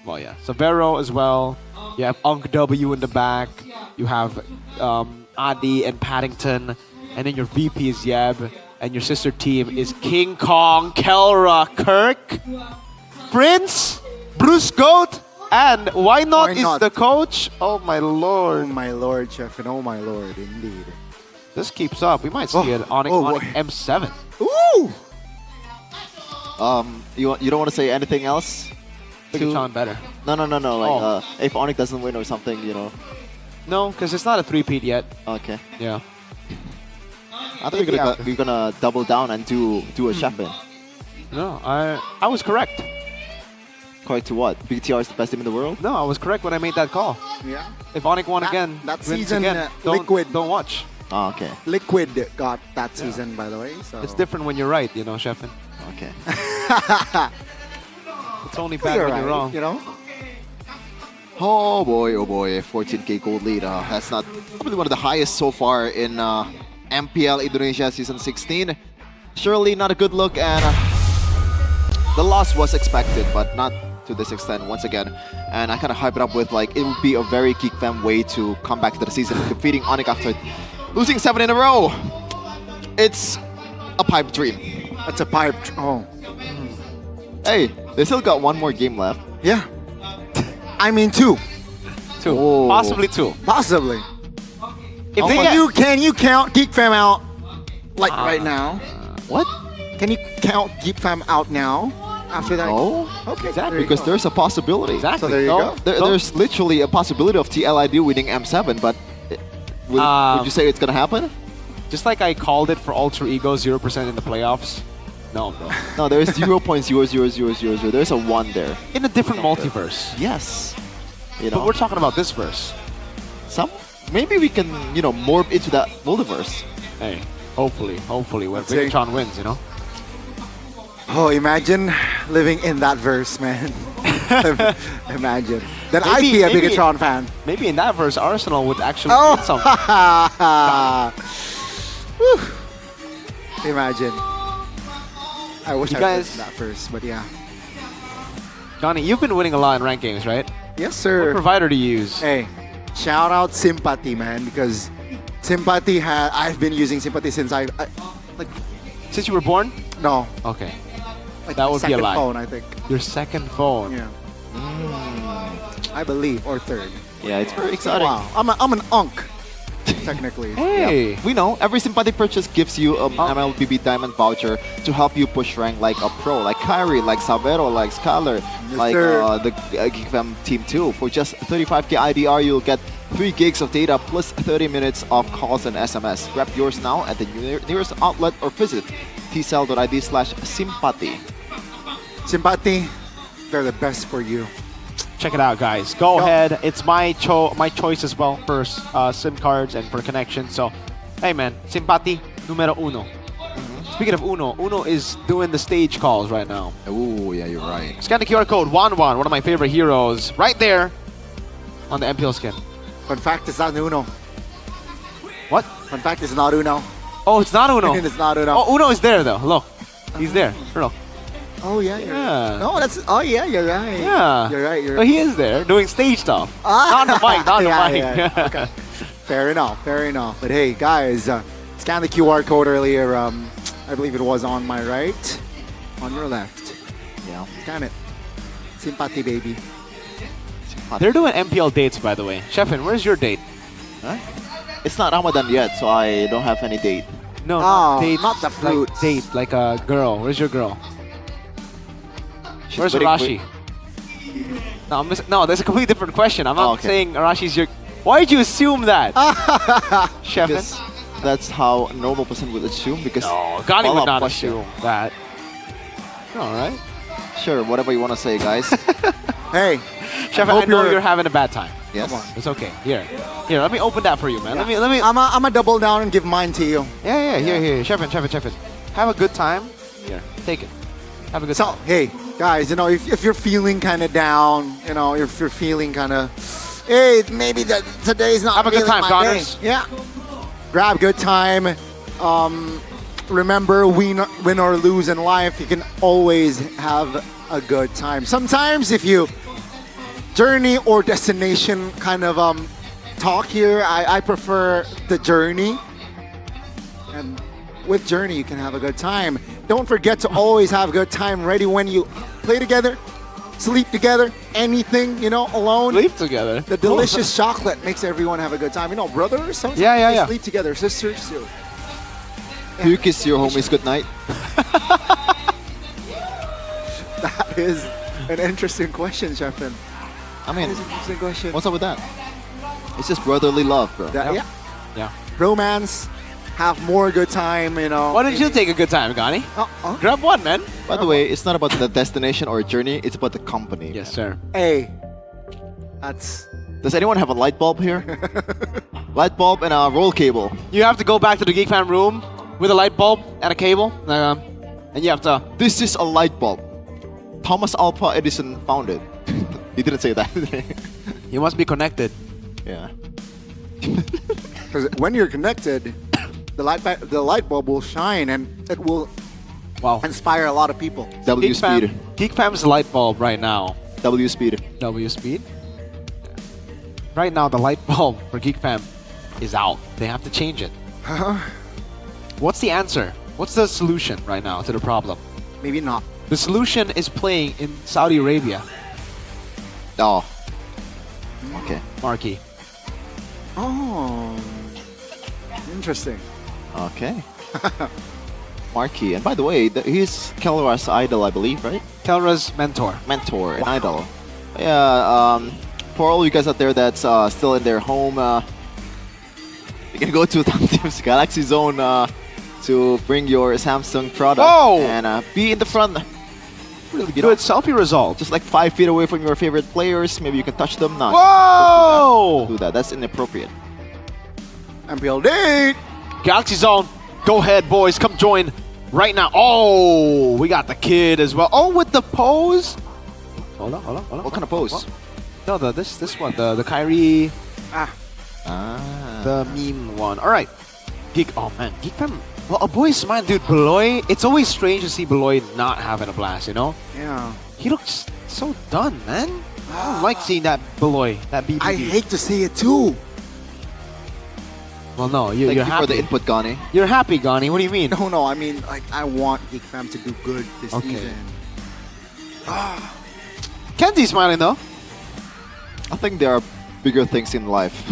Well, yeah, Severo as well. You have Unk W in the back. You have Adi and Paddington, and then your VP is Yeb, and your sister team is King Kong, Kelra, Kirk, Prince, Bruce Goat, and why not is the coach? Oh my lord. Oh my lord, Chef, and oh my lord, indeed. This keeps up. We might see it on M7. Ooh! You don't want to say anything else? Think it's on better. No. Like if Onyx doesn't win or something, you know. No, because it's not a 3-peat yet. Okay. Yeah. I thought we're gonna double down and do a Chefin. No, I was correct. Correct to what? BTR is the best team in the world? No, I was correct when I made that call. Yeah. If Onyx won again, that wins season, again, Liquid. Don't watch. Oh, okay. Liquid got that season, by the way. So it's different when you're right, you know, Chefin. Okay. It's only bad when you're wrong. You know? Oh boy, 14k gold lead. That's not probably one of the highest so far in MPL Indonesia Season 16. Surely not a good look, and the loss was expected, but not to this extent once again. And I kind of hype it up with like, it would be a very Geek Fam way to come back to the season, defeating Onyx after losing 7 in a row. It's a pipe dream. That's a pipe. Oh. Hey, they still got one more game left. Yeah. I mean 2. 2. Oh. Possibly 2. Possibly. If they Can you count Geek Fam out like right now? What? Can you count Geek Fam out now? After that? Oh, okay. Exactly. Because there's a possibility. Exactly. So there you go. There's literally a possibility of TLID winning M7, but would you say it's gonna happen? Just like I called it for Alter Ego 0% in the playoffs. No, bro. No, there is 0.00000. There's a 1 there. In a different multiverse. Yes. You But know. we're talking about this verse. Maybe we can, morph into that multiverse. Hey, hopefully, when Let's see. Bigatron wins, Oh, imagine living in that verse, man. Imagine. Then I'd be a Bigatron fan. Maybe in that verse, Arsenal would actually Oh. win something. Whew. Imagine. I wish You I guys- was in that verse, but yeah. Johnny, you've been winning a lot in ranked games, right? Yes, sir. What provider do you use? Hey, shout out Sympathy, man, because Sympathy I've been using Sympathy since Since you were born? No. Okay. Like That would be a second lie. phone, I think. Your second phone. Yeah. I believe, or third. Yeah, it's very exciting. Wow. I'm an unk, technically. Hey. Yep. We know every Sympathy purchase gives you an MLBB Diamond voucher to help you push rank like a pro, like Kyrie, like Savero, like Skylar, like the Geek Fam Team 2. For just 35k IDR, you'll get 3 gigs of data plus 30 minutes of calls and SMS. Grab yours now at the nearest outlet or visit tcell.id/sympathy. Sympathy, they're the best for you. Check it out, guys. Go ahead. It's my choice as well for SIM cards and for connection. So, hey man, Sympathy numero uno. Speaking of Uno is doing the stage calls right now. Oh, yeah, you're right. Scan the QR code, one of my favorite heroes, right there on the MPL skin. Fun fact, it's not Uno. What? Fun fact, it's not Uno. Oh, it's not Uno. It's not Uno. Oh, Uno is there though. Look, he's there. Look. Oh yeah, Yeah. No, oh yeah, you're right. Yeah. You're right. But he is there doing stage stuff. Not on the mic, not on the mic. Yeah. Okay. Fair enough. But hey, guys, scan the QR code earlier. I believe it was on my right, on your left. Yeah. Scan it. Sympathy, baby. They're doing MPL dates, by the way. Sheffin, where's your date? Huh? It's not Ramadan yet, so I don't have any date. No, Oh, date, not the fruit. Like date, like a girl. Where's your girl? She's Where's waiting Arashi? No, that's a completely different question. I'm not okay. saying Arashi's your... Why did you assume that? Sheffin? Because that's how a normal person would assume. Because No, Gani would follow-up not question. assume that. Alright. Sure, whatever you want to say, guys. Hey, Sheffin, I know you're having a bad time. Yes. Come on. It's okay. Here, let me open that for you, man. Yeah. Let me. I'm a double down and give mine to you. Yeah. Here. Sheffin. Have a good time. Here, take it. Have a good time. So, hey, guys, if you're feeling kind of down, if you're feeling kind of, hey, maybe today's not Have a good really time, my Connors. day. Yeah. Grab good time. Remember, win or lose in life, you can always have a good time. Sometimes if you journey or destination kind of talk here, I prefer the journey. And with journey, you can have a good time. Don't forget to always have a good time ready when you play together, sleep together, anything, alone. Sleep together. The delicious chocolate makes everyone have a good time. Brothers, sometimes Yeah. they sleep together. Sisters too. Do you kiss your homies goodnight? That is an interesting question, Sheffin. I mean, That is an interesting question. what's up with that? It's just brotherly love, bro. Yeah. Romance, have more good time, Why don't you take a good time, Gani? Grab one, man. By the way, it's not about the destination or journey, it's about the company. Yes, sir. Hey, that's... Does anyone have a light bulb here? Light bulb and a roll cable. You have to go back to the Geek Fam room with a light bulb and a cable, and you have to... This is a light bulb. Thomas Alva Edison found it. He didn't say that. You must be connected. Yeah. Because when you're connected, the light bulb will shine and it will inspire a lot of people. W speed. Geek Fam's light bulb right now. W speed. W speed. Right now, the light bulb for Geek Fam is out. They have to change it. What's the answer? What's the solution right now to the problem? Maybe not. The solution is playing in Saudi Arabia. Oh. Okay. Marky. Oh. Interesting. Okay. Marky. And by the way, he's Kelra's idol, I believe, right? Kelra's mentor. Mentor and idol. Yeah, for all you guys out there that's still in their home, you can go to Team's Galaxy Zone to bring your Samsung product and be in the front. Really good selfie result. Just like 5 feet away from your favorite players. Maybe you can touch them. Not. Whoa! Don't do that. That's inappropriate. MPL date. Galaxy Zone. Go ahead, boys. Come join right now. Oh, we got the kid as well. Oh, with the pose. Hold on. What kind of pose? No, this one. The Kyrie. Ah. The meme one. All right. Geek. Oh man, Geek Fam. Well, a boy's smile, dude. Beloy. It's always strange to see Beloy not having a blast. You know. Yeah. He looks so done, man. I don't like seeing that Beloy. That BBB. I hate to see it too. Well, no, you're Thank you happy. for the input, Gani. You're happy, Gani. What do you mean? No. I mean, like, I want Geek Fam to do good this season. Kenzie's smiling though. I think there are bigger things in life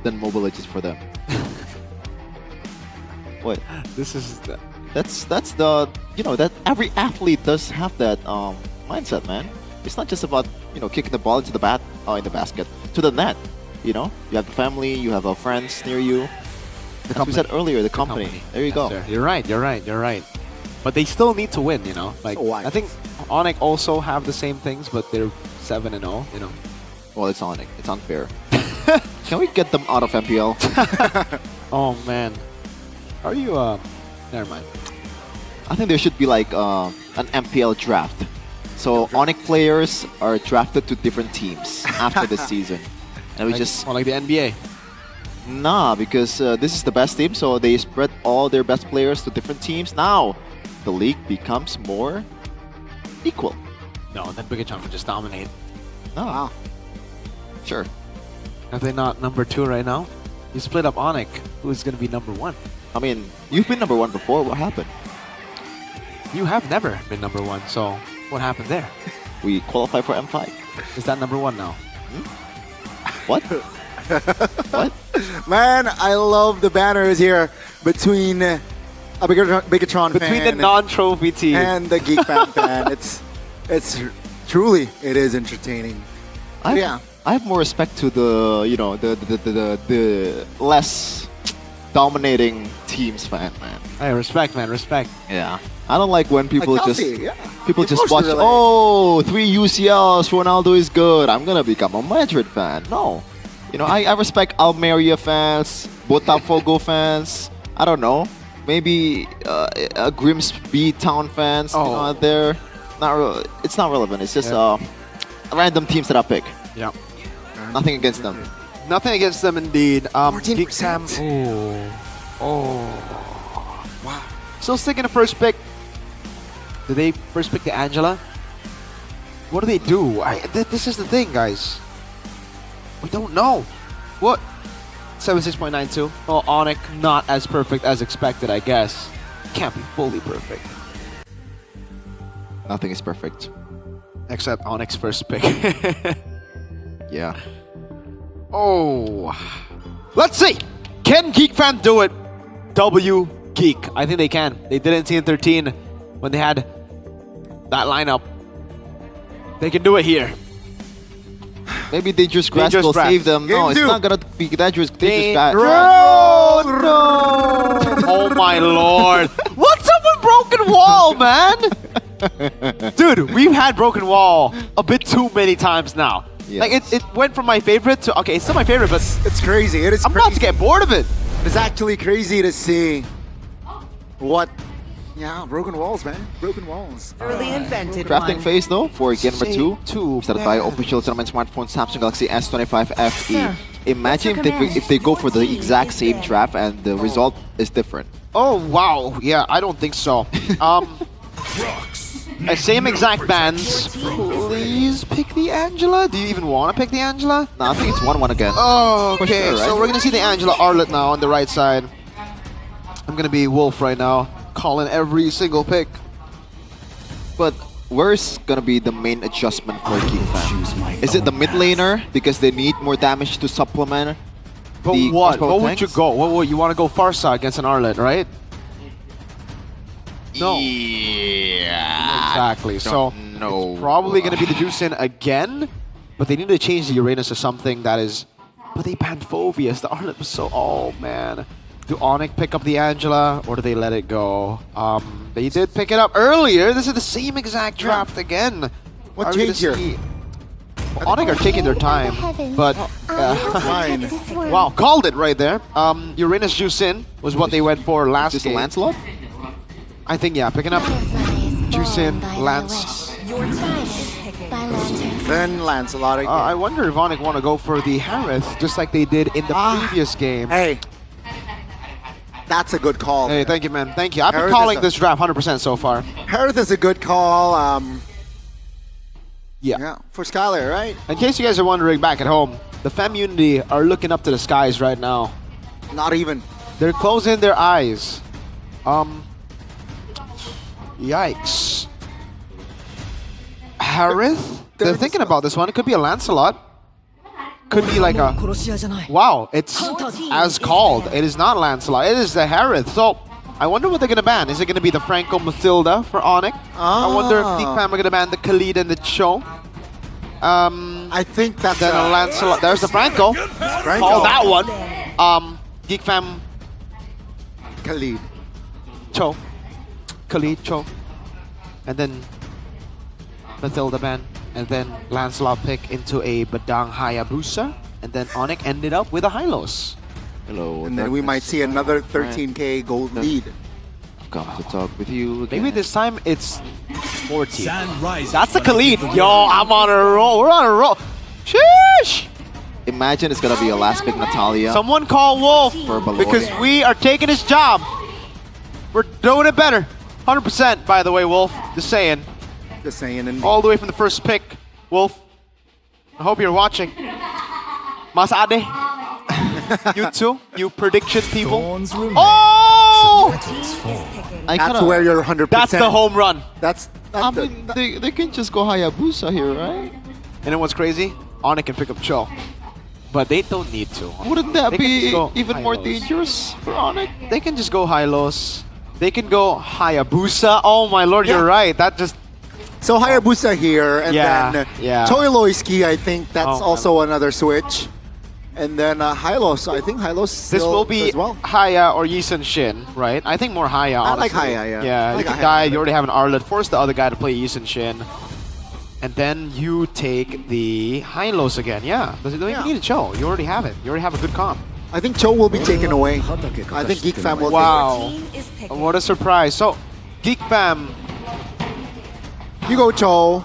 than Mobile Legends for them. What? This is that's the that every athlete does have that mindset, man. It's not just about kicking the ball into the basket to the net. You have the family, you have friends near you. As we said earlier, the company. There you go. Sir. You're right. But they still need to win, Like I think Onyx also have the same things, but they're 7-0. Well, it's Onyx. It's unfair. Can we get them out of MPL? Oh man. Are you never mind. I think there should be like an MPL draft. So Onyx players are drafted to different teams after this season. And we like the NBA. Nah, because this is the best team, so they spread all their best players to different teams. Now the league becomes more equal. No, then Big Chunk would just dominate. No. Wow. Sure. Are they not number 2 right now? You split up Onyx. Who's going to be number 1? I mean, you've been number 1 before. What happened? You have never been number 1, so what happened there? We qualify for M5. Is that number 1 now? What? What? Man, I love the banners here between a Bigatron between fan the non-trophy team and the Geek Fam fan. It's truly it is entertaining. I have more respect to the the less dominating teams fan, man. Hey, respect, man, respect. Yeah. I don't like when people Like just Kelsey, yeah. people It's just watch. mostly Oh, 3 UCLs. Ronaldo is good. I'm gonna become a Madrid fan. No, I respect Almeria fans, Botafogo fans. I don't know, maybe Grimsby Town fans. They're not. It's not relevant. It's just random teams that I pick. Yeah. Nothing against them. Nothing against them, indeed. 14%. Wow. Still sticking to first pick. Did they first pick the Angela? What do they do? This is the thing, guys. We don't know. What? 76.92. Well, Onyx not as perfect as expected, I guess. Can't be fully perfect. Nothing is perfect. Except Onyx first pick. Yeah. Oh. Let's see. Can Geek Fam do it? W Geek. I think they can. They did it in T13 when they had that lineup. They can do it here. Maybe Dangerous Grass will save them. No, it's not gonna be Dangerous Grass. Oh no! Oh my lord! What's up with Broken Wall, man? Dude, we've had Broken Wall a bit too many times now. Yes. Like it went from my favorite to it's still my favorite, but it's crazy. It is. I'm about to get bored of it. It's actually crazy to see what Yeah, broken walls, man. Broken walls. Early invented Drafting one. phase though for game number Say 2. Started by official tournament smartphone Samsung Galaxy S25 FE. Sir, Imagine if they go for the exact same draft and the result is different. Oh wow, yeah, I don't think so. Same exact bands. Please pick the Angela. Do you even want to pick the Angela? No, I think it's 1-1 again. Oh, For okay. sure, right? So we're gonna see the Angela Arlet now on the right side. I'm gonna be Wolf right now, calling every single pick. But where's gonna be the main adjustment for Geek Fam? Is it the mid laner because they need more damage to supplement? But the what? crossbow What would tanks? you go? What would you want to go Farsa against an Arlet, right? No. Yeah. Exactly. So no. it's probably going to be the Juicin again, but they need to change the Uranus to something that is. But they banned Phoveus. The Arlet was so. Oh man. Do Onyx pick up the Angela or do they let it go? They did pick it up earlier. This is the same exact draft again. What Are we changed gonna here? see- Well, Onyx are taking their time, but Fine. wow, called it right there. Uranus Juicin was what they went for last Is this a game. Lancelot? I think, yeah, picking up Juicin, Lance. Then Lancelot again. I wonder if Onyx want to go for the Harith, just like they did in the previous game. Hey, that's a good call. Hey, thank you, man. Thank you. I've been Harith calling is a- this draft 100% so far. Harith is a good call. Yeah. Yeah, for Skylar, right? In case you guys are wondering back at home, the fam unity are looking up to the skies right now. Not even. They're closing their eyes. Yikes. Harith? They're thinking about this one. It could be a Lancelot. Could be like a... Wow, it's as called. It is not Lancelot. It is the Harith. So, I wonder what they're going to ban. Is it going to be the Franco Mathilda for Onyx? I wonder if Geek Fam are going to ban the Khalid and the Cho. I think that's then a Lancelot. There's the Franco. Call that one. Geek Fam. Khalid. Cho. Khalid, Cho. And then Mathilda ban. And then Lancelot pick into a Badang Hayabusa. And then Onyx ended up with a Hylos. Hello. And then we might see another 13k gold lead. Come to talk with you again. Maybe this time it's 14. That's the Khalid. Yo, I'm on a roll. We're on a roll. Sheesh! Imagine it's gonna be a last pick Natalia. Someone call Wolf For Balori. because we are taking his job. We're doing it better. 100% by the way, Wolf. Just saying. Just saying. And All the way from the first pick, Wolf. I hope you're watching. Mas Ade. You too? You prediction people? Oh! that's where you're 100%. That's the home run. That's I mean, they can just go Hayabusa here, right? And then what's crazy? Onyx can pick up Cho. But they don't need to. Wouldn't that They can be just go even more Hylos. dangerous for Onyx? They can just go Hylos. They can go Hayabusa. Oh my lord, you're right. That just... So Hayabusa here, and then Choi Loiski, I think that's Oh, also another switch. And then Hylos, I think Hylos This still will be as well. Haya or Yisun Shin, right? I think more Haya, I like honestly. Haya, yeah. Yeah, I you like can Haya die, better. you already have an Arlet. Force the other guy to play Yisun Shin. And then you take the Hylos again. Yeah, you don't even need a Cho. You already have it. You already have a good comp. I think Cho will be taken away. I think Geek Fam will Wow. What a surprise. So, Geek Fam, You go Cho.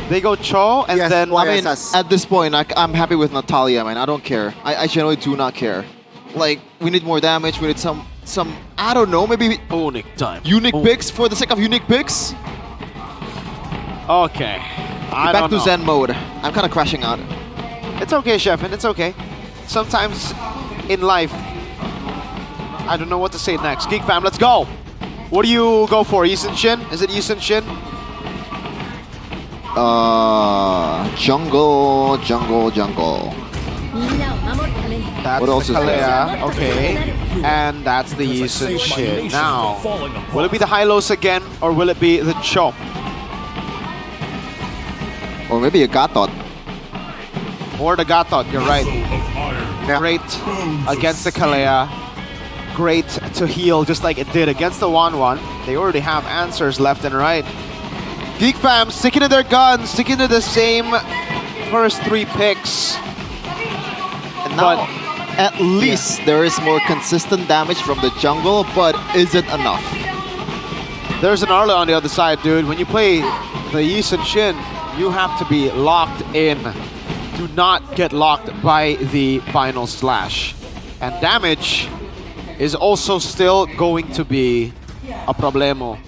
they go Cho, and then... I mean, at this point, I'm happy with Natalia, man. I don't care. I generally do not care. Like, we need more damage. We need some I don't know, maybe Onyx time. unique picks for the sake of unique picks. Okay. I Back don't to know. Zen mode. I'm kind of crashing out. It's okay, Sheffin. It's okay. Sometimes in life, I don't know what to say next. Geek Fam, let's go. What do you go for? Yisun Shin? Is it Yisun Shin? Jungle. That's What else the is there? Kalea. Okay. And that's the Yisun Shin. Now, will it be the Hylos again, or will it be the Cho? Or maybe a Gatot. Or the Gatot, you're right. Great against the Kalea. Great to heal just like it did against the 1-1. They already have answers left and right. Geek Fam sticking to their guns, sticking to the same first 3 picks. And now, at least there is more consistent damage from the jungle, but is it enough? There's an Arlo on the other side, dude. When you play the Yi Sun Shin, you have to be locked in. Do not get locked by the final slash. And damage is also still going to be a problemo.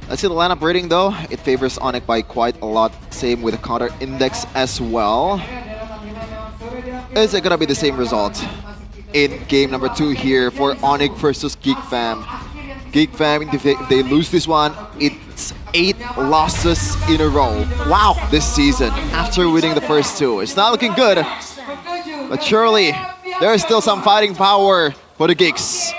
Let's see the lineup rating though. It favors Onyx by quite a lot. Same with the counter index as well. Is it gonna be the same result in game number 2 here for Onyx versus Geek Fam? Geek Fam, if they lose this one, it's 8 losses in a row. Wow, this season after winning the first 2. It's not looking good, but surely there is still some fighting power for the Geeks.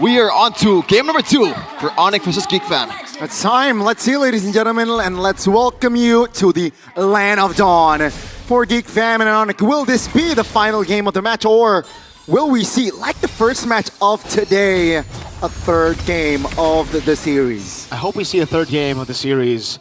We are on to game number 2 for Onyx versus Geek Fam. It's time. Let's see, ladies and gentlemen, and let's welcome you to the Land of Dawn. For Geek Fam and Onyx, will this be the final game of the match, or will we see, like the first match of today, a third game of the series? I hope we see a third game of the series.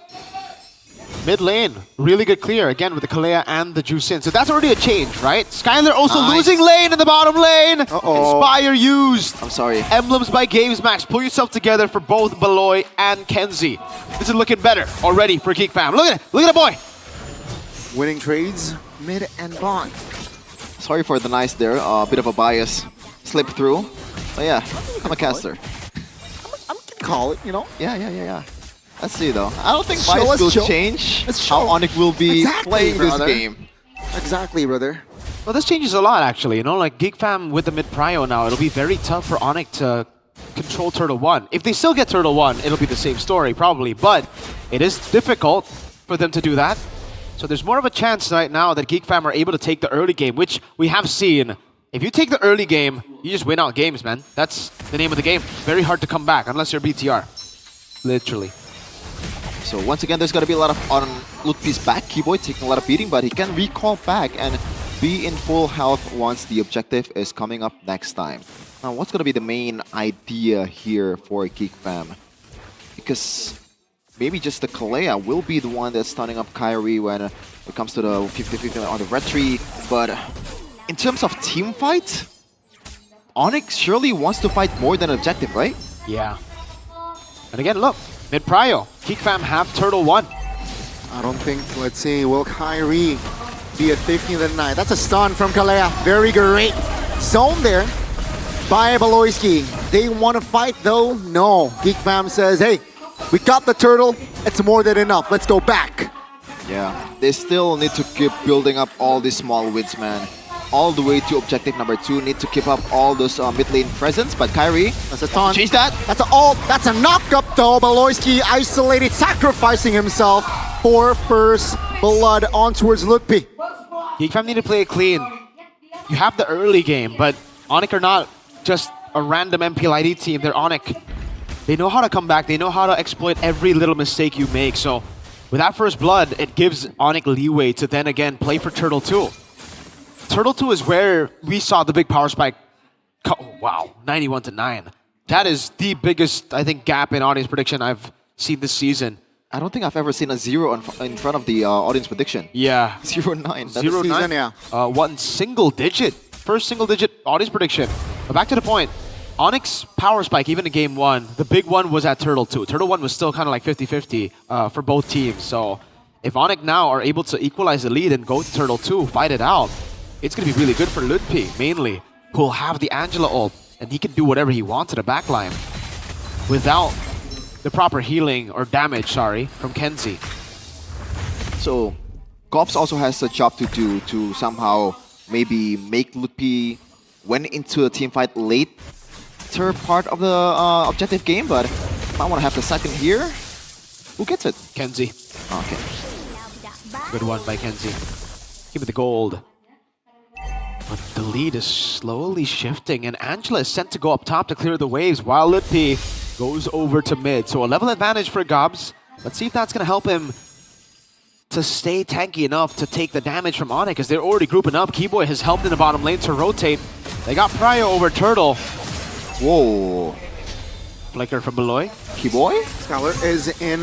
Mid lane, really good clear, again with the Kalea and the Jusin. So that's already a change, right? Skylar also losing lane in the bottom lane. Inspire used. I'm sorry. Emblems by Gamesmax. Pull yourself together for both Beloy and Kenzie. This is looking better already for Geek Fam. Look at it. Look at the boy. Winning trades, mid and bot. Sorry for the nice there. A bit of a bias slip through. But yeah, I'm a caster. I'm gonna call it, you know? Yeah. Let's see though. I don't think bias will change how Onyx will be playing this game. Exactly, brother. Well, this changes a lot actually. You know, like Geek Fam with the mid prio now, it'll be very tough for Onyx to control Turtle 1. If they still get Turtle 1, it'll be the same story probably, but it is difficult for them to do that. So there's more of a chance right now that Geek Fam are able to take the early game, which we have seen. If you take the early game, you just win out games, man. That's the name of the game. Very hard to come back unless you're BTR. Literally. So once again, there's going to be a lot of on Lutpi's back. Keyboy taking a lot of beating, but he can recall back and be in full health once the objective is coming up next time. Now, what's going to be the main idea here for Geek Fam? Because maybe just the Kalea will be the one that's stunning up Kyrie when it comes to the 50-50 on the red tree. But in terms of team fight, Onyx surely wants to fight more than objective, right? Yeah. And again, look. Mid prio, Geek Fam have Turtle 1. I don't think, let's see, will Kyrie be at 15-9? That's a stun from Kalea. Very great zone there by Beloyski. They want to fight though? No. Geek Fam says, hey, we got the turtle. It's more than enough. Let's go back. Yeah, they still need to keep building up all these small wins, man. All the way to objective number 2, need to keep up all those mid lane presence, but Kyrie, that's a taunt. Change that. That's a ult. That's a knock-up though. Beloyski isolated, sacrificing himself for first blood on towards Lutpi. Geek Fam need to play it clean. You have the early game, but Onyx are not just a random MPL ID team. They're Onyx. They know how to come back. They know how to exploit every little mistake you make. So with that first blood, it gives Onyx leeway to then again play for Turtle 2. Turtle 2 is where we saw the big power spike. Oh, wow, 91-9. That is the biggest, I think, gap in audience prediction I've seen this season. I don't think I've ever seen a 0 in front of the audience prediction. Yeah. 0-9. 0-9, yeah. One single digit. First single digit audience prediction. But back to the point. Onyx power spike, even in game 1, the big one was at Turtle 2. Turtle 1 was still kind of like 50-50 for both teams. So if Onyx now are able to equalize the lead and go to Turtle 2, fight it out, it's going to be really good for Lutpi, mainly, who'll have the Angela ult, and he can do whatever he wants to the backline without the proper healing or damage, sorry, from Kenzie. So, Gops also has a job to do to somehow maybe make Lutpi went into a team fight later part of the objective game, but I want to have the second here. Who gets it? Kenzie. Okay. Good one by Kenzie. Give me the gold. But the lead is slowly shifting, and Angela is sent to go up top to clear the waves while Lutpi goes over to mid. So a level advantage for Gobs. Let's see if that's going to help him to stay tanky enough to take the damage from Onyx, because they're already grouping up. Keyboy has helped in the bottom lane to rotate. They got Prio over Turtle. Whoa. Flicker from Beloy. Keyboy? Skylar is in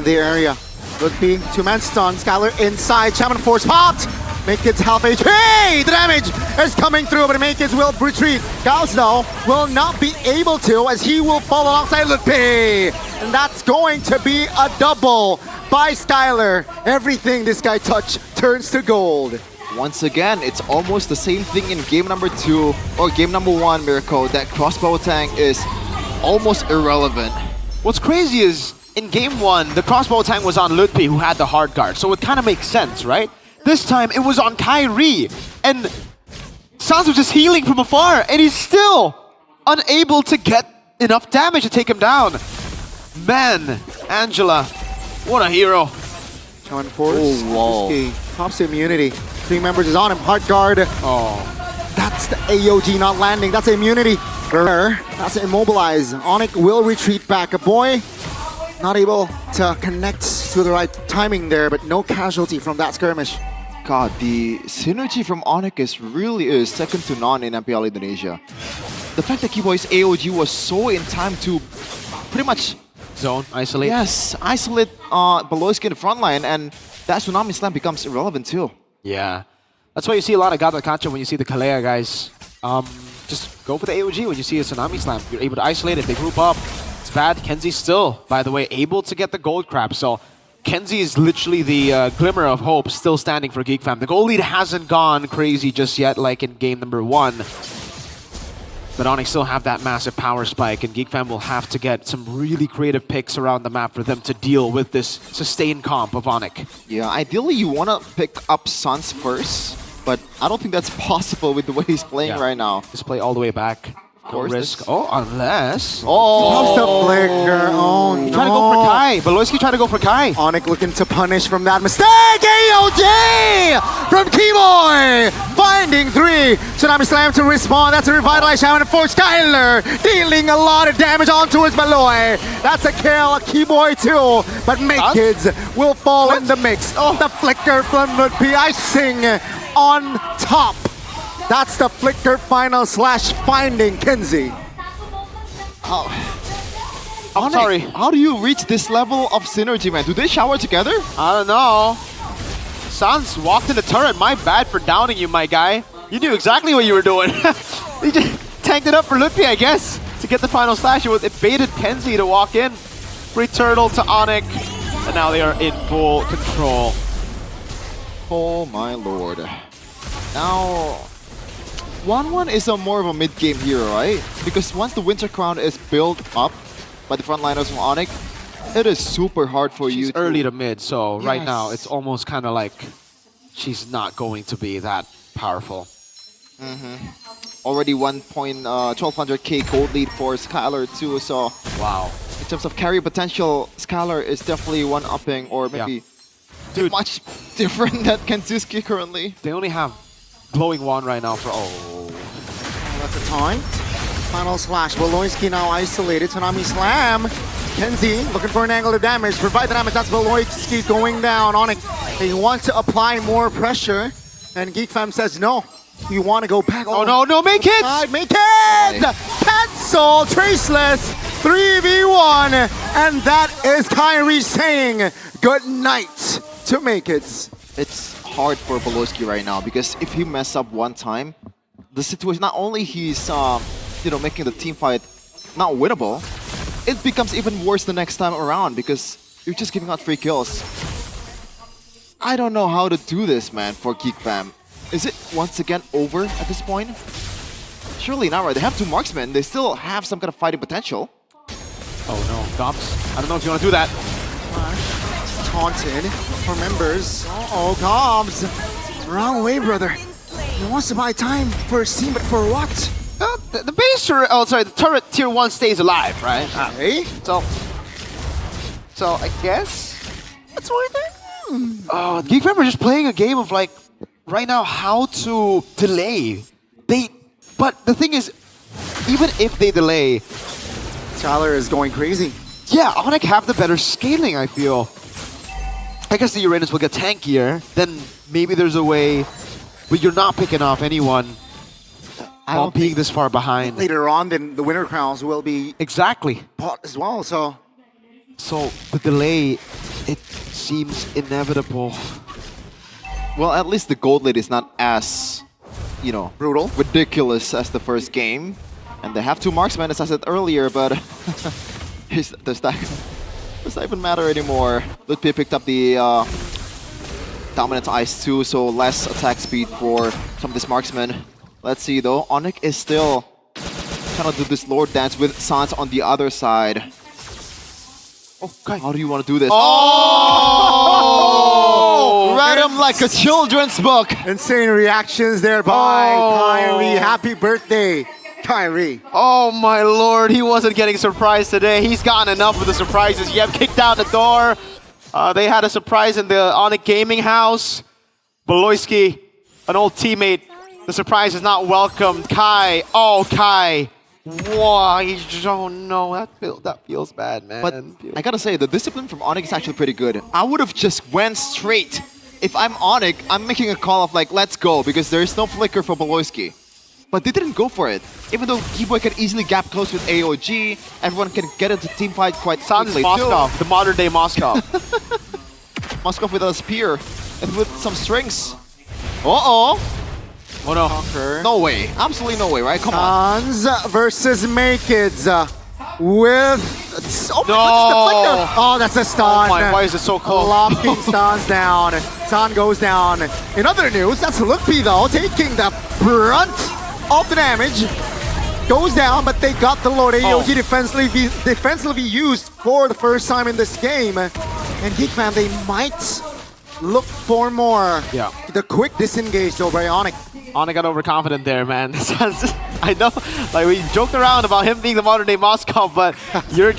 the area. Lutpi, 2-man stun. Skylar inside. Shaman Force popped. Make Kids half HP! The damage is coming through, but Make Kids will retreat. Gauss, though, will not be able to as he will fall alongside Ludpi. And that's going to be a double by Skylar. Everything this guy touched turns to gold. Once again, it's almost the same thing in game number 2 or game number 1, Mirko. That crossbow tank is almost irrelevant. What's crazy is in game 1, the crossbow tank was on Ludpi, who had the hard guard, so it kind of makes sense, right? This time it was on Kyrie, and Sans was just healing from afar, and he's still unable to get enough damage to take him down. Man, Angela, what a hero. John Force. Oh, wow. Pops immunity. 3 members is on him. Hard guard. Oh. That's the AOG not landing. That's immunity. That's immobilize. Onyx will retreat back. A boy not able to connect to the right timing there, but no casualty from that skirmish. God, the synergy from Onyx really is second to none in MPL Indonesia. The fact that Keyboy's AOG was so in time to pretty much zone, isolate. Yes, isolate Beloyski in the front line, and that Tsunami Slam becomes irrelevant too. Yeah. That's why you see a lot of Gata Kacha when you see the Kalea guys. Just go for the AOG when you see a Tsunami Slam. You're able to isolate it, they group up. It's bad. Kenzie still, by the way, able to get the gold crab. So Kenzie is literally the glimmer of hope still standing for Geek Fam. The goal lead hasn't gone crazy just yet like in game number 1. But Onyx still have that massive power spike, and Geek Fam will have to get some really creative picks around the map for them to deal with this sustained comp of Onyx. Yeah, ideally you want to pick up Suns first, but I don't think that's possible with the way he's playing right now. Just play all the way back. Of course. Risk. Oh, unless... How's the flicker? Oh, no. Trying to go for Kai. Beloyski trying to go for Kai. Onyx looking to punish from that mistake. AOG from Keyboy. Finding 3. Tsunami Slam to respond. That's a revitalize Shaman for Skylar. Dealing a lot of damage onto his Beloy. That's a kill. A Keyboy too. But Make Kids will fall in the mix. The flicker from Ludpi icing on top. That's the flicker final slash finding Kenzie. I'm sorry. How do you reach this level of synergy, man? Do they shower together? I don't know. Sans walked in the turret. My bad for downing you, my guy. You knew exactly what you were doing. You just tanked it up for Ludpi, I guess, to get the final slash. It baited Kenzie to walk in. Free turtle to Onyx. And now they are in full control. Oh my lord. Now... 1-1 is a more of a mid-game hero, right? Because once the Winter Crown is built up by the frontliners from Onyx, it is super hard for you. She's early to mid, so right now it's almost kind of like she's not going to be that powerful. Already 1200k gold lead for Skylar too, so... Wow. In terms of carry potential, Skylar is definitely one-upping or maybe much different than Kenzuski currently. They only have glowing wand right now for That's a taunt. Final slash. Beloyski now isolated. Tsunami Slam. Kenzie looking for an angle of damage. Provide the damage. That's Beloyski going down. Onyx. They want to apply more pressure. And Geek Fam says no. You want to go back. Oh no, Make Kids! Make Kids! Cancel! Traceless! 3v1. And that is Kyrie saying good night to Make Kids. It's hard for Beloyski right now because if he mess up one time, the situation, not only he's making the team fight not winnable, it becomes even worse the next time around because you're just giving out free kills. I don't know how to do this, man, for Geek Fam. Is it once again over at this point? Surely not, right? They have 2 marksmen. They still have some kind of fighting potential. Oh no, Gobs. I don't know if you want to do that. Taunted for members. Uh-oh, Cobbs. Wrong way, brother. He wants to buy time for a scene, but for what? The base turret, the turret tier 1 stays alive, right? Okay. So I guess that's worth it. Oh, Geek Fam are just playing a game of like, right now, how to delay. But the thing is, even if they delay, Tyler is going crazy. Yeah, Onyx have the better scaling, I feel. I guess the Uranus will get tankier, then maybe there's a way, but you're not picking off anyone while being this far behind. Later on, then the Winter Crowns will be bought as well, so the delay, it seems inevitable. Well, at least the gold lead is not as, you know, brutal, ridiculous as the first game. And they have 2 marksmen, as I said earlier, but does that even matter anymore? Lutpi picked up the dominant ice too, so less attack speed for some of these marksmen. Let's see though, Onyx is still trying to do this Lord Dance with Sans on the other side. Okay. How do you want to do this? Oh! Read him like a children's book. Insane reactions there by Kyrie. Happy birthday, Kyrie. Oh my lord, he wasn't getting surprised today. He's gotten enough of the surprises. Yep, kicked out the door. They had a surprise in the Onyx Gaming house. Beloyski, an old teammate. The surprise is not welcomed. Kai, Kai. Whoa, oh no, that feels bad, man. But I gotta say, the discipline from Onyx is actually pretty good. I would have just went straight. If I'm Onyx, I'm making a call of like, let's go, because there's no flicker for Beloyski. But they didn't go for it. Even though Keyboy can easily gap close with AOG, everyone can get into team fight quite quickly. Moskov, the modern day Moskov. Moskov with a spear and with some strings. Uh-oh. Oh no. Conquer. No way. Absolutely no way, right? Come on. Sans versus Makids with... Oh my goodness, the flicker! Oh, that's a stun. Oh my, why is it so close? Locking Sans down. San goes down. In other news, that's Lutpi though, taking the brunt of the damage. Goes down, but they got the Lord AOG defensively used for the first time in this game. And Geekfam, they might look for more. Yeah. The quick disengage though by Onyx. Onyx got overconfident there, man. I know, like we joked around about him being the modern day Moskov, but you're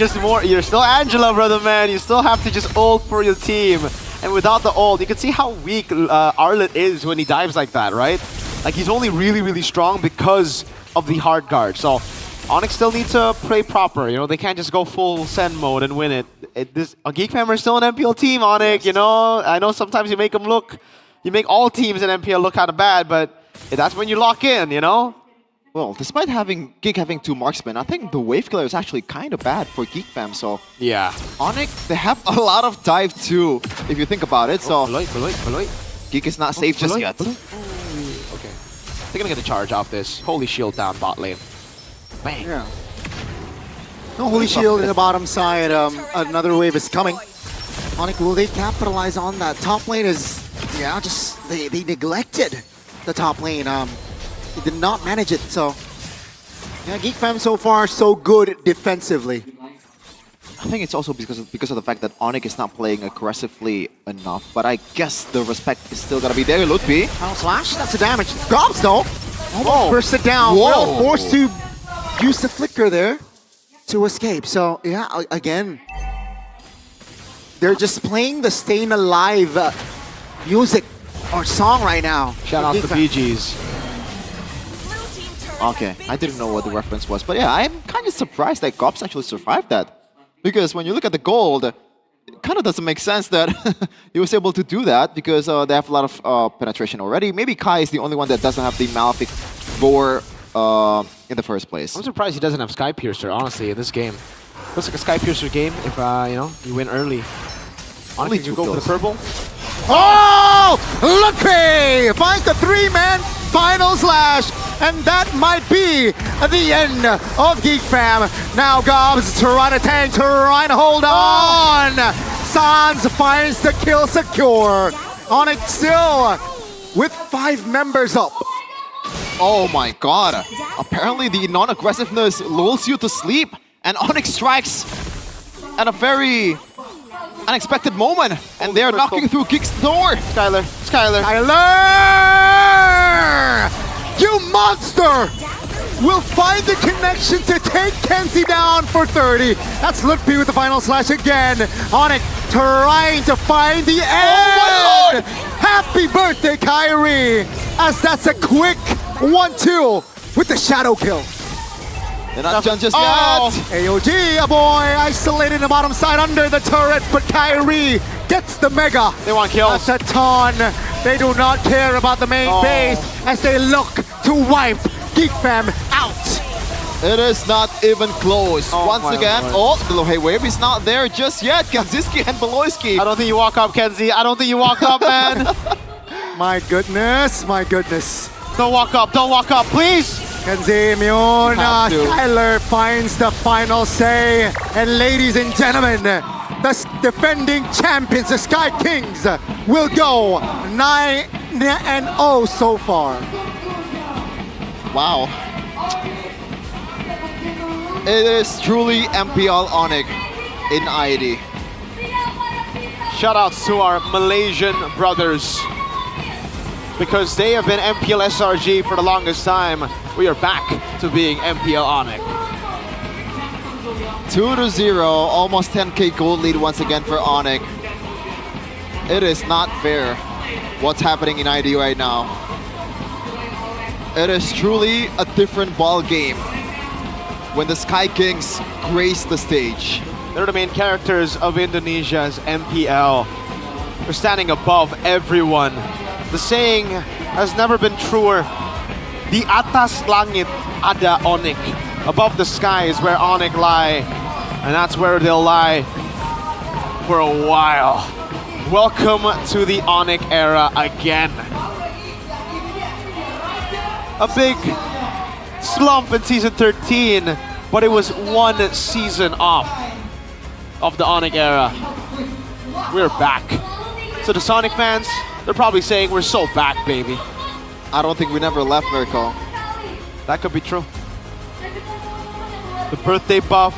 still Angela, brother, man. You still have to just ult for your team. And without the ult, you can see how weak Arlet is when he dives like that, right? Like he's only really, really strong because of the hard guard. So Onyx still needs to play proper. You know, they can't just go full send mode and win it. Geekfam are still an MPL team, Onyx. You know, I know sometimes you make all teams in MPL look kind of bad, but that's when you lock in, you know? Well, despite Geek having 2 marksmen, I think the wave killer is actually kind of bad for Geekfam, so... Yeah. Onyx, they have a lot of dive too, if you think about it, so... Geek is not safe just yet. Okay. They're gonna get the charge off this. Holy shield down bot lane. Bang. Yeah. No holy shield in the bottom side. Another wave is coming. Onyx, will they capitalize on that? Top lane is... Yeah, just... They neglected the top lane. He did not manage it, so... Yeah, Geekfam so far so good defensively. I think it's also because of the fact that Onyx is not playing aggressively enough, but I guess the respect is still gonna be there. Lutpi. Final slash, that's the damage. Gobs though, almost burst it down. Whoa. Well, forced to use the flicker there to escape. So yeah, again, they're just playing the Staying Alive music or song right now. Shout out to the BGs. Okay, I didn't know what the reference was, but yeah, I'm kind of surprised that Gobs actually survived that. Because when you look at the gold, it kind of doesn't make sense that he was able to do that because they have a lot of penetration already. Maybe Kai is the only one that doesn't have the Malefic Gore in the first place. I'm surprised he doesn't have Sky Piercer, honestly, in this game. Looks like a Sky Piercer game if, you know, you win early. Honestly, you go for the purple. Oh! Lutpi finds the 3-man final slash, and that might be the end of Geekfam. Now Gobs trying to tank, trying to hold on. Sans finds the kill secure. Onyx still with 5 members up. Oh my god. Apparently the non-aggressiveness lulls you to sleep, and Onyx strikes at a very unexpected moment, and they're knocking through Geek's door. Skylar. You monster! Will find the connection to take Kenzie down for 30. That's Lutpi with the final slash again. Onyx trying to find the end. Oh my lord! Happy birthday, Kyrie! As that's a quick 1-2 with the shadow kill. They're not done just yet. AOG, a boy, isolated in the bottom side under the turret, but Kyrie gets the mega. They want kills. That's a ton. They do not care about the main base as they look to wipe Geekfam out. It is not even close. Once again, the low wave is not there just yet. Kanziski and Beloyski. I don't think you walk up, Kenzie. I don't think you walk up, man. My goodness, my goodness. Don't walk up, please. Kenzie Myun, Have to. Skyler finds the final say. And ladies and gentlemen, the defending champions, the Sky Kings, will go 9-0 so far. Wow. It is truly MPL Onyx in ID. Shoutouts to our Malaysian brothers, because they have been MPL SRG for the longest time. We are back to being MPL Onyx. 2-0, almost 10k gold lead once again for Onyx. It is not fair what's happening in ID right now. It is truly a different ball game when the Sky Kings grace the stage. They're the main characters of Indonesia's MPL. They're standing above everyone. The saying has never been truer. Di atas langit ada Onyx. Above the sky is where Onyx lie. And that's where they'll lie for a while. Welcome to the Onyx era again. A big slump in season 13, but it was one season off of the Onyx era. We're back. So the Sonic fans, they're probably saying we're so back, baby. I don't think we never left, Mirko. That could be true. The birthday buff.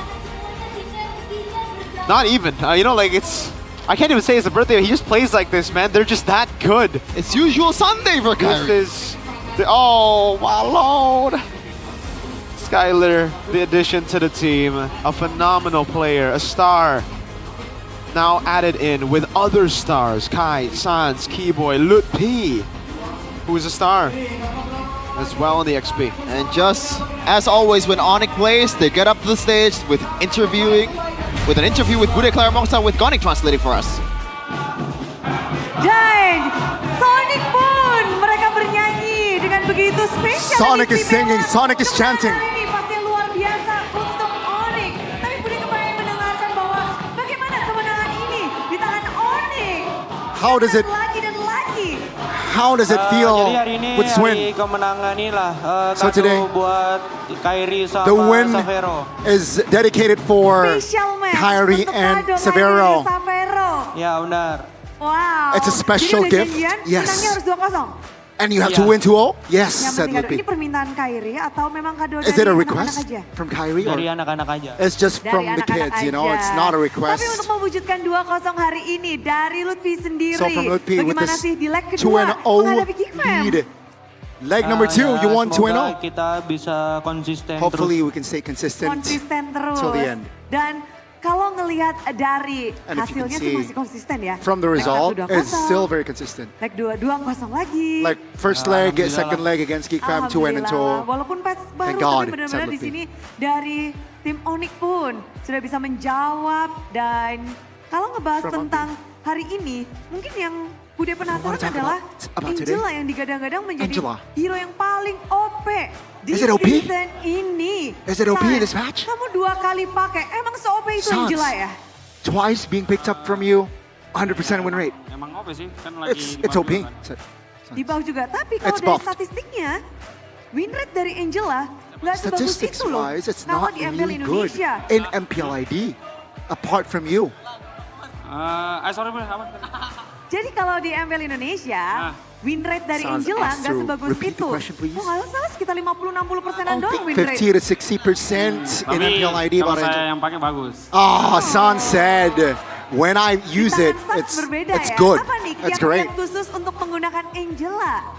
Not even, you know, like it's, I can't even say it's a birthday. He just plays like this, man. They're just that good. It's usual Sunday for Kyrie. This is, oh my lord. Skyler, the addition to the team, a phenomenal player, a star. Now added in with other stars, Kai, Sans, Keyboy, Lut P, who is a star as well in the XP. And just as always when Onyx plays, they get up to the stage with an interview with Bude Claramongsa with Gonic translating for us. Dan Sonic pun mereka bernyanyi dengan begitu spesial. Sonic is singing, Sonic is chanting. Ini pasti luar biasa untuk Onyx. Tapi Bude kembali mendengarkan bahwa bagaimana kemenangan ini di tangan Onyx. How does it feel Jadi hari ini with this win? hari kemenangan inilah So today, buat Kyrie sama the win Savero. is dedicated for Kyrie and Savero. Ya benar. Wow. It's a special Jadi udah gift. janjian, Yes. menangnya harus 2-0. And you have to win 2-0? Yes, Yang said penting kado. Lupi. Ini permintaan Kyrie atau memang kado Is dari it a anak-anak request aja? from Kyrie? Dari Or anak-anak aja. it's just Dari from the anak-anak kids, you know? aja. It's not a Tapi request. untuk mewujudkan 2-0 hari ini dari Lutfi sendiri, So from Lutfi with bagaimana this sih di leg kedua 2-0 menghadapi Geekfam? lead. Leg number 2, you won semoga 2-0. kita bisa konsisten Hopefully terus. we can stay consistent Konsisten terus. till the end. Dan kalau ngelihat dari And if you can hasilnya sih see masih konsisten ya. From the Leg result, 1 it's 2-0. still very consistent. Leg 2 2-0 lagi. Like first leg, second leg against Geekfam, 2-2. Alhamdulillah. Walaupun patch baru Thank God, tapi benar-benar said di Lutfi. sini dari tim Onyx pun sudah bisa menjawab. Dan kalau ngebahas From tentang hari ini, mungkin yang Bude penasaran talk adalah about today? Angela yang digadang-gadang menjadi Angela. hero yang paling OP di Is it OP? season ini. Is it OP in San, this match? Kamu 2 kali pakai, emang se-OP itu Sans. Angela ya? Twice being picked up from you, 100% win rate. Emang OP sih, kan lagi It's OP. Di bawah juga, tapi kalau It's dari buffed. statistiknya, win rate dari Angela nggak sebagus Statistics itu loh. wise, it's Sama not di MPL really good Indonesia. in MPL ID, apart from you. Sorry, apa? Jadi kalau di MPL Indonesia, win rate dari Sans, Angela ask nggak to sebagus repeat the itu. question, please. Oh nggak salah, sekitar 50-60%an doang win rate. 50 to 60% in MPL ID. Kalau About saya yang pakai bagus. San said, when I use it, it's Berbeda ya. good. Apa nih It's great. kiat-kiat khusus untuk menggunakan Angela?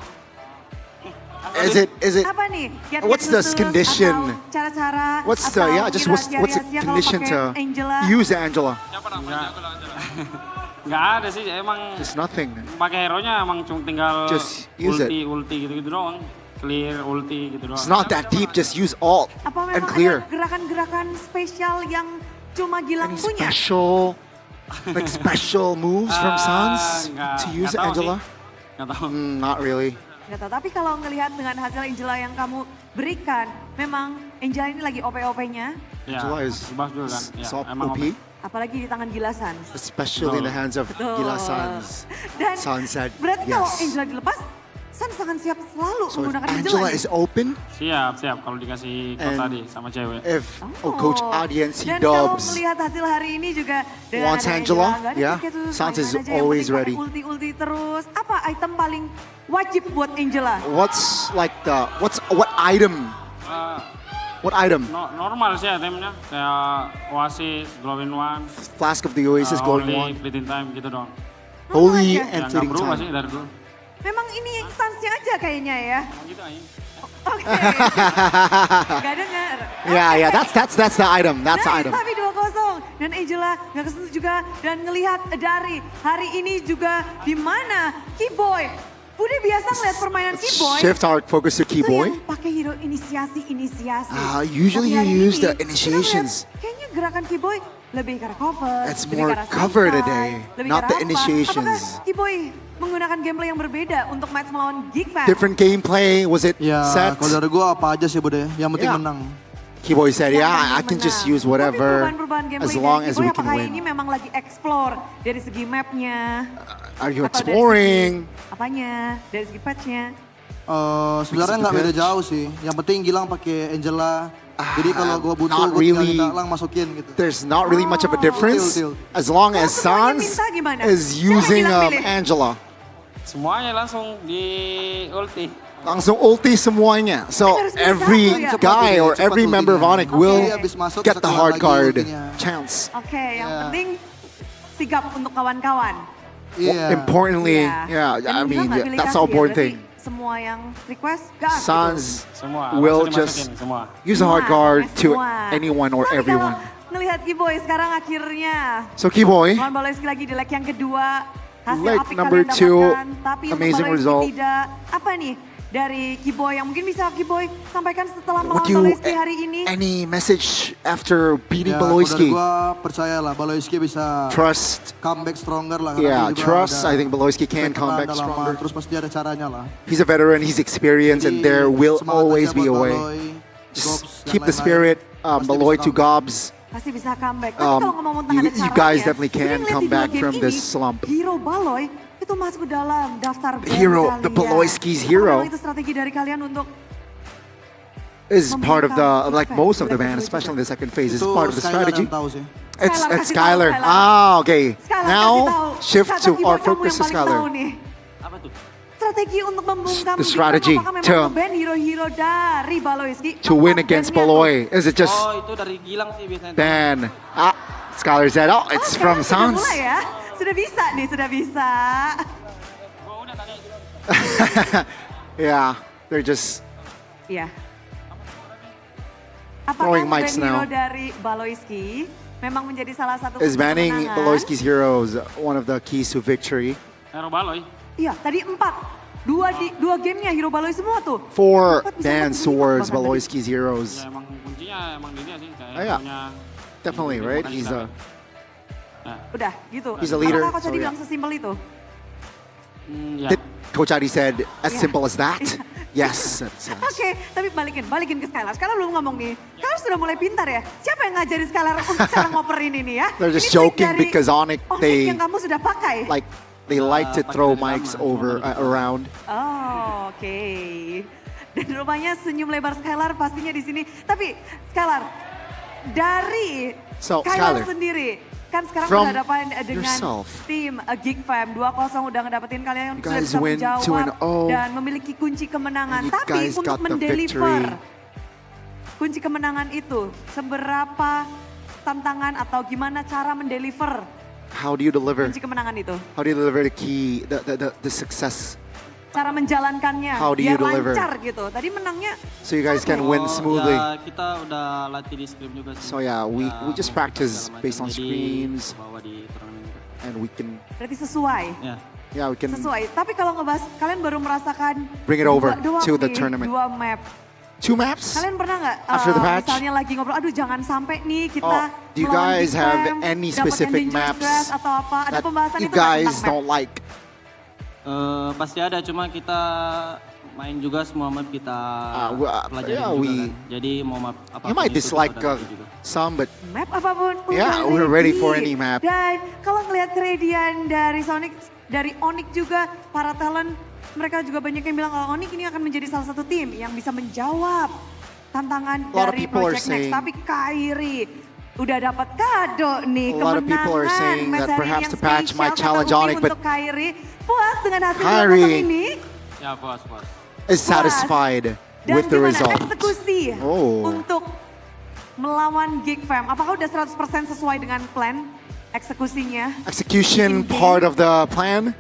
Is it? Apa nih? Kiat-kiat What's the khusus condition? atau cara-cara? What's atau the just what's the rahasia-rahasianya kalau condition pakai to Angela? use Angela? Nggak ada sih, emang Just nothing. pakai hero-nya emang cuma tinggal Just use it. ulti gitu-gitu doang. Clear, ulti gitu doang. It's not that deep. Just use alt Apa and memang clear. ada gerakan-gerakan spesial yang cuma Gilang punya? Special, like special moves from Sans to use nggak tahu Angela? sih. Nggak tahu. Not really. Nggak tahu, tapi kalau ngelihat dengan hasil Angela yang kamu berikan, memang Angela ini lagi OP-OP-nya. Ya, Angela is bagus juga kan. Ya, soft emang OP. Apalagi di tangan Gila Sans. Especially in the hands of Betul. Gila Sans. Dan Sans said berarti kalau yes. Angela dilepas, Sans akan siap selalu So if menggunakan Angela nih. is open, Siap kalau dikasih And tadi sama cewek. if Coach Adian si Dan kalau Dubs melihat hasil hari ini juga dengan wants ada Angela, nggak ada yeah, tiket tuh, Sans is main-main aja, yang always penting ready. pakai ulti terus. Apa item paling wajib buat Angela? What's like what item? What item? Normal sih itemnya, kayak Oasis, Glowing One, Flask of the Oasis, Golden Holy, One, Fleeting Time gitu dong. Holy aja. and Nggak Fleeting berubah sih Time. dari dulu. Memang ini Sansnya aja kayaknya ya. Gitu aja. Oke. Gak dengar. Yeah, that's the item. That's the Nice, item. tapi 2-0. Dan Angela gak kesentuh juga. Dan ngelihat dari hari ini juga di mana Keyboy. Udah biasa ngeliat permainan Keyboy. Shift our focus to Itu Keyboy. yang pakai hero inisiasi. Usually Tapi hari you use ini, the kita initiations. ngeliat Kayaknya gerakan Keyboy lebih ke arah cover. It's lebih more ke arah cover side, today, lebih not ke the arah apa. initiations. Apakah Keyboy menggunakan gameplay yang berbeda untuk match melawan Geekfam? Different gameplay. Was it Ya, set? kalau dari gue apa aja sih Bude, yang penting Yeah. menang. Keyboy said, Yang yeah, penting I can just menang. use whatever Perubahan gameplay as long dari as Keyboy we can apakah ini win. memang lagi explore dari segi mapnya? Are you Atau dari exploring? segi apanya? Dari segi patchnya? Sebenarnya nggak beda jauh sih. Yang penting Gilang pakai Angela. Jadi kalau gue butuh, not gue tinggal really. minta Lang masukin gitu. There's not really much of a difference Deal. as long as semuanya Sans minta gimana? is Siapa using bilang pilih? Angela. Semuanya langsung di ulti. Langsung ulti semuanya. So harus pilih every satu ya? guy or Cepat every ultinya. member of Onyx will Jadi habis masuk get bisa the keluar hard lagi card ultinya. chance. Oke, yang Yeah. penting sigap untuk kawan-kawan. Iya. Importantly, Iya. yeah, Dan I mean, Angela nggak pilih that's kasih all ya, important berarti thing. Semua yang request gas. Sans Semua. will langsung just dimasukin, semua. use a hard Semua, card to semua. anyone or Tapi everyone. Kalau ngelihat Keyboy sekarang akhirnya. So Keyboy, Lawan Baloyski lagi di leg yang kedua. Hasil Leg apik number kalian 2, dapatkan. Tapi untuk amazing Baloyski result. tidak. Apa nih dari Keyboy yang mungkin bisa Keyboy sampaikan setelah would melawan you Baloyski hari ini? any message after beating Ya, kalau dari Baloyski? gue percaya lah Baloyski bisa Trust. comeback stronger lah. Yeah, dia juga trust. udah I think Baloyski can come veteran back udah lama, stronger. Terus pasti ada caranya lah. He's a veteran, he's experienced, and Jadi, there will semangat always aja be a buat way. Baloy, Just Gobs, keep dan the lain-lain. spirit, Pasti Baloy bisa to comeback. Gobs. Pasti bisa comeback. Tapi kalau ngomong tentang ada You guys caranya, definitely jadi can ngeliat come di dua back game from ini, this slump. Hero Baloy itu masuk ke dalam daftar band Hero, kalian. the Baloyski's Apakah hero. memang itu strategi dari kalian untuk Is part of the, memberikan like effect most of the di band, level especially in the second phase, is Itu part of the Skylar strategy. yang tahu sih. It's Skylar, it's kasih tahu, Skylar. Skylar. Ah, okay. Skylar, kasih Now tahu. shift Kata to Keyboy, our kamu focus yang to paling tahu Skylar. nih. Apa tuh? Strategi untuk membungkam The strategy apakah memang to- nge-ban hero-hero dari Baloyski? To win against Baloy, is it just Oh, itu dari Gilang sih biasanya. then? Skylar said, oh, it's from Sudah Sans. mulai ya? Sudah bisa nih, sudah bisa. Yeah, they're just Iya. Apakah Throwing ban mics hero now. dari Baloyski memang menjadi salah satu is kunci banning kemenangan? Baloyski's heroes one of the keys to victory. Hero Baloy. Iya, tadi 4. Dua gamenya hero Baloy semua tuh. 4 Empat bisa bans dapat 5 towards bahkan Baloyski's heroes. Ya emang kuncinya emang dia sih kayak Oh, yeah. punya Definitely, right? He's a Udah, gitu. He's a leader, Apakah Coach so Adi yeah. bilang sesimpel itu? ya. Did Coach Adi said as Yeah. simple as that? Yes. that's- Oke, tapi balikin ke Skylar. Skylar belum ngomong nih. Skylar sudah mulai pintar ya. Siapa yang ngajarin Skylar untuk cara ngoperin ini ya? They're just Ini trik joking dari because Onyx they yang kamu sudah pakai. like they like to throw mics over around. Oh, oke. Dan rupanya senyum lebar Skylar pastinya di sini. Tapi Skylar, dari So, Skylar Skylar, sendiri, kan sekarang from berhadapan dengan yourself. tim Geekfam 2-0 udah ngedapetin kalian yang You sudah guys bisa win menjawab 2-0. dan memiliki kunci kemenangan. And you Tapi guys untuk got the mendeliver victory. kunci kemenangan itu, seberapa tantangan atau gimana cara mendeliver How do you deliver? kunci kemenangan itu? How do you deliver the key, the success? Cara menjalankannya How do biar you deliver? lancar gitu. Tadi menangnya So you guys can win smoothly. Ya, kita udah latih di scrim juga sih. So yeah, we just practice segala based macam. on Jadi, screens, bawa di turnamen juga. and we can berarti sesuai. Ya. yeah we can Sesuai. Tapi kalau ngebahas, kalian baru merasakan Bring it over dua to the nih, tournament. 2 map. 2 maps. Kalian pernah nggak After the patch? misalnya lagi ngobrol, aduh jangan sampai nih kita Do you melawan guys Geekfam, have any dapat specific Endangered maps Grass atau apa? Ada that pembahasan you itu nggak guys tentang map? don't like? Pasti ada, cuma kita main juga semua map kita pelajari yeah, juga kan. Jadi mau map apa You might dislike some, but Map apapun yeah, udah we're ready for any map. Dan kalau ngelihat keredian dari Sonic, dari Onyx juga, para talent, mereka juga banyak yang bilang kalau Onyx ini akan menjadi salah satu tim yang bisa menjawab tantangan dari Project Next. Tapi Kairi udah dapat kado nih, A lot of people are saying that perhaps the patch might challenge Onyx, but Kairi puas dengan hasil Kairi lawan ini. Ya puas. is satisfied Dan with the gimana result. eksekusi Oh. untuk melawan Geek Fam? Apakah udah 100% sesuai dengan plan eksekusinya? Execution part of the plan.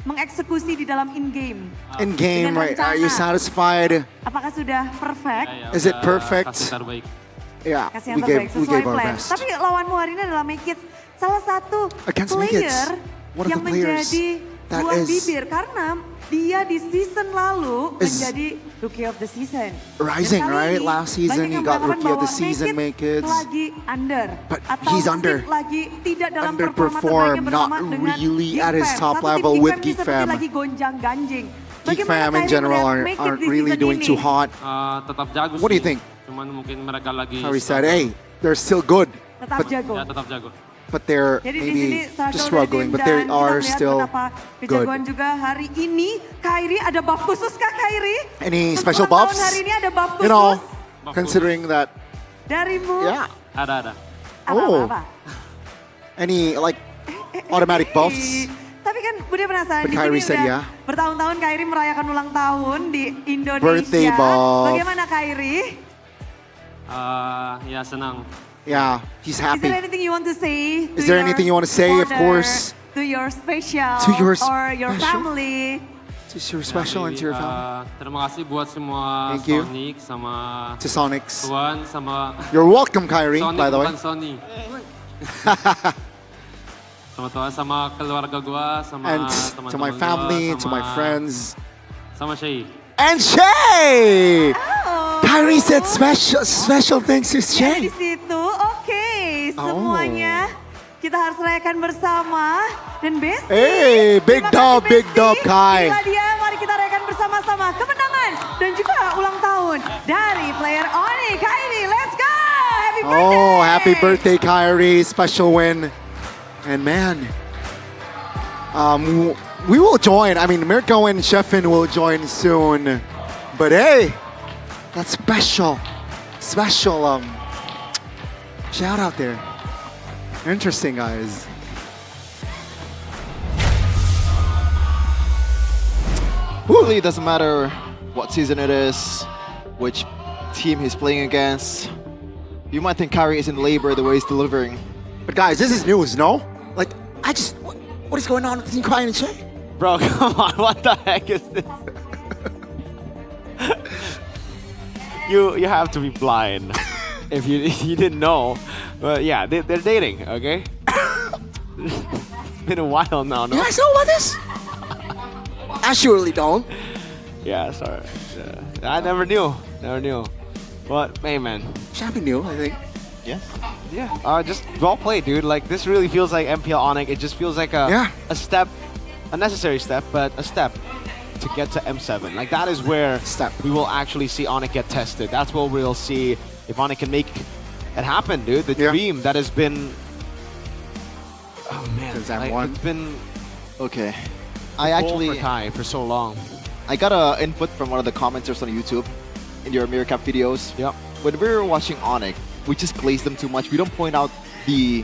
Mengeksekusi di dalam in-game. In game, right? Are you satisfied? Apakah sudah perfect? Is it perfect? Kasih terbaik. Yeah, Kasih we yang gave terbaik sesuai our plan. best. Tapi lawanmu hari ini adalah Make It, salah satu Against Make It, player one of yang the players menjadi that buah is- bibir karena dia di season lalu Is menjadi Rookie of the Season. rising, Dan kali right? ini Last season banyak he yang got mengatakan Rookie of the bahwa Season, Make It. lagi under. But Atau he's under. lagi tidak dalam performa Underperformed, terbaiknya not bersama dengan really Geek at his Fam. top Satu tim level Geek with Fam ini Geek seperti Fam. lagi gonjang-ganjing. Geek Bagaimana Fam in Kairi general melihat Make It aren't di really season doing ini? too hot. Tetap jago What do sih. you think? Cuman mungkin mereka lagi Harry said, hey, they're still good, Tetap jago. Ya tetap jago. but they're Jadi di sini maybe just struggling, but they are still good. Kejagoan juga hari ini. Kairi ada buff khusus kah Kairi? Any Untuk special ulang tahun buffs? Hari ini ada buff khusus You know, considering that, darimu. yeah. Ada. Oh, Apa? any like automatic buffs? Tapi kan Budi penasaran, But di Kairi sini said udah ya. bertahun-tahun Kairi merayakan ulang tahun di Indonesia. Birthday buff. Bagaimana Kairi? Ya senang. Yeah, he's Is there happy. anything you want to say? Is there anything you want to say? Of course. To your special To your or your special? family. Just your special and to your family. Terima kasih buat semua Thank you. Sonic sama To Sonics. Tuan sama You're welcome, Kyrie, Sonic by the way. bukan Sony. Sama Tuan, sama keluarga gua, sama And teman-teman to my gua, family, to my sama- friends. Sama Shay. And Shay! Kyrie said special thanks to Di Shay. situ, oke, Oh. semuanya kita harus rayakan bersama. Dan Besti, Hey, big terima kasih, dub, Besti. Kai. Inilah dia, mari kita rayakan bersama-sama kemenangan dan juga ulang tahun dari player Onyx. Kairi, let's go! Happy birthday! Oh, happy birthday, Kyrie. Special win. And man, we will join. I mean, Mirko and Sheffin will join soon. But hey, that's special. Special shout out there. Interesting, guys. Really, it doesn't matter what season it is, which team he's playing against. You might think Kyrie isn't labor the way he's delivering. But guys, this is news, no? Like, what is going on with Team Kai and Shay? Bro, come on, what the heck is this? you have to be blind if you didn't know. But yeah, they're dating, okay? It's been a while now, no? You guys know about this? I surely don't. Yeah, sorry. I never knew. But, hey, man. Shappy knew, I think. Yes. Yeah, just well played, dude. Like, this really feels like MPL Onyx. It just feels like a step, a necessary step, but a step to get to M7. Like, that is where we will actually see Onyx get tested. That's where we'll see if Onyx can make it happen, dude. The dream that has been... Oh, man. Like, it's been... Okay. I actually... for Kai for so long. I got a input from one of the commenters on YouTube in your Mirror Cap videos. Yep. When we were watching Onyx, we just glaze them too much. We don't point out the,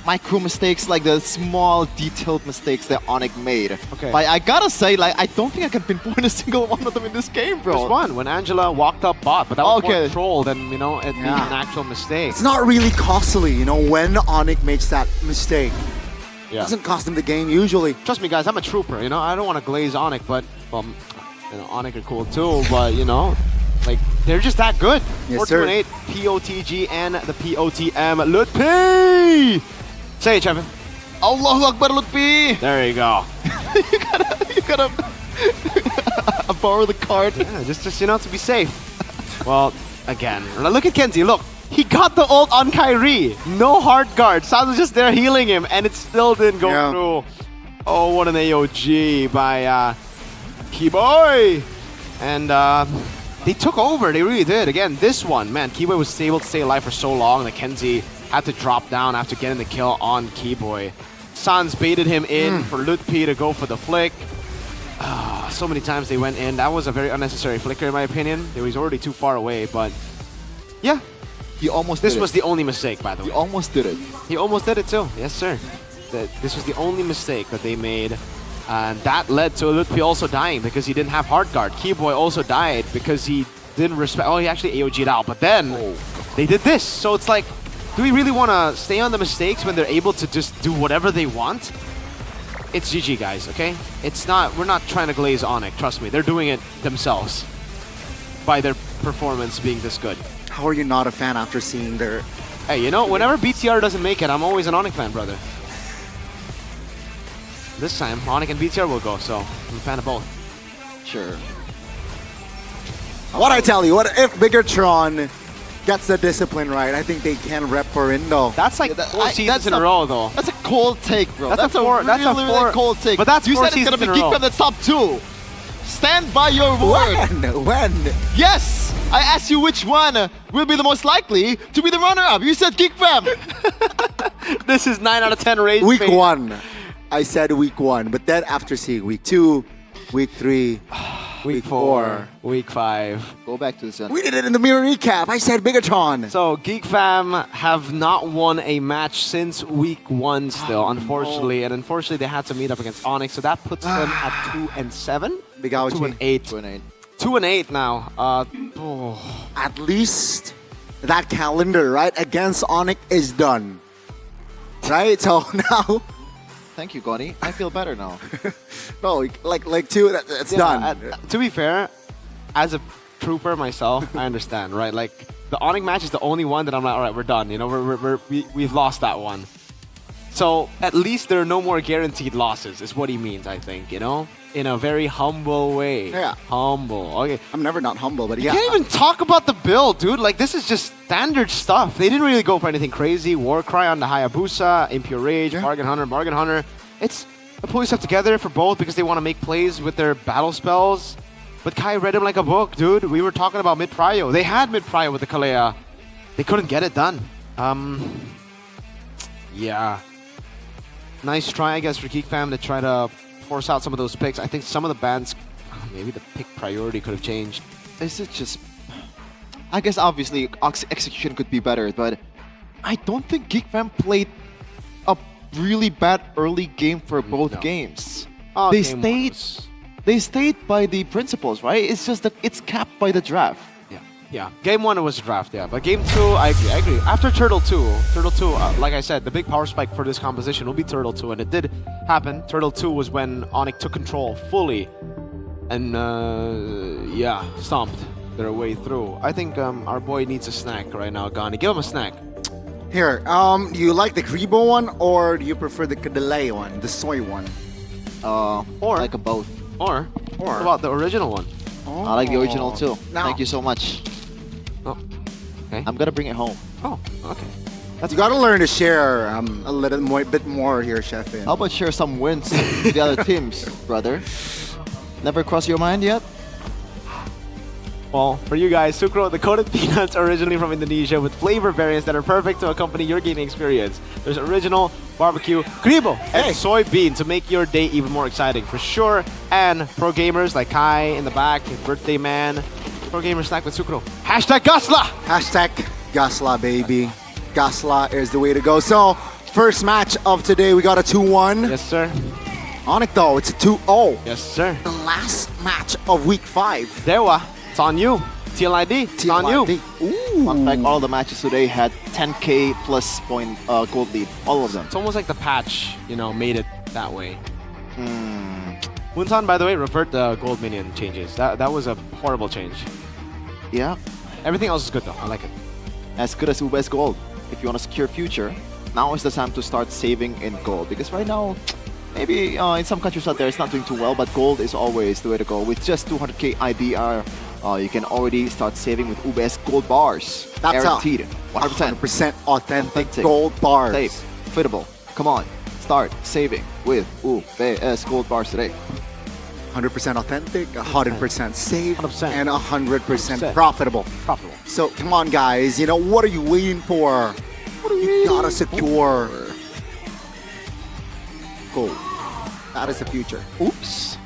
micro mistakes, like the small detailed mistakes that Onyx made. Okay. But I gotta say, like, I don't think I can pinpoint a single one of them in this game, bro. There's one, when Angela walked up bot, but that was more troll than, it being an actual mistake. It's not really costly, when Onyx makes that mistake. Yeah. Doesn't cost him the game usually. Trust me, guys, I'm a trooper, I don't want to glaze Onyx, but, Onyx are cool too, but, like, they're just that good. Yes, sir. 428, POTG, and the POTM. Lutfi! Say it, Chevin. Allahu Akbar, Lutfi! There you go. you gotta borrow the card. Yeah, just to be safe. Well, again, look at Kenzie, look. He got the ult on Kyrie. No hard guard. Saz was just there healing him, and it still didn't go through. Oh, what an AOG by Keyboy. And they took over, they really did. Again, this one, man, Keyboy was able to stay alive for so long that Kenzie had to drop down after getting the kill on Keyboy. Sans baited him in for Lutpi to go for the flick. So many times they went in. That was a very unnecessary flicker in my opinion. He was already too far away, but yeah. This was the only mistake, by the way. He almost did it. He almost did it too. Yes, sir. This was the only mistake that they made. And that led to Lutpi also dying because he didn't have hard guard. Keyboy also died because he didn't respect. Oh, he actually AOG'd out. But then they did this. So it's like, do we really want to stay on the mistakes when they're able to just do whatever they want? It's GG, guys, okay? It's not, we're not trying to glaze Onyx, trust me. They're doing it themselves by their performance being this good. How are you not a fan after seeing their... Hey, you know, whenever BTR doesn't make it, I'm always an Onyx fan, brother. This time, Onyx and BTR will go, so I'm a fan of both. Sure. What I tell you, what if Biggotron gets the discipline right? I think they can rep for Indo. That's like 4 seasons in a row, though. That's a cold take, bro. That's a really cold take. But that's you 4 said it's seasons gonna in be a row. Geek from the top 2. Stand by your word. When? Yes! I asked you which one will be the most likely to be the runner-up. You said Geek Fam. This is 9 out of 10 rage. Week 1. I said week 1, but then after seeing week 2, week 3, week 4, week 5. Go back to the center. We did it in the mirror recap. I said Biggotron. So Geek Fam have not won a match since week 1 still, unfortunately. And unfortunately, they had to meet up against Onyx. So that puts them at 2-7. Big ouchie. 2-8. 2-8 now. At least that calendar, right, against Onyx is done. Right? So now... Thank you, Goni. I feel better now. No, like 2, it's done. To be fair, as a trooper myself, I understand, right? Like, the Onyx match is the only one that I'm like, all right, we're done. You know, we've lost that one. So at least there are no more guaranteed losses, is what he means, I think, you know? In a very humble way. Yeah. Humble. Okay. I'm never not humble, but yeah. You can't even talk about the build, dude. Like, this is just standard stuff. They didn't really go for anything crazy. Warcry on the Hayabusa, Impure Rage, Bargain Hunter. It's the pull stuff together for both because they want to make plays with their battle spells. But Kai read him like a book, dude. We were talking about mid-prio. They had mid-prio with the Kalea. They couldn't get it done. Yeah. Nice try, I guess, for Geek Fam to try to force out some of those picks. I think some of the bands, maybe the pick priority could have changed. Is it just... I guess obviously execution could be better, but I don't think Geek Fam played a really bad early game for both games. They stayed by the principles, right? It's just that it's capped by the draft. Yeah, game 1 was draft, yeah. But game 2, I agree. After Turtle 2, like I said, the big power spike for this composition will be Turtle 2, and it did happen. Turtle 2 was when Onyx took control fully, and yeah, stomped their way through. I think our boy needs a snack right now, Gani. Give him a snack. Here, do you like the Kribo one, or do you prefer the Kadalay one, the soy one? Or like a both. Or what about the original one? Oh. I like the original too. No. Thank you so much. Oh, okay. I'm gonna bring it home. Oh, okay. You gotta learn to share a little bit more here, Chef. How about share some wins with the other teams, brother? Never crossed your mind yet? Well, for you guys, Sucro, the coated peanuts originally from Indonesia with flavor variants that are perfect to accompany your gaming experience. There's original, barbecue, kribo, and soybean to make your day even more exciting for sure. And pro gamers like Kai in the back, birthday man, pro gamer snack with Sucro. Hashtag Gasla! Hashtag Gasla, baby. Gasla is the way to go. So, first match of today, we got a 2-1. Yes, sir. Onyx, though, it's a 2-0. Yes, sir. The last match of week 5. Dewa. It's on you. TLID. It's on you. Ooh. Fun fact, all the matches today had 10k plus point gold lead. All of them. It's almost like the patch, you know, made it that way. Wuntan, by the way, revert the gold minion changes. That was a horrible change. Yeah. Everything else is good though. I like it. As good as UBS gold. If you want to secure future, now is the time to start saving in gold. Because right now, maybe in some countries out there it's not doing too well, but gold is always the way to go. With just 200k IDR, you can already start saving with UBS gold bars. That's guaranteed. 100% authentic gold bars. Safe. Fittable. Come on. Start saving. with UBS Gold Bars today? 100% authentic, 100% safe, 100%. and 100% 100%. profitable. Profitable. So come on, guys. You know, what are you waiting for? You gotta secure gold. That is the future. Oops.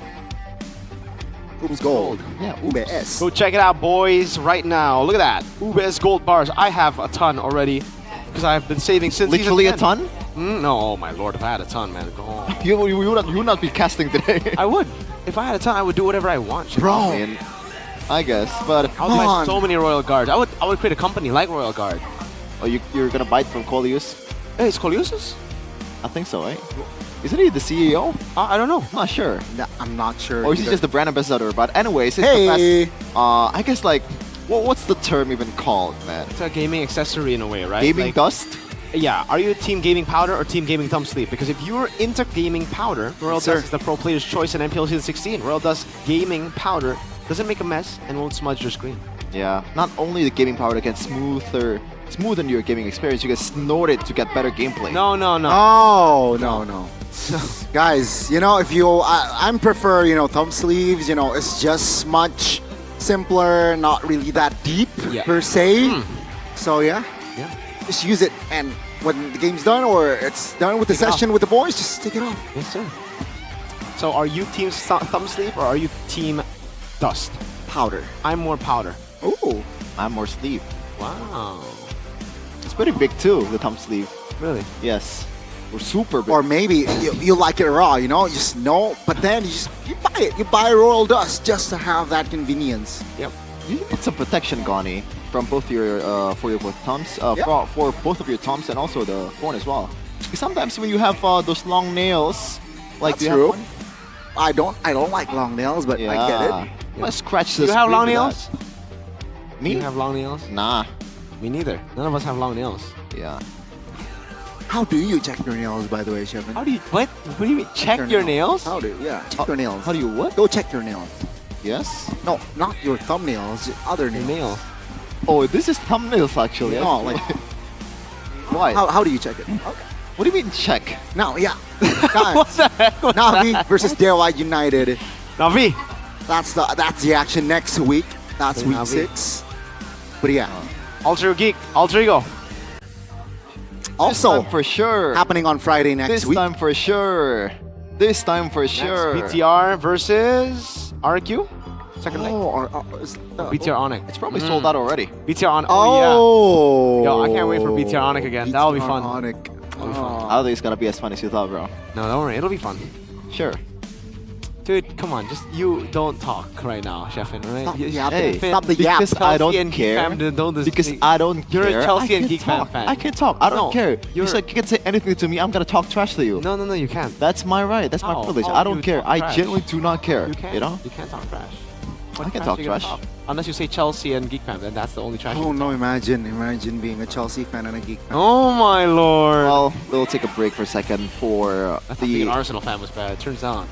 Oops, gold. Yeah, UBS. Go check it out, boys, right now. Look at that. UBS Gold Bars. I have a ton already because I've been saving since Literally a season 10. ton? No, oh my lord, if I had a ton, man, go home. You would not be casting today. I would. If I had a ton, I would do whatever I want. Bro. I mean, I guess, but I would buy so many Royal Guards. I would create a company like Royal Guard. Oh, you're gonna buy it from Coleus? Hey, it's Coleus's? I think so, right? Isn't he the CEO? I don't know. I'm not sure. No, I'm not sure. Or is he either. just the brand ambassador? But anyways, it's Hey. the best. I guess like, what's the term even called, man? It's a gaming accessory in a way, right? Gaming Like, dust? Yeah. Are you team gaming powder or team gaming thumb sleeve? Because if you're into gaming powder, Royal Sir. Dust is the pro player's choice in MPL Season 16. Royal Dust gaming powder doesn't make a mess and won't smudge your screen. Yeah. Not only the gaming powder can smoothen your gaming experience, you can snort it to get better gameplay. No. Oh, no. Guys, you know, if you, I prefer, you know, thumb sleeves, you know, it's just much simpler, not really that deep per se. So yeah, just use it, and when the game's done or it's done with the session with the boys, just take it off. Yes, sir. So are you team thumb sleeve or are you team dust? Powder. I'm more powder. Ooh. I'm more sleeve. Wow. It's pretty big too, the thumb sleeve. Really? Yes. Or super big. Or maybe you like it raw, you know, just no, but then you buy it. You buy Royal Dust just to have that convenience. Yep. You need some protection, Gani, from both your for your both thumbs, for both of your thumbs and also the phone as well. Because sometimes when you have those long nails, like That's do you have true. one? I don't like long nails, but I get it. You must scratch Do the you have screen long with nails? that. Do Me? you have long nails? Nah. Me neither. None of us have long nails. Yeah. How do you check your nails, by the way, Shevin? How do you, what? What do you mean, check your nails? How do you, check your nails. How do you what? Go check your nails. Yes? No, not your thumbnails, other nails. Nail. Oh, this is thumbnails actually. No, like, Why? how do you check it? Okay. What do you mean check? Now, yeah. Guys, Navi versus DIY United. Navi. That's the action next week. That's Okay, week Navi. 6. But yeah. Alter Geek. Alter Ego. Also, This time for sure. happening on Friday next This week. time for sure. This time for sure. BTR versus RQ. Second leg. BTR Onyx. It's probably sold out already. BTR Onyx. Oh, yeah. Yo, I can't wait for BTR Onyx again. That'll be BTR fun. Onyx. That'll be fun. I don't think it's gonna be as fun as you thought, bro. No, don't worry. It'll be fun. Sure. Dude, come on. Just you don't talk right now, Sheffin. Right? Stop You- yapping. Hey, Stop the yap. because I Chelsea don't and Geek care. Fam don't Because I don't You're a care. Chelsea I and can Geek Fam talk. fan. I can talk. I don't No, care. you're- You said you can say anything to me. I'm gonna talk trash to you. No, you can't. That's my right. That's my How? privilege. How I do don't you care. talk I trash? genuinely do not care. You can't. You know? You can't talk trash. I can talk you gonna trash. talk? Unless you say Chelsea and Geek Fam, then that's the only trash. you Oh can no, talk. imagine being a Chelsea fan and a Geek fan. Oh my lord. Well, we'll take a break for a second for I thought being an the Arsenal fan was bad. Turns out.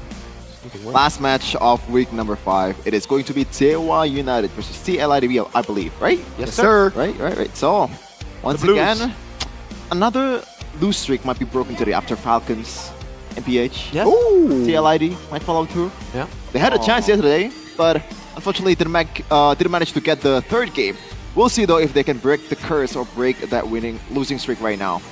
it's looking worse. last match of week number 5. It is going to be Dewa United versus TLIDB, I believe, right? Yes, sir. Right. So, once Blues. again, another lose streak might be broken today after Falcons, MPH. Yes. Ooh. TLID might follow through. Yeah. They had a chance yesterday, but unfortunately didn't manage to get the third game. We'll see though if they can break the curse or break that losing streak right now.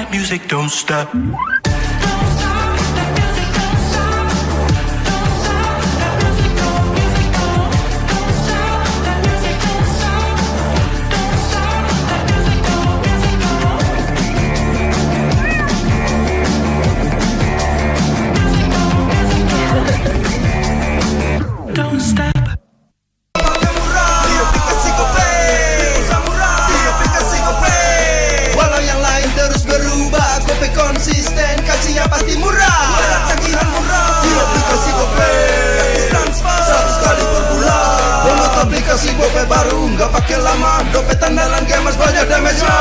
that music don't stop. Don't stop. Walau yang lain terus berubah, GoPay konsisten, kasihnya pasti murah. Tagihan murah di aplikasi GoPay, gratis transfer 100 kali per bulan. Download aplikasi GoPay baru, nggak pakai lama. Dompet andalan gamers banyak damage-nya.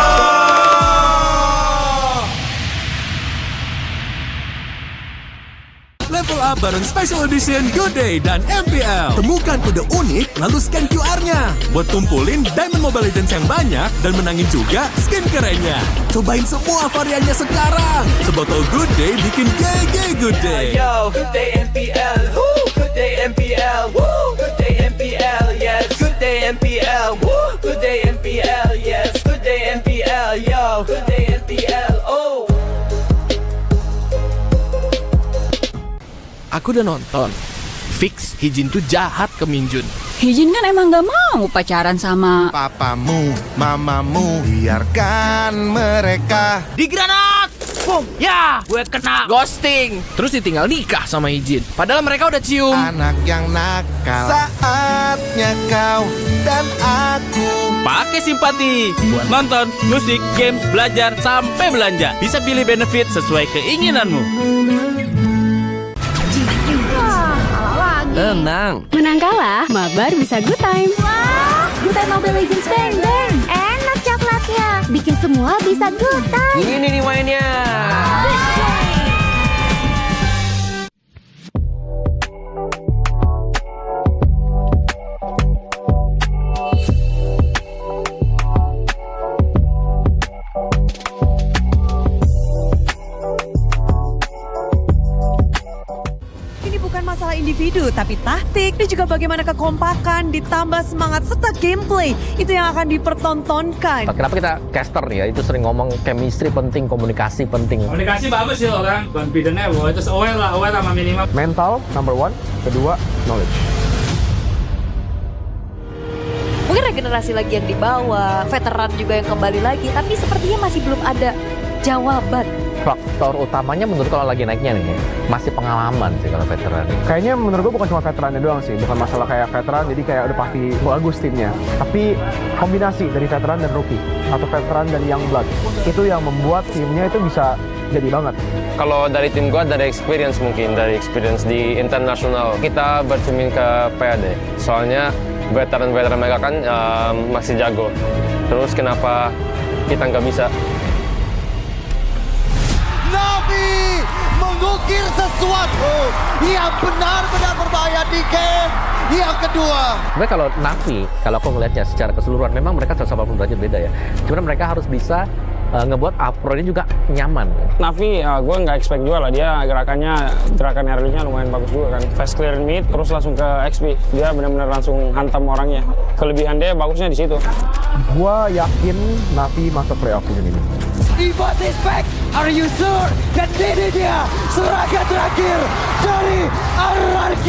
Level up bareng Special Edition Good Day dan MPL. Temukan kode unik, lalu scan QR-nya. Buat kumpulin Diamond Mobile Legends yang banyak dan menangin juga skin kerennya. Cobain semua variannya sekarang. Sebotol Good Day bikin GG Good Day. Yo, Good Day MPL. Woo, Good Day MPL. Woo, Good Day MPL. Yes, Good Day MPL. Woo, Good Day MPL. Yes, Good Day MPL. Yo, Good Day MPL. Oh. Aku udah nonton. Fix, Hijin tuh jahat ke Minjun. Hijin kan emang gak mau pacaran sama Papamu, mamamu, biarkan mereka. Di granat! Boom! Ya! Gue kena ghosting. Terus ditinggal nikah sama Hijin. Padahal mereka udah cium. Anak yang nakal. Saatnya kau dan aku. Pakai simpati buat nonton, musik, games, belajar, sampai belanja. Bisa pilih benefit sesuai keinginanmu. Tenang. Menang kalah, mabar bisa good time. Wah, good time Mobile Legends bang bang. Enak coklatnya. Bikin semua bisa good time. Ini nih mainnya. Masalah individu, tapi taktik dan juga bagaimana kekompakan ditambah semangat serta gameplay itu yang akan dipertontonkan. Kenapa kita caster nih ya, itu sering ngomong chemistry penting, komunikasi penting. Komunikasi bagus sih orang, confident-nya bahwa itu aware sama minimal. Mental number one, kedua knowledge. Mungkin regenerasi lagi yang dibawa, veteran juga yang kembali lagi, tapi sepertinya masih belum ada jawaban. Faktor utamanya menurut kalau lagi naiknya nih, masih pengalaman sih kalau veteran. Kayaknya menurut gue bukan cuma veterannya doang sih, bukan masalah kayak veteran jadi kayak udah pasti bagus timnya. Tapi kombinasi dari veteran dan rookie, atau veteran dan young blood, itu yang membuat timnya itu bisa jadi banget. Kalau dari tim gua dari experience mungkin, dari experience di internasional, kita bercermin ke PAD. Soalnya veteran-veteran mereka kan masih jago. Terus kenapa kita nggak bisa? Navi mengukir sesuatu yang benar-benar berbahaya di game yang kedua. Sebenarnya kalau Navi, kalau aku ngelihatnya secara keseluruhan, memang mereka 180 derajat beda ya. Cuma mereka harus bisa ngebuat upro-nya juga nyaman. Navi, gue nggak expect juga lah, dia gerakan early-nya lumayan bagus juga kan. Fast clear mid, terus langsung ke XP. Dia benar-benar langsung hantam orangnya. Kelebihan dia bagusnya di situ. Gua yakin Navi masuk playoff ini. Event is back, are you sure? Dan ini dia serangan terakhir dari RRQ.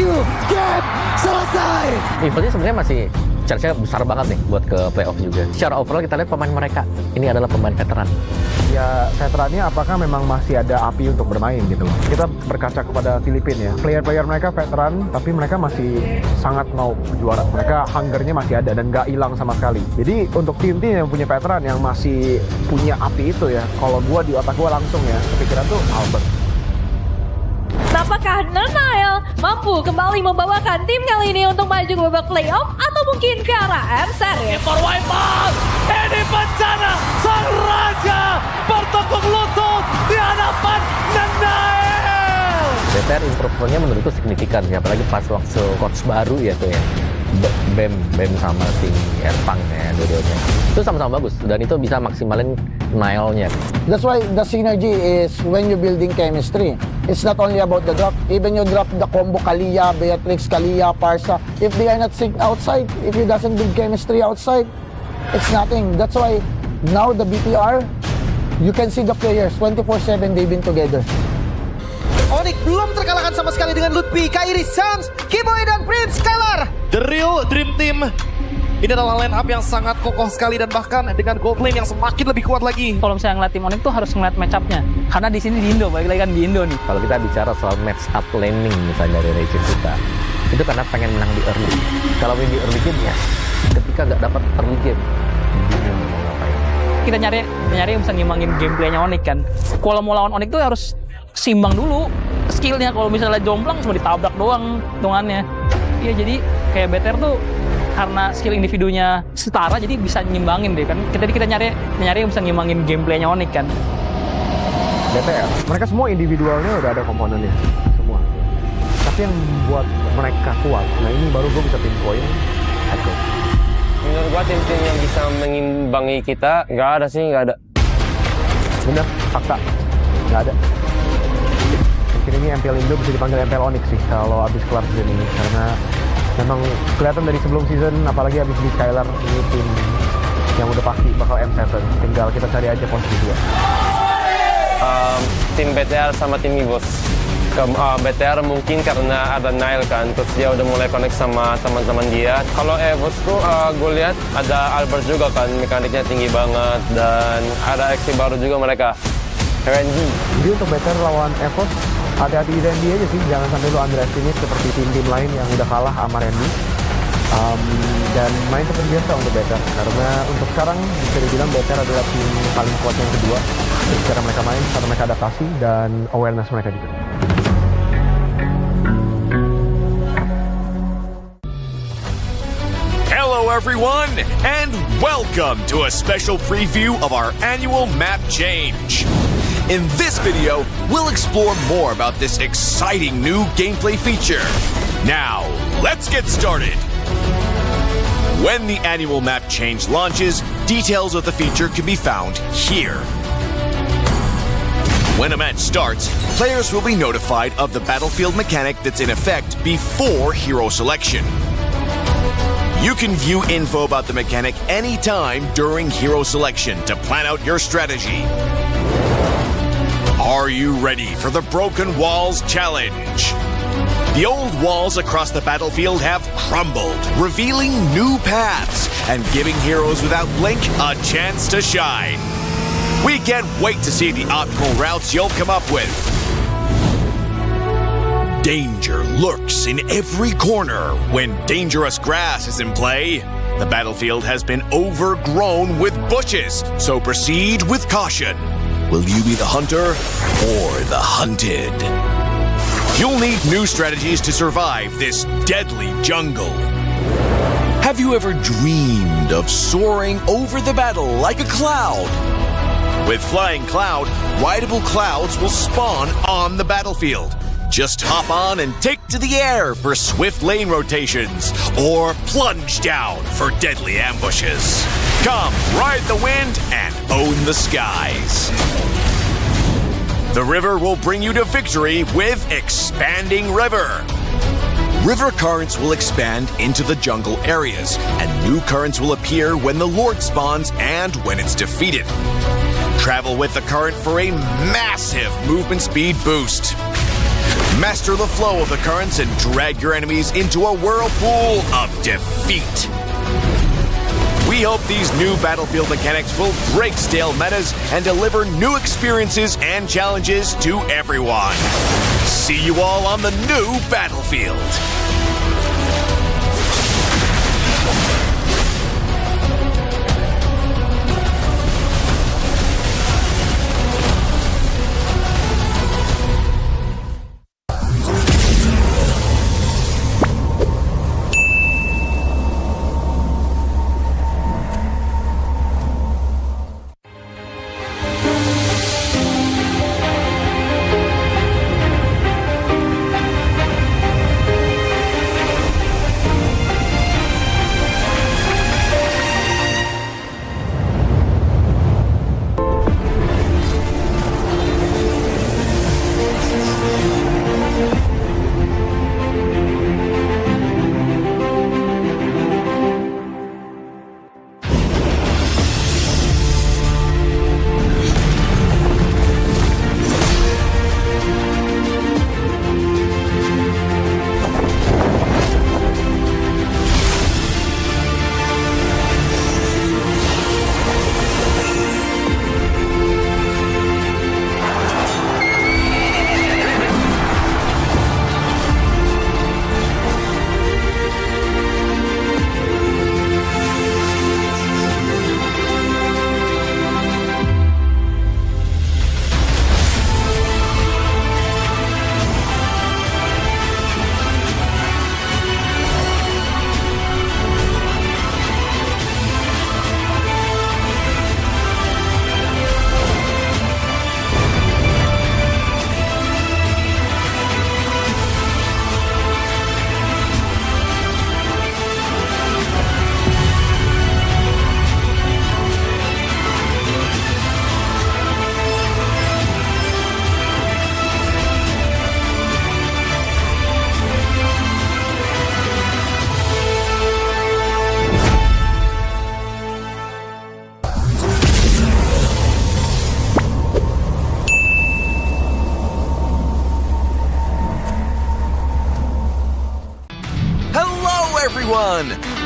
Game selesai. Eventnya sebenarnya masih chance-nya besar banget nih buat ke playoff juga. Secara overall kita lihat pemain mereka, ini adalah pemain veteran. Ya veterannya apakah memang masih ada api untuk bermain gitu loh. Kita berkaca kepada Filipina ya. Player-player mereka veteran, tapi mereka masih sangat mau juara. Mereka hungernya masih ada dan gak hilang sama sekali. Jadi untuk tim-tim yang punya veteran yang masih punya api itu ya, kalau gua di otak gua langsung ya, kepikiran tuh Albert. Apakah Nanael mampu kembali membawakan tim kali ini untuk maju ke babak playoff atau mungkin ke arah M Series? For Wipeout, ini bencana sang raja bertekuk lutut di hadapan Nanael. DPR improvementnya menurutku signifikan ya, apalagi pas waktu coach baru ya tuh ya. BEM sama si Erpang ya dua-duanya. Itu sama-sama bagus dan itu bisa maksimalin Nile-nya. That's why the synergy is when you're building chemistry. It's not only about the drop. Even you drop the combo Kalia, Beatrix, Kalia, Parsa. If they are not synced outside, if you doesn't build chemistry outside, it's nothing. That's why now the BTR, You can see the players 24/7 they've been together. Onyx belum terkalahkan sama sekali dengan Lutfi, Kairi, Sans, Kiboy, dan Prince Skylar. The real Dream Team. Ini adalah line up yang sangat kokoh sekali dan bahkan dengan gold lane yang semakin lebih kuat lagi. Kalau misalnya ngeliat tim Onyx tuh harus ngeliat match up-nya. Karena di sini di Indo, balik lagi kan di Indo nih. Kalau kita bicara soal match up laning misalnya dari region kita, itu karena pengen menang di early. Kalau di early game-nya, ketika nggak dapat early game, bingung mau ngapain. Kita nyari yang bisa ngimbangin gameplaynya Onyx kan. Kalau mau lawan Onyx tuh harus simbang dulu skillnya. Kalau misalnya jomplang cuma ditabrak doang hitungannya. Iya, jadi kayak BTR tuh karena skill individunya setara jadi bisa nyimbangin deh kan. Kita nyari yang bisa ngimbangin gameplaynya Onyx kan. BTR, mereka semua individualnya udah ada komponennya semua. Tapi yang membuat mereka kuat, nah ini baru gue bisa pinpoint Echo. Menurut gua tim-tim yang bisa mengimbangi kita nggak ada sih, nggak ada. Bener, fakta, nggak ada. Mungkin ini MPL Indo bisa dipanggil MPL Onyx sih kalau abis kelar season ini, karena memang kelihatan dari sebelum season, apalagi abis di Skylar, ini tim yang udah pasti bakal M7. Tinggal kita cari aja posisi 2. Tim BTR sama tim Evos. BTR mungkin karena ada Nile kan, terus dia udah mulai connect sama teman-teman dia. Kalau Evos tuh gue lihat ada Albert juga kan, mekaniknya tinggi banget, dan ada XP baru juga mereka. Randy. Jadi untuk BTR lawan Evos, hati-hati di Randy aja sih, jangan sampai lu underestimate seperti tim-tim lain yang udah kalah sama Randy. Dan main seperti biasa untuk BTR, karena untuk sekarang bisa dibilang BTR adalah tim paling kuat yang kedua secara mereka main, karena mereka adaptasi dan awareness mereka juga. Hello everyone, and welcome to a special preview of our annual map change. In this video, we'll explore more about this exciting new gameplay feature. Now, let's get started. When the annual map change launches, details of the feature can be found here. When a match starts, players will be notified of the battlefield mechanic that's in effect before hero selection. You can view info about the mechanic anytime during hero selection to plan out your strategy. Are you ready for the Broken Walls Challenge? The old walls across the battlefield have crumbled, revealing new paths and giving heroes without blink a chance to shine. We can't wait to see the optimal routes you'll come up with. Danger lurks in every corner when dangerous grass is in play. The battlefield has been overgrown with bushes, so proceed with caution. Will you be the hunter or the hunted? You'll need new strategies to survive this deadly jungle. Have you ever dreamed of soaring over the battle like a cloud? With Flying Cloud, rideable clouds will spawn on the battlefield. Just hop on and take to the air for swift lane rotations, or plunge down for deadly ambushes. Come, ride the wind and own the skies. The river will bring you to victory with Expanding River. River currents will expand into the jungle areas, and new currents will appear when the Lord spawns and when it's defeated. Travel with the current for a massive movement speed boost. Master the flow of the currents and drag your enemies into a whirlpool of defeat. We hope these new battlefield mechanics will break stale metas and deliver new experiences and challenges to everyone. See you all on the new battlefield.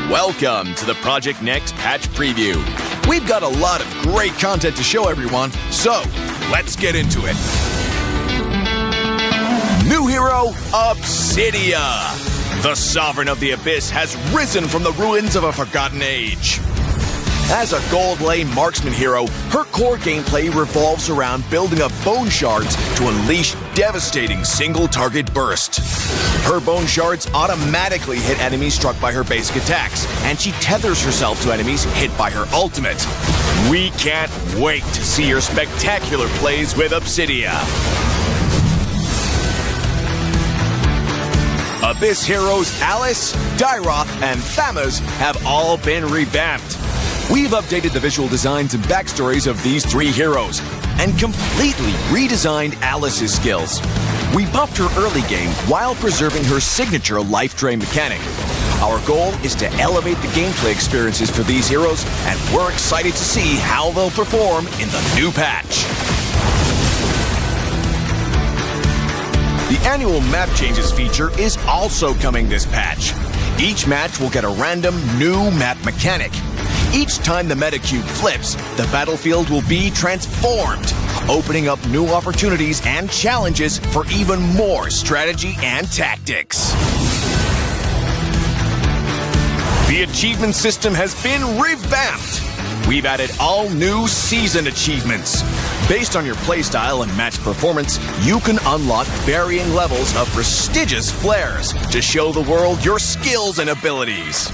Welcome to the Project Next patch preview. We've got a lot of great content to show everyone, so let's get into it. New hero, Obsidia. The Sovereign of the Abyss has risen from the ruins of a forgotten age. As a gold lane marksman hero, her core gameplay revolves around building up bone shards to unleash devastating single-target burst. Her bone shards automatically hit enemies struck by her basic attacks, and she tethers herself to enemies hit by her ultimate. We can't wait to see your spectacular plays with Obsidia. Abyss heroes Alice, Dyroth, and Thamas have all been revamped. We've updated the visual designs and backstories of these three heroes and completely redesigned Alice's skills. We buffed her early game while preserving her signature life drain mechanic. Our goal is to elevate the gameplay experiences for these heroes, and we're excited to see how they'll perform in the new patch. The annual map changes feature is also coming this patch. Each match will get a random new map mechanic. Each time the meta cube flips, the battlefield will be transformed, opening up new opportunities and challenges for even more strategy and tactics. The achievement system has been revamped. We've added all new season achievements. Based on your playstyle and match performance, you can unlock varying levels of prestigious flares to show the world your skills and abilities.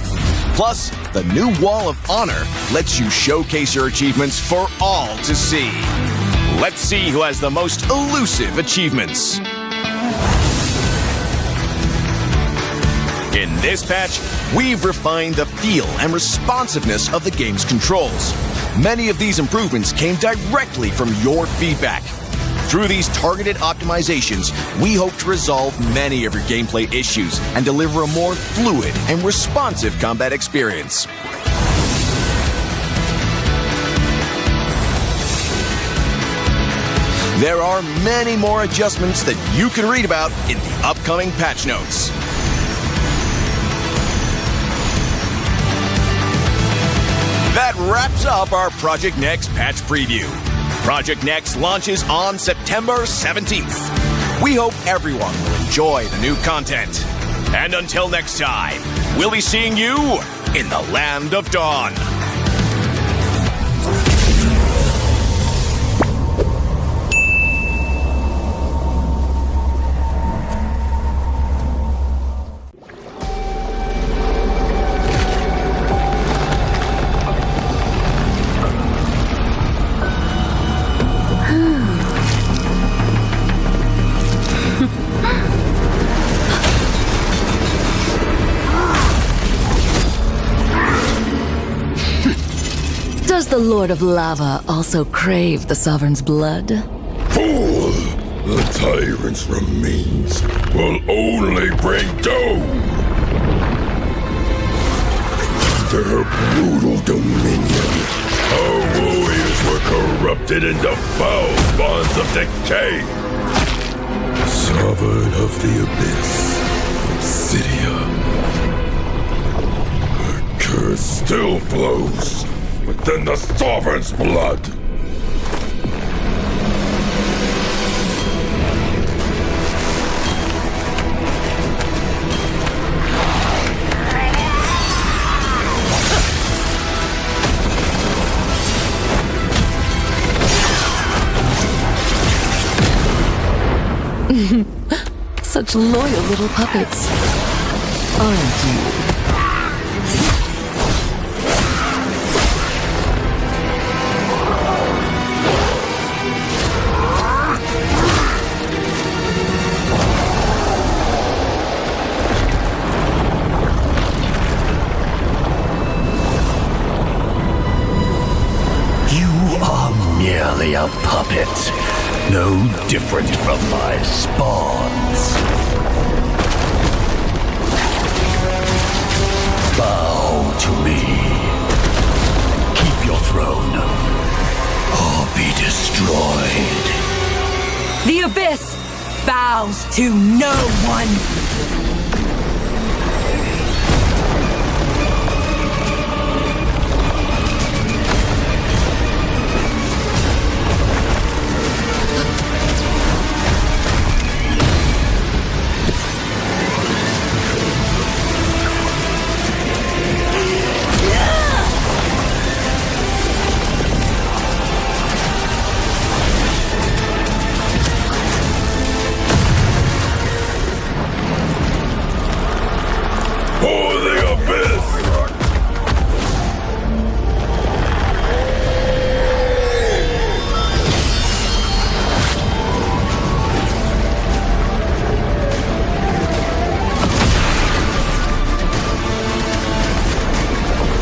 Plus, the new Wall of Honor lets you showcase your achievements for all to see. Let's see who has the most elusive achievements. In this patch, we've refined the feel and responsiveness of the game's controls. Many of these improvements came directly from your feedback. Through these targeted optimizations, we hope to resolve many of your gameplay issues and deliver a more fluid and responsive combat experience. There are many more adjustments that you can read about in the upcoming patch notes. That wraps up our Project Next patch preview. Project Next launches on September 17th. We hope everyone will enjoy the new content. And until next time, we'll be seeing you in the Land of Dawn. Does the Lord of Lava also crave the Sovereign's blood? Fool! The tyrant's remains will only bring doom! Their brutal dominion, our warriors were corrupted into foul bonds of decay! Sovereign of the Abyss, Obsidia. Her curse still flows within the Sovereign's blood. Such loyal little puppets, aren't you? Merely a puppet, no different from my spawns. Bow to me. Keep your throne, or be destroyed. The Abyss bows to no one.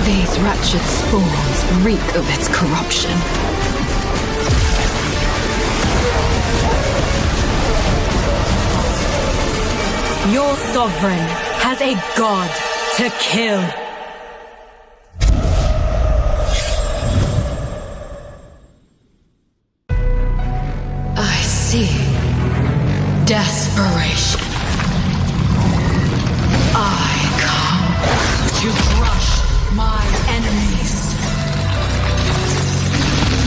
These wretched spawns reek of its corruption. Your sovereign has a god to kill. I see desperation. I come to crush my enemies.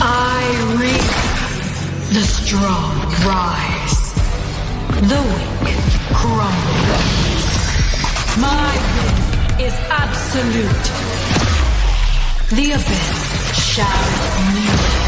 I reap the strong rise, the weak crumble. My will is absolute. The abyss shall kneel.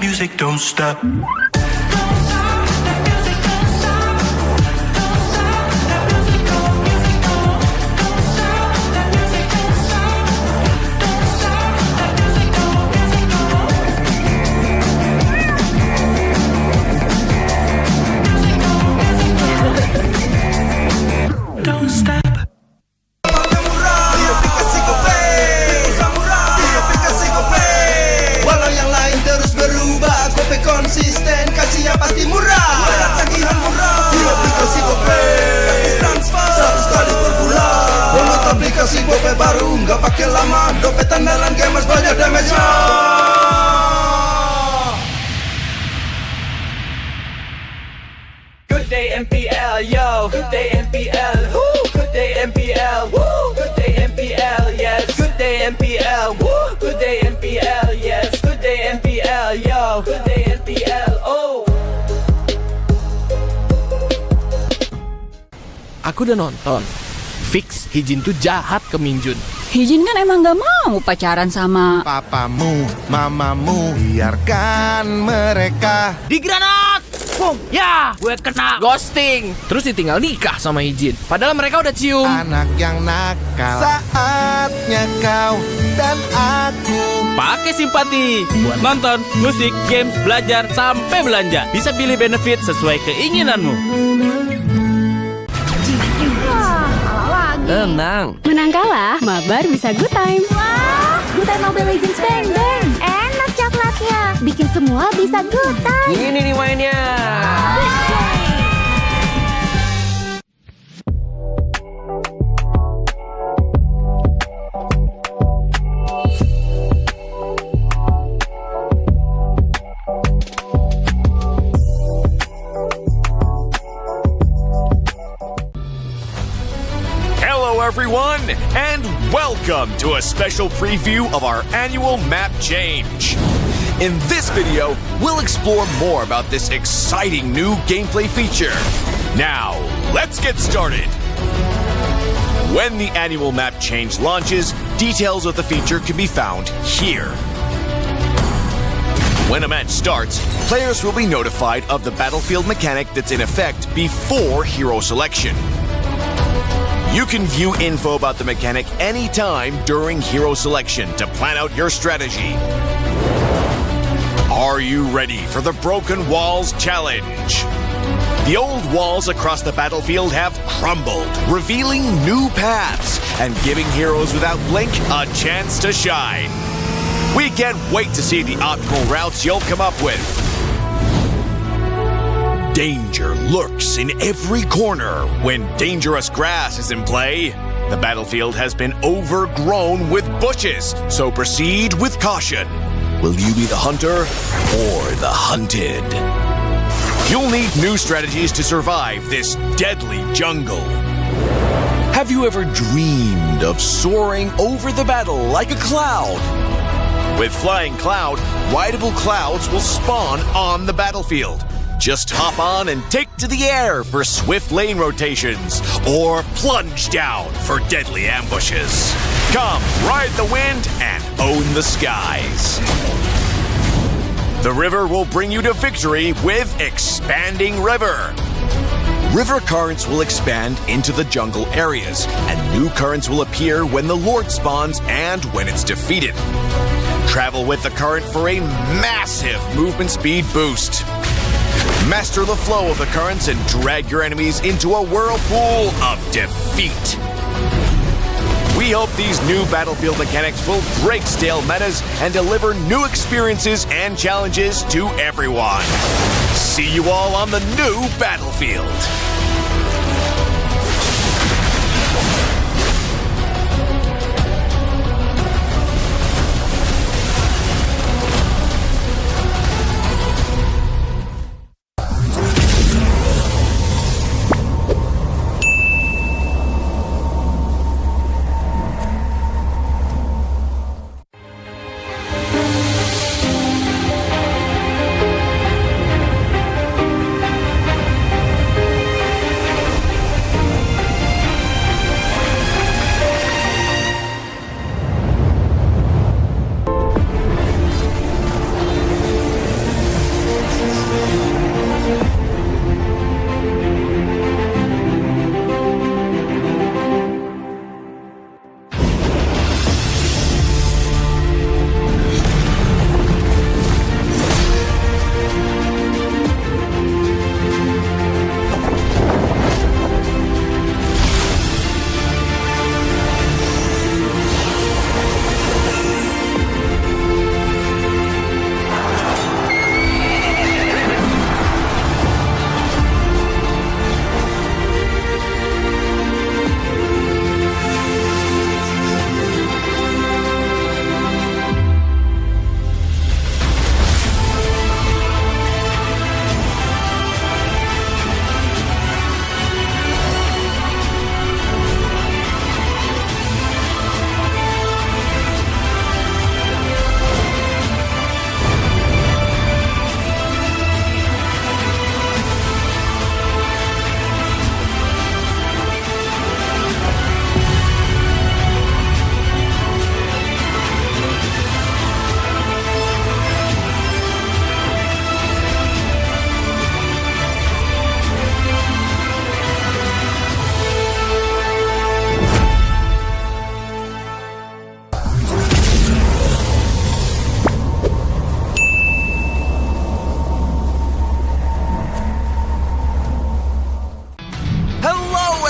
music don't stop. Don't stop. Walau yang lain terus berubah, Gope konsisten, kasihnya pasti murah. Bayar tagihan murah di aplikasi Gope, gratis transfer 100 kali per bulan. Download aplikasi Gope baru, nggak pakai lama. Dompet andalan gamers banyak damage-nya. Good day MPL, yo. Good day MPL, woo. Good day MPL, woo. Good day MPL, yes. Good day MPL, woo. Good day MPL, yes. Good day MPL, yo. Good day MPL, oh. Aku udah nonton. Fix Hijin tuh jahat ke Minjun. Hijin kan emang gak mau pacaran sama Papamu, mamamu, biarkan mereka. Di granat! Boom! Ya, gue kena ghosting. Terus ditinggal nikah sama Hijin. Padahal mereka udah cium. Anak yang nakal. Saatnya kau dan aku Pakai simpati buat nonton, musik, games, belajar, sampai belanja. Bisa pilih benefit sesuai keinginanmu. Tenang. Menang kalah, mabar bisa good time. Wah, good time Mobile Legends bang bang. Enak coklatnya, bikin semua bisa good time. Ini nih mainnya. Hello, everyone, and welcome to a special preview of our annual map change. In this video, we'll explore more about this exciting new gameplay feature. Now, let's get started. When the annual map change launches, details of the feature can be found here. When a match starts, players will be notified of the battlefield mechanic that's in effect before hero selection. You can view info about the mechanic anytime during hero selection to plan out your strategy. Are you ready for the Broken Walls Challenge? The old walls across the battlefield have crumbled, revealing new paths and giving heroes without blink a chance to shine. We can't wait to see the optimal routes you'll come up with. Danger lurks in every corner when dangerous grass is in play. The battlefield has been overgrown with bushes, so proceed with caution. Will you be the hunter or the hunted? You'll need new strategies to survive this deadly jungle. Have you ever dreamed of soaring over the battle like a cloud? With Flying Cloud, rideable clouds will spawn on the battlefield. Just hop on and take to the air for swift lane rotations, or plunge down for deadly ambushes. Come, ride the wind and own the skies. The river will bring you to victory with Expanding River. River currents will expand into the jungle areas, and new currents will appear when the Lord spawns and when it's defeated. Travel with the current for a massive movement speed boost. Master the flow of the currents and drag your enemies into a whirlpool of defeat. We hope these new battlefield mechanics will break stale metas and deliver new experiences and challenges to everyone. See you all on the new battlefield.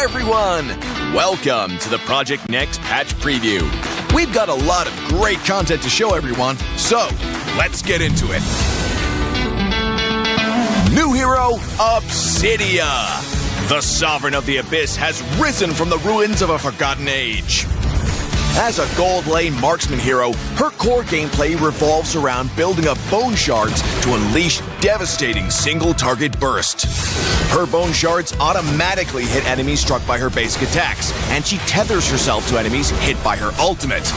everyone! Welcome to the Project Next patch preview. We've got a lot of great content to show everyone, so let's get into it. New hero, Obsidia. The Sovereign of the Abyss has risen from the ruins of a forgotten age. As a gold lane marksman hero, her core gameplay revolves around building up bone shards to unleash devastating single-target burst. Her bone shards automatically hit enemies struck by her basic attacks, and she tethers herself to enemies hit by her ultimate.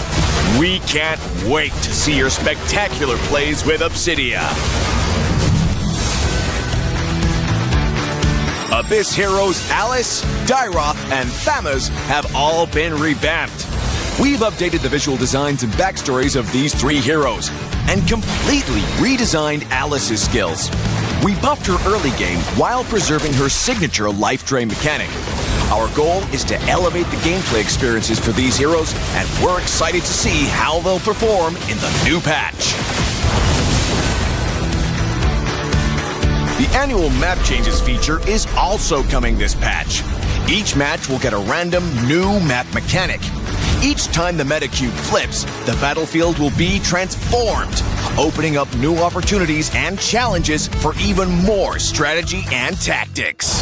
We can't wait to see your spectacular plays with Obsidia. Abyss heroes Alice, Dyroth, and Thamuz have all been revamped. We've updated the visual designs and backstories of these three heroes and completely redesigned Alice's skills. We buffed her early game while preserving her signature life drain mechanic. Our goal is to elevate the gameplay experiences for these heroes, and we're excited to see how they'll perform in the new patch. The annual map changes feature is also coming this patch. Each match will get a random new map mechanic. Each time the meta cube flips, the battlefield will be transformed, opening up new opportunities and challenges for even more strategy and tactics.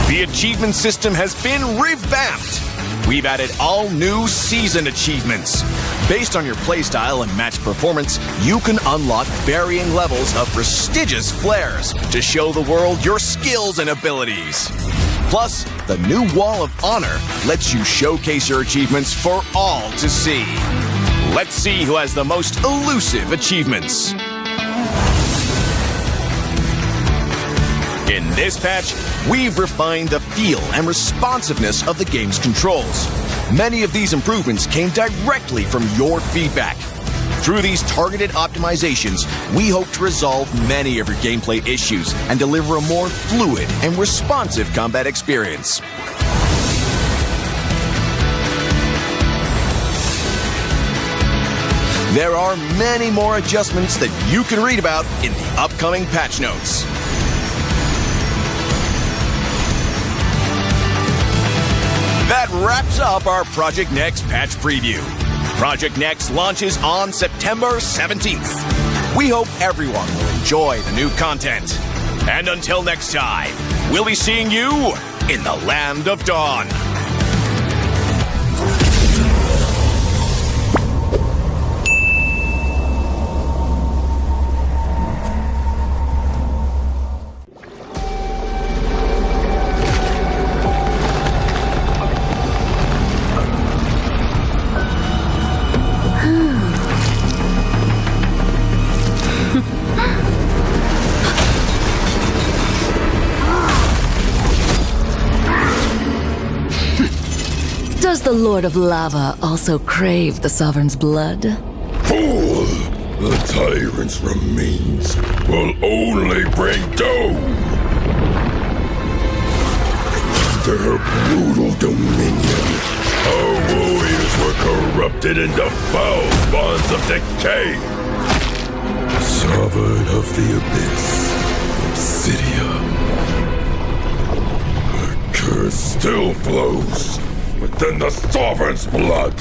The achievement system has been revamped. We've added all new season achievements. Based on your playstyle and match performance, you can unlock varying levels of prestigious flares to show the world your skills and abilities. Plus, the new Wall of Honor lets you showcase your achievements for all to see. Let's see who has the most elusive achievements. In this patch, we've refined the feel and responsiveness of the game's controls. Many of these improvements came directly from your feedback. Through these targeted optimizations, we hope to resolve many of your gameplay issues and deliver a more fluid and responsive combat experience. There are many more adjustments that you can read about in the upcoming patch notes. That wraps up our Project Next patch preview. Project Next launches on September 17th. We hope everyone will enjoy the new content. And until next time, we'll be seeing you in the Land of Dawn. Does the Lord of Lava also crave the Sovereign's blood? Fool! The tyrant's remains will only bring doom! Their brutal dominion, our warriors were corrupted into foul bonds of decay! Sovereign of the Abyss, Obsidia. A curse still flows within the Sovereign's blood.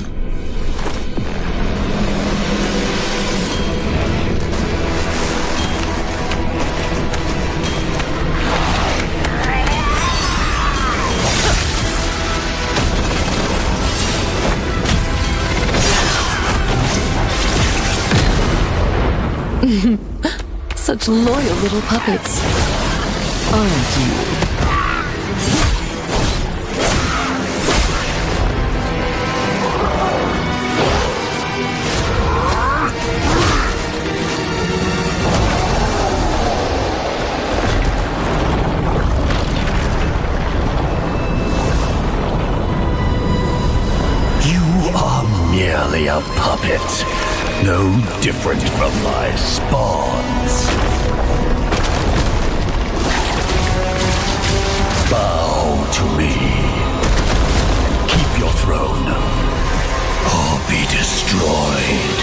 Such loyal little puppets, aren't you? Merely a puppet, no different from my spawns. Bow to me. Keep your throne, or be destroyed.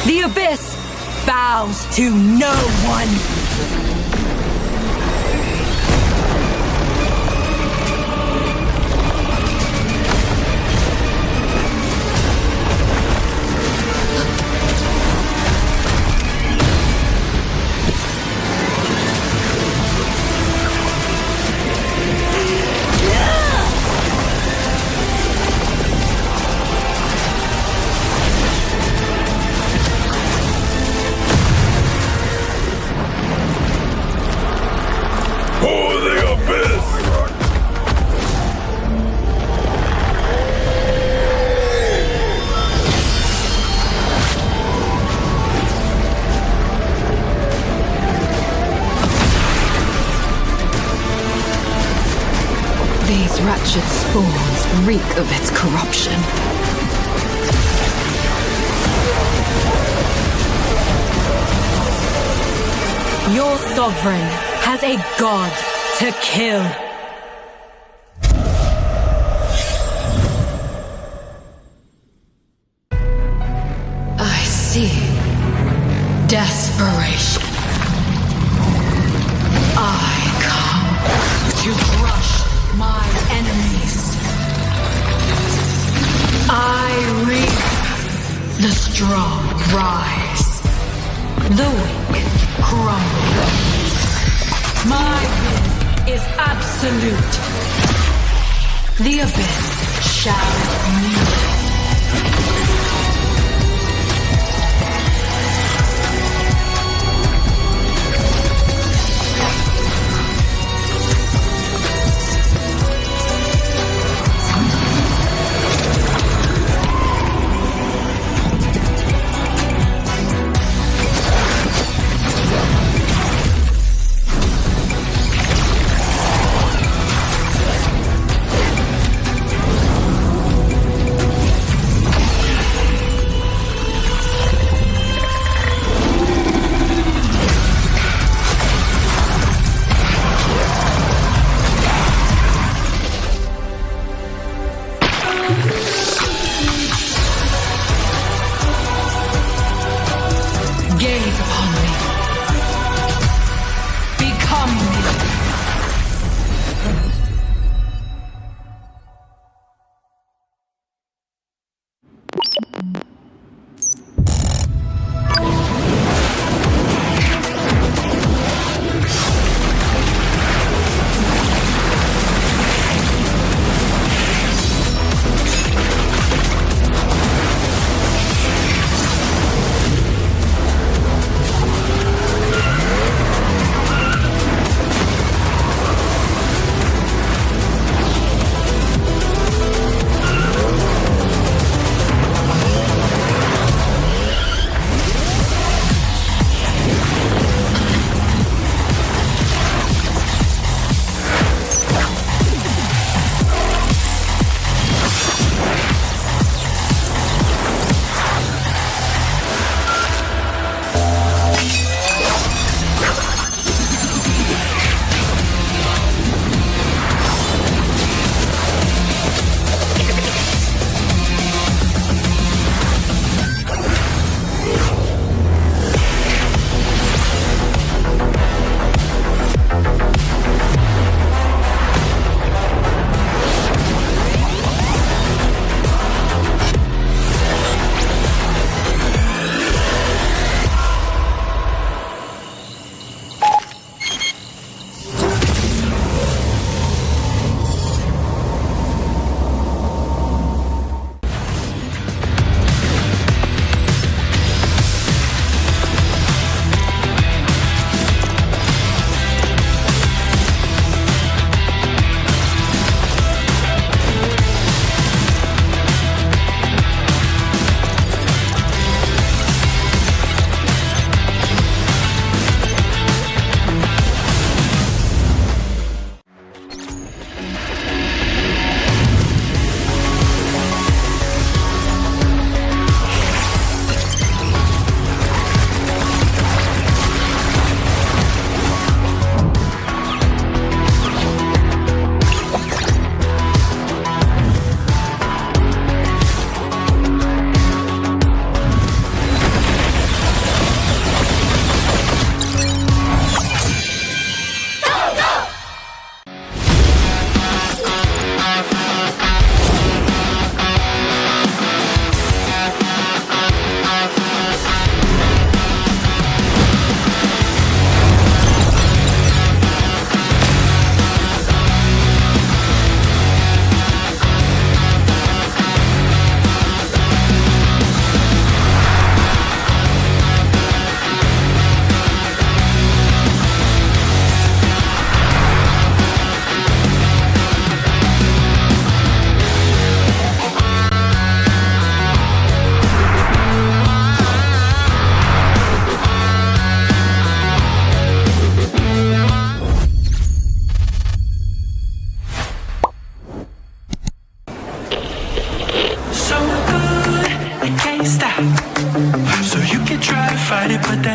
The Abyss bows to no one. These wretched spawns reek of its corruption. Your sovereign has a god to kill. I see desperation. I come to crush my enemies. I reap. The strong rise. The weak crumble. My will is absolute. The abyss shall kneel.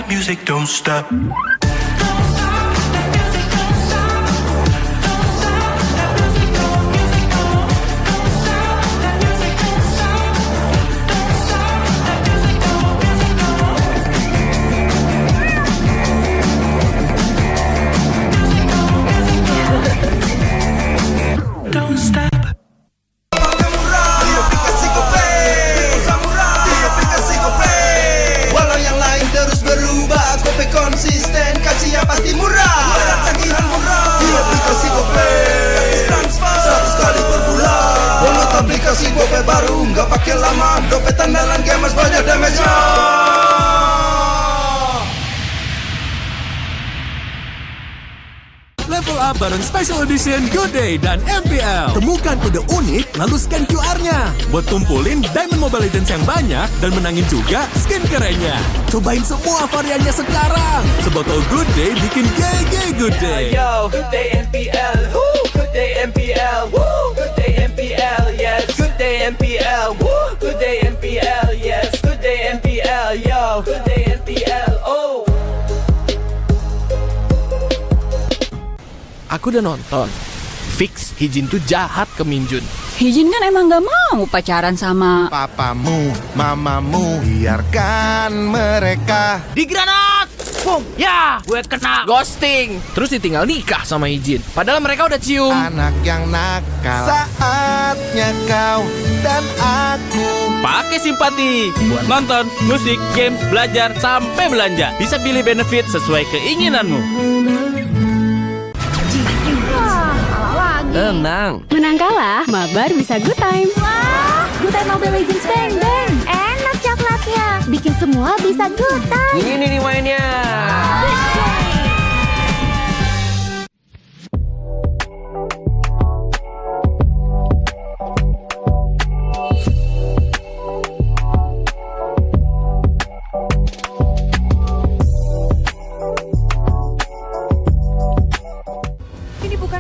that music don't stop. Don't stop. Walau yang lain terus berubah, Gope konsisten, kasihnya pasti murah. Bayar tagihan murah di aplikasi Gope, gratis transfer 100 kali per bulan. Download aplikasi Gope baru, nggak pakai lama. Dompet andalan gamers banyak damage-nya. Level up bareng Special Edition Good Day dan MPL. Temukan kode unik lalu scan QR-nya. Buat kumpulin Diamond Mobile Legends yang banyak dan menangin juga skin kerennya. Cobain semua variannya sekarang. Sebotol Good Day bikin GG Good Day. Yo, Good Day MPL, woo, Good Day MPL, woo, Good Day MPL, yes, Good Day MPL, woo, Good Day MPL, yes, Good Day MPL, yo, Good Day MPL, oh. Aku udah nonton. Fix, Hijin tuh jahat ke Minjun. Hijin kan emang gak mau pacaran sama papamu, mamamu, biarkan mereka. Di granat! Boom! Ya, gue kena ghosting. Terus ditinggal nikah sama Hijin. Padahal mereka udah cium. Anak yang nakal. Saatnya kau dan aku Pakai simpati buat nonton, musik, games, belajar, sampai belanja. Bisa pilih benefit sesuai keinginanmu. Tenang. Menang kalah, mabar bisa good time. Wah, good time Mobile Legends bang bang. Enak coklatnya, bikin semua bisa good time. Ini nih mainnya.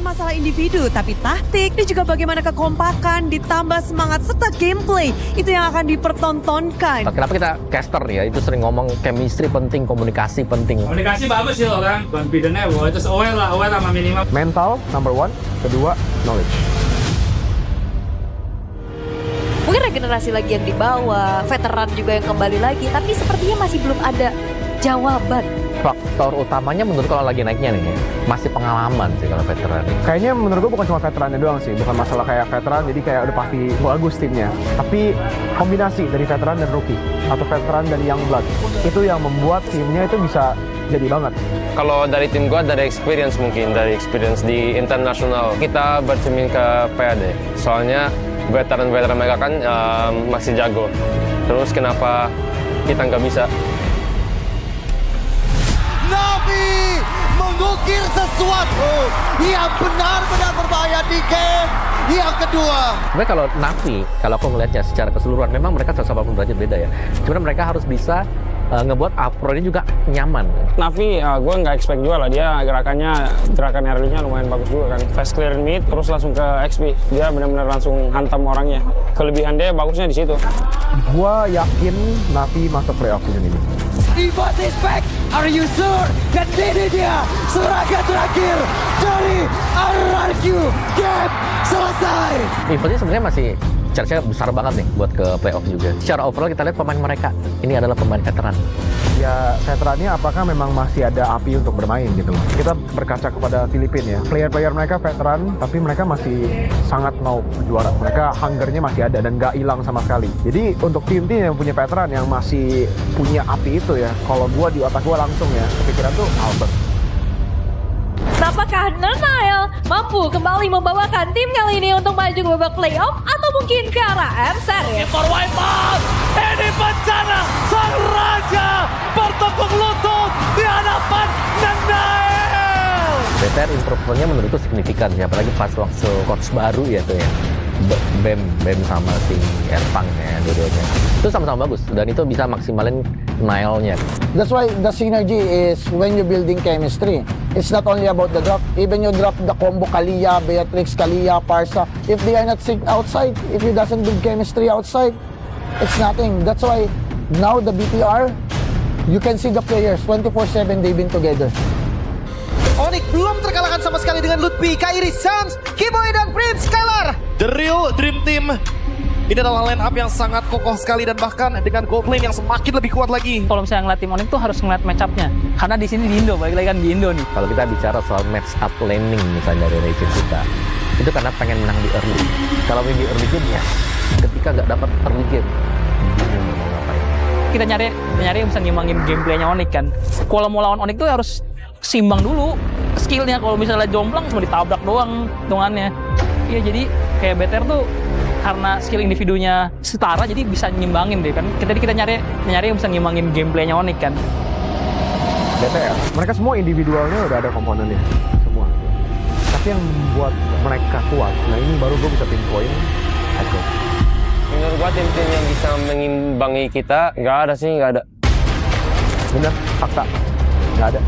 Masalah individu, tapi taktik dan juga bagaimana kekompakan ditambah semangat serta gameplay itu yang akan dipertontonkan. Kenapa kita caster ya? Itu sering ngomong chemistry penting, komunikasi penting. Komunikasi bagus sih orang, confident-nya just aware sama minimal. Mental number one, kedua knowledge. Mungkin regenerasi lagi yang dibawa, veteran juga yang kembali lagi, tapi sepertinya masih belum ada jawaban. Faktor utamanya menurut kalau lagi naiknya nih ya, masih pengalaman sih kalau veteran. Kayaknya menurut gue bukan cuma veterannya doang sih, bukan masalah kayak veteran jadi kayak udah pasti bagus timnya. Tapi kombinasi dari veteran dan rookie atau veteran dan young blood itu yang membuat timnya itu bisa jadi banget. Kalau dari tim gua dari experience mungkin, dari experience di internasional kita bercermin ke PAD. Soalnya veteran-veteran mereka kan masih jago. Terus kenapa kita nggak bisa? Navi mengukir sesuatu yang benar-benar berbahaya di game yang kedua. Sebenarnya kalau Navi, kalau aku melihatnya secara keseluruhan, memang mereka 180 derajat beda ya. Cuma mereka harus bisa ngebuat upro ini juga nyaman. Navi, gue nggak expect juga lah, dia gerakan early-nya lumayan bagus juga kan. Fast clear mid, terus langsung ke XP. Dia benar-benar langsung hantam orangnya. Kelebihan dia bagusnya di situ. Gua yakin Navi masuk playoff season ini. Event is back, are you sure? Dan ini dia serangan terakhir dari RRQ. Game selesai. Eventnya sebenarnya masih chance-nya besar banget nih buat ke playoff juga. Secara overall kita lihat pemain mereka, ini adalah pemain veteran. Ya veterannya apakah memang masih ada api untuk bermain gitu. Kita berkaca kepada Filipina ya. Player-player mereka veteran, tapi mereka masih sangat mau juara. Mereka hungernya masih ada dan nggak hilang sama sekali. Jadi untuk tim-tim yang punya veteran yang masih punya api itu ya, kalau gua di otak gua langsung ya, kepikiran tuh Albert. Apakah Nile mampu kembali membawakan tim kali ini untuk maju ke babak playoff atau mungkin ke arah M Series? For Wipeout, ini bencana sang raja bertepuk lutut di hadapan Nile. BTR improvementnya menurutku signifikan ya, apalagi pas waktu coach baru ya tuh ya. BEM sama si Erpang ya dua-duanya. Itu sama-sama bagus dan itu bisa maksimalin Nile-nya. That's why the synergy is when you're building chemistry. It's not only about the drop. Even you drop the combo Kalia, Beatrix, Kalia, Parsa. If they are not synced outside, if you doesn't build chemistry outside, it's nothing. That's why now the BTR You can see the players 24/7 they've been together. Onyx belum terkalahkan sama sekali dengan Lutfi, Kairi, Sams, Kiboy, dan Prim Skylar. The real Dream Team. Ini adalah line up yang sangat kokoh sekali dan bahkan dengan gold lane yang semakin lebih kuat lagi. Kalau misalnya ngeliat tim Onyx tuh harus ngeliat match up-nya. Karena di sini di Indo, balik lagi kan di Indo nih. Kalau kita bicara soal match up laning misalnya dari region kita, itu karena pengen menang di early. Kalau win di early game ya, ketika nggak dapat early game, bingung mau ngapain. Kita nyari yang bisa ngimbangin gameplaynya Onyx kan. Kalau mau lawan Onyx tuh harus simbang dulu skillnya. Kalau misalnya jomplang cuma ditabrak doang hitungannya. Iya, jadi kayak BTR tuh karena skill individunya setara jadi bisa nyimbangin deh kan. Kita nyari yang bisa ngimbangin gameplaynya Onyx kan. BTR, mereka semua individualnya udah ada komponennya semua. Tapi yang membuat mereka kuat, nah ini baru gue bisa pinpoint Echo. Menurut gua tim-tim yang bisa mengimbangi kita nggak ada sih, nggak ada. Bener, fakta, nggak ada.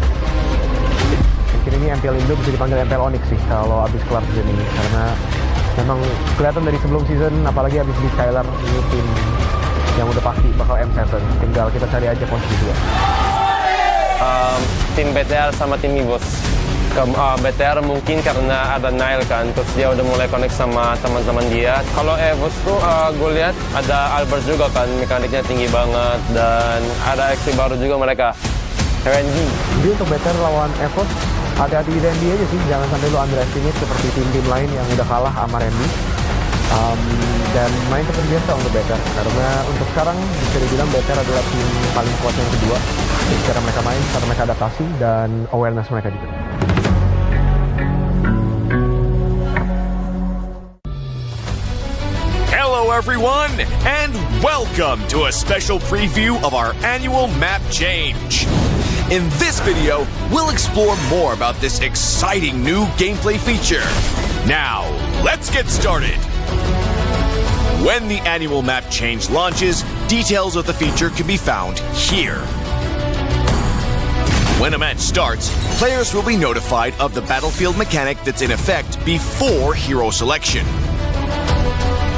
Mungkin ini MPL Indo bisa dipanggil MPL Onyx sih kalau abis kelar season ini, karena memang kelihatan dari sebelum season, apalagi abis di Skylar, ini tim yang udah pasti bakal M7. Tinggal kita cari aja posisi 2. Tim BTR sama tim Mibos. BTR mungkin karena ada Nile kan, terus dia udah mulai connect sama teman-teman dia. Kalau Evos tuh gue lihat ada Albert juga kan, mekaniknya tinggi banget, dan ada XP baru juga mereka, Randy. Jadi untuk BTR lawan Evos, hati-hati di Randy aja sih, jangan sampai lu underestimate seperti tim-tim lain yang udah kalah sama Randy. Dan main seperti biasa untuk BTR, karena untuk sekarang bisa dibilang BTR adalah tim paling kuat yang kedua. Jadi cara mereka main, cara mereka adaptasi, dan awareness mereka juga. Hello everyone, and welcome to a special preview of our annual map change. In this video, we'll explore more about this exciting new gameplay feature. Now, let's get started. When the annual map change launches, details of the feature can be found here. When a match starts, players will be notified of the battlefield mechanic that's in effect before hero selection.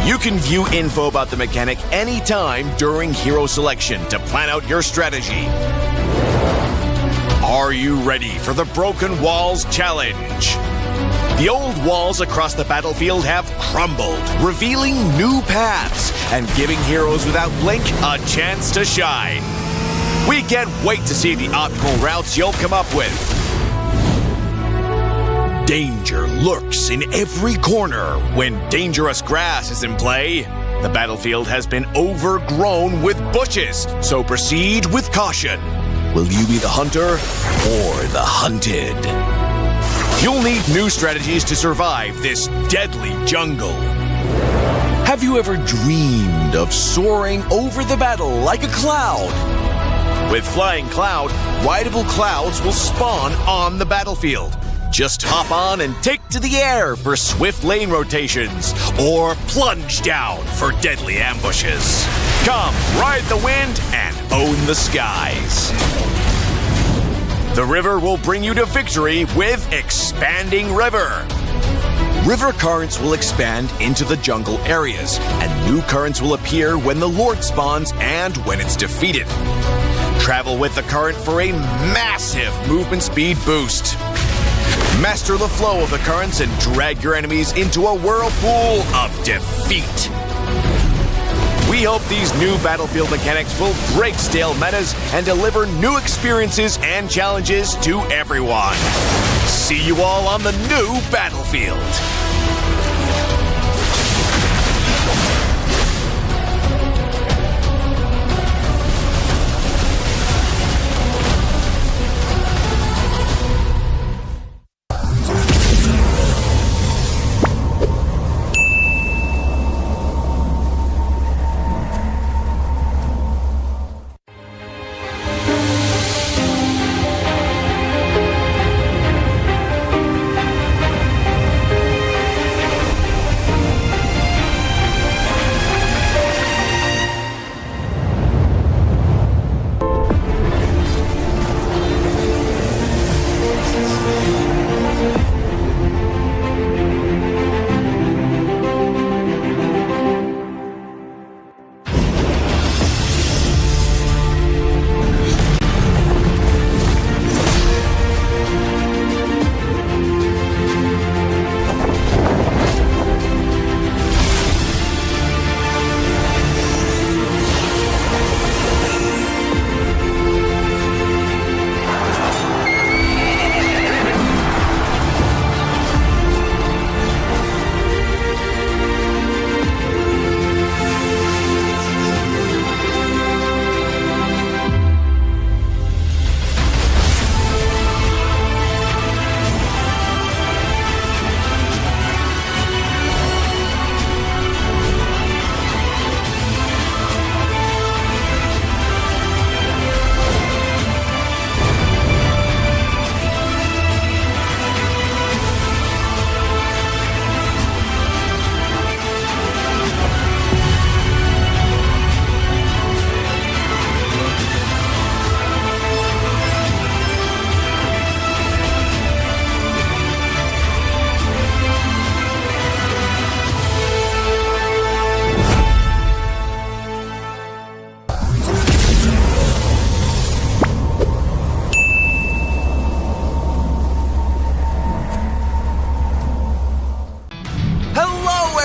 You can view info about the mechanic anytime during hero selection to plan out your strategy. Are you ready for the Broken Walls Challenge? The old walls across the battlefield have crumbled, revealing new paths and giving heroes without blink a chance to shine. We can't wait to see the optimal routes you'll come up with. Danger lurks in every corner when dangerous grass is in play. The battlefield has been overgrown with bushes, so proceed with caution. Will you be the hunter or the hunted? You'll need new strategies to survive this deadly jungle. Have you ever dreamed of soaring over the battle like a cloud? With Flying Cloud, rideable clouds will spawn on the battlefield. Just hop on and take to the air for swift lane rotations, or plunge down for deadly ambushes. Come, ride the wind and own the skies. The river will bring you to victory with Expanding River. River currents will expand into the jungle areas, and new currents will appear when the Lord spawns and when it's defeated. Travel with the current for a massive movement speed boost. Master the flow of the currents and drag your enemies into a whirlpool of defeat. We hope these new battlefield mechanics will break stale metas and deliver new experiences and challenges to everyone. See you all on the new battlefield.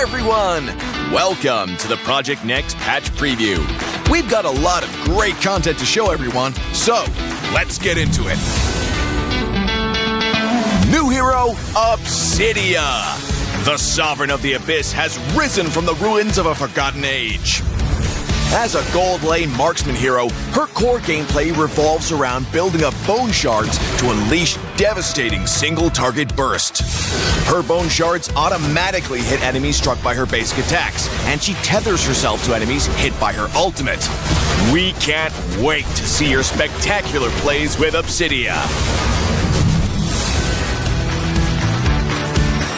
everyone! Welcome to the Project Next patch preview. We've got a lot of great content to show everyone, so let's get into it. New hero, Obsidia. The Sovereign of the Abyss has risen from the ruins of a forgotten age. As a gold lane marksman hero, her core gameplay revolves around building up bone shards to unleash devastating single-target burst. Her bone shards automatically hit enemies struck by her basic attacks, and she tethers herself to enemies hit by her ultimate. We can't wait to see your spectacular plays with Obsidia.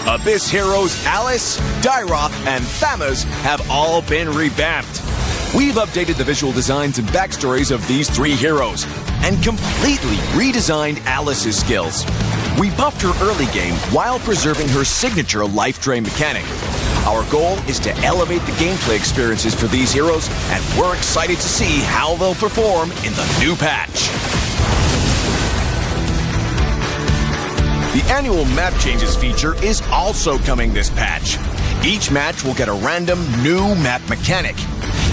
Abyss heroes Alice, Dyroth, and Thamuz have all been revamped. We've updated the visual designs and backstories of these three heroes and completely redesigned Alice's skills. We buffed her early game while preserving her signature life drain mechanic. Our goal is to elevate the gameplay experiences for these heroes, and we're excited to see how they'll perform in the new patch. The annual map changes feature is also coming this patch. Each match will get a random new map mechanic.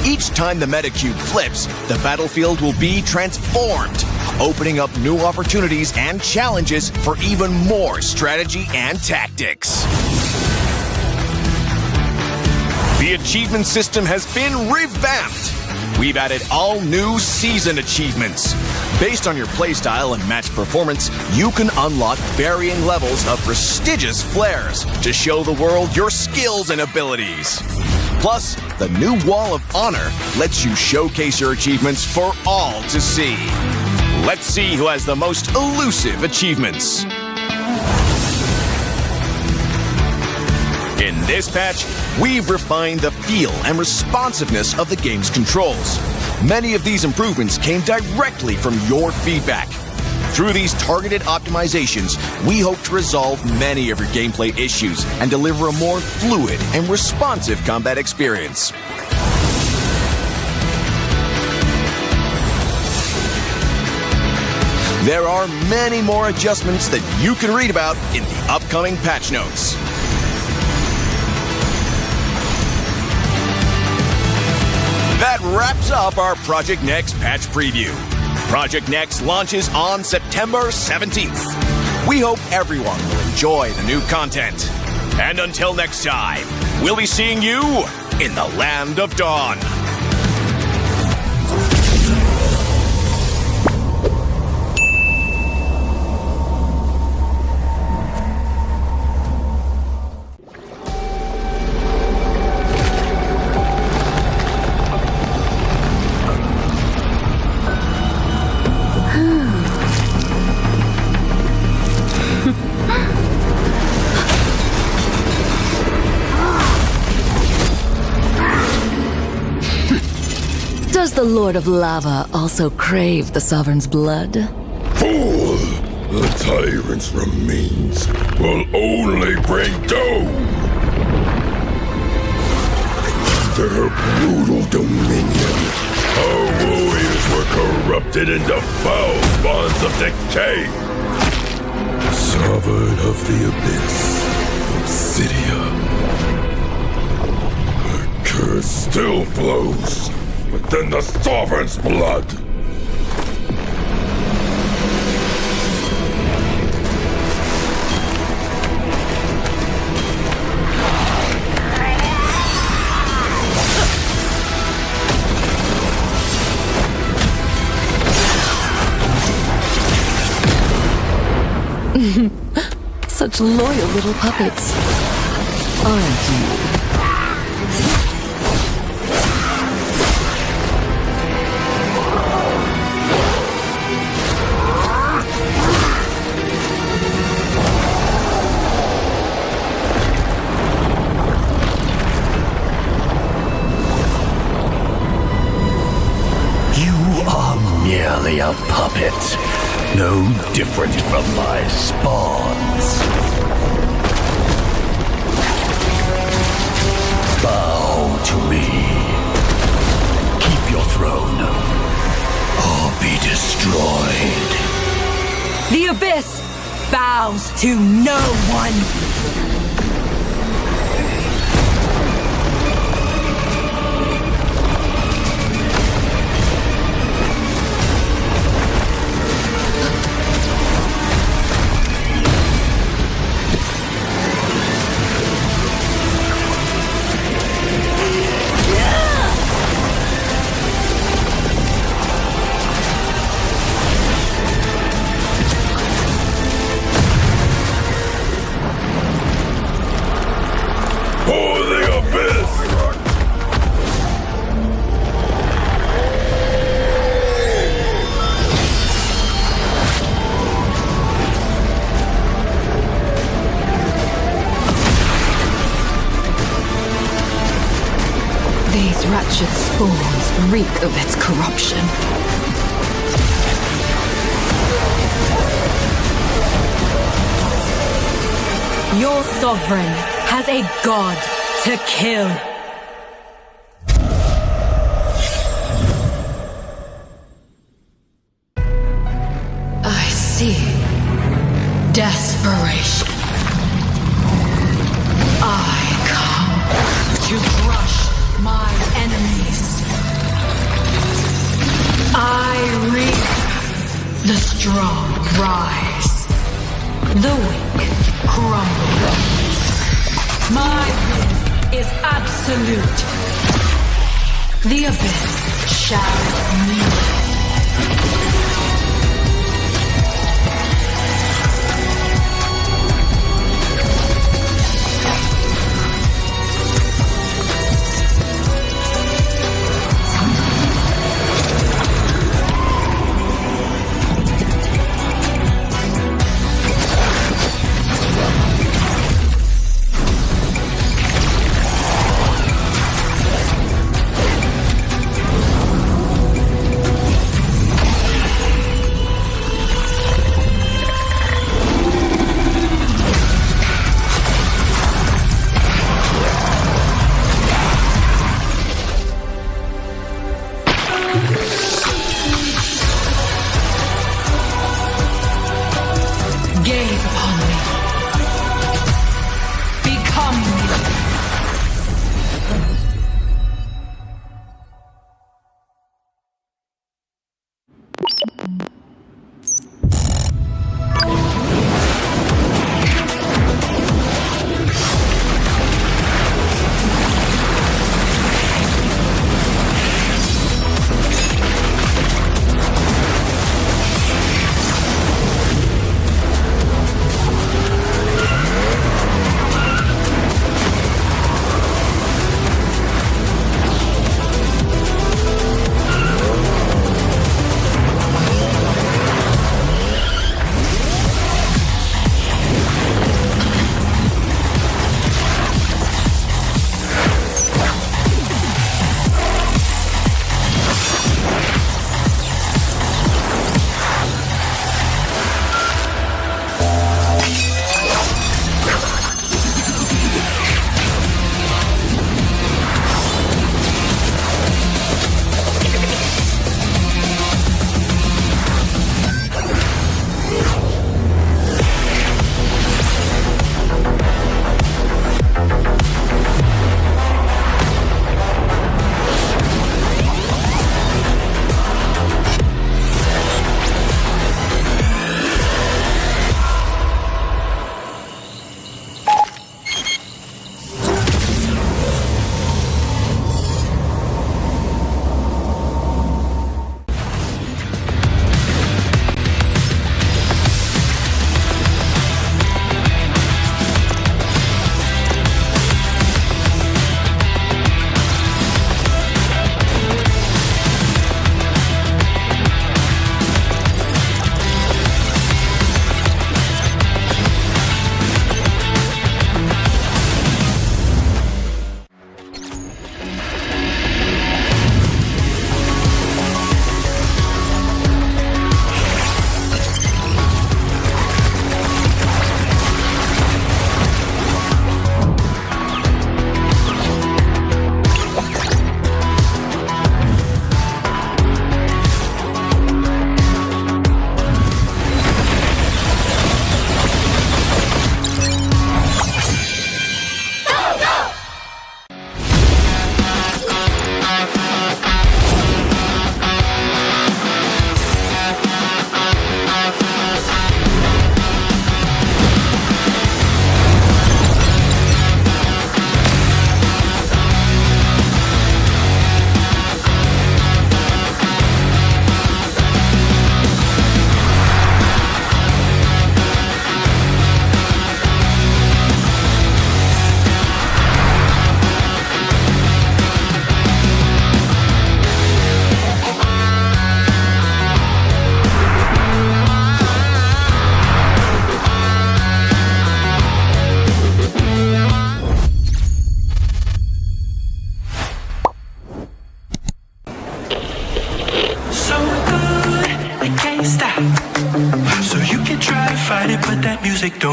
Each time the meta cube flips, the battlefield will be transformed, opening up new opportunities and challenges for even more strategy and tactics. The achievement system has been revamped. We've added all new season achievements. Based on your playstyle and match performance, you can unlock varying levels of prestigious flares to show the world your skills and abilities. Plus, the new Wall of Honor lets you showcase your achievements for all to see. Let's see who has the most elusive achievements. In this patch, we've refined the feel and responsiveness of the game's controls. Many of these improvements came directly from your feedback. Through these targeted optimizations, we hope to resolve many of your gameplay issues and deliver a more fluid and responsive combat experience. There are many more adjustments that you can read about in the upcoming patch notes. That wraps up our Project Next patch preview. Project Next launches on September 17th. We hope everyone will enjoy the new content. And until next time, we'll be seeing you in the Land of Dawn. Does the Lord of Lava also crave the Sovereign's blood? Fool! The tyrant's remains will only bring doom! Their brutal dominion, our warriors were corrupted into foul bonds of decay! Sovereign of the Abyss, Obsidia. Her curse still flows within the Sovereign's blood. Such loyal little puppets, aren't you? Merely a puppet, no different from my spawns. Bow to me. Keep your throne, or be destroyed. The Abyss bows to no one. These wretched spawns reek of its corruption. Your sovereign has a god to kill. I see desperation. I come to crush my enemies. I reap. The strong rise. The weak crumble. My will is absolute. The abyss shall kneel.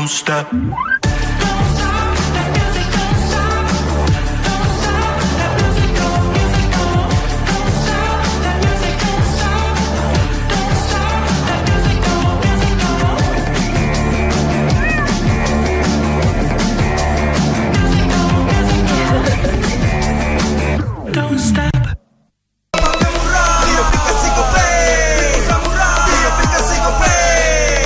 don't stop. Don't stop.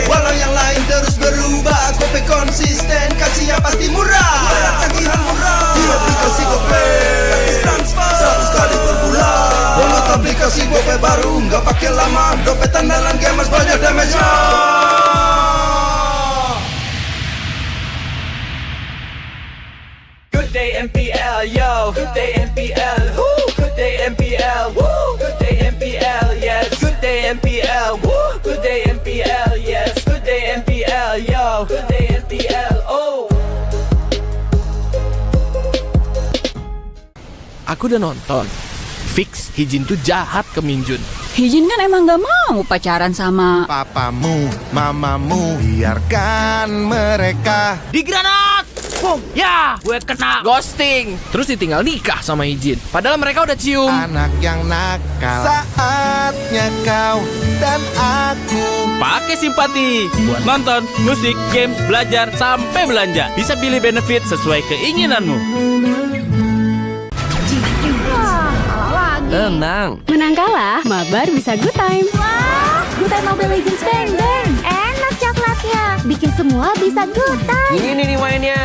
Walau yang lain terus berubah, GoPay konsisten, kasihnya pasti murah. Bayar tagihan murah di aplikasi GoPay, gratis transfer 100 kali per bulan. Download aplikasi GoPay baru, nggak pakai lama. Dompet andalan gamers banyak damage-nya. Good day MPL, yo. Good day MPL, woo. Good day MPL, woo. Good day MPL, yes. Good day MPL, woo. Good day MPL, yes. Good day MPL, yo. Good day MPL, oh. Aku udah nonton. Fix, Hijin tuh jahat ke Minjun. Hijin kan emang gak mau pacaran sama papamu, mamamu, biarkan mereka di granat. Boom, ya, gue kena ghosting. Terus ditinggal nikah sama Hijin. Padahal mereka udah cium. Anak yang nakal. Saatnya kau dan aku Pakai simpati buat nonton, musik, games, belajar, sampai belanja. Bisa pilih benefit sesuai keinginanmu. Tenang. Menang kalah, mabar bisa good time. Wah, good time Mobile Legends Bang Bang. Enak coklatnya, bikin semua bisa good time. Ini nih mainnya.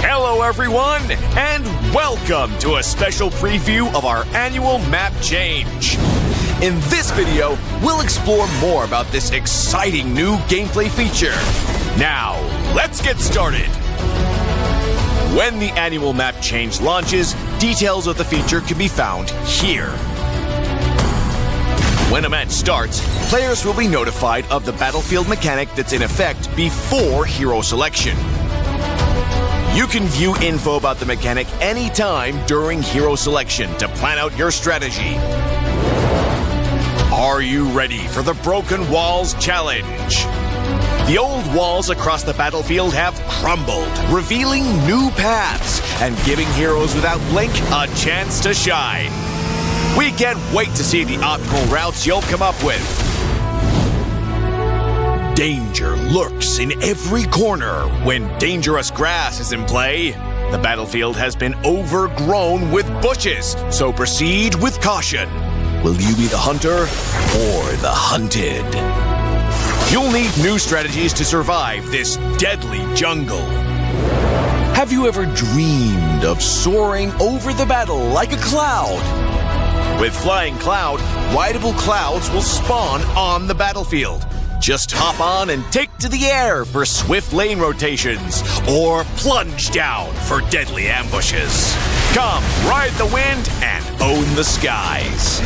Hello everyone, and welcome to a special preview of our annual map change. In this video, we'll explore more about this exciting new gameplay feature. Now, let's get started. When the annual map change launches, details of the feature can be found here. When a match starts, players will be notified of the battlefield mechanic that's in effect before hero selection. You can view info about the mechanic anytime during hero selection to plan out your strategy. Are you ready for the Broken Walls Challenge? The old walls across the battlefield have crumbled, revealing new paths and giving heroes without blink a chance to shine. We can't wait to see the optimal routes you'll come up with. Danger lurks in every corner when dangerous grass is in play. The battlefield has been overgrown with bushes, so proceed with caution. Will you be the hunter or the hunted? You'll need new strategies to survive this deadly jungle. Have you ever dreamed of soaring over the battle like a cloud? With Flying Cloud, rideable clouds will spawn on the battlefield. Just hop on and take to the air for swift lane rotations, or plunge down for deadly ambushes. Come, ride the wind and own the skies.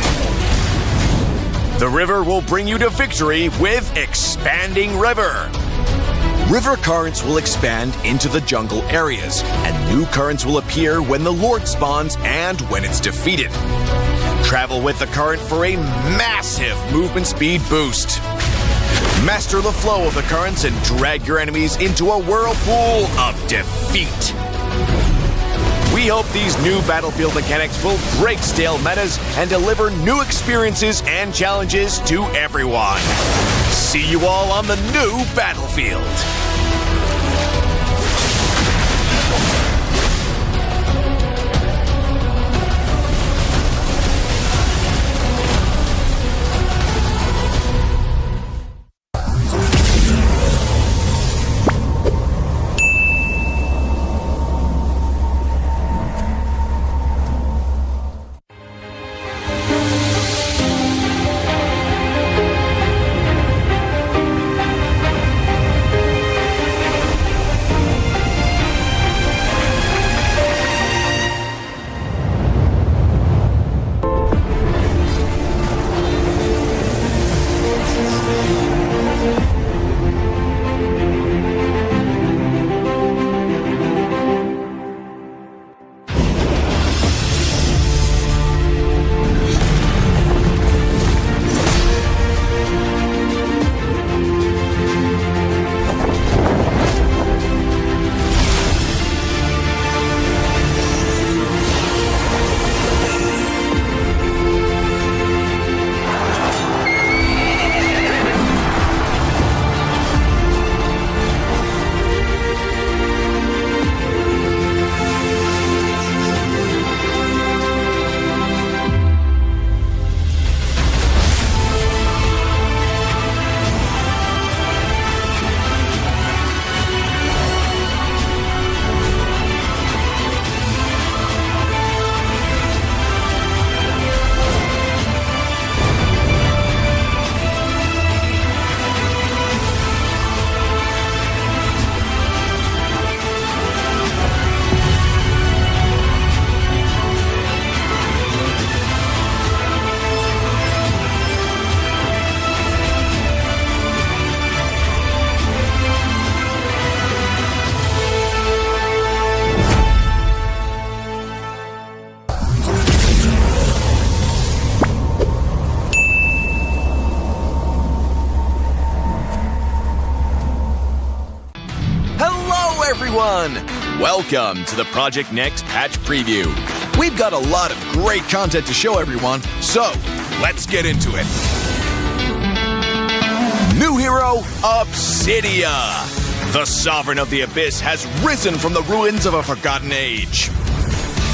The river will bring you to victory with Expanding River. River currents will expand into the jungle areas, and new currents will appear when the Lord spawns and when it's defeated. Travel with the current for a massive movement speed boost. Master the flow of the currents and drag your enemies into a whirlpool of defeat. We hope these new battlefield mechanics will break stale metas and deliver new experiences and challenges to everyone. See you all on the new battlefield. everyone! Welcome to the Project Next patch preview. We've got a lot of great content to show everyone, so let's get into it. New hero, Obsidia. The Sovereign of the Abyss has risen from the ruins of a forgotten age.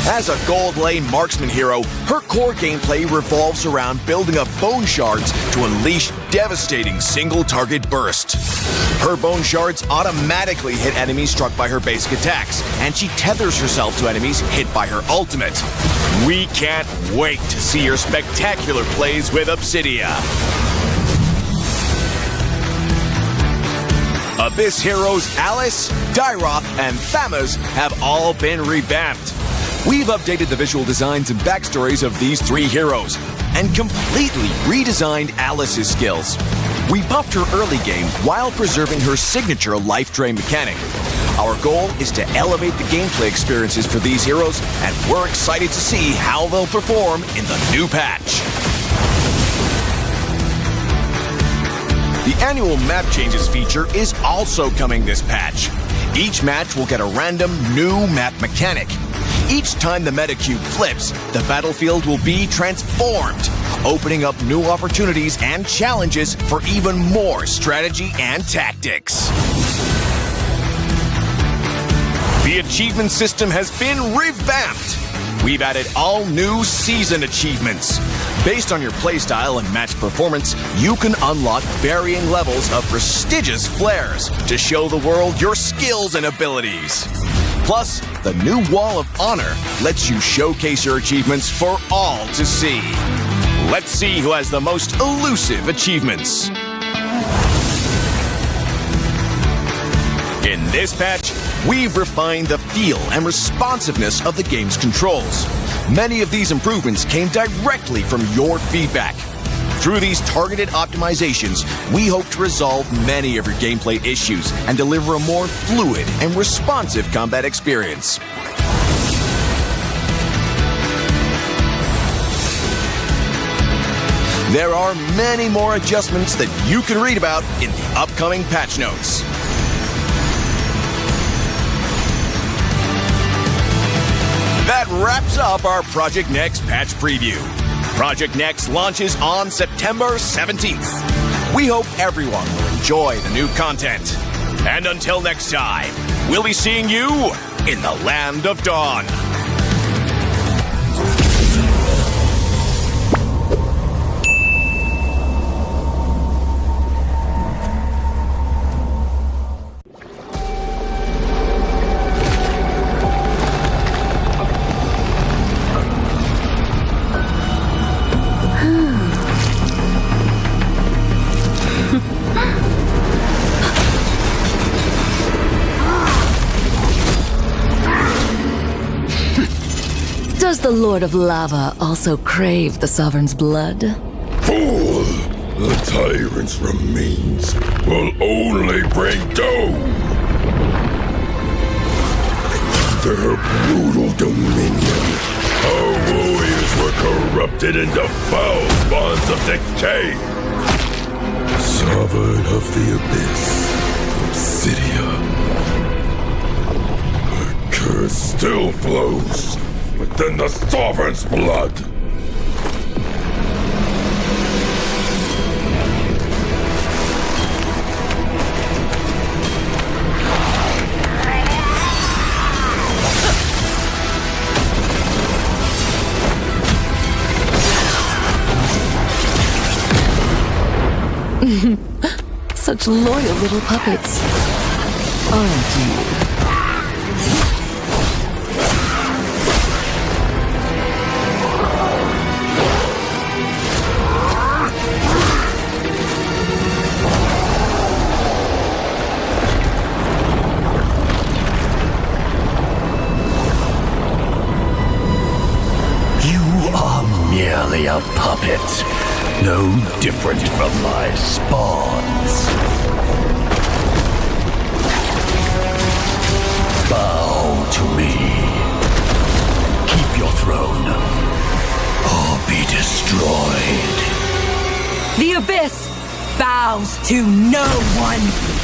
As a gold lane marksman hero, her core gameplay revolves around building up bone shards to unleash devastating single-target burst. Her bone shards automatically hit enemies struck by her basic attacks, and she tethers herself to enemies hit by her ultimate. We can't wait to see your spectacular plays with Obsidia. Abyss heroes Alice, Dyroth, and Thamuz have all been revamped. We've updated the visual designs and backstories of these three heroes and completely redesigned Alice's skills. We buffed her early game while preserving her signature life drain mechanic. Our goal is to elevate the gameplay experiences for these heroes, and we're excited to see how they'll perform in the new patch. The annual map changes feature is also coming this patch. Each match will get a random new map mechanic. Each time the meta cube flips, the battlefield will be transformed, opening up new opportunities and challenges for even more strategy and tactics. The achievement system has been revamped. We've added all new season achievements. Based on your playstyle and match performance, you can unlock varying levels of prestigious flares to show the world your skills and abilities. Plus, the new Wall of Honor lets you showcase your achievements for all to see. Let's see who has the most elusive achievements. In this patch, we've refined the feel and responsiveness of the game's controls. Many of these improvements came directly from your feedback. Through these targeted optimizations, we hope to resolve many of your gameplay issues and deliver a more fluid and responsive combat experience. There are many more adjustments that you can read about in the upcoming patch notes. That wraps up our Project Next patch preview. Project Next launches on September 17th. We hope everyone will enjoy the new content. And until next time, we'll be seeing you in the Land of Dawn. Does the Lord of Lava also crave the Sovereign's blood? Fool! The tyrant's remains will only bring doom! Their brutal dominion, our warriors were corrupted into foul bonds of decay! Sovereign of the Abyss, Obsidia. Her curse still flows within the Sovereign's blood. Such loyal little puppets, aren't you? Merely a puppet, no different from my spawns. Bow to me. Keep your throne, or be destroyed. The Abyss bows to no one.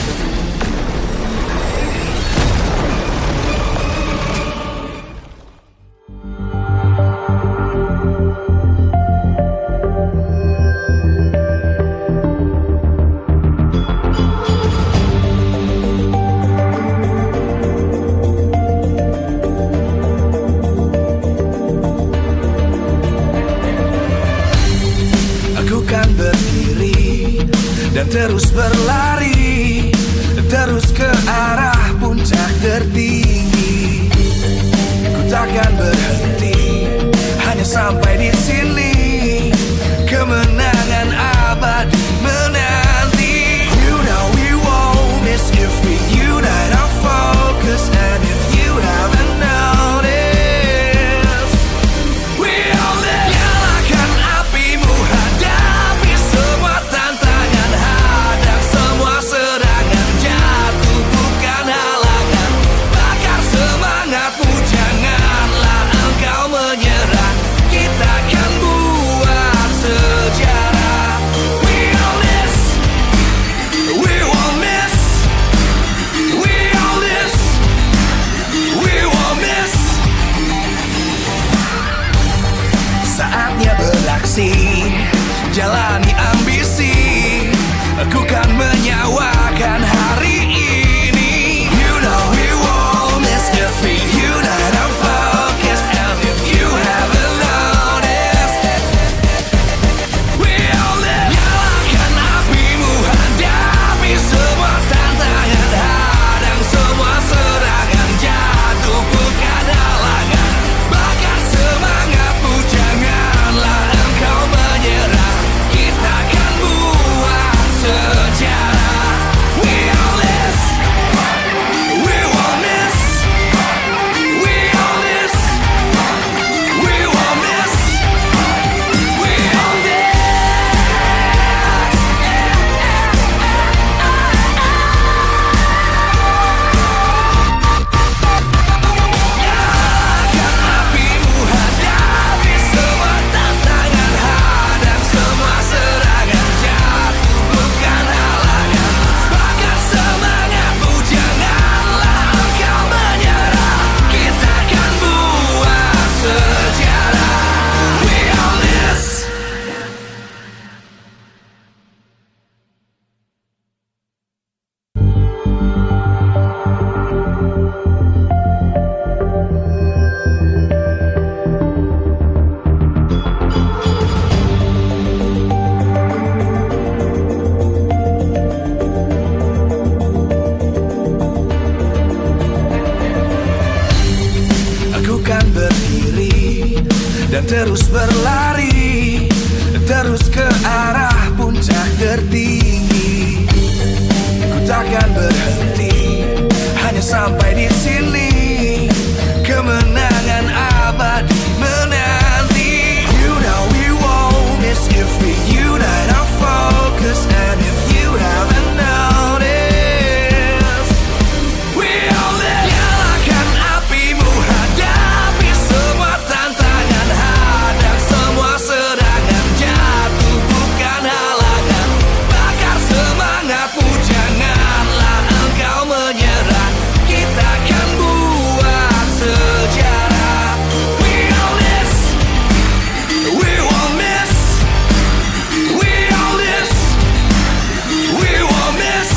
terus berlari, terus ke arah puncak tertinggi. Ku takkan berhenti, hanya sampai di sini. Kemenangan abadi menanti. You know we won't miss if we unite our focus. And if you haven't noticed, we all live. Nyalakan apimu, hadapi semua tantangan, hadang semua serangan, jatuh bukan halangan. Bakar semangatmu, janganlah engkau menyerah. Kita akan buat sejarah. We all this, we won't miss. We all this, we won't miss.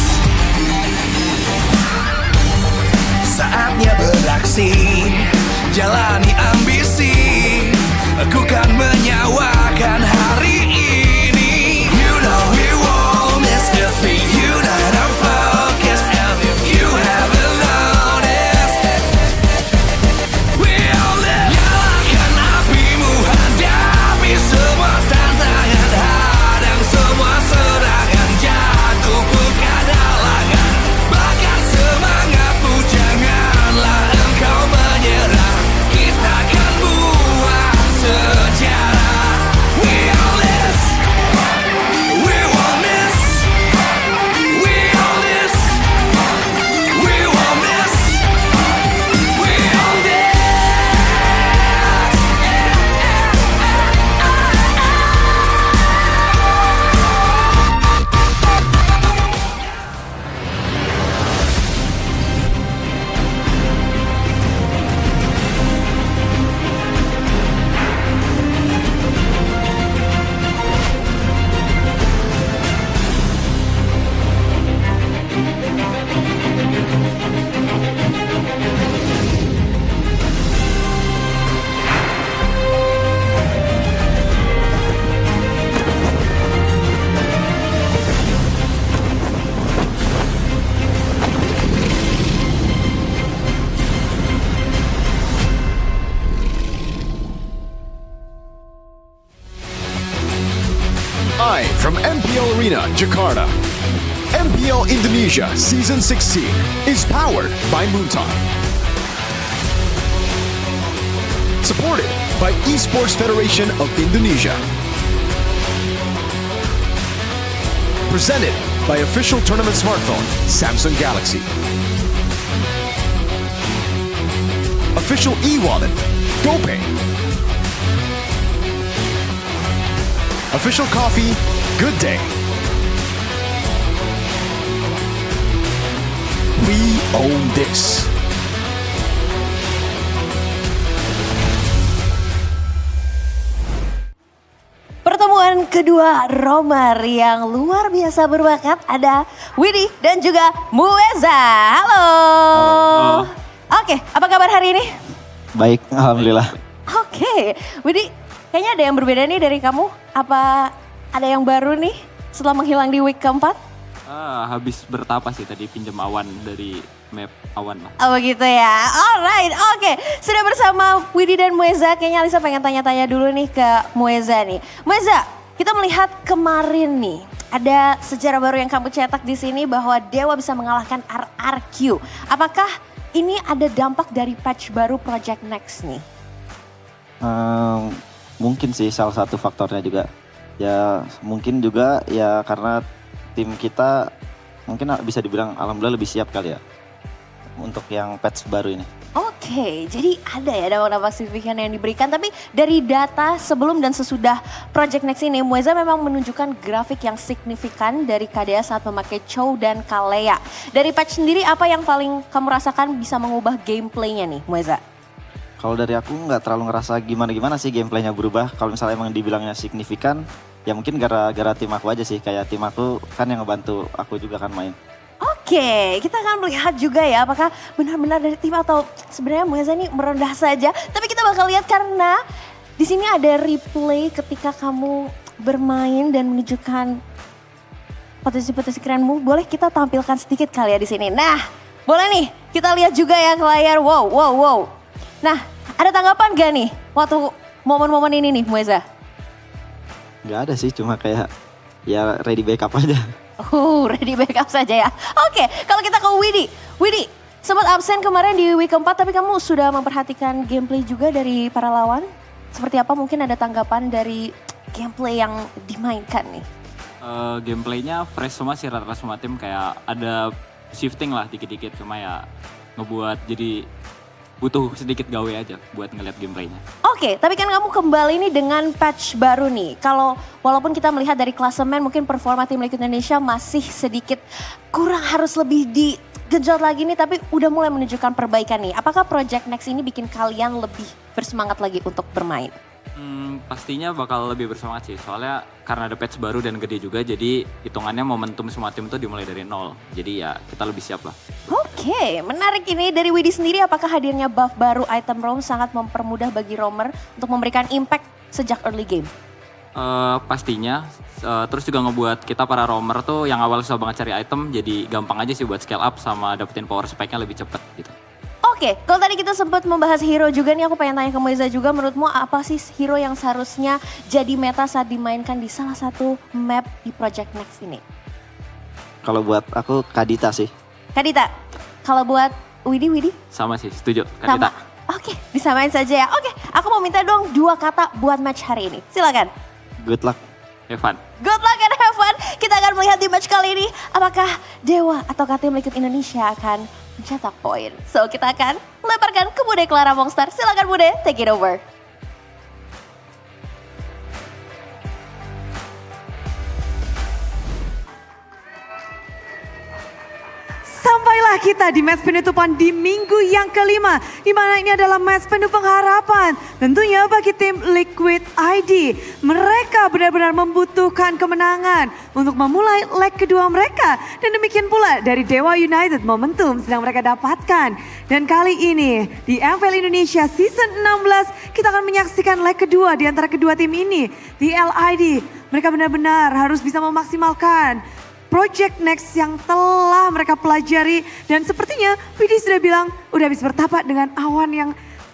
Saatnya beraksi, jalani ambisi. Aku kan menyawakan hari ini. You know we won't miss if we unite our focus. And if you haven't noticed, we all live. Nyalakan apimu, hadapi semua tantangan, hadang semua serangan, jatuh bukan halangan. Bakar semangatmu, janganlah engkau menyerah. Kita akan buat sejarah. We all this, we won't miss. We all this, we won't miss. We all this. Live from MPL Arena, Jakarta. MPL Indonesia Season 16 is powered by Moontalk. Supported by Esports Federation of Indonesia. Presented by official tournament smartphone, Samsung Galaxy. Official e-wallet, GoPay. Official coffee, Good Day. We own this. Pertemuan kedua romer yang luar biasa berbakat ada Widi dan juga Mueza. Halo. Oke, apa kabar hari ini? Baik, alhamdulillah. Oke, Widi, kayaknya ada yang berbeda nih dari kamu. Apa ada yang baru nih setelah menghilang di week keempat? Habis bertapa sih tadi, pinjam awan dari map awan lah. Oh begitu ya, alright, oke. Sudah bersama Widi dan Mueza, kayaknya Alisa pengen tanya-tanya dulu nih ke Mueza nih. Mueza, kita melihat kemarin nih, ada sejarah baru yang kamu cetak di sini bahwa Dewa bisa mengalahkan RRQ. Apakah ini ada dampak dari patch baru Project Next nih? Mungkin sih salah satu faktornya juga. Ya mungkin juga ya karena tim kita mungkin bisa dibilang alhamdulillah lebih siap kali ya untuk yang patch baru ini. Oke, jadi ada ya dampak-dampak signifikan yang diberikan. Tapi dari data sebelum dan sesudah Project Next ini, Mueza memang menunjukkan grafik yang signifikan dari KDA saat memakai Chow dan Kalea. Dari patch sendiri, apa yang paling kamu rasakan bisa mengubah gameplaynya nih, Mueza? Kalau dari aku nggak terlalu ngerasa gimana-gimana sih gameplaynya berubah. Kalau misalnya emang dibilangnya signifikan, ya mungkin gara-gara tim aku aja sih. Kayak tim aku kan yang ngebantu aku juga kan main. Oke, kita akan melihat juga ya apakah benar-benar dari tim atau sebenarnya Mueza ini merendah saja. Tapi kita bakal lihat karena di sini ada replay ketika kamu bermain dan menunjukkan potensi-potensi kerenmu. Boleh kita tampilkan sedikit kali ya di sini. Nah, boleh nih kita lihat juga ya ke layar. Wow. Nah, ada tanggapan gak nih waktu momen-momen ini nih Mueza? Gak ada sih, cuma kayak ya ready backup aja. Ready backup saja ya. Oke, kalau kita ke Widi. Widi, sempat absen kemarin di week keempat, tapi kamu sudah memperhatikan gameplay juga dari para lawan? Seperti apa mungkin ada tanggapan dari gameplay yang dimainkan nih? Gameplaynya fresh semua sih, rata-rata semua tim kayak ada shifting lah dikit-dikit, cuma ya ngebuat jadi butuh sedikit gawe aja buat ngeliat gameplaynya. Oke, tapi kan kamu kembali nih dengan patch baru nih. Kalau walaupun kita melihat dari klasemen mungkin performa tim Liquid Indonesia masih sedikit kurang, harus lebih digenjot lagi nih, tapi udah mulai menunjukkan perbaikan nih. Apakah Project Next ini bikin kalian lebih bersemangat lagi untuk bermain? Pastinya bakal lebih bersemangat sih, soalnya karena ada patch baru dan gede juga, jadi hitungannya momentum semua tim tuh dimulai dari nol. Jadi ya kita lebih siap lah. Oke, menarik ini dari Widi sendiri, apakah hadirnya buff baru item roam sangat mempermudah bagi roamer untuk memberikan impact sejak early game? Pastinya, terus juga ngebuat kita para roamer tuh yang awal susah banget cari item, jadi gampang aja sih buat scale up sama dapetin power spike-nya lebih cepet gitu. Oke, kalau tadi kita sempat membahas hero juga nih, aku pengen tanya ke Mueza juga, menurutmu apa sih hero yang seharusnya jadi meta saat dimainkan di salah satu map di Project Next ini? Kalau buat aku Kadita sih. Kadita, kalau buat Widi? Sama sih, setuju. Kadita. Sama. Oke, disamain saja ya. Oke, aku mau minta dong 2 kata buat match hari ini. Silakan. Good luck. Have fun. Good luck and have fun. Kita akan melihat di match kali ini apakah Dewa atau tim Liquid Indonesia akan mencetak poin. So kita akan lemparkan ke Bude Clara Mongstar. Silakan Bude, take it over. Sampailah kita di match penutupan di minggu yang kelima, di mana ini adalah match penuh pengharapan. Tentunya bagi tim Liquid ID, mereka benar-benar membutuhkan kemenangan untuk memulai leg kedua mereka. Dan demikian pula dari Dewa United, momentum sedang mereka dapatkan. Dan kali ini di MPL Indonesia Season 16, kita akan menyaksikan leg kedua di antara kedua tim ini. Di LID, mereka benar-benar harus bisa memaksimalkan Project Next yang telah mereka pelajari, dan sepertinya Widi sudah bilang udah habis bertapak dengan awan yang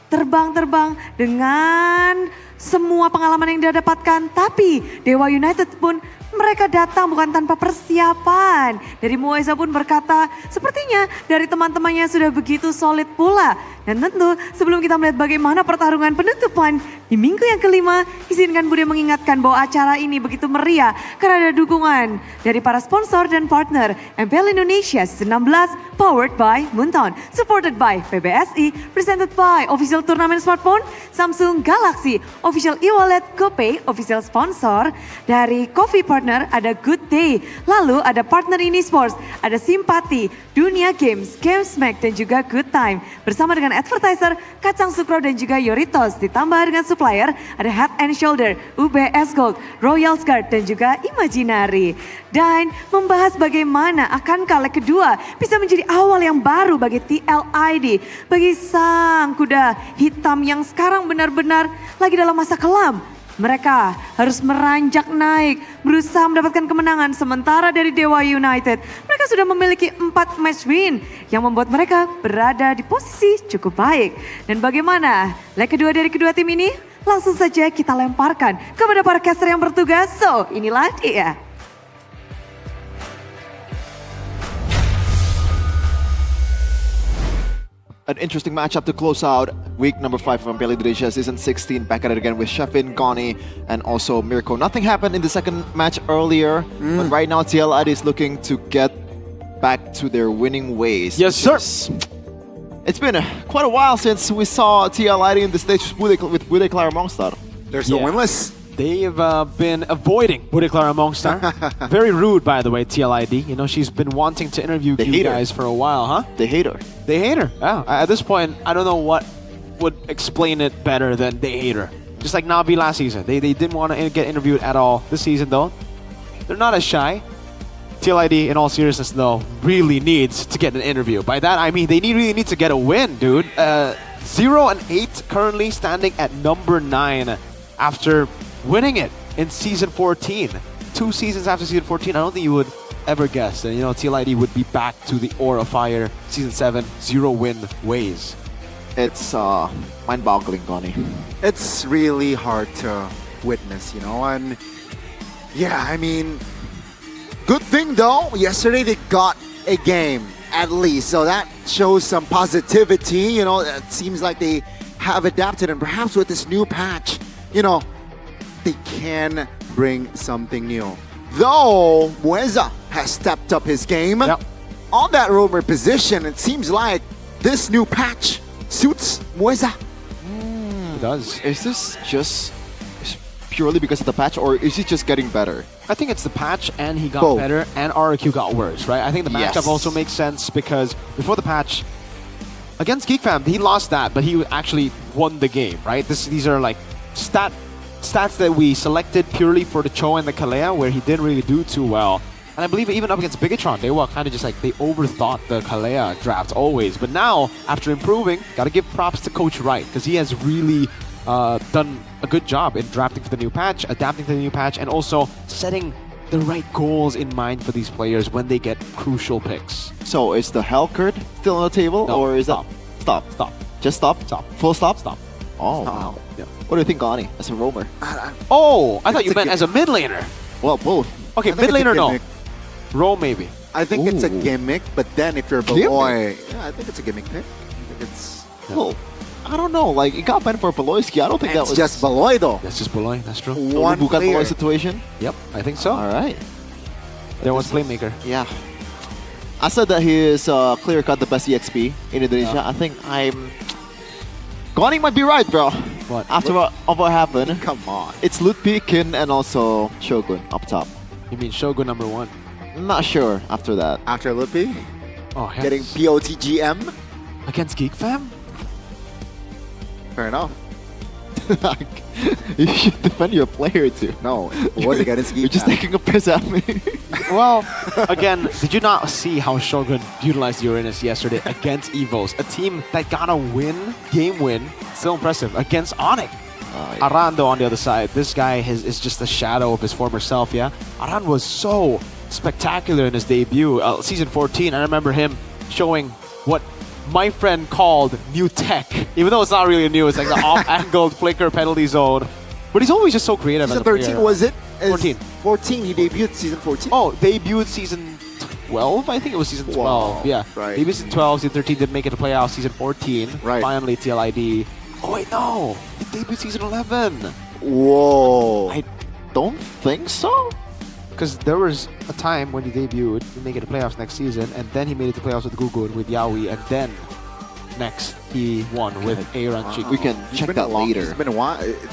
terbang-terbang dengan semua pengalaman yang dia dapatkan. Tapi Dewa United pun mereka datang bukan tanpa persiapan. Dari Mueza pun berkata sepertinya dari teman-temannya sudah begitu solid pula. Dan tentu sebelum kita melihat bagaimana pertarungan penutupan di minggu yang kelima, izinkan Bude mengingatkan bahwa acara ini begitu meriah karena ada dukungan dari para sponsor dan partner MPL Indonesia Season 16, powered by Moonton, supported by PBSI, presented by Official Turnamen Smartphone, Samsung Galaxy, Official e-wallet, GoPay, official sponsor dari Coffee Partner, ada Good Day, lalu ada partner ini Sports, ada Simpati, Dunia Games, Gamesmack, dan juga Good Time. Bersama dengan advertiser, Kacang Sukro dan juga Yoritos, ditambah dengan supplier, ada Head and Shoulder, UBS Gold, Royal Guard, dan juga Imaginary. Dan membahas bagaimana akankah leg kedua bisa menjadi awal yang baru bagi TLID, bagi sang kuda hitam yang sekarang benar-benar lagi dalam masa kelam. Mereka harus meranjak naik, berusaha mendapatkan kemenangan. Sementara dari Dewa United, mereka sudah memiliki 4 match win yang membuat mereka berada di posisi cukup baik. Dan bagaimana leg kedua dari kedua tim ini? Langsung saja kita lemparkan kepada para caster yang bertugas. So, inilah dia. An interesting matchup to close out week number 5 of MPL Indonesia Season 16. Back at it again with Shefin, Goni, and also Mirko. Nothing happened in the second match earlier, but right now TLID is looking to get back to their winning ways. Yes, sir. It's been quite a while since we saw TLID in the stage with Bude Clara Mongstar. They're still winless. They've been avoiding Bude Clara Mongstar. Very rude, by the way, TLID. You know, she's been wanting to interview you guys for a while, huh? They hate her. They hate her. Yeah. At this point, I don't know what would explain it better than they hate her. Just like Navi last season. They didn't want to get interviewed at all this season, though. They're not as shy. TLID, in all seriousness, though, really needs to get an interview. By that, I mean they really need to get a win, dude. 0-8 currently standing at number 9 after winning it in Season 14. 2 seasons after Season 14, I don't think you would ever guess that, you know, TLID would be back to the Aura Fire Season 7 0-win ways. It's mind-boggling, Connie. It's really hard to witness, you know, and yeah, I mean, good thing though, yesterday they got a game at least, so that shows some positivity, you know. It seems like they have adapted, and perhaps with this new patch, you know, they can bring something new. Though Mueza has stepped up his game on that roamer position, it seems like this new patch suits Mueza. It does. Is this just purely because of the patch, or is he just getting better? I think it's the patch, and he got Both. better, and RQ got worse, right? I think the matchup Yes. also makes sense because before the patch, against GeekFam, he lost that, but he actually won the game, right? These are like stats that we selected purely for the Cho and the Kalea, where he didn't really do too well. And I believe even up against Bigatron, they were kind of just like, they overthought the Kalea draft always. But now, after improving, gotta give props to Coach Wright, because he has really done a good job in drafting for the new patch, adapting to the new patch, and also setting the right goals in mind for these players when they get crucial picks. So is the Hellcurt still on the table, No, or is stop. that stop? Stop. Just stop. Stop. Full stop. Stop. Oh, wow. What do you think, Connie, as a roamer? Oh, I thought you It's a meant as a mid laner. Well, both. Okay, I think mid it's a laner, no. gimmick. Roam, maybe. I think it's a Ooh. gimmick, but then if you're Gimmick? Beloy, yeah, I think it's a gimmick pick. I think it's Well, I don't know. Like, it got banned for Beloyski. I don't think that it's was just Beloy though. That's just Beloy, that's true. totally One Bukan player. Beloy situation. Yep, I think so. All right. There was Playmaker. Yeah. I said that he is clear-cut the best EXP in Indonesia. I think Connie might be right, bro. What? After what happened, Come on. it's Lutpi, Kin, and also Shogun up top. You mean Shogun number 1? I'm not sure after that. After Lupi, Oh, heck. getting POTGM, Against GeekFam? fair enough. You should defend your player too. No, it was against You're just Geek. taking a piss at me. Well, again, did you not see how Shogun utilized Uranus yesterday against Evos? A team that got a win, game win, still impressive, against Onyx. Yeah. Arando on the other side, this guy is just a shadow of his former self, yeah? Aran was so spectacular in his debut, season 14. I remember him showing what my friend called new tech, even though it's not really new, it's like the off-angled flicker penalty zone. But he's always just so creative. Season as a 13 player. was it? 14. 14, he debuted season 14. Oh, debuted season 12? I think it was season 12. Wow, Yeah. right. Debuted season 12, season 13 didn't make it to playoffs, season 14. Right. Finally, TLID. Oh, wait, no. He debuted season 11. Whoa. I Don't think so. Because there was a time when he debuted, he made it to playoffs next season, and then he made it to playoffs with Gugun, with Yaoi, and then next he won with Aaron Chico. We can It's check been that a long- later. It's been a while. It's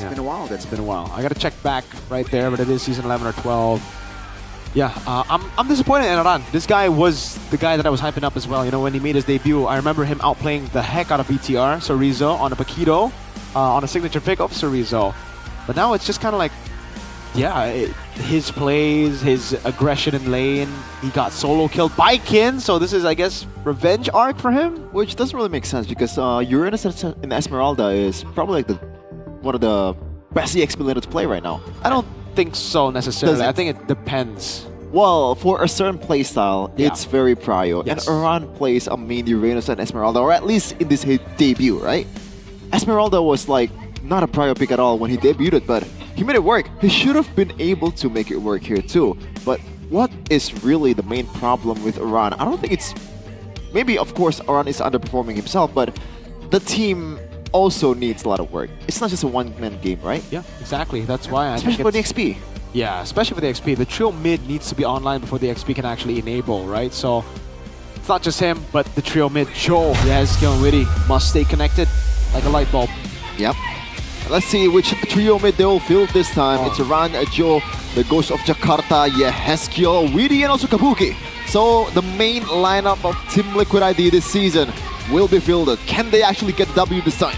Yeah. been a while. It's been a while. I gotta check back right there, but it is season 11 or 12. Yeah, I'm disappointed in Aran. This guy was the guy that I was hyping up as well. You know, when he made his debut, I remember him outplaying the heck out of BTR, Sorizo, on a Paquito, on a signature pick of Sorizo. But now it's just kind of like, yeah, his plays, his aggression in lane, he got solo killed by Kin, so this is, I guess, revenge arc for him? Which doesn't really make sense because Uranus in Esmeralda is probably like one of the best EXP laner to play right now. I don't think so necessarily. Does it- I think it depends. Well, for a certain playstyle, Yeah. it's very prio. Yes. And Aran plays a main Uranus and Esmeralda, or at least in this debut, right? Esmeralda was like not a prio pick at all when he debuted, but he made it work. He should have been able to make it work here too. But what is really the main problem with Aran? I don't think it's... Maybe, of course, Aran is underperforming himself, but the team also needs a lot of work. It's not just a one-man game, right? Yeah, exactly. That's why I Especially think for the it's- XP. Yeah, especially for the XP. The trio mid needs to be online before the XP can actually enable, right? So it's not just him, but the trio mid, Joe, Yazkiel and Witty, must stay connected like a light bulb. Yep. Let's see which trio mid they will field this time. It's Aran, Joe, the Ghost of Jakarta, Yehezkiel, Witty, and also Kabuki. So the main lineup of Team Liquid ID this season will be fielded. Can they actually get W this time?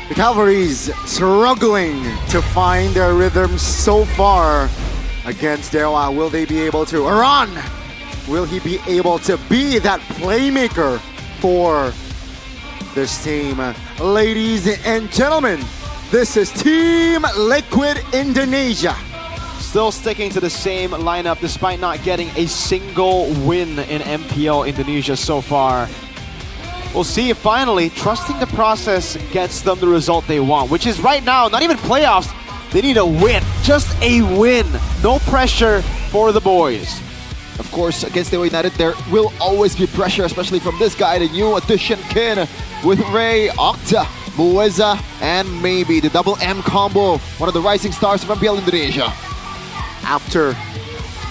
The Cavalry's struggling to find their rhythm so far against Dewa. Will they be able to? Aran! Will he be able to be that playmaker for this team? Ladies and gentlemen, this is Team Liquid Indonesia. Still sticking to the same lineup despite not getting a single win in MPL Indonesia so far. we'll see if finally trusting the process gets them the result they want, which is right now, not even playoffs. They need a win, just a win. No pressure for the boys. Of course, against Dewa United, there will always be pressure, especially from this guy, the new addition Kin, with Ray, Octa, Mueza, and maybe the double M combo, one of the rising stars of MPL Indonesia. After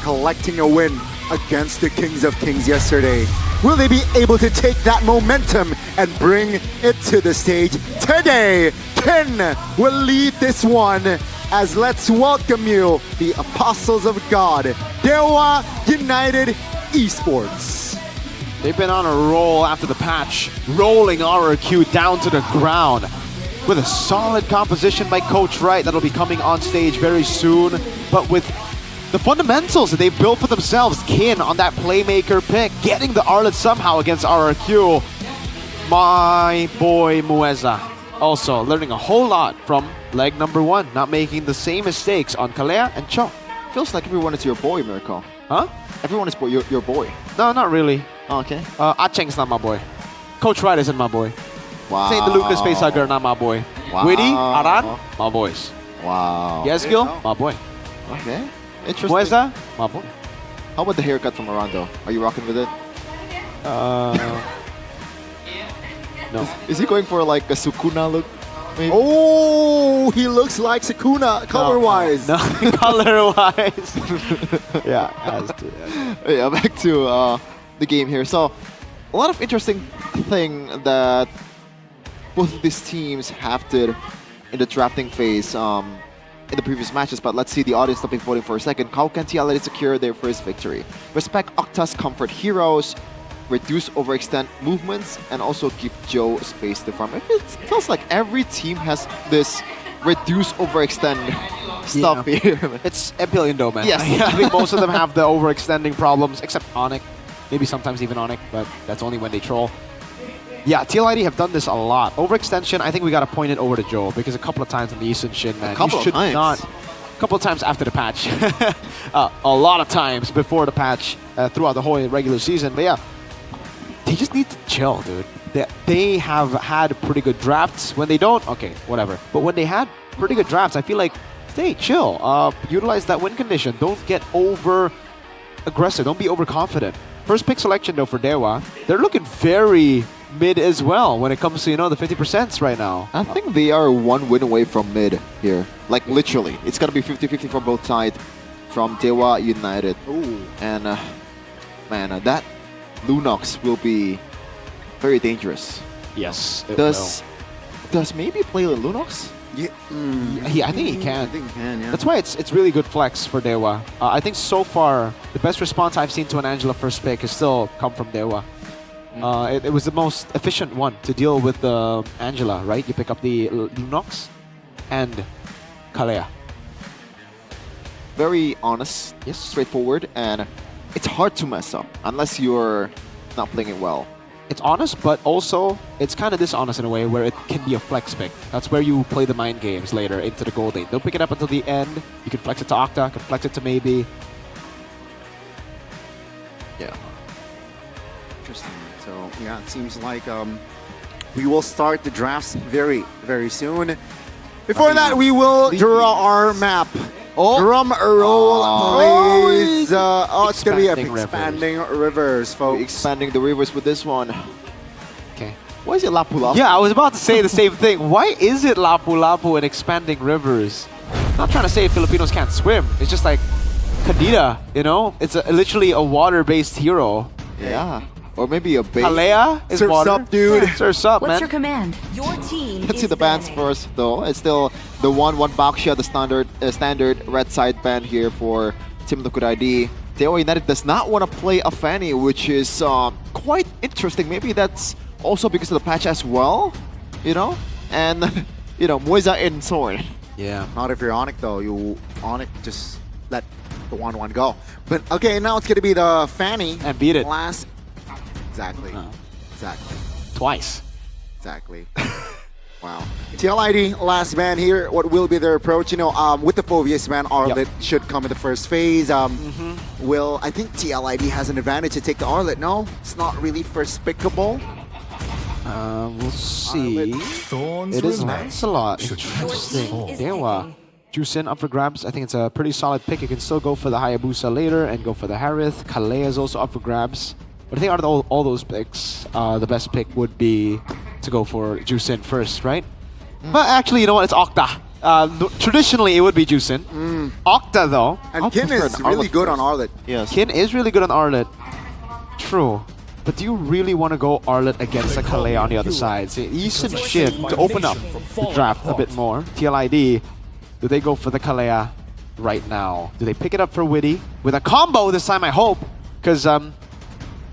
collecting a win against the Kings of Kings yesterday, will they be able to take that momentum and bring it to the stage today? Ken will lead this one, as let's welcome you, the Apostles of God, Dewa United Esports. They've been on a roll after the patch, rolling RRQ down to the ground with a solid composition by Coach Wright that'll be coming on stage very soon, but with the fundamentals that they've built for themselves. Kin on that playmaker pick, getting the Arlet somehow against RRQ. My boy Mueza also learning a whole lot from leg number 1, not making the same mistakes on Kalea and Cho. Feels like everyone is your boy, Mirko. Huh? Everyone is your boy. No, not really. Oh, okay. Acheng's not my boy. Coach Wright isn't my boy. Wow. St. Lucas Facehugger, not my boy. Wow. Witty, Aran, my boys. Wow. Yesgil, my boy. Okay. Interesting. Mueza, my boy. How about the haircut from Arando? Are you rocking with it? No. Is he going for like a Sukuna look? Maybe? Oh, he looks like Sukuna color-wise. No, color-wise. Yeah, has to. Yeah, back to the game here. So, a lot of interesting thing that both of these teams have did in the drafting phase in the previous matches, but let's see the audience stopping voting for a second. How can TLA secure their first victory? Respect Octa's comfort heroes, reduce overextend movements, and also give Joe space to farm. It feels like every team has this reduce overextend stuff here. It's MPL Indo, man. Yes. I think most of them have the overextending problems, except Onyx. Maybe sometimes even Onyx, but that's only when they troll. Yeah, TLID have done this a lot. Overextension, I think we got to point it over to Joe, because a couple of times in the Eastern Shin, man, you should not... A couple of times after the patch. A lot of times before the patch throughout the whole regular season. But yeah, they just need to chill, dude. They have had pretty good drafts. When they don't, okay, whatever. But when they had pretty good drafts, I feel like, stay chill. Utilize that win condition. Don't get over aggressive. Don't be overconfident. First pick selection though for Dewa. They're looking very mid as well when it comes to, the 50% right now. I think they are one win away from mid here. Like literally. It's going to be 50-50 from both sides from Dewa United. Ooh. And man, that Lunox will be very dangerous. Yes, Does maybe play the Lunox? Yeah, I think he can. I think he can, yeah. That's why it's really good flex for Dewa. I think so far, the best response I've seen to an Angela first pick has still come from Dewa. It was the most efficient one to deal with the Angela, right? You pick up the Lunox and Kalea. Very honest, straightforward, and it's hard to mess up unless you're not playing it well. It's honest, but also it's kind of dishonest in a way where it can be a flex pick. That's where you play the mind games later into the gold lane. Don't pick it up until the end. You can flex it to Octa, can flex it to maybe. Yeah. Interesting. So yeah, it seems like we will start the drafts very, very soon. Before that, we will draw our map. Drum roll, please. It's going to be expanding rivers, folks. Expanding the rivers with this one. Okay. Why is it Lapu Lapu? Yeah, I was about to say the same thing. Why is it Lapu Lapu and expanding rivers? I'm not trying to say Filipinos can't swim. It's just like Kadita, It's literally a water-based hero. Yeah. Or maybe a bait. Kalea is Surf's water. up, dude. Surf's up, man. What's your command? Your team Let's see the bans first, though. It's still the 1-1 Baksha, the standard red side ban here for Team Liquid ID. Dewa United does not want to play a Fanny, which is quite interesting. Maybe that's also because of the patch as well, And, Mueza in Sword. Yeah. Not if you're Onyx, though. Onyx just let the 1-1 go. But, okay, now it's going to be the Fanny. And beat it. Exactly. Exactly. Twice. Exactly. Wow. TLID, last man here. What will be their approach? With the Phobius man, Arlet should come in the first phase. I think TLID has an advantage to take the Arlet. No, it's not really first pickable. We'll see. It is Lancelot. Interesting. Dewa. Juicin up for grabs. I think it's a pretty solid pick. You can still go for the Hayabusa later and go for the Harith. Kalea is also up for grabs. But I think out of all those picks, the best pick would be to go for Juicin first, right? But actually, you know what? It's Octa. Traditionally, it would be Juicin. Octa, though. And Kin is really good on Arlet. Yes. Kin is really good on Arlet. True. But do you really want to go Arlet against a Kalea on the other side? See, Yisun Shin to open up the draft a bit more. TLID, do they go for the Kalea right now? Do they pick it up for Witty? With a combo this time, I hope. Because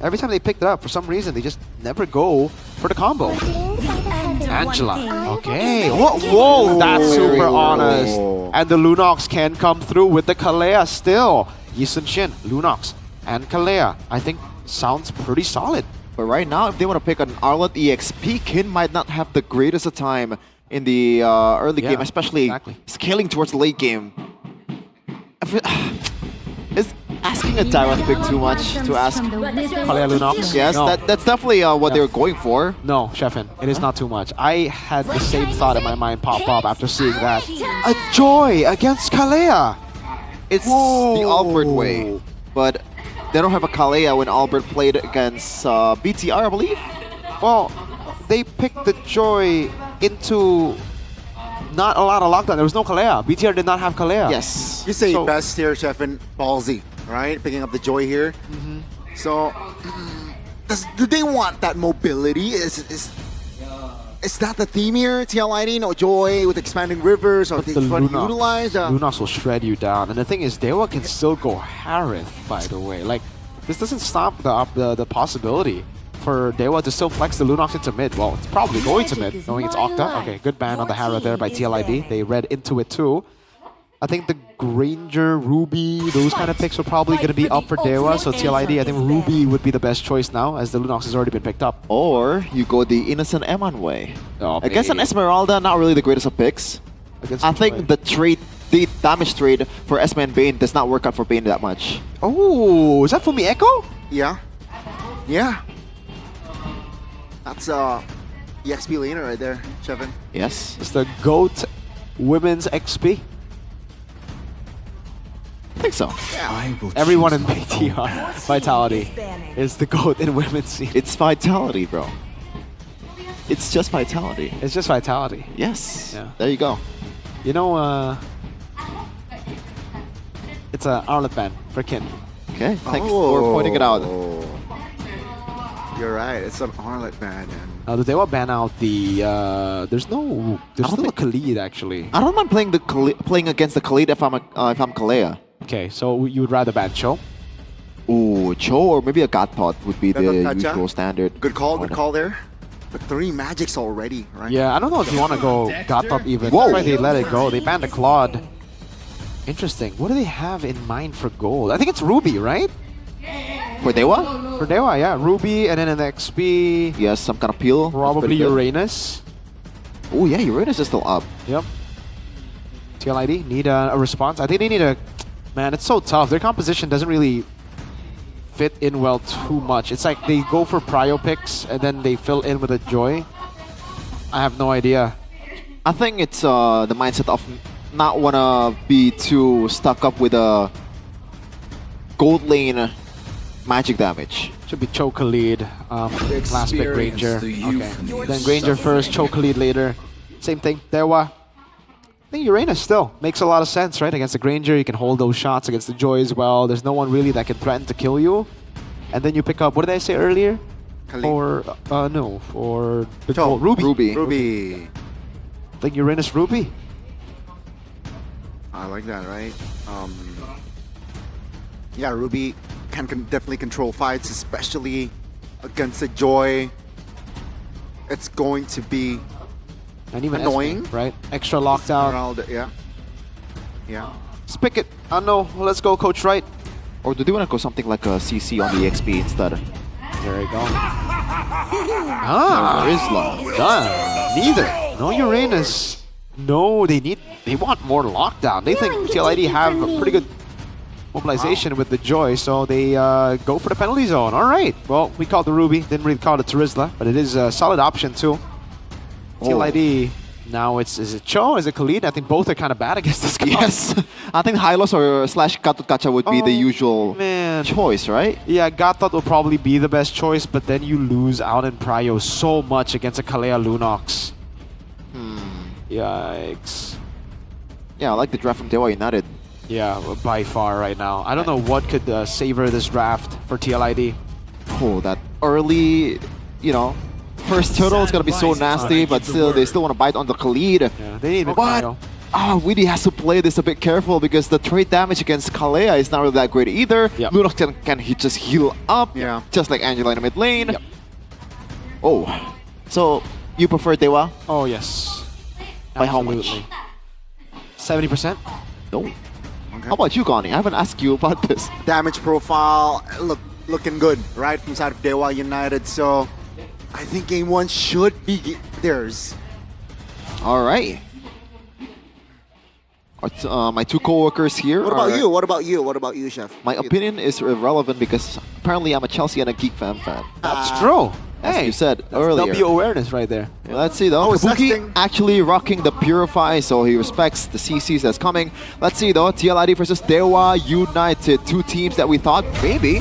every time they picked it up, for some reason, they just never go for the combo. Angela. Okay. Whoa, that's super honest. And the Lunox can come through with the Kalea still. Yisun Shin, Lunox, and Kalea. I think sounds pretty solid. But right now, if they want to pick an Arlet EXP, Kin might not have the greatest of time in the early game, especially scaling towards the late game. Is asking a direct pick too much to ask? Kalea Lunox? Yes, No. that's definitely what they were going for. No, Sheffin, it is not too much. I had the same thought in my mind pop up after seeing that. A Joy against Kalea! It's the Albert way, but they don't have a Kalea when Albert played against BTR, I believe? Well, they picked the Joy into not a lot of lockdown. There was no Kalea. BTR did not have Kalea. Yes. You say best here, Sheffin. Ballsy, right? Picking up the Joy here. So, do they want that mobility? Is that the theme here? TLID, no Joy with expanding rivers, or they trying to utilize? Lunox will shred you down. And the thing is, Dewa can still go Harith, by the way. Like, this doesn't stop the possibility for Dewa to still flex the Lunox into mid. Well, it's probably going to mid, knowing it's Octa. Okay, good ban on the Harith there by TLID. They read into it too. I think the Granger, Ruby, those kind of picks are probably going to be up for Dewa. So TLID, I think Ruby would be the best choice now, as the Lunox has already been picked up. Or you go the Innocent Eman way. Oh, against an Esmeralda, not really the greatest of picks. I think the damage trade for Esme and Bane does not work out for Bane that much. Oh, is that for me Echo? Yeah. Yeah. That's EXP laner right there, Sheffin. Yes. It's the GOAT Women's XP. I think so. Everyone in BTR Vitality is the GOAT in women's scene. It's Vitality, bro. It's just Vitality. It's just Vitality. Yes. Yeah. There you go. You know, it's a Arlet ban for Kin. Okay, thanks for pointing it out. You're right, it's an Arlet ban. Do they want to ban out the? There's still a Khalid actually. I don't mind playing against the Khalid if I'm Kalea. Okay, so you would rather ban Cho? Ooh, Cho or maybe a Godpot would be the usual standard. Good call there. But 3 magics already, right? Yeah, I don't know if you want to go Godpop even. That's why they let it go. They banned the Claude. Interesting. What do they have in mind for gold? I think it's Ruby, right? For Dewa? For Dewa, yeah. Ruby, and then an XP. Yes, some kind of peel. Probably Uranus. Oh yeah, Uranus is still up. Yep. TLID need a response. I think they need a... Man, it's so tough. Their composition doesn't really fit in well too much. It's like they go for prio picks and then they fill in with a Joy. I have no idea. I think it's the mindset of not wanna be too stuck up with a gold lane magic damage. Should be Choke lead. Last pick Granger. Okay. Then Granger first, Choke lead later. Same thing. Dewa. I think Uranus still makes a lot of sense, right? Against the Granger, you can hold those shots against the Joy as well. There's no one really that can threaten to kill you. And then you pick up, what did I say earlier? For, for the gold. Ruby. I think Uranus Ruby. I like that, right? Yeah, Ruby can definitely control fights, especially against the Joy. It's going to be and even annoying, Esme, right? Extra lockdown. Yeah. Let's pick it. I know. Let's go, Coach Wright. Or do they want to go something like a CC on the XP instead? There you go. Done. Neither. No Uranus. No, they want more lockdown. They think TLID have a pretty good mobilization with the Joy, so they go for the penalty zone. All right. Well, we called the Ruby, didn't really call it Terizla, but it is a solid option too. TLID. Now is it Cho? Is it Khalid? I think both are kind of bad against this guy. Yes. I think Hylos or slash Gatut Kacha would be the usual choice, right? Yeah, Gatut will probably be the best choice, but then you lose out in Prio so much against a Kalea Lunox. Yikes. Yeah, I like the draft from Dewa United. Yeah, by far right now. I don't know what could savor this draft for TLID. Oh, that early, you know, first turtle is going to be so nasty, but still, they still want to bite on the Khalid. Yeah, they need But Weedy has to play this a bit careful because the trade damage against Kalea is not really that great either. Yep. Lunox can just heal up, just like Angela in the mid lane. Yep. Oh, so you prefer Dewa? Oh, yes. By how much? 70%? No. How about you, Connie? I haven't asked you about this. Damage profile, looking good, right, from side of Dewa United. So I think game one should be theirs. All right. My two co-workers here. What about you? What about you? What about you, Chef? My opinion is irrelevant because apparently I'm a Chelsea and a Geek fan. That's true. As you said earlier. W awareness right there. Yeah, let's see though. Kabuki actually rocking the Purify, so he respects the CCs that's coming. Let's see though. TLID versus Dewa United. Two teams that we thought maybe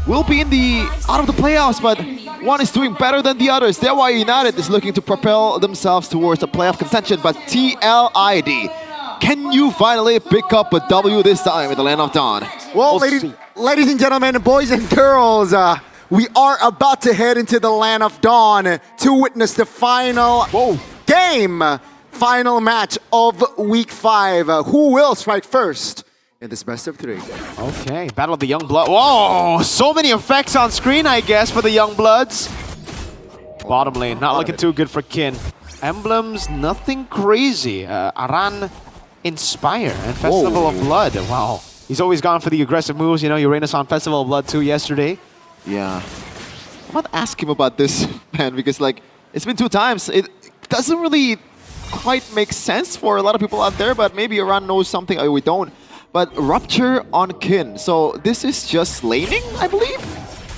will be in the out of the playoffs, but one is doing better than the others. Dewa United is looking to propel themselves towards the playoff contention, but TLID, can you finally pick up a W this time in the Land of Dawn? Well, ladies and gentlemen, boys and girls, we are about to head into the Land of Dawn to witness the final game, final match of Week 5. Who will strike first in this best of 3? Okay, Battle of the Young Blood. Whoa, so many effects on screen, I guess, for the Young Bloods. Bottom lane, not looking too good for Kin. Emblems, nothing crazy. Aran, Inspire, and Festival of Blood. Wow, he's always gone for the aggressive moves. You know, Uranus on Festival of Blood too yesterday. Yeah. I want to ask him about this, man, because like, it's been 2 times. It doesn't really quite make sense for a lot of people out there, but maybe Aran knows something we don't. But Rupture on Kin, so this is just laning, I believe?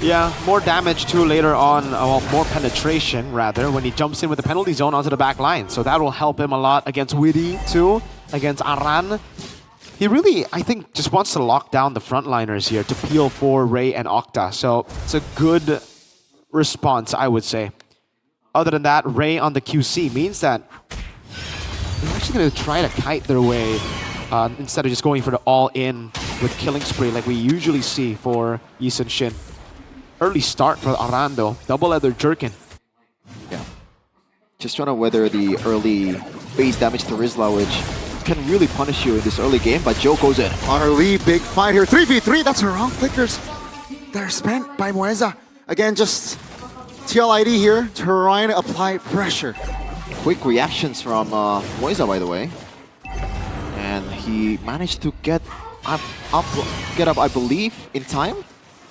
Yeah, more damage too later on, well, more penetration rather, when he jumps in with the penalty zone onto the back line. So that will help him a lot against Witty too, against Aran. He really, I think, just wants to lock down the frontliners here to peel for Ray and Octa. So it's a good response, I would say. Other than that, Ray on the QC means that they're actually going to try to kite their way instead of just going for the all-in with Killing Spree like we usually see for Yisun Shin. Early start for Arando, double leather jerkin. Yeah. Just trying to weather the early base damage to Rizla, which can really punish you in this early game, but Joe goes in. Early big fight here, 3v3, that's the wrong flickers that are spent by Mueza. Again, just TLID here, trying to apply pressure. Quick reactions from Mueza, by the way. And he managed to get up, I believe, in time?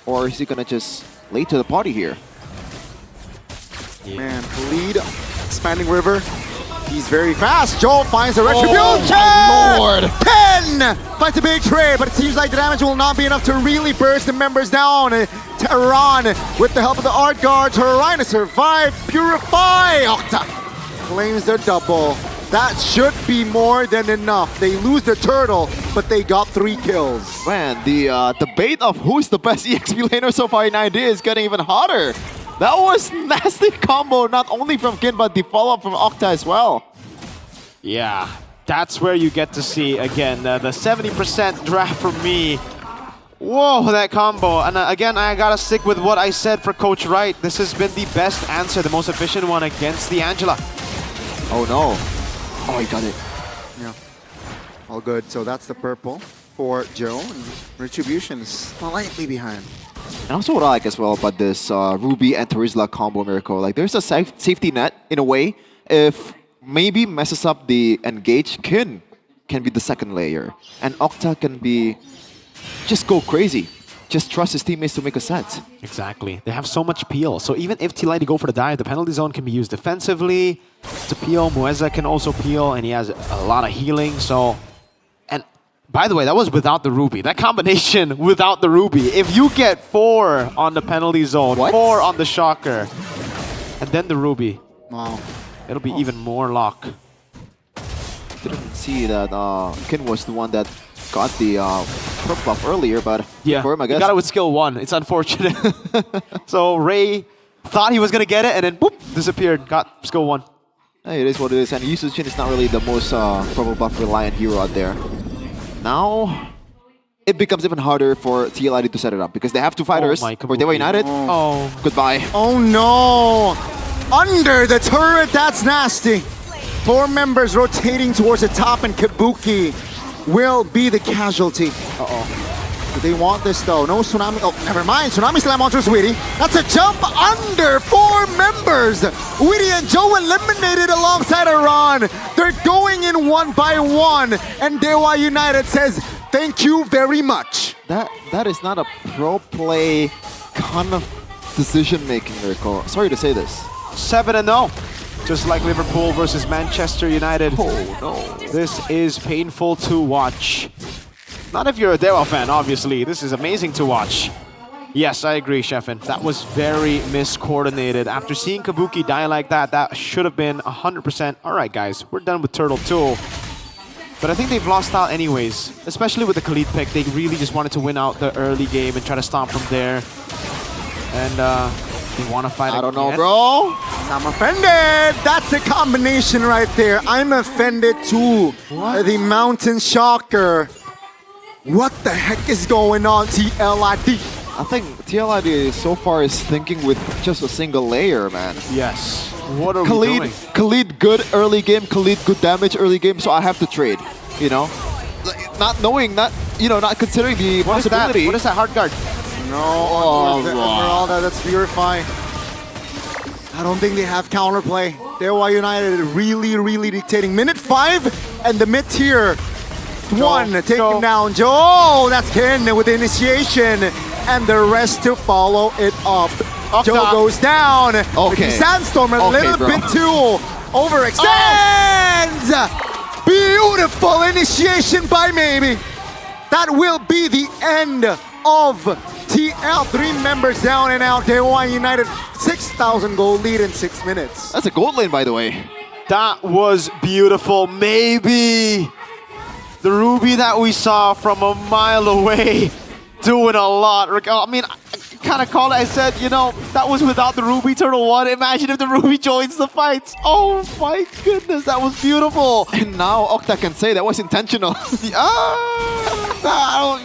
Or is he gonna just late to the party here? Yeah. Man, lead, expanding river. He's very fast. Joel finds the retribution! Oh my lord! 10! Finds a big trade, but it seems like the damage will not be enough to really burst the members down. Tehran, with the help of the art guards, trying to survive. Purify! Octa claims their double. That should be more than enough. They lose the turtle, but they got 3 kills. Man, the debate of who's the best EXP laner so far in ID is getting even hotter. That was nasty combo, not only from Kin, but the follow-up from Octa as well. Yeah, that's where you get to see, again, the 70% draft for me. Whoa, that combo. And again, I gotta stick with what I said for Coach Wright. This has been the best answer, the most efficient one against the Angela. Oh no. Oh, he got it. Yeah. All good. So that's the purple for Joe. And Retribution is slightly behind. And also what I like as well about this Ruby and Terizla combo miracle, like there's a safety net in a way. If maybe messes up the engage, Kin can be the second layer. And Octa can be just go crazy. Just trust his teammates to make a set. Exactly. They have so much peel. So even if TLID go for the dive, the penalty zone can be used defensively to peel. Mueza can also peel, and he has a lot of healing. So, and By the way, that was without the Ruby. That combination without the Ruby. If you get 4 on the penalty zone, 4 on the Shocker, and then the Ruby, wow, it'll be even more lock. Didn't see that Kin was the one that got the perk buff earlier, but Yeah, for him, I he guess. got it with skill 1. It's unfortunate. So Ray thought he was going to get it, and then boop, disappeared. Got skill 1. Hey, it is what it is, and Yusu Chin is not really the most purple buff reliant hero out there. Now, it becomes even harder for TLID to set it up because they have 2 fighters for Dewa United. Oh. Goodbye. Oh no! Under the turret, that's nasty. 4 members rotating towards the top, and Kabuki will be the casualty. Do they want this though? No Tsunami. Oh, never mind. Tsunami Slam onto Sweetie. That's a jump under 4 members. Weedy and Joe eliminated alongside Iran. They're going in 1 by 1. And Dewa United says, thank you very much. That is not a pro play kind of decision making, Miracle. Sorry to say this. 7-0. Just like Liverpool versus Manchester United. Oh no. This is painful to watch. Not if you're a Dewa fan, obviously. This is amazing to watch. Yes, I agree, Sheffin. That was very miscoordinated. After seeing Kabuki die like that, that should have been 100%. All right, guys, we're done with Turtle 2. But I think they've lost out anyways, especially with the Khalid pick. They really just wanted to win out the early game and try to stomp from there. And they want to fight I don't know, again. bro. I'm offended. That's the combination right there. I'm offended too. The Mountain Shocker. What the heck is going on, TLID? I think TLID so far is thinking with just a single layer, man. Yes. What are we doing? Khalid good early game, Khalid good damage early game, so I have to trade. You know, not knowing that, you know, not considering the possibility. What is that hard guard? No, Esmeralda, that's Purify. I don't think they have counterplay. Dewa United really dictating. Minute 5 and the mid tier. 1 taken down. Joe, that's Ken with the initiation. And the rest to follow it up. Joe goes down. Okay. Sandstorm a little bit too overextends. Beautiful initiation by Maybe. That will be the end of TL. 3 members down and out. Dewa United 6,000 goal lead in 6 minutes. That's a gold lane, by the way. That was beautiful. Maybe the Ruby that we saw from a mile away doing a lot. I mean, I kind of called it. I said, you know, that was without the Ruby Turtle 1. Imagine if the Ruby joins the fights. Oh my goodness, that was beautiful. And now Octa can say that was intentional.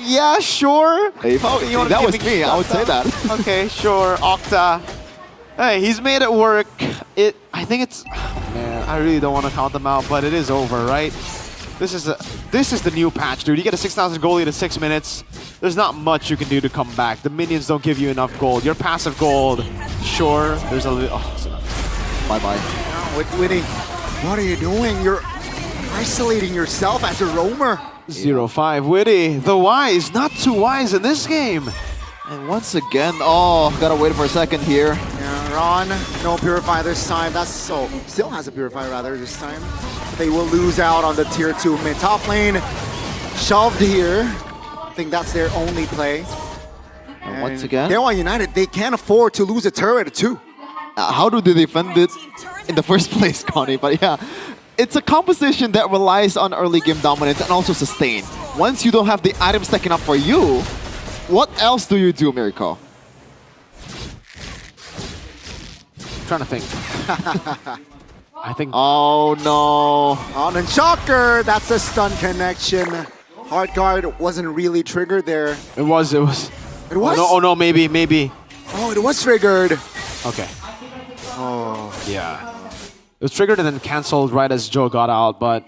Yeah, sure. Hey, that was me, I would say that. Okay, sure, Octa. Hey, he's made it work. I think it's, oh man, I really don't want to count them out, but it is over, right? This is the new patch, dude. You get a 6,000 gold lead in 6 minutes. There's not much you can do to come back. The minions don't give you enough gold. Your passive gold, sure. There's a little. Bye-bye. Witty, what are you doing? You're isolating yourself as a roamer. 0-5. Witty, the wise, not too wise in this game. And once again, gotta wait for a second here. Yeah, Ron, no Purify this time. That's so, still has a Purify rather this time. They will lose out on the tier 2 mid top lane. Shoved here. I think that's their only play. And once again, Dewa United, they can't afford to lose a turret too. How do they defend it in the first place, Connie? But yeah, it's a composition that relies on early game dominance and also sustain. Once you don't have the item stacking up for you, what else do you do, Miracle? Trying to think. I think. Oh no! On and Shocker, that's a stun connection. Hard guard wasn't really triggered there. It was. It was? Oh no, maybe. Oh, it was triggered. Okay. Oh. Yeah. It was triggered and then cancelled right as Joe got out, but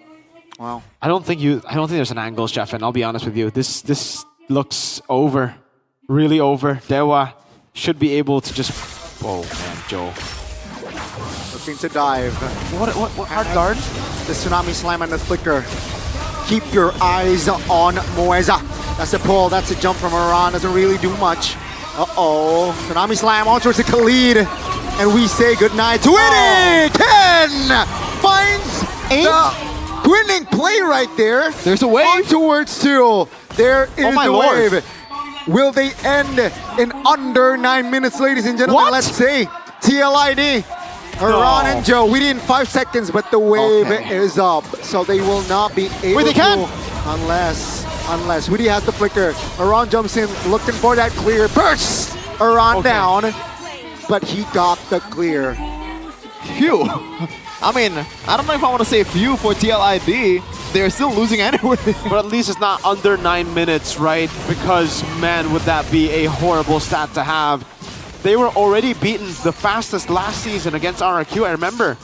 wow. I don't think there's an angle, Chef, and I'll be honest with you. This looks over. Really over. Dewa should be able to just. Oh man, Joe. Looking to dive. What hard guard? The Tsunami Slam and the Flicker. Keep your eyes on Moeza. That's a pull, that's a jump from Iran. Doesn't really do much. Uh-oh. Tsunami Slam on towards the Khalid. And we say goodnight to Winnie! Ken finds the winning play right there. There's a wave. On towards 2. There is my the lord. wave. Will they end in under 9 minutes, ladies and gentlemen? What? Let's see. TLID. Aran and Joe within 5 seconds, but the wave is up. So they will not be able they can. to unless Woody has the flicker. Aran jumps in looking for that clear. Burst! Aran down, but he got the clear. Phew. I mean, I don't know if I want to say phew for TLID. They're still losing anyway. But at least it's not under 9 minutes, right? Because, man, would that be a horrible stat to have. They were already beaten the fastest last season against RRQ. I remember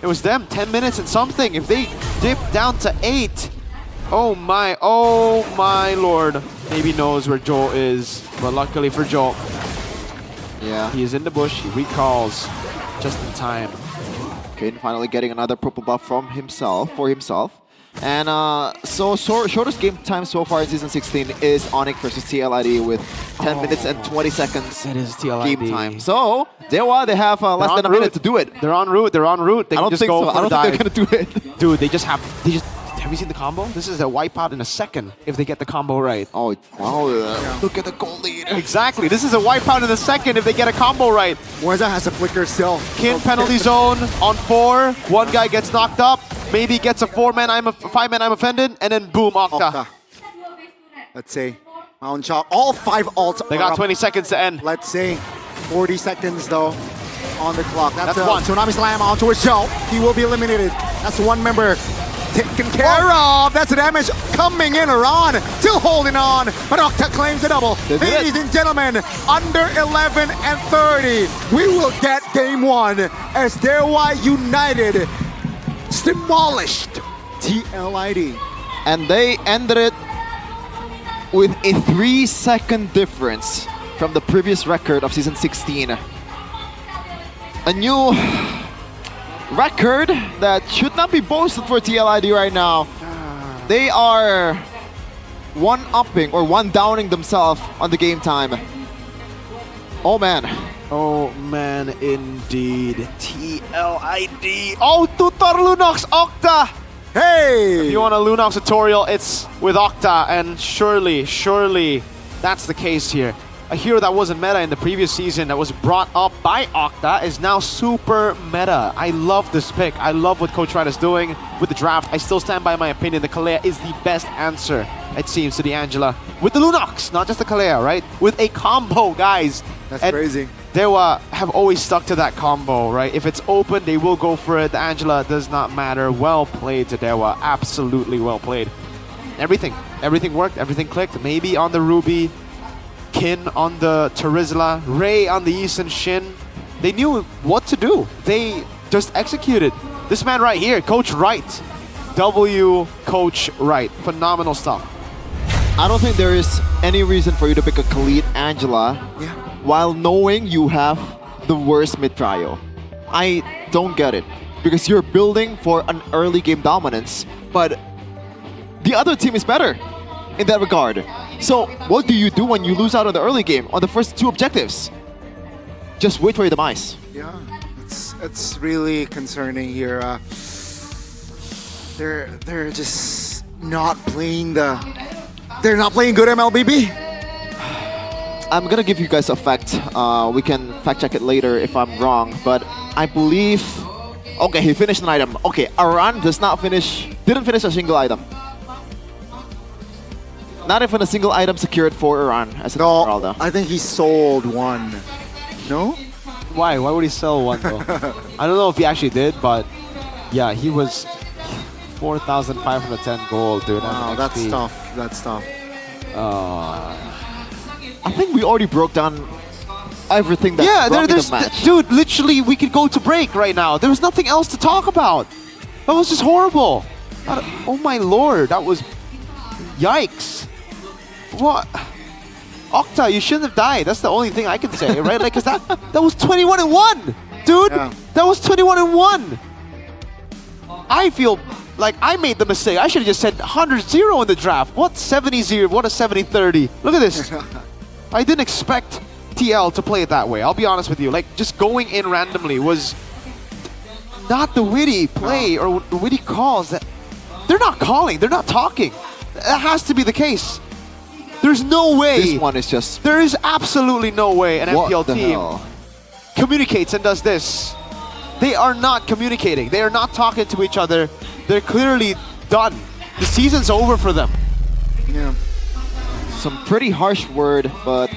it was them, 10 minutes and something. If they dip down to 8, oh my lord. Maybe knows where Joel is, but luckily for Joel, yeah, he is in the bush. He recalls just in time. Kane finally getting another purple buff from himself, And so shortest game time so far in Season 16 is Onyx versus TLID with 10 minutes and 20 seconends It is TLID. game time. So, Dewa, they have less than a minute to do it. They're en route. They I don't think so. I don't think they're going to do it. Dude, have you seen the combo? This is a wipeout in a second if they get the combo right. Oh, wow. Look at the goal lead. Exactly. This is a wipeout in a second if they get a combo right. Moza has a flicker still. Kin penalty zone on 4. One guy gets knocked up. Maybe gets a 5-man I'm offended. And then boom, Octa. Let's see. Mount Chop. All 5 ults. They got 20 seconds to end. Let's see. 40 seconds though on the clock. That's one. Tsunami Slam on towards Joe. He will be eliminated. That's one member taken care of. That's the damage coming in. Aran still holding on, but Octa claims the double. Ladies and gentlemen, under 11 and 30, we will get game 1 as Dewa United demolished TLID. And they ended it with a 3-second difference from the previous record of Season 16. A new record that should not be boasted for TLID right now. They are one-upping or one-downing themselves on the game time. Oh man. Oh man, indeed. TLID. Oh, Tutor Lunox Octa! Hey! If you want a Lunox tutorial, it's with Octa, and surely that's the case here. A hero that wasn't meta in the previous season that was brought up by Octa is now super meta. I love this pick. I love what Coach Wright is doing with the draft. I still stand by my opinion. The Kalea is the best answer, it seems, to the Angela. With the Lunox, not just the Kalea, right? With a combo, guys. That's crazy. Dewa have always stuck to that combo, right? If it's open, they will go for it. The Angela does not matter. Well played to Dewa. Absolutely well played. Everything worked. Everything clicked. Maybe on the Ruby. Kin on the Terizla, Ray on the East and Shin. They knew what to do. They just executed. This man right here, Coach Wright. Coach Wright. Phenomenal stuff. I don't think there is any reason for you to pick a Khalid Angela while knowing you have the worst mid-trio. I don't get it. Because you're building for an early game dominance, but the other team is better in that regard. So what do you do when you lose out on the early game on the first 2 objectives? Just wait for your demise. Yeah, it's really concerning here. They're just not playing they're not playing good MLBB. I'm gonna give you guys a fact. We can fact check it later if I'm wrong, but I believe. Okay, he finished an item. Okay, Aran didn't finish a single item. Not even a single item secured for Aran as an overall though. I think he sold one. No? Why? Why would he sell one though? I don't know if he actually did, but yeah, he was 4,510 gold, dude. Wow, that's tough. That's tough. I think we already broke down everything that brought me the match. Dude, literally, we could go to break right now. There was nothing else to talk about. That was just horrible. Oh my lord, that was... Yikes. What? Octa, you shouldn't have died. That's the only thing I can say, right? Like, cause that was 21-1, dude. Yeah. That was 21-1. I feel like I made the mistake. I should have just said 100-0 in the draft. What 70-0? What a 70-30? Look at this. I didn't expect TL to play it that way. I'll be honest with you. Like, just going in randomly was not the witty play or the witty calls that They're not calling. They're not talking. That has to be the case. There's no way. This one is just... There is absolutely no way an What MPL the team hell? communicates and does this. They are not communicating. They are not talking to each other. They're clearly done. The season's over for them. Yeah. Some pretty harsh word, but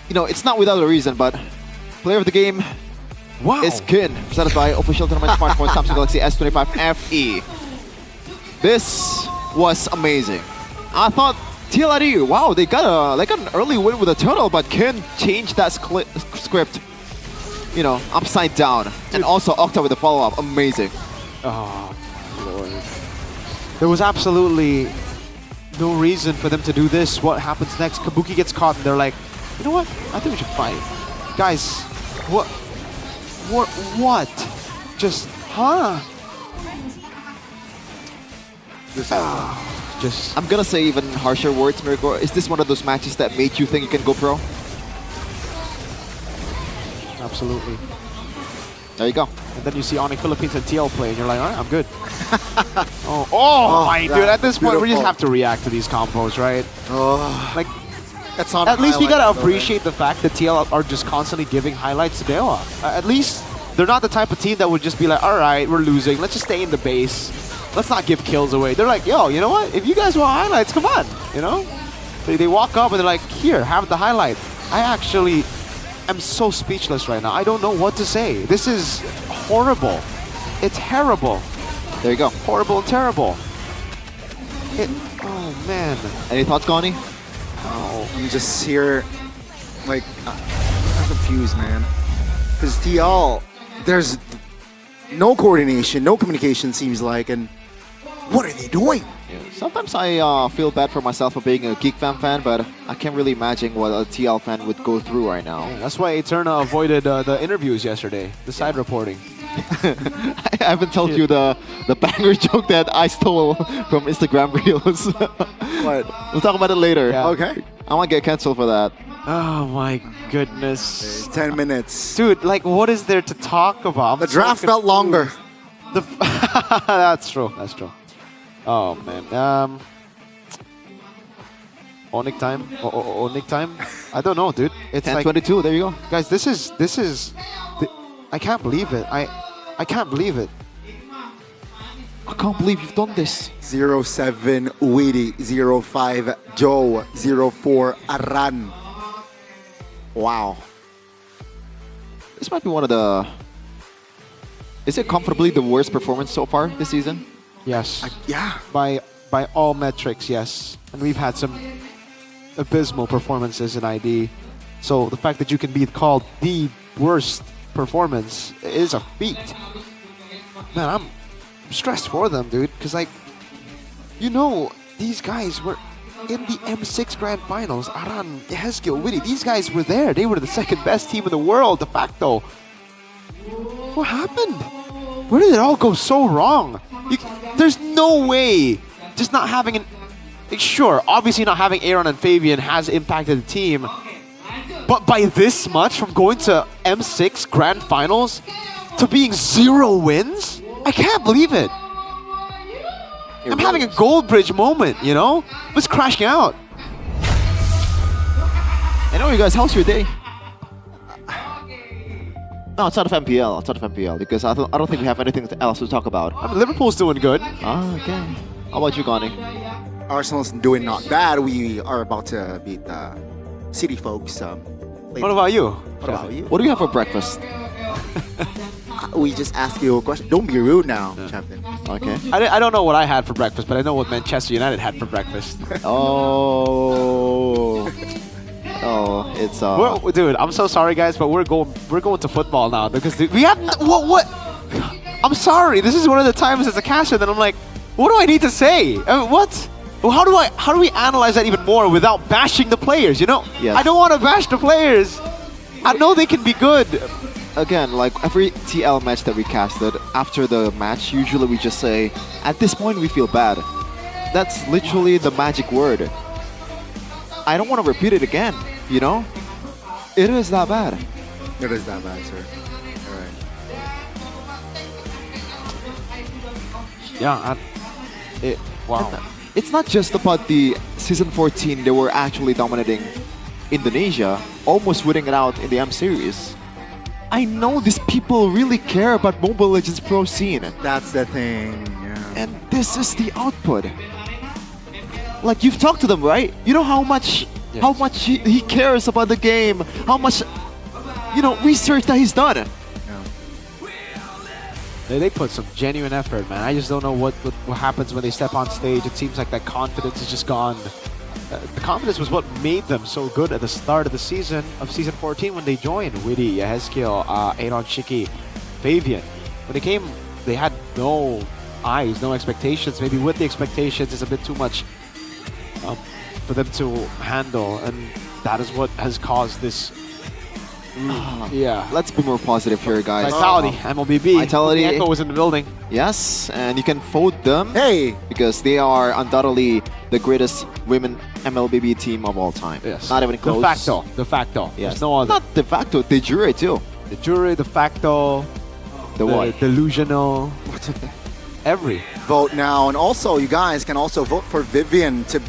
you know, it's not without a reason, but player of the game is Kin, presented by official tournament smartphone Samsung Galaxy S25 FE. This was amazing. I thought TLRE, wow, they got an early win with a turtle, but Kin changed that script, you know, upside down. And also Octa with the follow-up, amazing. Oh, Lord. There was absolutely no reason for them to do this. What happens next? Kabuki gets caught and they're like, you know what? I think we should fight. Guys, what? Just, huh? Just... I'm gonna say even harsher words, Miracle. Is this one of those matches that made you think you can go pro? Absolutely. There you go. And then you see Onyx Philippines and TL play and you're like, all right, I'm good. oh my dude, at this point we just have to react to these combos, right? Like, that's on at least we gotta highlights, though, appreciate the fact that TL are just constantly giving highlights to Dewa. At least they're not the type of team that would just be like, all right, we're losing, let's just stay in the base. Let's not give kills away. They're like, yo, you know what? If you guys want highlights, come on, you know? They walk up and they're like, here, have the highlight. I actually am so speechless right now. I don't know what to say. This is horrible. It's terrible. There you go. Horrible and terrible. Oh, man. Any thoughts, Goni? Oh, I'm just here, like, I'm confused, man. Because TL, there's no coordination, no communication, seems like, and what are they doing? Sometimes I feel bad for myself for being a Geek fan, but I can't really imagine what a TL fan would go through right now. Yeah, that's why Eterna avoided the interviews yesterday, the side reporting. I haven't told you the banger joke that I stole from Instagram Reels. What? We'll talk about it later. Yeah. Okay. I want to get cancelled for that. Oh my goodness. 10 minutes. Dude, like what is there to talk about? The draft felt longer. That's true. That's true. Oh man. Onyx time? Onyx time? I don't know, dude. It's 10:22. There you go, guys. This is. I can't believe it. I can't believe it. I can't believe you've done this. 07 Weedy, 05 Joe, 04 Aran. Wow. This might be one of the... Is it comfortably the worst performance so far this season? Yes. Yeah. By all metrics, yes. And we've had some abysmal performances in ID. So the fact that you can be called the worst performance is a feat. Man, I'm stressed for them, dude. Because, like, you know, these guys were in the M6 Grand Finals. Aran, Heskil, Witty, these guys were there. They were the second best team in the world, de facto. What happened? Where did it all go so wrong? There's no way just not having an... Sure, obviously not having Aaron and Fabian has impacted the team. But by this much, from going to M6 Grand Finals to being 0 wins? I can't believe it. I'm having a gold bridge moment, you know? It's crashing out. Anyway, guys, how's your day? No, outside of MPL, because I don't think we have anything else to talk about. I mean, Liverpool's doing good. Ah, okay. How about you, Goni? Arsenal's doing not bad. We are about to beat City folks. What about you? What about you? What do you have for breakfast? We just asked you a question. Don't be rude now, Captain. Okay. I don't know what I had for breakfast, but I know what Manchester United had for breakfast. Oh, it's dude, I'm so sorry, guys, but we're going to football now because we have what? I'm sorry. This is one of the times as a caster that I'm like, what do I need to say? I mean, what? Well, how do we analyze that even more without bashing the players? You know, Yes. I don't want to bash the players. I know they can be good. Again, like every TL match that we casted, after the match, usually we just say, at this point we feel bad. That's literally the magic word. I don't want to repeat it again, you know? It is that bad. It is that bad, sir. All right. Yeah, Wow. And it's not just about the season 14. They were actually dominating Indonesia, almost winning it out in the M series. I know these people really care about Mobile Legends Pro scene. That's the thing. Yeah. And this is the output. Like, you've talked to them, right? You know how much he cares about the game, how much research that he's done. They put some genuine effort, man. I just don't know what happens when they step on stage. It seems like that confidence is just gone. The confidence was what made them so good at the start of the season, of season 14, when they joined. Witty, Yehezkiel, Aaron Shiki, Fabian. When they came, they had no eyes, no expectations. Maybe with the expectations, it's a bit too much for them to handle, and that is what has caused this. Yeah. Let's be more positive here, guys. Vitality, MLBB. Vitality. Echo was in the building. Yes, and you can vote them. Hey! Because they are undoubtedly the greatest women MLBB team of all time. Yes. Not even close. De facto. Yes. There's no other. Not de facto, de jure too. De jure, de facto. The what? Delusional. Every. Vote now, and also you guys can also vote for Vivian to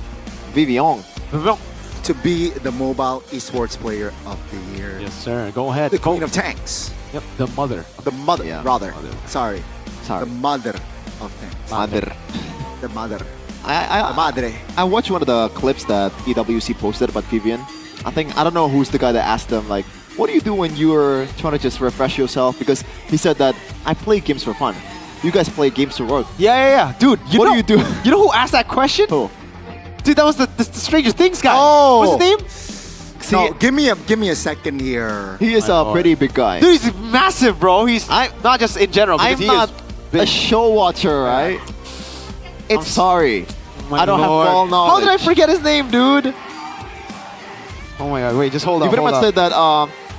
be the mobile esports player of the year. Yes, sir. Go ahead. The queen of tanks. Yep. The mother. The mother, Yeah. rather. Mother. Sorry. Sorry. The mother of tanks. Mother. The mother. I Madre. I watched one of the clips that EWC posted about Vivian. I don't know who's the guy that asked them, like, what do you do when you're trying to just refresh yourself? Because he said that I play games for fun. You guys play games for work. Yeah. Dude, what do you do? You know who asked that question? Who? Dude, that was the Stranger Things guy. Oh. What's his name? No, give me a second here. He is a pretty big guy. Dude, he's massive, bro. He's not just in general. I'm not a show watcher, right? I'm sorry. I don't have ball knowledge. How did I forget his name, dude? Oh my god, wait, just hold on. You pretty much said that,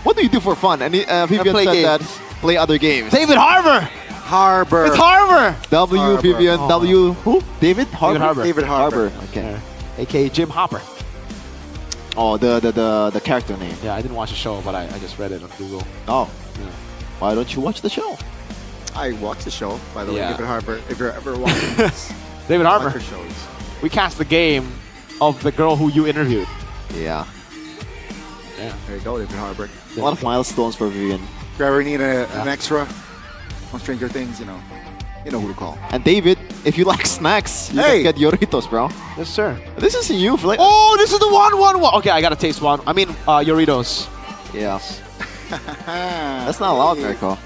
what do you do for fun? And Vivian play said games. that, play other games. David Harbour! Harbor. It's Harbour! W, Harbour. Vivian, Oh. W, who? David Harbour? Harbour. David Harbour. Okay. AKA Jim Hopper. Oh, the character name. Yeah, I didn't watch the show, but I just read it on Google. Oh. Why don't you watch the show? I watched the show, by the way, Yeah. David Harbour. If you're ever watching this, David watch Harbour. her shows. We cast the game of the girl who you interviewed. Yeah. Yeah. There you go, David Harbour. A lot of milestones for Vivian. If you ever need an extra on Stranger Things, you know who to call. And David, if you like snacks, you Hey! can get Doritos, bro. Yes, sir. This is you. Like, Oh, this is the one. Okay, I gotta taste one. I mean, Doritos. yeah. That's not allowed, Mirko.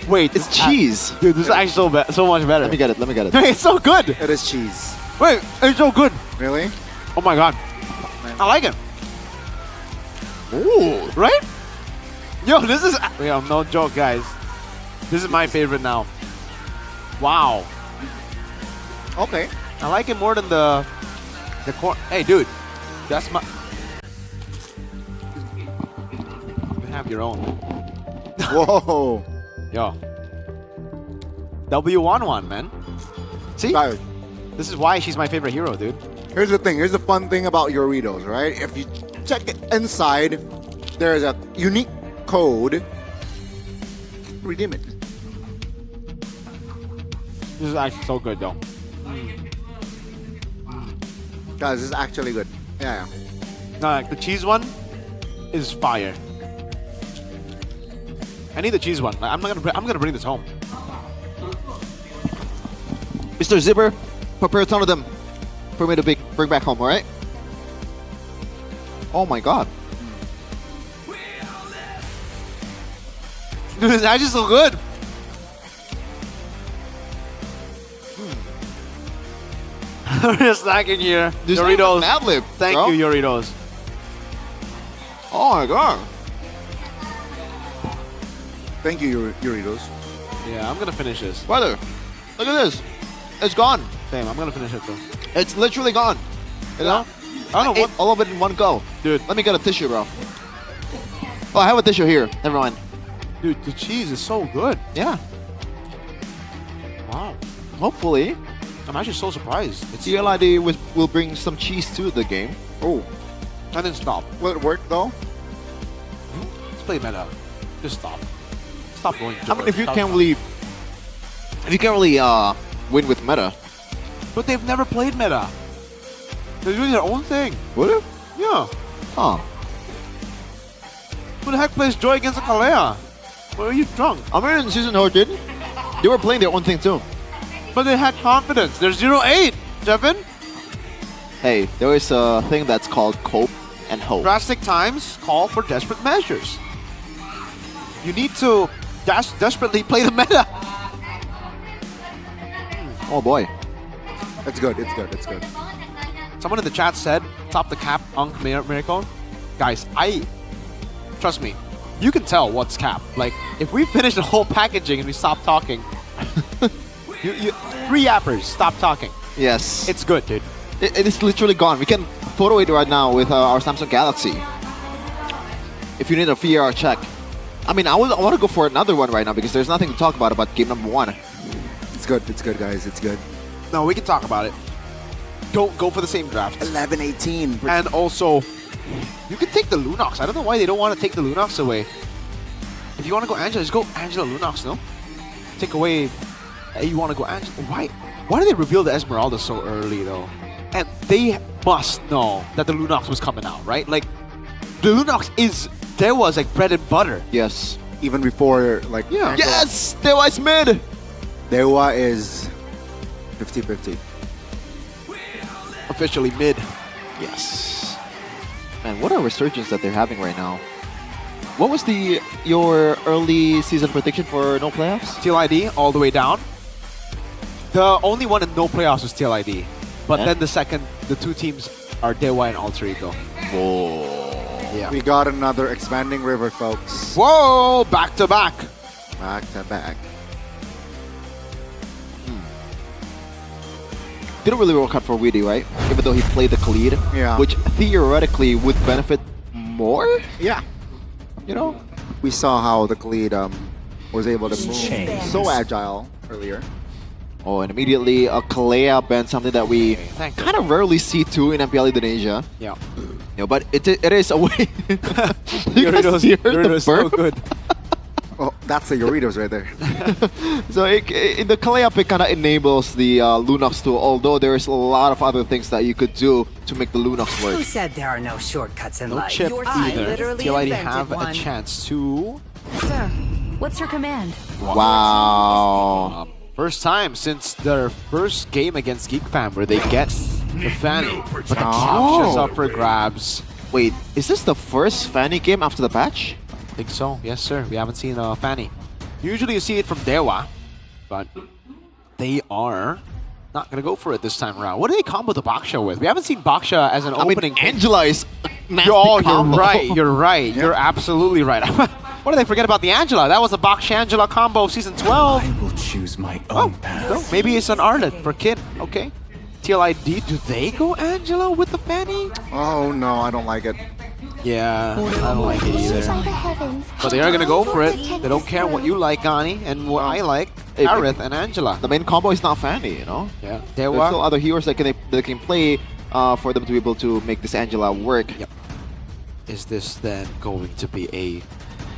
Wait, It's cheese. Dude, this is actually so much better. Let me get it. Let me get it. It's so good. It is cheese. Wait, it's so good. Really? Oh my god. I like it. Ooh, right? Yo, this is... Yeah, no joke, guys. This is my favorite now. Wow. Okay. I like it more than the corn. Hey, dude. That's my... You can have your own. Whoa. Yo. W11, man. See? Guys, This is why she's my favorite hero, dude. here's the thing. Here's the fun thing about Doritos, right? If you check it inside, there is a unique code. Redeem it. This is actually so good, though. Guys, this is actually good. Yeah. No, like the cheese one is fire. I need the cheese one. Like, I'm gonna bring this home. Mr. Zipper, prepare a ton of them for me to bring back home, alright? Oh my god. Dude, it's actually so good. We're just snacking here. There's Doritos. Mad Lib, Thank bro. you, Doritos. Oh my god. Thank you, Doritos. Yeah, I'm gonna finish this. Brother, look at this. It's gone. Damn, I'm gonna finish it though. It's literally gone. You know? I don't know ate all of it in one go. Dude. Let me get a tissue, bro. Oh, I have a tissue here. Never mind. Dude, the cheese is so good. Yeah. Wow. Hopefully, I'm actually so surprised. It's CLID will bring some cheese to the game. Oh. And then stop. Will it work though? Let's play meta. Just stop. Stop going. I mean, if you can't really win with meta, But they've never played meta. They're doing their own thing. What? Yeah. Huh. Who the heck plays Joy against a Kalea? Were you drunk? I mean, Season 14, they were playing their own thing too. But they had confidence. They're 0-8, Jevin. Hey, there is a thing that's called cope and hope. Drastic times call for desperate measures. You need to desperately play the meta. Oh boy. It's good, it's good, it's good. Someone in the chat said, top the cap, Unk Miracle. Guys, trust me, you can tell what's cap. Like, if we finish the whole packaging and we stop talking, three yappers, stop talking. Yes. It's good, dude. It is literally gone. We can photo it right now with our Samsung Galaxy. If you need a VR check. I mean, I want to go for another one right now because there's nothing to talk about game number 1. It's good, guys, it's good. No, we can talk about it. Don't go for the same draft. 11-18. And also, you can take the Lunox. I don't know why they don't want to take the Lunox away. If you want to go Angela, just go Angela Lunox, no? Take away, you want to go Angela. Why did they reveal the Esmeralda so early, though? And they must know that the Lunox was coming out, right? Like, the Lunox there was like bread and butter. Yes. Even before, like... Yeah. Yes! Dewa is mid! Dewa is 50-50. Officially mid. Yes. Man, what a resurgence that they're having right now. What was your early season prediction for no playoffs? TLID all the way down. The only one in no playoffs was TLID. But then the two teams are Dewa and Alter Ego. Whoa. Yeah. We got another expanding river, folks. Whoa! Back to back. Back to back. Didn't really work out for Weedy, right? Even though he played the Khalid, which theoretically would benefit more. Yeah. You know? We saw how the Khalid was able to move so agile earlier. Oh, and immediately a Kalea ban, something that we kind of rarely see too in MPL Indonesia. Yeah. You know, but it is a way. Doritos so good. Oh, that's the Doritos right there. So in the Kalea pick kind of enables the Lunox too, although there's a lot of other things that you could do to make the Lunox work. Who said there are no shortcuts in No life? chip either. literally TLID invented have one. a chance to... Sir, what's your command? Wow. First time since their first game against Geek Fam where they get the Fanny. But the capture's up for grabs. Wait, is this the first Fanny game after the patch? I think so. Yes, sir. We haven't seen Fanny. Usually you see it from Dewa, but they are not going to go for it this time around. What do they combo the Baksha with? We haven't seen Baksha as an opening. Angela is nasty you're combo. right. You're right. You're absolutely right. What did they forget about the Angela? That was a Baksha-Angela combo of Season 12. I will choose my own path. No, maybe it's an Arlet for Kid. Okay. TLID, do they go Angela with the Fanny? Oh no, I don't like it. Yeah, I don't like it either. But they are going to go for it. They don't care what you like, Gani, and what I like, Aerith and Angela. The main combo is not Fanny, you know? Yeah. There's still other heroes that can play for them to be able to make this Angela work. Yep. Is this then going to be a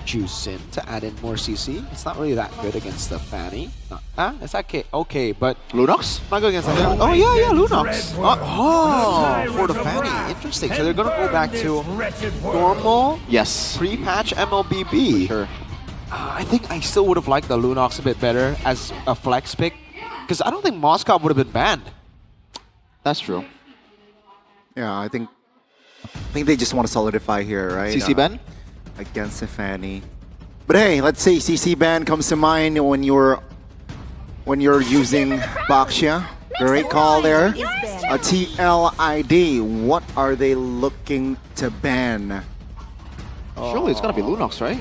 juice in to add in more CC? It's not really that good against the Fanny. It's okay, but Lunox? Not good against the Fanny. Oh yeah, Lunox. For the Fanny. Interesting. So they're gonna go back to normal. Yes. Pre-patch MLBB. Sure. I think I still would have liked the Lunox a bit better as a flex pick, because I don't think Moscow would have been banned. That's true. Yeah, I think they just want to solidify here, right? CC ban? Against the Fanny. But hey, let's say CC ban comes to mind when you're using Baksha. Great call there. A TLID. What are they looking to ban? Surely it's gonna be Lunox, right?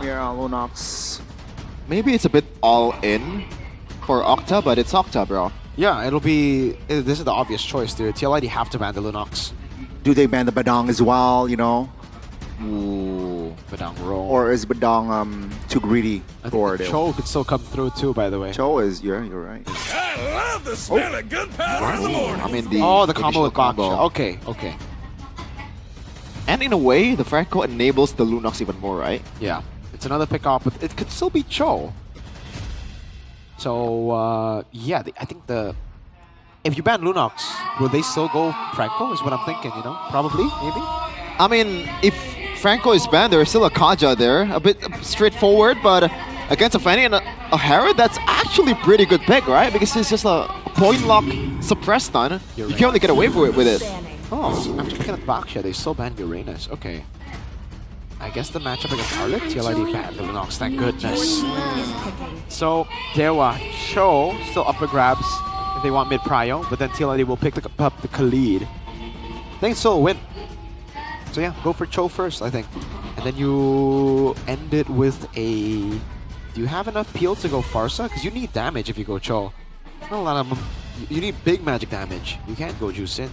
Yeah, Lunox. Maybe it's a bit all in for Octa, but it's Octa, bro. Yeah, it'll be. This is the obvious choice, dude. TLID have to ban the Lunox. Do they ban the Badong as well? You know. Ooh, Badong roll. Or is Badong too greedy for it? Cho could still come through too, by the way. Cho is, you're right. I love the smell of gunpowder in the morning. I mean the combo with Baksha. Okay. And in a way, the Franco enables the Lunox even more, right? Yeah, it's another pick off, but it could still be Cho. So yeah, I think the if you ban Lunox, will they still go Franco? Is what I'm thinking, you know? Probably, maybe? I mean, if Franco is banned, there's still a Kaja there. A bit straightforward, but against a Fanny and a Herod, that's actually pretty good pick, right? Because it's just a point lock suppress stun. You can only get away with it. Oh, after picking up Baksha, they still banned Uranus. Okay. I guess the matchup against Arlet, TLID banned the Lunox, thank goodness. So, Dewa, Cho, still up for grabs if they want mid-prio, but then TLID will pick up the Khalid. I think it's still a win. So yeah, go for Cho first, I think. And then you end it with a... Do you have enough peel to go Farsa? Because you need damage if you go Cho. Not a lot of them. You need big magic damage. You can't go Juice in.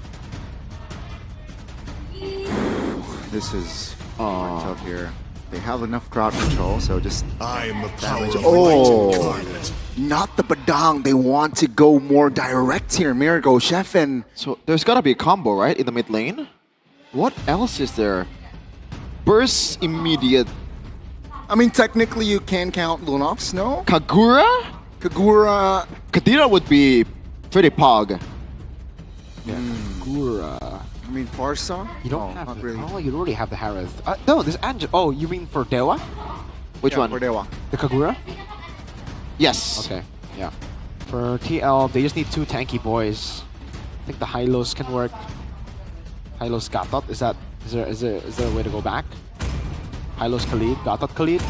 This is tough here. They have enough crowd control, so just I am the damage. power Oh, not the Badang. They want to go more direct here. Miracle, Sheffin. So there's gotta be a combo, right, in the mid lane? What else is there? Burst immediate. I mean, technically you can count Lunox, no? Kagura? Kagura. Kadira would be pretty pog. Yeah, Kagura. I mean, Farsa? You don't have not it. really. Oh, you already have the Harith. No, this Angel. Oh, you mean for Dewa? Which one? For Dewa. The Kagura? Yes. Okay, yeah. For TL, they just need 2 tanky boys. I think the Hylos can work. Hylos Gatot, is there a way to go back? Hylos Khalid, Gatot Khalid?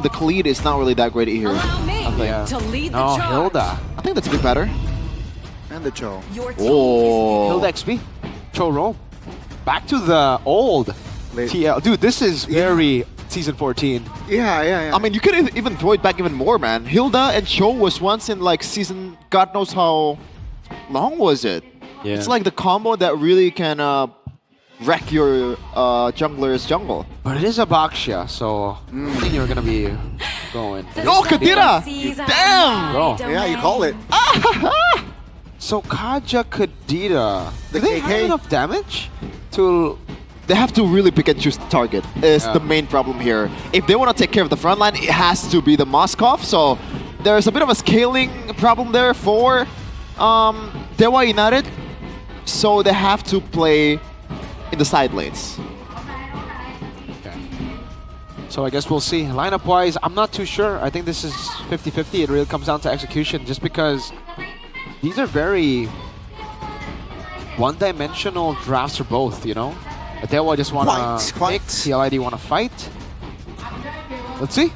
The Khalid is not really that great here. Allow me to lead the No, charge. Hilda. I think that's a bit better. And the Cho. Oh. Hilda XP. Cho roll. Back to the old TL. Dude, this is very season 14. Yeah. I mean, you could even throw it back even more, man. Hilda and Cho was once in like season, God knows how long was it? Yeah. It's like the combo that really can wreck your jungler's jungle. But it is a Baksha, so I think you're gonna be going. Oh, Kadira! Damn! Bro. Yeah, you call it. So Kaja Kadira, The do they have KK? enough damage to... They have to really pick and choose the target, is the main problem here. If they want to take care of the front line, it has to be the Moskov, so there's a bit of a scaling problem there for Dewa United, so they have to play in the side lanes. Okay. So I guess we'll see. Lineup-wise, I'm not too sure. I think this is 50-50. It really comes down to execution, just because these are very one-dimensional drafts for both, you know? Dewa just want to pick, TLID want to fight. Let's see.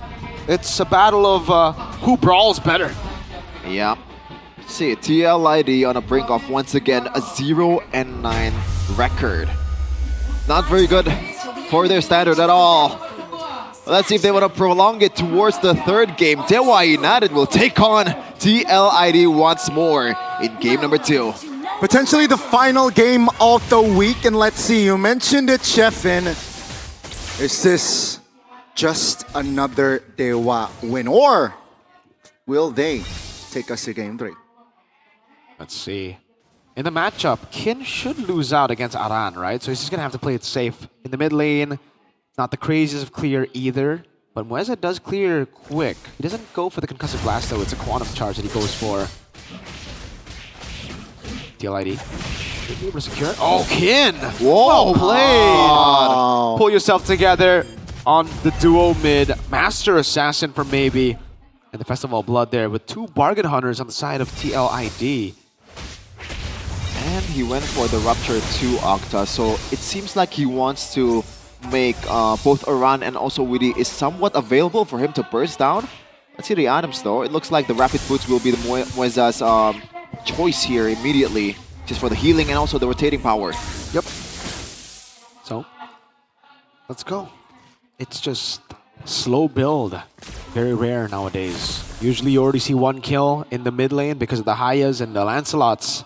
It's a battle of who brawls better. Yeah. See, TLID on the brink of once again a 0-9 record. Not very good for their standard at all. Let's see if they want to prolong it towards the third game. Dewa United will take on TLID once more in game number 2. Potentially the final game of the week, and let's see, you mentioned it, Sheffin. Is this just another Dewa win, or will they take us to game 3? Let's see. In the matchup, Kin should lose out against Aran, right? So he's just going to have to play it safe. In the mid lane, not the craziest of clear either. But Mueza does clear quick. He doesn't go for the concussive blast though. It's a quantum charge that he goes for. TLID. Should be able to secure it. Oh, Kin! Whoa! Well played! Wow. Pull yourself together on the duo mid. Master Assassin for maybe. And the Festival of Blood there with 2 Bargain Hunters on the side of TLID. And he went for the Rupture 2 Octa, so it seems like he wants to make both Aran and also Witty is somewhat available for him to burst down. Let's see the items though. It looks like the Rapid Boots will be the Mueza's choice here immediately, just for the healing and also the rotating power. Yep. So, let's go. It's just slow build. Very rare nowadays. Usually you already see 1 kill in the mid lane because of the Hayas and the Lancelots.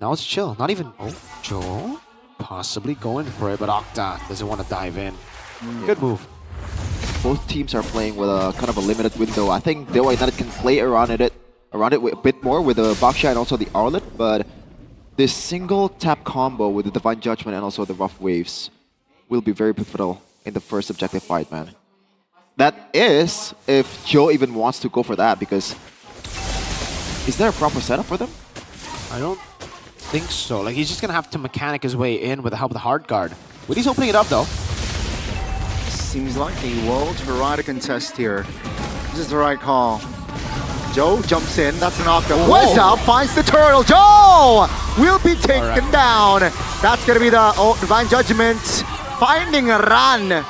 Now it's chill. Not even... Oh, Joe? Possibly going for it, but Octa doesn't want to dive in. Good move. Both teams are playing with a kind of a limited window. I think Dewa United can play around it a bit more with the Baksha and also the Arlet, but this single tap combo with the Divine Judgment and also the Rough Waves will be very pivotal in the first objective fight, man. That is, if Joe even wants to go for that, because is there a proper setup for them? I don't think so. Like, he's just gonna have to mechanic his way in with the help of the hard guard. Witty's opening it up though. Seems like they will try to contest here. This is the right call. Joe jumps in, that's an knockdown. Weza finds the turtle. Joe will be taken down. That's gonna be the Divine Judgment finding a run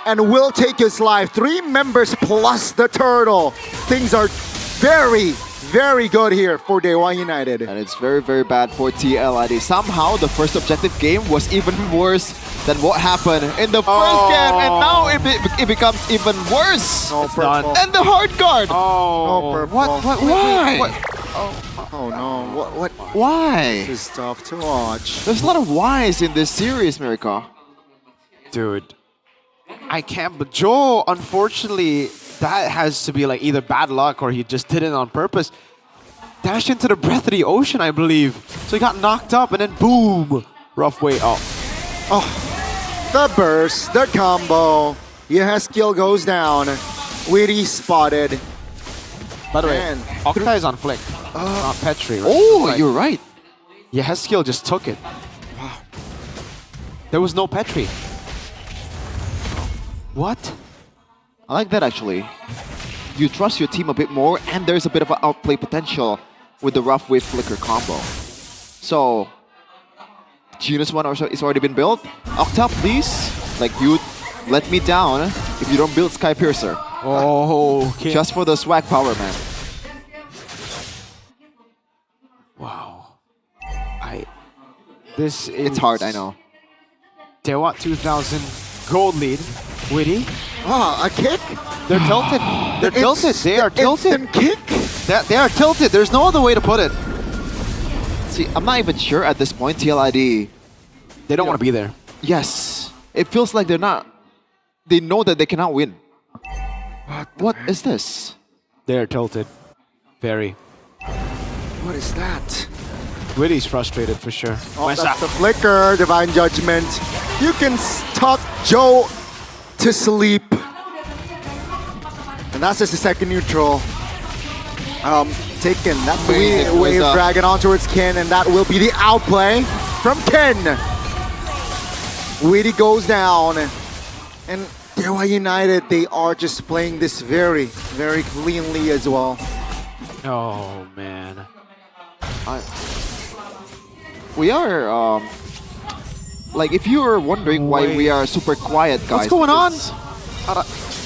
and will take his life. 3 members plus the turtle. Things are very, very good here for Dewa United. And it's very, very bad for TLID. Somehow, the first objective game was even worse than what happened in the first game. And now it becomes even worse. No purple. And the hard guard. No purple. Why? Oh no, what? Why? This is tough to watch. There's a lot of whys in this series, Miracle. Dude, I can't, but Joe, unfortunately, that has to be like either bad luck or he just did it on purpose. Dashed into the breath of the ocean, I believe. So he got knocked up and then boom, rough way up. Oh, the burst, the combo. Skill goes down. Witty spotted. By the way, Octa is on flick, not Petri. Right? Oh, Like, you're right. Skill just took it. Wow. There was no Petri. What? I like that actually. You trust your team a bit more and there's a bit of an outplay potential with the rough wave flicker combo. So, Genius 1 also is already been built. Octa, please. Like, you let me down if you don't build Sky Piercer. Oh, okay. Just for the swag power, man. Wow. This is... It's hard, I know. Dewa 2000 gold lead. Witty. Ah, a kick? They're tilted. They're tilted. They are tilted. Instant kick? They are tilted. There's no other way to put it. See, I'm not even sure at this point, TLID. They don't want to be there. Yes. It feels like they're not... They know that they cannot win. What is this? They're tilted. Very. What is that? Witty's frustrated for sure. Oh, that's the flicker, Divine Judgment. You can tuck Joe to sleep. And that's just the second neutral. Taken. That's the wave dragon on towards Ken, and that will be the outplay from Ken. Witty goes down. And Dewa United, they are just playing this very, very cleanly as well. Oh, man. We are, like, if you are wondering why we are super quiet, guys. What's going on?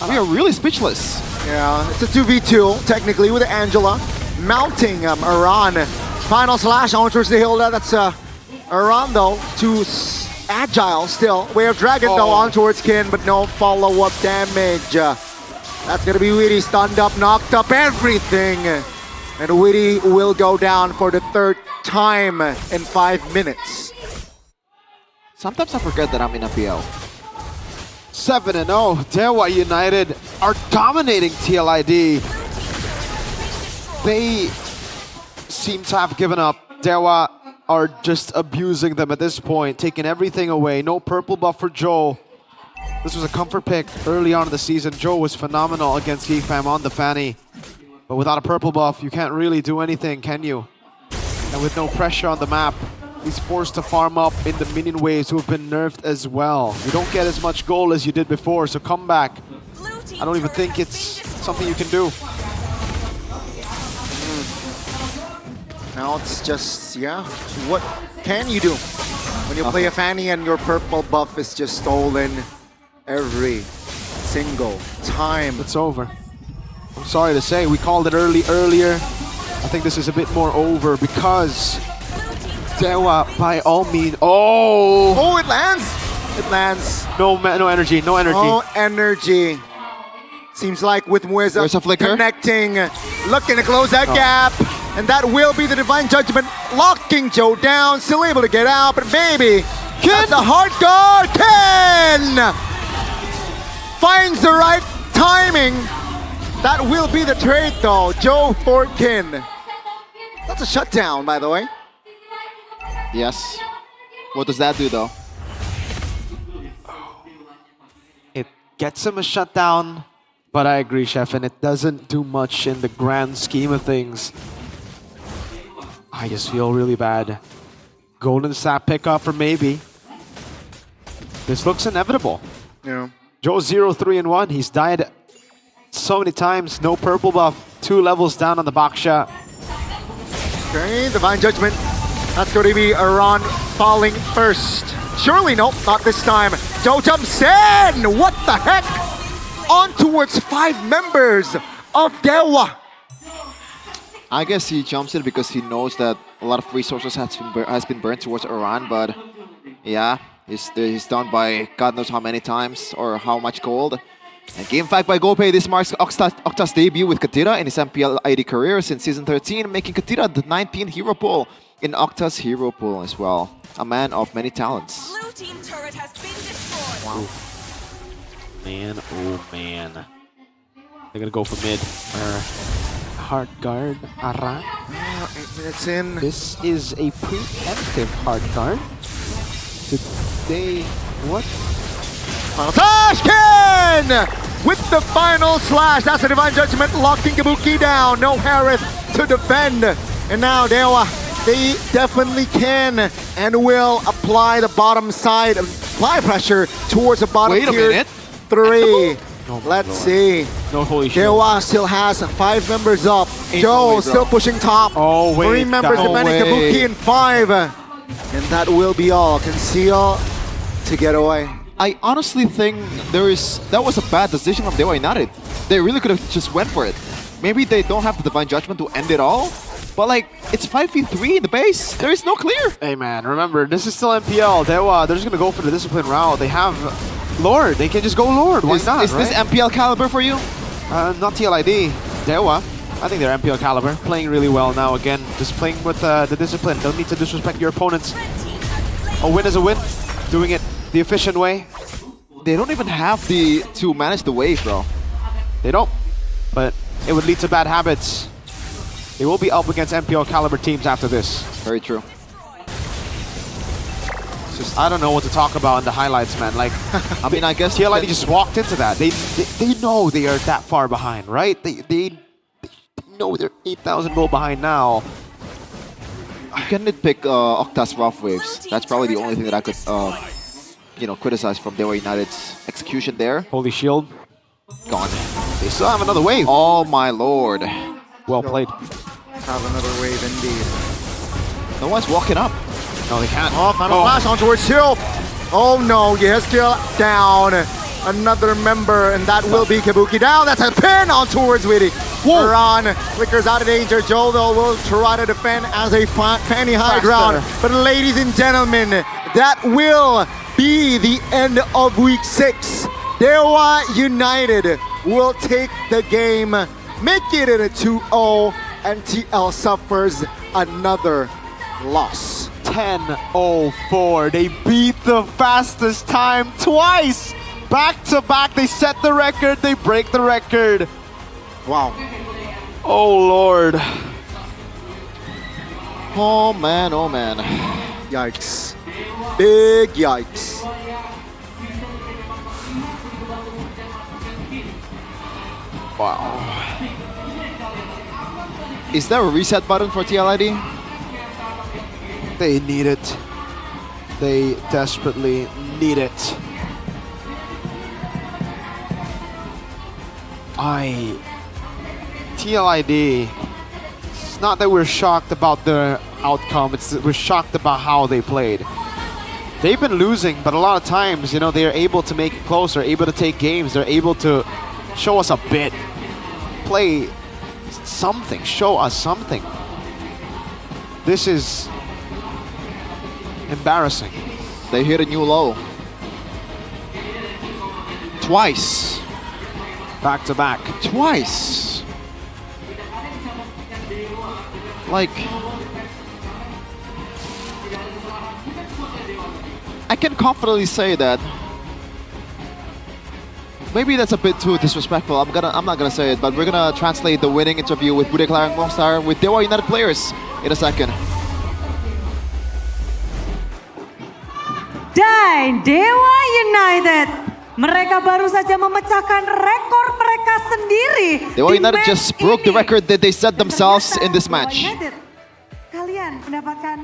We are really speechless. Yeah, it's a 2v2, technically, with Angela mounting Aran. Final slash on towards the hill. That's Aran, though, too agile still. Wave Dragon, though, on towards Kin, but no follow-up damage. That's going to be Witty, stunned up, knocked up, everything. And Witty will go down for the 3rd time in 5 minutes. Sometimes I forget that I'm in MPL. 7-0. Dewa United are dominating TLID. They seem to have given up. Dewa are just abusing them at this point, taking everything away. No purple buff for Joe. This was a comfort pick early on in the season. Joe was phenomenal against Geekfam on the Fanny. But without a purple buff, you can't really do anything, can you? And with no pressure on the map, he's forced to farm up in the minion waves who have been nerfed as well. You don't get as much gold as you did before, so come back. I don't even think it's something you can do. Now it's just, yeah, what can you do when you play a Fanny and your purple buff is just stolen every single time? It's over. I'm sorry to say, we called it earlier. I think this is a bit more over because Dewa, by all means, oh, it lands! It lands. No energy, no energy. No energy. Seems like with Mueza connecting, looking to close that gap. And that will be the Divine Judgment, locking Joe down, still able to get out, but maybe Ken, the hard guard, Ken finds the right timing. That will be the trade though, Joe for Ken. That's a shutdown, by the way. Yes. What does that do though? It gets him a shutdown, but I agree, Chef, and it doesn't do much in the grand scheme of things. I just feel really bad. Golden Sap pickup for maybe. This looks inevitable. Yeah. Joe 0-3-1. He's died so many times. No purple buff. 2 levels down on the box shot. Okay, Divine Judgment. That's going to be Iran falling first. Surely, nope, not this time. Joe jumps in! What the heck? On towards 5 members of Dewa. I guess he jumps in because he knows that a lot of resources has been burnt towards Iran, but yeah, he's down by God knows how many times or how much gold. And game 5 by GoPay. This marks Octa's debut with Katira in his MPL ID career since Season 13, making Katira the 19th hero pool in Octa's hero pool as well. A man of many talents. Blue team turret has been destroyed. Wow. Man, oh man. They're gonna go for mid. Hard guard, Ara. 8 minutes in. This is a preemptive hard guard. Did they... what? Tashkin with the final slash. That's a Divine Judgment locking Kabuki down. No Harith to defend. And now Dewa, they definitely can and will apply the bottom side, apply pressure towards the bottom Wait a tier minute. 3. Oh Let's Lord. see. No holy shield. Dewa still has 5 members up. Ain't Joe no way, still bro. pushing top. Oh, wait. 3 members No defending way. Kabuki in 5. And that will be all. Conceal to get away. I honestly think that was a bad decision from Dewa United. They really could have just went for it. Maybe they don't have the Divine Judgment to end it all, but like, it's 5v3 in the base. There is no clear. Hey man, remember, this is still MPL. They're just gonna go for the discipline route. They have Lord. They can just go Lord. Why not, Is this right? MPL caliber for you? Not TLID. Dewa. I think they're MPL caliber. Playing really well now again. Just playing with the discipline. Don't need to disrespect your opponents. A win is a win. Doing it the efficient way. They don't even have to manage the wave, bro. They don't. But it would lead to bad habits. They will be up against MPL caliber teams after this. Very true. It's just, I don't know what to talk about in the highlights, man. Like, I mean, I guess TLID just walked into that. They know they are that far behind, right? They know they're 8,000 gold behind now. You can nitpick Octa's rough waves. That's probably the only thing that I could, criticize from Dewa United's execution there. Holy shield. Gone. They still have another wave. Oh my lord. Well played. Have another wave indeed. No one's walking up. No, they can't. Oh, final flash on towards Hill. Oh no, Yeskill down. Another member, and that will be Kabuki down. That's a pin on towards Witty. Iran flickers out of danger. Joel though will try to defend as a fanny high ground. But ladies and gentlemen, that will be the end of week 6. Dewa United will take the game, make it in a 2-0, and TL suffers another loss. 10:04. They beat the fastest time twice. Back to back, they set the record, they break the record. Wow. Oh Lord. Oh man, oh man. Yikes. Big yikes. Wow. Is there a reset button for TLID? They need it. They desperately need it. TLID, it's not that we're shocked about the outcome, it's that we're shocked about how they played. They've been losing, but a lot of times, they're able to make it closer, able to take games, they're able to show us a bit. Play something, show us something. This is embarrassing. They hit a new low. Twice. Back to back. Twice. Like, I can confidently say that maybe that's a bit too disrespectful. I'm not gonna say it, but we're gonna translate the winning interview with Bude Clarang Mongstar with Dewa United players in a second. Dan Dewa United, mereka baru saja memecahkan rekor mereka sendiri. Dewa di United match just broke the ini. record that they set themselves in this match. Dewa United, kalian kalian mendapatkan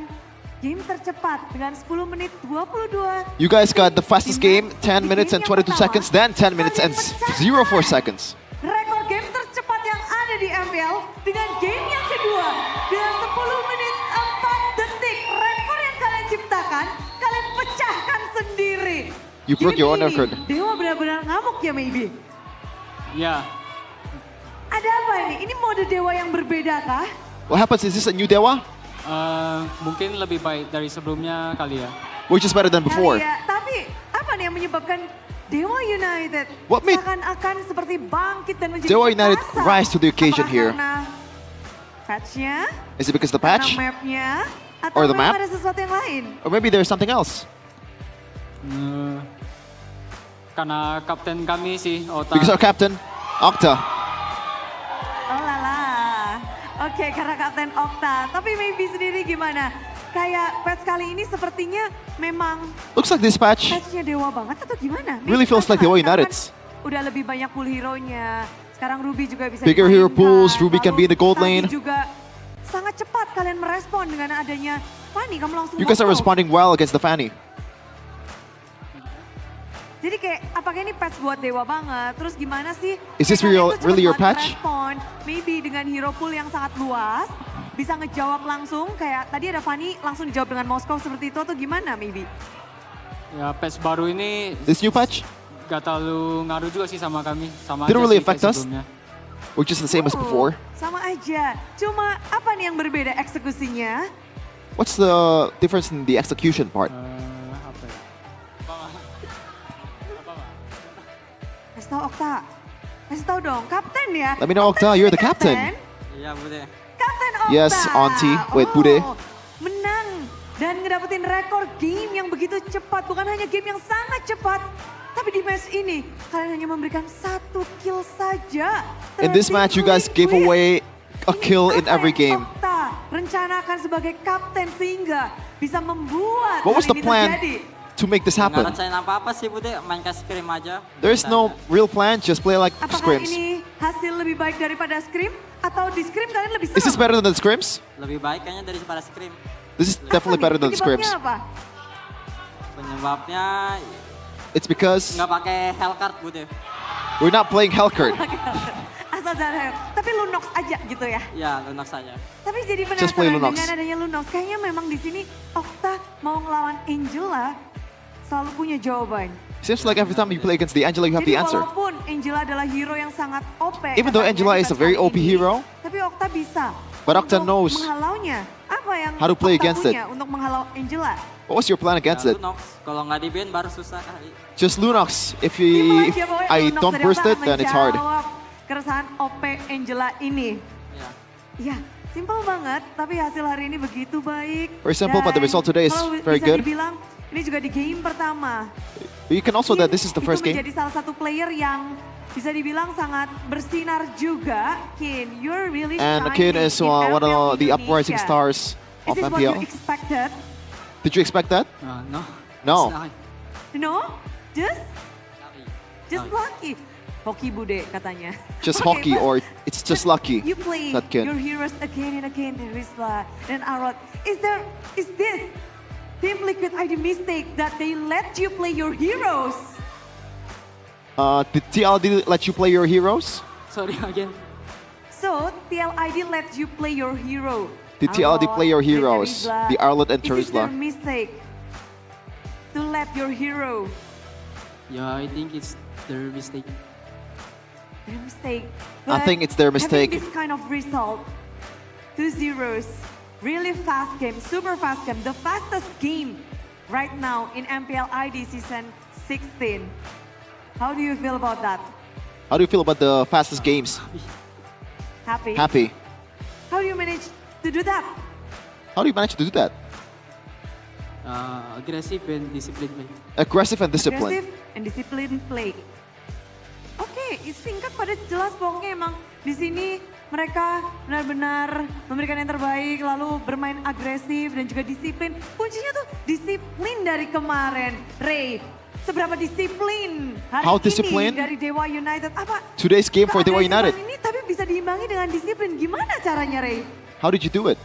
game tercepat dengan 10 menit 22. You guys got the fastest game, 10 minutes and 22 seconds, then 10 minutes and 04 seconds. Rekor game tercepat yang ada di MPL dengan game yang kedua dengan 10 menit 4 detik. Rekor yang kalian ciptakan, kalian pecahkan sendiri. You broke your own record. Dewa benar-benar ngamuk ya, maybe? Ya, Ada apa ini? Ini mode Dewa yang berbeda kah? What happens? Is this a new Dewa? mungkin lebih baik dari sebelumnya kali ya. Which is better than before? Kali ya, tapi apa nih yang menyebabkan Dewa United What made seakan-akan seperti bangkit dan menjadi Dewa United perkasa? rise to the occasion Apakah here? Karena patch-nya? Is it because the patch? Karena map-nya? Atau Or the memang map? ada sesuatu yang lain? Or maybe there's something else? Karena kapten kami sih, Ota. Because our captain, Octa. Oh lala. Oke, karena Kapten Okta. Tapi maybe sendiri gimana? Kayak patch kali ini sepertinya memang Looks like this patch patch-nya Dewa banget atau gimana? really feels like Dewa Karena United. kan udah lebih banyak pool hero-nya. Sekarang Ruby juga bisa Bigger hero dimainkan. pools, Ruby can be in the gold Tadi lane. juga sangat cepat kalian merespon dengan adanya Fanny. Kamu langsung You guys are ngomong. responding well against the Fanny. Jadi kayak apakah ini patch buat Dewa banget? Terus gimana sih? Is this kayak kalian tuh really cepet your banget patch? merespon. Maybe dengan hero pool yang sangat luas, bisa ngejawab langsung. Kayak tadi ada Fanny langsung dijawab dengan Moskow seperti itu atau gimana maybe? Ya, patch baru ini This new patch gak terlalu ngaruh juga sih sama kami. Sama didn't aja really sih kayak affect us, sebelumnya. which is the same as before. Sama aja. Cuma apa nih yang berbeda eksekusinya? What's the difference in the execution part? Apa ya? Kasih tau Okta. Kasih tau dong, kapten ya. Let me know, Octa, you're the captain. Iya, Bude. Kapten Okta. Yes, Auntie. Wait, Bude. Menang dan ngedapetin rekor game yang begitu cepat. Bukan hanya game yang sangat cepat, tapi di match ini kalian hanya memberikan 1 kill saja. In this match, you guys gave away a kill in every game. Okta rencanakan sebagai kapten sehingga bisa membuat What was hal the ini plan terjadi. to make this happen? Nggak rencanain apa-apa sih, Bude. Main kasih scrim aja. There is no real plan, just play like Apakah scrims. ini hasil lebih baik daripada scrim? Atau di scrim kalian lebih Is this senang? better than the scrims? Lebih baik kayaknya daripada scrim. This is definitely better than the scrims. Penyebabnya apa? Penyebabnya It's because nggak pakai Hellcard, Bude. we're not playing Hellcard. Asal jangan, tapi Lunox aja gitu ya. Ya, lunak saja. Tapi jadi Just play penasaran Lunox. dengan adanya Lunox. Kayaknya memang di sini Okta mau ngelawan Angela selalu punya jawaban. Seems like every time you play against the Angela, you have Jadi the answer. walaupun Angela adalah hero yang sangat OP. Even though katanya Angela di is a match very kali OP ini, hero, tapi Okta bisa. but Octa untuk knows menghalaunya. Apa yang how to play Okta against it. punya untuk menghalau Angela? What was your plan against it? Lunox. Kalau nggak di ban baru susah kali. Just Lunox. If Simple I aja, pokoknya Lunox don't dari burst Okta it, then it's hard. menjawab keresahan OP Angela ini. Ya. Ya, simple banget, tapi hasil hari ini begitu baik. Very simple, but the Dan result today is kalau very bisa good. dibilang, ini juga di game pertama. You can also that this is the first Itu game. menjadi salah satu player yang bisa dibilang sangat bersinar juga. Kin, you're really And shining Kid is in one MPL of the uprising Indonesia. stars Is of this what you MPL. expected? Did you expect that? No. No. No? Just lucky. Hoki bude katanya. Just Okay, hockey but or it's just lucky. You play That Kid. your heroes again and again, Rizla and Arod. Is this Team Liquid ID mistake that they let you play your heroes? Did TLD let you play your heroes? Sorry again. So, TLID let you play your hero. Did TLD play your and heroes? Rizla. The Arlot and Is it their Terizla. mistake to let your hero? Yeah, I think it's their mistake. Their mistake. I think it's their mistake. Having this kind of result, 2-0, really fast game, super fast game, the fastest game right now in MPL ID season 16. How do you feel about that? How do you feel about the fastest games? Happy? Happy. How do you manage to do that? How do you manage to do that? Aggressive and disciplined play. Aggressive and disciplined. Aggressive and disciplined play. Oke, singkat pada jelas pokoknya emang di sini mereka benar-benar memberikan yang terbaik, lalu bermain agresif dan juga disiplin. Kuncinya tuh disiplin dari kemarin. Ray, seberapa disiplin hari How ini disciplined? dari Dewa United? Apa Today's game for Dewa United. keagresivan ini tapi bisa diimbangi dengan disiplin. Gimana caranya, Ray? How did you do it?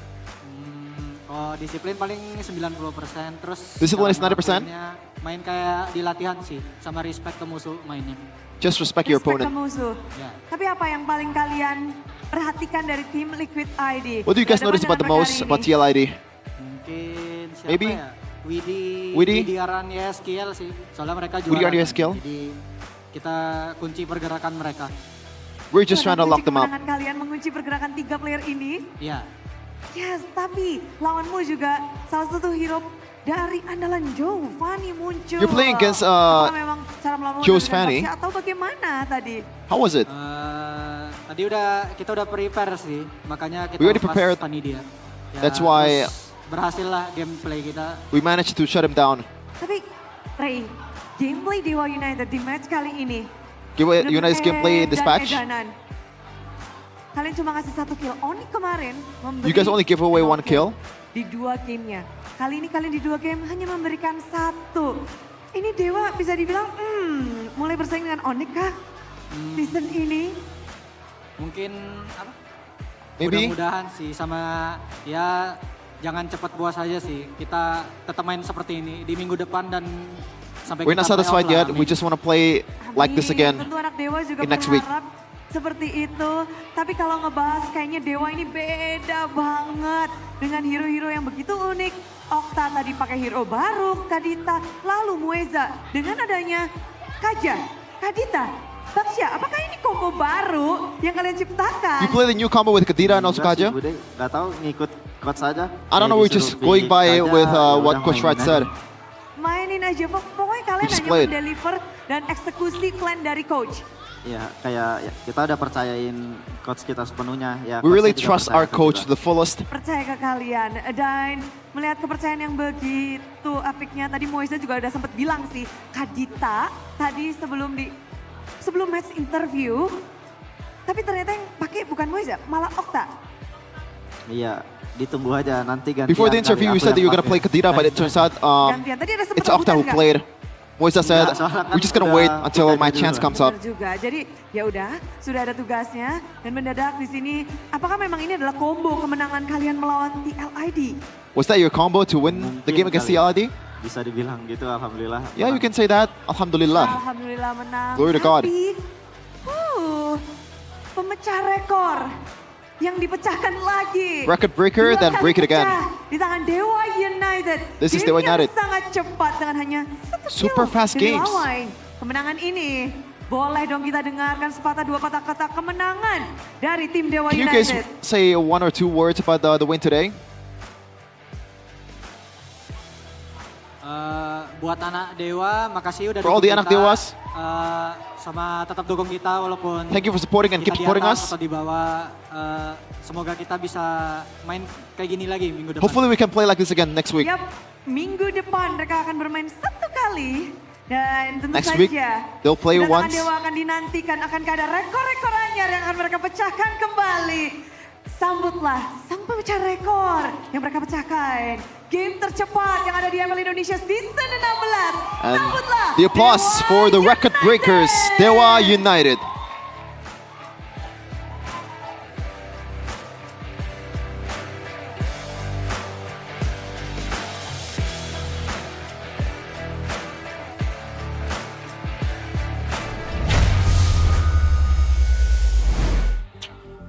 Oh, disiplin paling 90%, terus Discipline is cara 90%? ngelakuinnya main kayak di latihan sih, sama respect ke musuh mainnya. Just respect your Respect ke opponent. musuh. Ya. Tapi apa yang paling kalian perhatikan dari tim Liquid ID? What do you guys notice about the most about TLID? Mungkin siapa Maybe? ya? Widi Widi? Aranya skill sih, soalnya mereka Widi juara. Aranya kan. skill? Jadi kita kunci pergerakan mereka. We're just trying to lock them up. Kemenangan kalian mengunci pergerakan 3 player ini. Iya. Yes, tapi lawanmu juga salah satu hero dari andalan Giovanni muncul. You're playing against Apakah memang cara melawanmu Joe's dengan Fanny. Baxia atau bagaimana tadi? How was it? Tadi kita udah prepare sih, makanya kita We already lepas prepared. Fanny dia. Ya, That's why terus berhasil lah gameplay kita. we managed to shut him down. Tapi Ray, gameplay Dewa United di match kali ini. United's gameplay dispatch. Kalian cuma ngasih 1 kill. Oni kemarin memberi You guys only give away 1 kill. di 2 gamenya. Kali ini kalian di 2 game hanya memberikan 1. Ini Dewa bisa dibilang mulai bersaing dengan Onyx kah? Season ini? Mungkin apa? Maybe. Mudah-mudahan sih sama ya jangan cepat puas aja sih. Kita tetap main seperti ini di minggu depan dan sampai We're not kita satisfied playoff yet. lah. We just want to play like this again Tentu anak Dewa juga in next week. berharap seperti itu. Tapi kalau ngebahas kayaknya Dewa ini beda banget dengan hero-hero yang begitu unik. Okta tadi pakai hero baru, Kadita, lalu Mueza. Dengan adanya Kaja, Kadita, Baxia, apakah ini combo baru yang kalian ciptakan? You play the new combo with Kadira and also Kaja? Gak tahu ngikut coach saja. I don't know, we're just going by with what Coach Wright said. Mainin aja, pokoknya kalian just hanya played. mendeliver dan eksekusi plan dari coach. Ya kayak ya, kita udah percayain coach kita sepenuhnya. Ya, We really coachnya juga trust percaya our ke coach kita. to the fullest. Percaya ke kalian dan melihat kepercayaan yang begitu apiknya tadi Moisa juga udah sempat bilang sih Kadita tadi sebelum match interview tapi ternyata yang pakai bukan Moisa malah Okta. Iya, ditunggu aja nanti gantian. Before the interview, you said that you were going to play Kadira, but it turns out Gantian tadi ada sempat it's Okta who rebutan nggak? played. Moisa said, we're just going to wait until my chance comes up. Benar juga. Jadi ya udah sudah ada tugasnya dan mendadak di sini. Apakah memang ini adalah combo kemenangan kalian melawan TLID? Was that your combo to win the game against TLID? Bisa dibilang gitu, alhamdulillah. Yeah, you can say that. Alhamdulillah. Alhamdulillah menang. Glory to God. Tapi, pemecah rekor yang dipecahkan lagi. Record breaker, then break it again. Di tangan Dewa United. This is Game Dewa United. yang sangat cepat dengan hanya 1 Super kill fast dari games. lawan. Kemenangan ini boleh dong kita dengarkan sepatah dua patah kata kemenangan dari tim Dewa Can you guys United. say 1 or 2 words about the win today? Buat anak Dewa, makasih udah For all dukung the anak kita, Dewas. sama tetap dukung kita walaupun Thank you for supporting and keep kita di supporting atas us. atau di bawah. Semoga kita bisa main kayak gini lagi minggu depan. Hopefully we can play like this again next week. Yap, minggu depan mereka akan bermain 1 kali. Dan tentu Next saja week, they'll play kedatangan once. Dewa akan dinantikan, akankah ada rekor-rekor anyar yang akan mereka pecahkan kembali. Sambutlah sang pemecah rekor yang mereka pecahkan. Game tercepat yang ada di MPL Indonesia season 16. And Sambutlah the applause for the record breakers, Dewa United.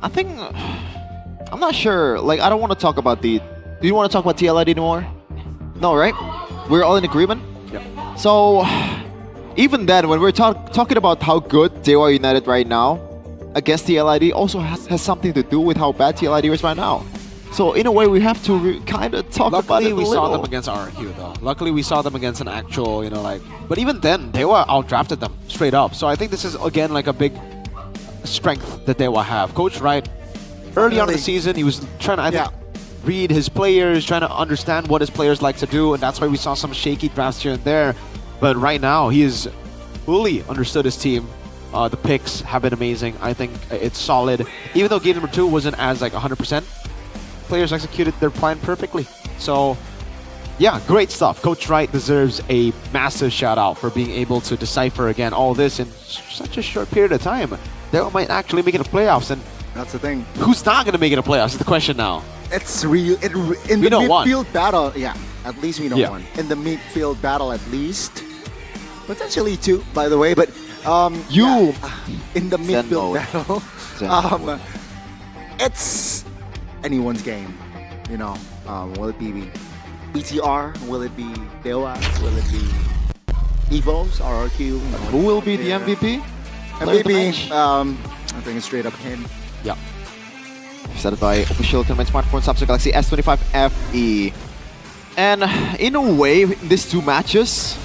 I think, I'm not sure, like I don't want to talk about do you want to talk about TLID anymore? No, right? We're all in agreement? Yeah. So, even then, when we're talking about how good Dewa United right now against TLID also has something to do with how bad TLID is right now. So in a way, we have to kind of talk about it Luckily, a we little. saw them against RQ though. Luckily, we saw them against an actual, But even then, Dewa outdrafted them straight up. So I think this is again like a big strength that Dewa have. Coach Wright, early on in the season, he was trying to I think, read his players, trying to understand what his players like to do, and that's why we saw some shaky drafts here and there. But right now, he has fully understood his team. The picks have been amazing. I think it's solid. Even though game number 2 wasn't as like 100%, players executed their plan perfectly. So, yeah, great stuff. Coach Wright deserves a massive shout out for being able to decipher again all this in such a short period of time. They might actually make it to playoffs, and that's the thing. Who's not going to make it to playoffs is the question now. it's real. In We the know one. midfield battle, yeah, at least we know Yeah. one. In the midfield battle, at least. Potentially two, by the way, but in the midfield mode. battle, Zen it's anyone's game. You know, will it be ETR? Will it be Dewa? Will it be Evos? RRQ? Who will be the MVP? MVP, I think it's straight up him. Yeah. Presented by official tournament smartphone Samsung Galaxy S25 FE. And in a way, in these two matches,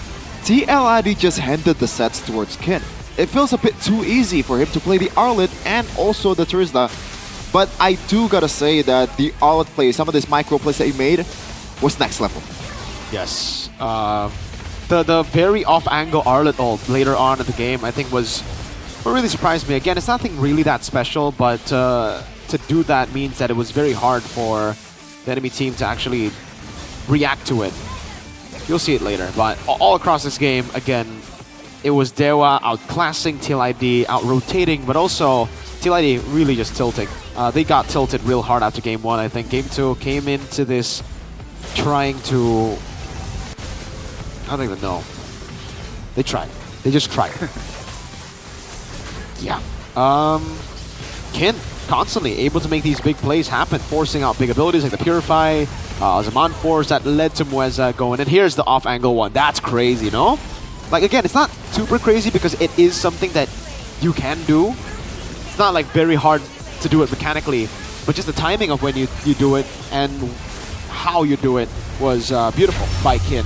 TLID just handed the sets towards Kin. It feels a bit too easy for him to play the Arlet and also the Turisla. But I do gotta say that the Arlet play, some of this micro plays that he made, was next level. Yes. The very off-angle Arlet ult later on in the game, I think was what really surprised me. Again, it's nothing really that special, but to do that means that it was very hard for the enemy team to actually react to it. You'll see it later, but all across this game, again, it was Dewa outclassing TLID, out-rotating, but also TLID really just tilting. They got tilted real hard after game 1, I think. Game 2 came into this trying to... I don't even know. They tried. They just tried. Yeah. Kin constantly able to make these big plays happen, forcing out big abilities like the Purify, Zaman Force that led to Mueza going. And here's the off-angle one. That's crazy, no? Like, again, it's not super crazy because it is something that you can do. It's not like very hard to do it mechanically, but just the timing of when you do it and how you do it was beautiful by Kin.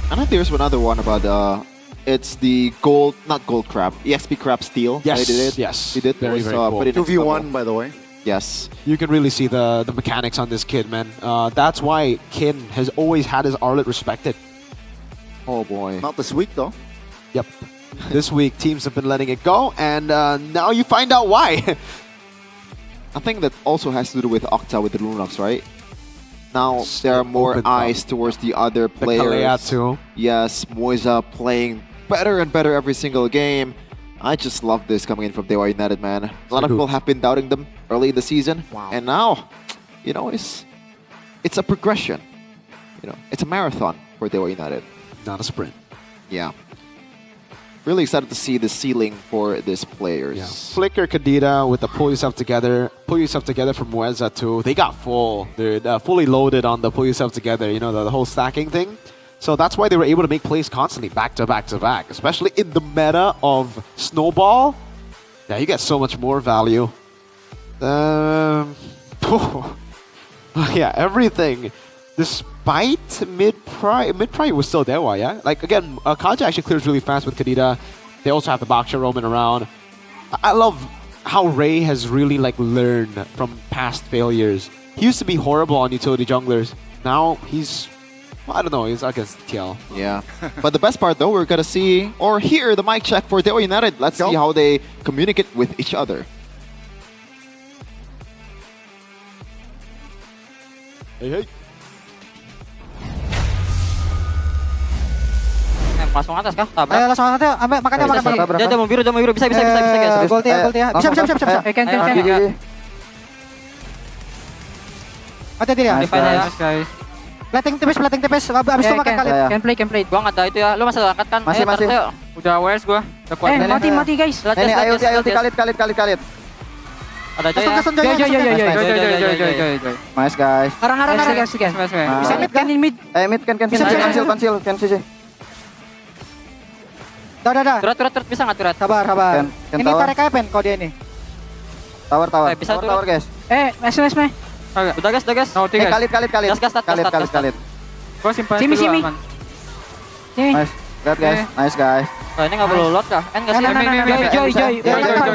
I think there's another one about it's the gold, not gold crab, EXP crab steal. Yes, they did. yes. He did. Very, very cool. Put it 2v1, by the way. Yes. You can really see the mechanics on this kid, man. That's why Kin has always had his Arlet respected. Oh boy. Not this week though. Yep. This week, teams have been letting it go, and now you find out why. I think that also has to do with Octa with the Lunox, right? Now there are more eyes towards the other players. Kalea too. Yes, Moisa playing better and better every single game. I just love this coming in from Dewa United, man. A lot of people have been doubting them early in the season. Wow. And now, you know, it's a progression. You know, it's a marathon for Dewa United. Not a sprint. Yeah. Really excited to see the ceiling for these players. Yeah. Flicker, Kadita with the pull yourself together from Mueza too. They got full, dude, fully loaded on the pull yourself together, you know, the whole stacking thing. So that's why they were able to make plays constantly, back to back to back, especially in the meta of Snowball. Yeah, you get so much more value. Yeah, everything. Despite mid-pry was still Dewa, yeah? Like, again, Kaja actually clears really fast with Kadita. They also have the Baksha roaming around. I love how Ray has really, like, learned from past failures. He used to be horrible on utility junglers. Now, he's... Well, I don't know, he's against TL. Yeah. But the best part, though, we're going to see or hear the mic check for Dewa United. Let's see how they communicate with each other. Hey, hey. Langsung atas kah? Tabrak. Ayo langsung atas, ambil makannya makan. Dia jamur biru bisa guys. Gold ya. Bisa. Can. Hati-hati ya. Guys. Plating tipis. Abis itu makan kali. Can play. Gua enggak tahu itu ya. Lu masih angkat kan? Masih. Udah awares gua. Udah kuat. Mati guys. Ini ayo kalit. Ada aja ya. Joy. Nice guys. Arang guys. Bisa mid kan mid. Mid kan cancel. Dah. Turat bisa nggak turat? Sabar. Ini tarik aja pen kalau dia ini. Tower. Bisa tower guys. Smash. Udah guys. Kalit. Kalit. Gua simpan Simi. Sini. Nice. Nice guys. Ini nggak perlu load kah? Nggak sih. Joy.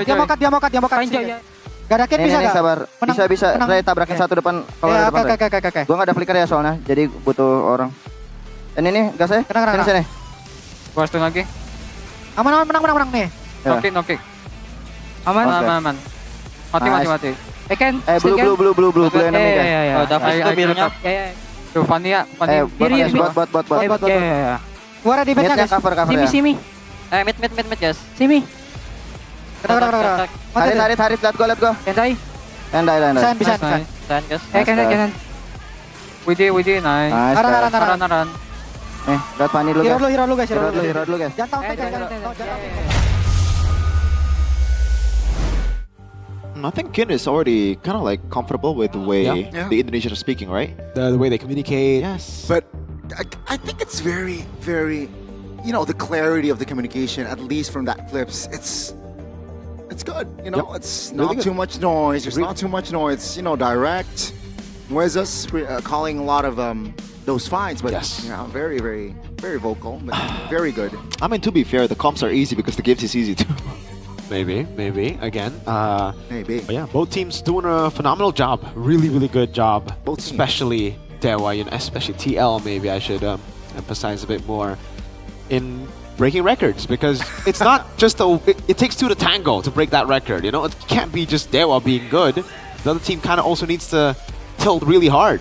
Dia mau cut. Gak ada kit bisa gak? Sabar. Bisa. Saya tabrakin satu depan. Oke. Gua nggak ada flicker ya soalnya, jadi butuh orang. Dan ini gas ya? Sini. Gua setengah lagi. Aman nih. Oke. Aman. Mati. Blue enemy guys. Oh, Davis itu birunya. Tuh, Fania. Buat. Suara di bednya guys. Cover Simi. Mid guys. Simi. Harit, let's go. Endai. Bisa. Saan, guys? Kanan. Widi, nice. Naran. Lihat Fanny dulu guys. Hero lu guys. Hero dulu guys. Jangan tahu jangan. I think Kin is already kind of like comfortable with the way Yeah. the Indonesians are speaking, right? The way they communicate. Yes. But I think it's very, very, the clarity of the communication, at least from that clips, it's good. It's Really not good. too much noise. There's not too much noise. Direct. Mueza's calling a lot of those fines, but very, very, very vocal, but very good. I mean, to be fair, the comps are easy because the gives is easy too. Maybe. Again. Maybe. But yeah, both teams doing a phenomenal job. Really, really good job. Both teams. Especially Dewa, especially TL. Maybe I should emphasize a bit more in breaking records, because it's not just it takes two to tango to break that record. It can't be just Dewa being good. The other team kind of also needs to tilt really hard,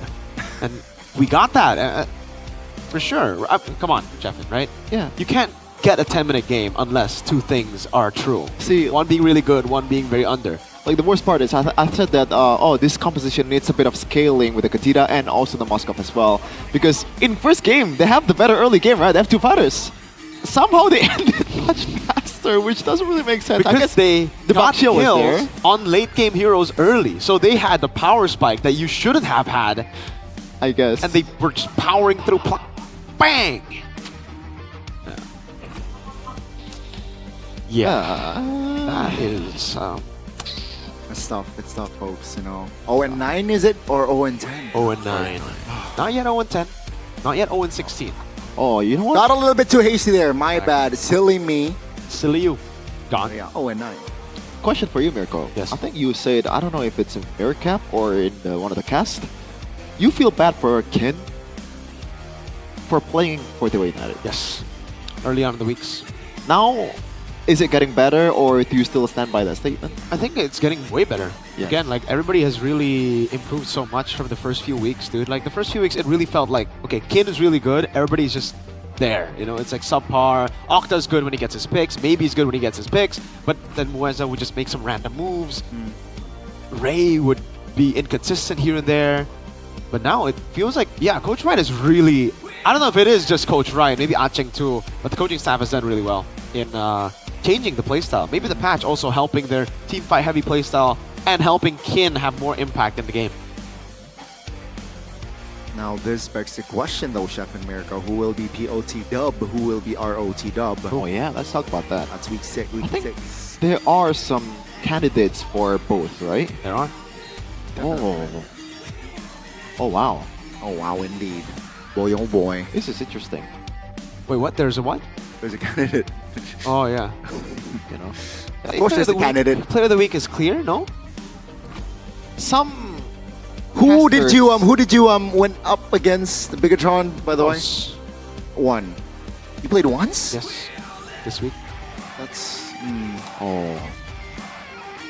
and we got that for sure. Come on, Jeffin, right? Yeah. You can't get a 10-minute game unless two things are true. See, one being really good, one being very under. Like the worst part is I said that this composition needs a bit of scaling with the Katira and also the Moskov as well, because in first game they have the better early game, right? They have two fighters. Somehow they ended much faster, which doesn't really make sense. Because I guess they the got Bakshia was kills there. on late game heroes early, so they had the power spike that you shouldn't have had, I guess. and they were just powering through. Bang! Yeah. That is. It's tough, folks. 0-9 is it, or 0-10? 0-9. Not yet 0-10. Not yet 0-16. Oh, you know what? Got a little bit too hasty there. My bad. Silly me. Silly you. Gone. Yeah, 0-9. Question for you, Mirko. Yes. I think you said, I don't know if it's in Mircap or in one of the cast, you feel bad for Kin for playing for the United. Yes. Early on in the weeks. Now, is it getting better, or do you still stand by that statement? I think it's getting way better. Yeah. Again, like, everybody has really improved so much from the first few weeks, dude. Like, the first few weeks, it really felt like, okay, Kin is really good. Everybody's just there. It's like subpar. Octa's good when he gets his picks. Maybe he's good when he gets his picks. But then Mueza would just make some random moves. Ray would be inconsistent here and there. But now it feels like, yeah, Coach Ryan is really... I don't know if it is just Coach Ryan, maybe Acheng too, but the coaching staff has done really well in changing the playstyle. Maybe the patch also helping their team fight heavy playstyle and helping Kin have more impact in the game. Now this begs the question though, Chef and Mirko, who will be POT dub, who will be ROT dub? Oh yeah, let's talk about that. That's week 6. There are some candidates for both, right? There are. Oh wow. Oh wow, indeed. Boy, oh boy. This is interesting. Wait, what? There's a what? There's a candidate. Oh, yeah. Of course there's a candidate. Player of the week is clear, no? Some... Who did you went up against the Bigatron, by the way? One. You played once? Yes. This week. That's... Oh.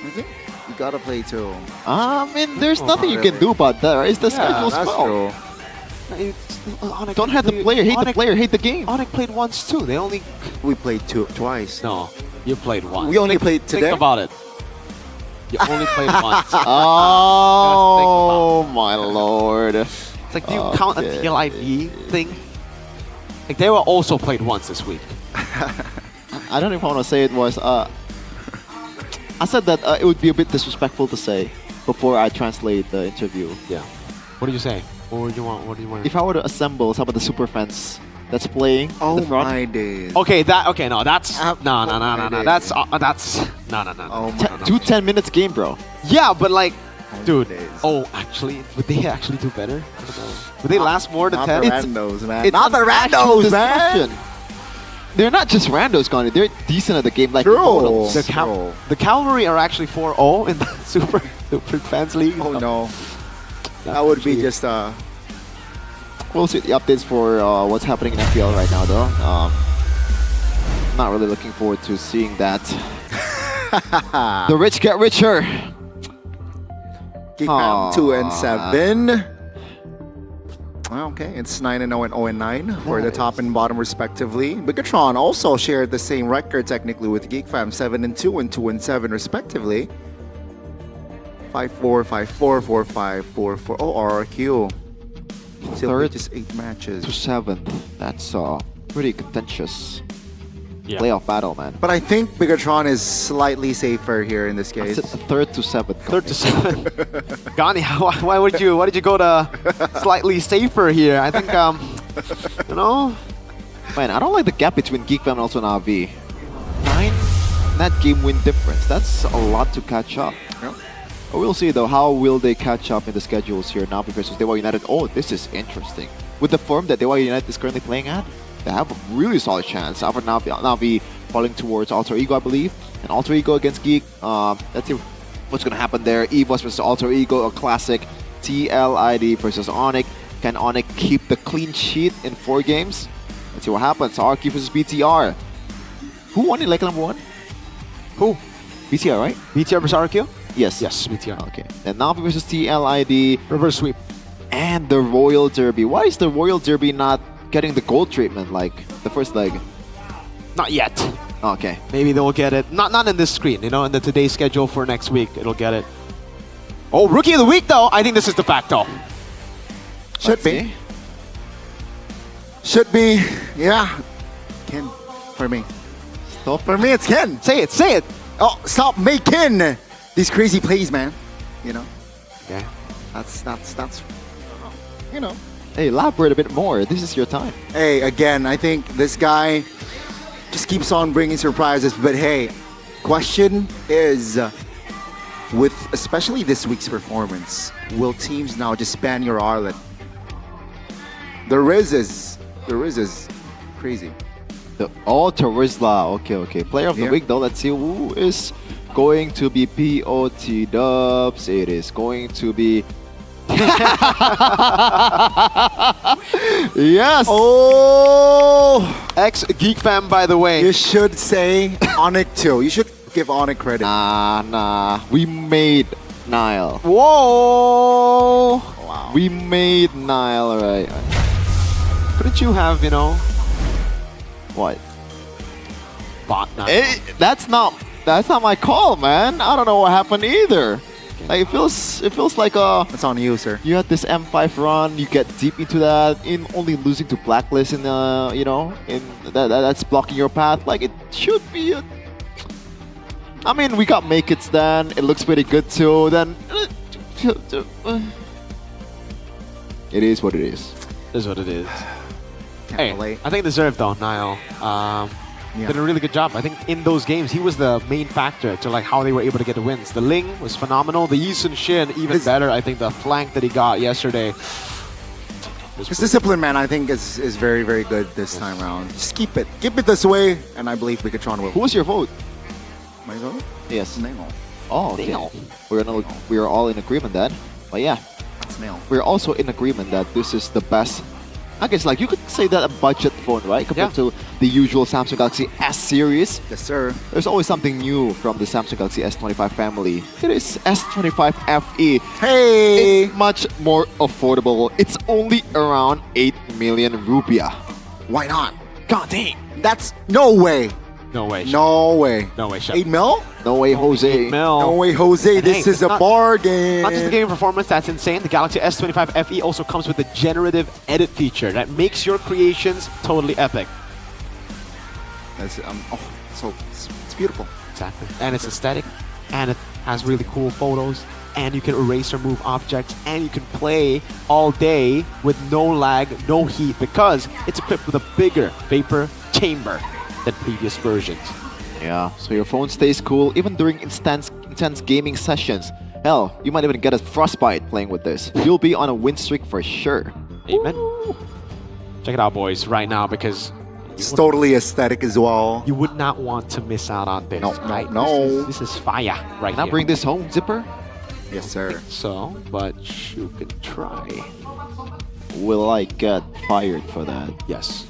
I think you gotta play two. I mean, there's nothing you can do about that, right? It's the schedule that's spell. true. Don't have the player hate the player, hate the game. Onyx played once too. They only... We played twice. No, you played once. We only played today? Think about it. You only played once. Oh my lord. It's like, do you count a TLIV thing? Like, they were also played once this week. I don't even want to say it was... I said that it would be a bit disrespectful to say before I translate the interview. Yeah. What did you say? What do you want? What do you want? If I were to assemble some of the super fans that's playing in the front, my days. Okay, no, that's no. That's no. Oh my 2 10 minutes game, bro. Yeah, but like, dude. Oh, actually, would they actually do better? I don't know. Would they last more than 10? Not the randos, man. It's Not the randos, man. They're not just randos, Connie. They're decent at the game, like True. The Cavalry are actually 4-0 in the Super Fans League. Oh no. That would be just We'll see the updates for what's happening in MPL right now, though. Not really looking forward to seeing that. The rich get richer. Geekfam 2-7. Okay, it's 9-0 and 0-9 for the top and bottom respectively. Bigatron also shared the same record technically with Geekfam, 7-2 and 2-7 respectively. 5-4, 5-4, 4-5, 4-4. Oh, RRQ. Still Third just 8 matches. to 7th. That's pretty contentious Yeah. playoff battle, man. But I think Bigatron is slightly safer here in this case. That's it, 3rd to 7th. 3rd to 7th. Gani, why did you go to slightly safer here? I think, you know, Man, I don't like the gap between Geekfam and also Navi. 9 net game win difference. That's a lot to catch up. Yep. But we'll see though, how will they catch up in the schedules here, Navi versus Dewa United? Oh, this is interesting. With the form that Dewa United is currently playing at, they have a really solid chance. After Navi falling towards Alter Ego, I believe. And Alter Ego against Geek. Let's see what's going to happen there. EVOS versus Alter Ego, a classic. TLID versus Onyx. Can Onyx keep the clean sheet in 4 games? Let's see what happens. RQ versus BTR. Who won in leg number 1? Who? BTR, right? BTR versus RQ? Yes. Yes, BTR. Okay. Then Navi versus TLID. Reverse sweep. And the Royal Derby. Why is the Royal Derby not getting the gold treatment like the first leg? Not yet. Okay. Maybe they'll get it. Not in this screen, you know, in the today's schedule for next week, it'll get it. Oh, Rookie of the Week though. I think this is de facto. Should be. Should be. Yeah. Ken, for me. Stop. For me, it's Ken. Say it, say it. Oh, stop making these crazy plays, man. You know. Yeah. That's. You know. Hey, elaborate a bit more. This is your time. Hey, again, I think this guy just keeps on bringing surprises. But hey, question is, with especially this week's performance, will teams now just span your Arlet? The Riz is crazy. Terizla. Okay. Player of the week though. Let's see who is going to be POT Dubs. It is going to be. Yes. Oh, ex Geek Fam, by the way. You should say Onyx too. You should give Onyx credit. Nah. We made Nile. Whoa. Wow. We made Nile. All right. Couldn't you have, you know, what? Bot Nile? That's not my call, man. I don't know what happened either. Like, it feels like it's on you, sir. You had this M5 run, you get deep into that, in only losing to Blacklist in you know, in that's blocking your path. Like, it should be I mean, we got Make It's then, it looks pretty good too, then it is what it is. It is what it is. Can't relate. I think deserved though, Nile. Did a really good job. I think in those games, he was the main factor to like how they were able to get the wins. The Ling was phenomenal. The Yisun Shin, even better. I think the flank that he got yesterday. His discipline, man, I think is very, very good this time around. Just keep it this way, and I believe Bigatron will. Who was your vote? My vote? Yes. Nail. Oh, okay. We are all in agreement then. But yeah, it's Nail. We're also in agreement that this is the best. I guess like you could say that a budget phone, right? Compared to the usual Samsung Galaxy S series. Yes, sir. There's always something new from the Samsung Galaxy S25 family. It is S25 FE. Hey! It's much more affordable. It's only around 8 million rupiah. Why not? God dang. That's no way. No way. No way. No way, Chef. 8 mil? No way, Jose. 8 mil. No way, Jose. And this is a bargain. Not just the game performance that's insane. The Galaxy S25 FE also comes with a generative edit feature that makes your creations totally epic. That's, so it's beautiful. Exactly. And it's aesthetic, and it has really cool photos, and you can erase or move objects, and you can play all day with no lag, no heat, because it's equipped with a bigger vapor chamber than previous versions. Yeah, so your phone stays cool even during intense gaming sessions. Hell, you might even get a frostbite playing with this. You'll be on a win streak for sure. Amen. Check it out, boys, right now, because it's totally aesthetic as well. You would not want to miss out on this, right? No. This is fire right Can I here. bring this home, Zipper? Yes, sir. So, but you can try. Will I get fired for that? Yes.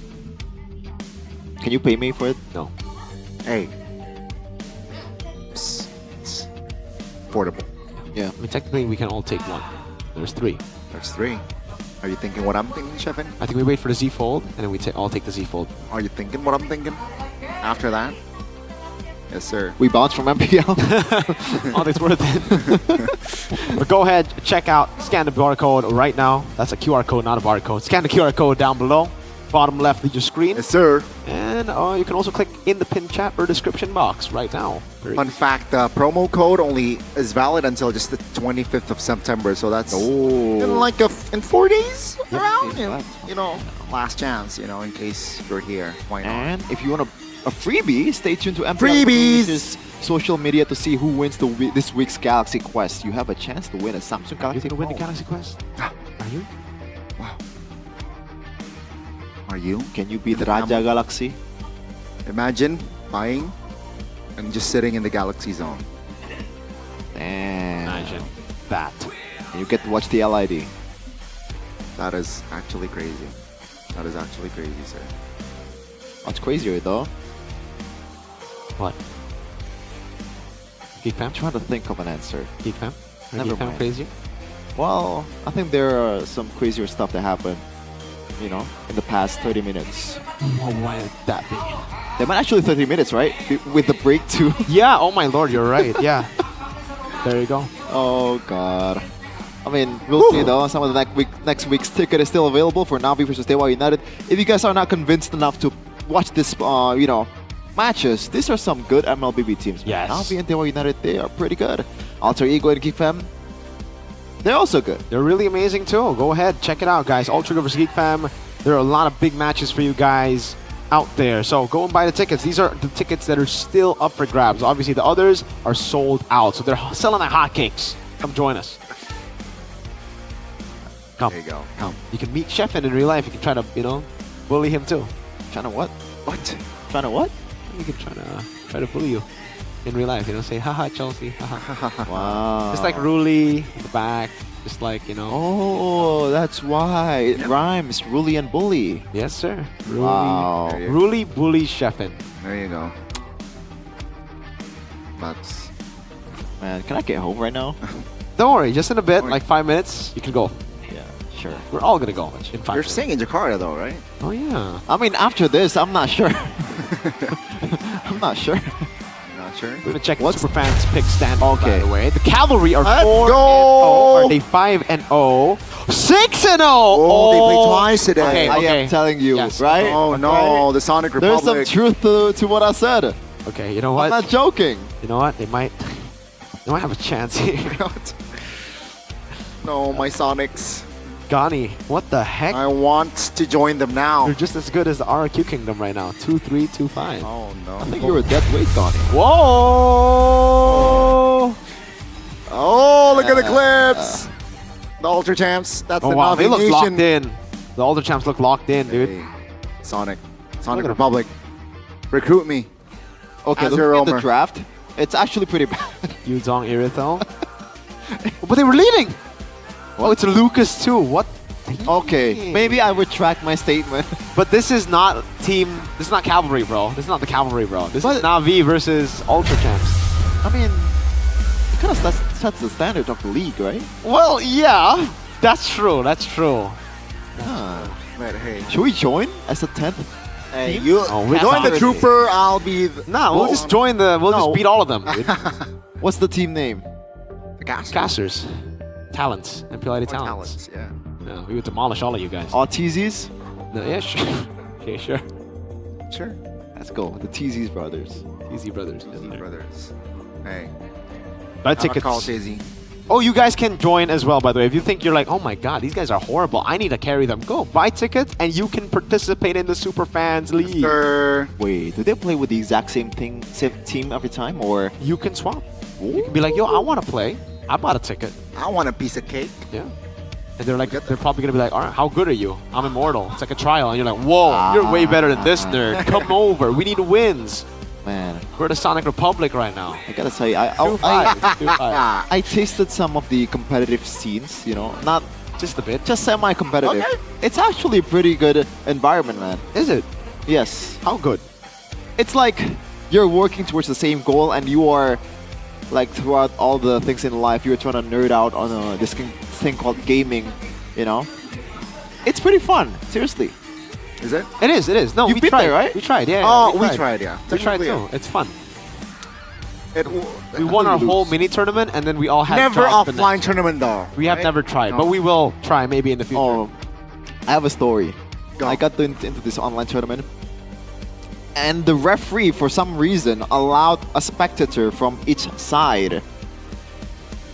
Can you pay me for it? No. Hey. It's affordable. Yeah. I mean, technically, we can all take one. There's 3. There's 3. Are you thinking what I'm thinking, Chefin? I think we wait for the Z Fold, and then we all take the Z Fold. Are you thinking what I'm thinking? After that? Yes, sir. We bounced from MPL. Oh, it's worth it. But go ahead, check out, scan the barcode right now. That's a QR code, not a barcode. Scan the QR code down below. Bottom left of your screen. Yes, sir. And you can also click in the pin chat or description box right now. Fun fact, the promo code only is valid until just the 25th of September. So that's in like in 4 days around. You know, last chance, you know, in case you're here. Why not? And if you want a freebie, stay tuned to MPL Freebies! Indonesia's social media to see who wins this week's Galaxy Quest. You have a chance to win a Samsung Galaxy. You're gonna win the Galaxy Quest? Are you? Wow. Are you? Can you beat Raja Galaxy? Imagine buying and just sitting in the Galaxy Zone. Damn. Imagine that. And you get to watch the LID. That is actually crazy. That is actually crazy, sir. What's crazier though? What? Geek Fam? I'm trying to think of an answer. Geek Fam? Never Geek Fam mind. crazy? Well, I think there are some crazier stuff that happened, you know, in the past 30 minutes. Oh, why would that be? They might actually 30 minutes, right? With the break too. Yeah, oh my lord, you're right. Yeah. There you go. Oh god. I mean, we'll see though. Some of the next week's ticket is still available for Navi versus Dewa United. If you guys are not convinced enough to watch this, you know, matches, these are some good MLBB teams. Yes. Navi and Dewa United, they are pretty good. Alter Ego and Geek Fam, they're also good. They're really amazing too. Go ahead, check it out, guys. Ultra Ego versus Geek Fam. There are a lot of big matches for you guys out there. So go and buy the tickets. These are the tickets that are still up for grabs. Obviously, the others are sold out. So they're selling like hotcakes. Come join us. Come. There you go. Come. You can meet Sheffin in real life. You can try to, you know, bully him too. Trying to what? What? Trying to what? You can try to bully you in real life. You know, say, haha, Chelsea. Haha. Wow. Just like Ruli in the back. Just like, you know. Oh, that's why. It rhymes. Ruli and bully. Yes, sir. Ruli, Wow. Ruli, bully, Sheffin. There you go. That's... Man, can I get home right now? Don't worry, just in a bit, like 5 minutes, you can go. Yeah, sure. We're all gonna go in 5 You're minutes. staying in Jakarta though, right? Oh yeah. I mean, after this, I'm not sure. I'm not sure. Not sure. We're gonna check what Superfans pick stand. Okay. By the way, the Cavalry are Let's 4-0. go! Are they 5-0? 6-0. Oh, they played twice today. Okay, I am telling you, Yes. right? Oh no, Okay. the Sonic There's Republic. some truth to what I said. Okay, you know I'm what? not joking. You know what? They might have a chance here. No, my Sonics. Gani, what the heck? I want to join them now. They're just as good as the RQ Kingdom right now. 2-3, 2-5. Oh no. I think you're a dead weight, Donnie. Whoa! Oh, look at the clips. The Ultra Champs. That's Oh the wow, Navi they look Nation. locked in. The Ultra Champs look locked in, dude. Hey, Sonic Look at 'em. Republic. Recruit me. Okay, As your looking at the roamer. draft, it's actually pretty bad. Yuzong Irithel. But they were leading! Oh, it's Lucas too. What? Okay, maybe I retract my statement. But this is not this is not Cavalry, bro. This is not the Cavalry, bro. This is Navi versus Ultra Champs. I mean, it kind of sets the standard of the league, right? Well, yeah. That's true. That's true. But hey, Should we join as a 10th? hey, you Oh, we join the can't. Trooper. I'll be the Nah, we'll just join the. We'll no. just beat all of them, dude. What's the team name? Casters, talents, MPL talents. talents. Yeah. Yeah, we would demolish all of you guys. All TZs? No, yeah, sure. Okay, sure. Sure. Let's go. The TZs brothers. Easy brothers. Brothers. Hey. Buy Not tickets. called Daisy. Oh, you guys can join as well, by the way. If you think you're like, oh my god, these guys are horrible, I need to carry them, go buy tickets and you can participate in the Superfans League. Sir. Wait, do they play with the exact same team every time, or You can swap. You can be like, yo, I want to play. I bought a ticket. I want a piece of cake. Yeah. And they're like, they're probably gonna be like, all right, how good are you? I'm immortal. It's like a trial, and you're like, whoa, you're way better than this nerd. Come over. We need wins. man? We're the Sonic Republic right now. I gotta tell you, 2-5. I tasted some of the competitive scenes. You know, not just a bit, just semi-competitive. Okay. It's actually a pretty good environment, man. Is it? Yes. How good? It's like you're working towards the same goal, and you are like throughout all the things in life, you're trying to nerd out on this thing called gaming. You know, it's pretty fun. Seriously. Is it? It is. It is. No, You've we been tried. there, right? We tried. Yeah. Oh, we tried. Yeah. We tried Technically, too. It's fun. We won our whole mini tournament, and then we all had Never jobs the offline next. tournament though. We have right? never tried, No. but we will try maybe in the future. Oh, I have a story. I got into this online tournament, and the referee, for some reason, allowed a spectator from each side.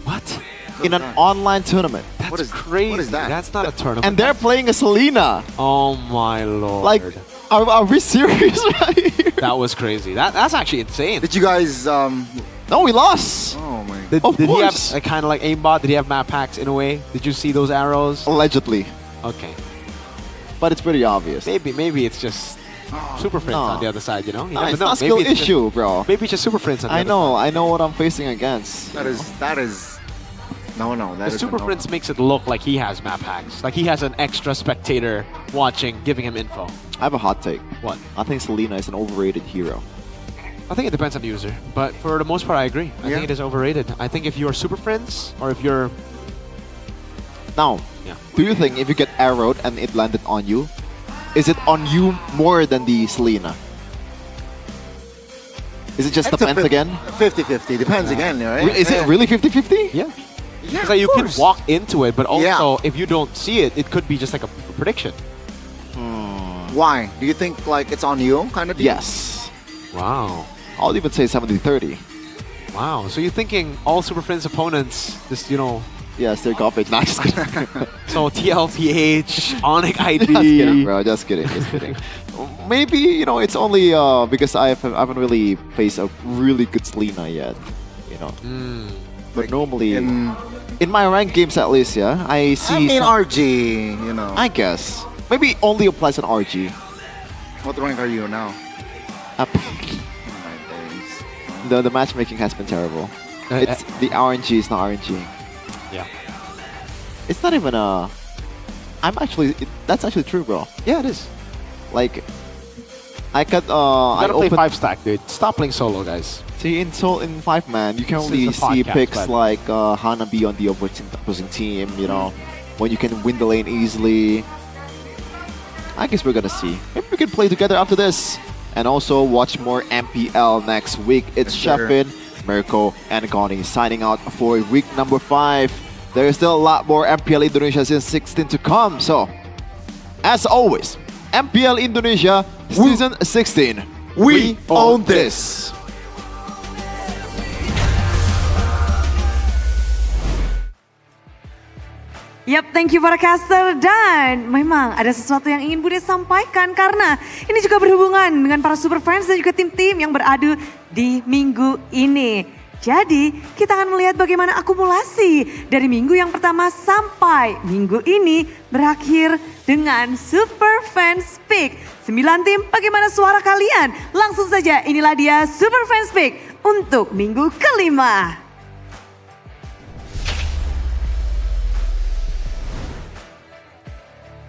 What? In an online tournament. That's crazy. What is that? That's not a tournament. And they're playing a Selena. Oh my lord. Like, are we serious right here? That was crazy. That's actually insane. Did you guys? No, we lost. Oh my. Did, Of did he have course. a kind of like aimbot? Did he have map packs in a way? Did you see those arrows? Allegedly. Okay. But it's pretty obvious. Maybe it's just Super Friends No. on the other side, you know? You No, never it's know. not skill Maybe it's issue, bro. Maybe it's just Super Friends on the other I know what I'm facing against. That is. No, side. that The is Super no. Friends makes it look like he has map hacks. Like he has an extra spectator watching, giving him info. I have a hot take. What? I think Selena is an overrated hero. I think it depends on the user, but for the most part, I agree. I think it is overrated. I think if you're Super Friends, or if you're... Now, Yeah. do you think if you get arrowed and it landed on you, is it on you more than the Selena? Is it just It's depends again? 50-50. Depends again, right? Is it really 50-50? Yeah. Yeah, Because like, you can walk into it, but also Yeah. if you don't see it, it could be just like a prediction. Why? Do you think like it's on you, kind of? Deal? Yes. Wow. I'll even say 70-30. Wow. So you're thinking all Super Friends opponents, just, you know, Yes, they're garbage. Not just kidding. so TLPH, Onyx ID. Just kidding, bro. Just kidding. Just kidding. Maybe, you know, it's only because I haven't really faced a really good Selena yet. You know. But normally, in my ranked games at least, yeah, I see. I mean some- RG, you know. I guess. Maybe only applies on RG. What rank are you now? Up. The matchmaking has been terrible. It's the RNG is not RNG. Yeah. It's not even a. I'm actually. That's actually true, bro. Yeah, it is. Like, I got. You I gotta play opened. 5-stack, dude. Stop playing solo, guys. See, in 5-man, you can This only is a see podcast, picks but- like Hanabi on the opposing team. You know, when you can win the lane easily. I guess we're gonna see. Maybe we can play together after this, and also watch more MPL next week. It's Yes, sir. Sheffin, Mirko, and Goni signing out for week number 5. There is still a lot more MPL Indonesia Season 16 to come. So, as always, MPL Indonesia Season 16. We own this. Yap, thank you para caster. Dan memang ada sesuatu yang ingin Bude sampaikan karena ini juga berhubungan dengan para super fans dan juga tim-tim yang beradu di minggu ini. Jadi kita akan melihat bagaimana akumulasi dari minggu yang pertama sampai minggu ini berakhir dengan Super Fans Pick. 9 tim, bagaimana suara kalian? Langsung saja inilah dia Super Fans Pick untuk minggu kelima.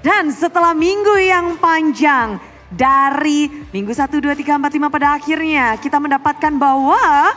Dan setelah minggu yang panjang dari minggu 1, 2, 3, 4, 5 pada akhirnya kita mendapatkan bahwa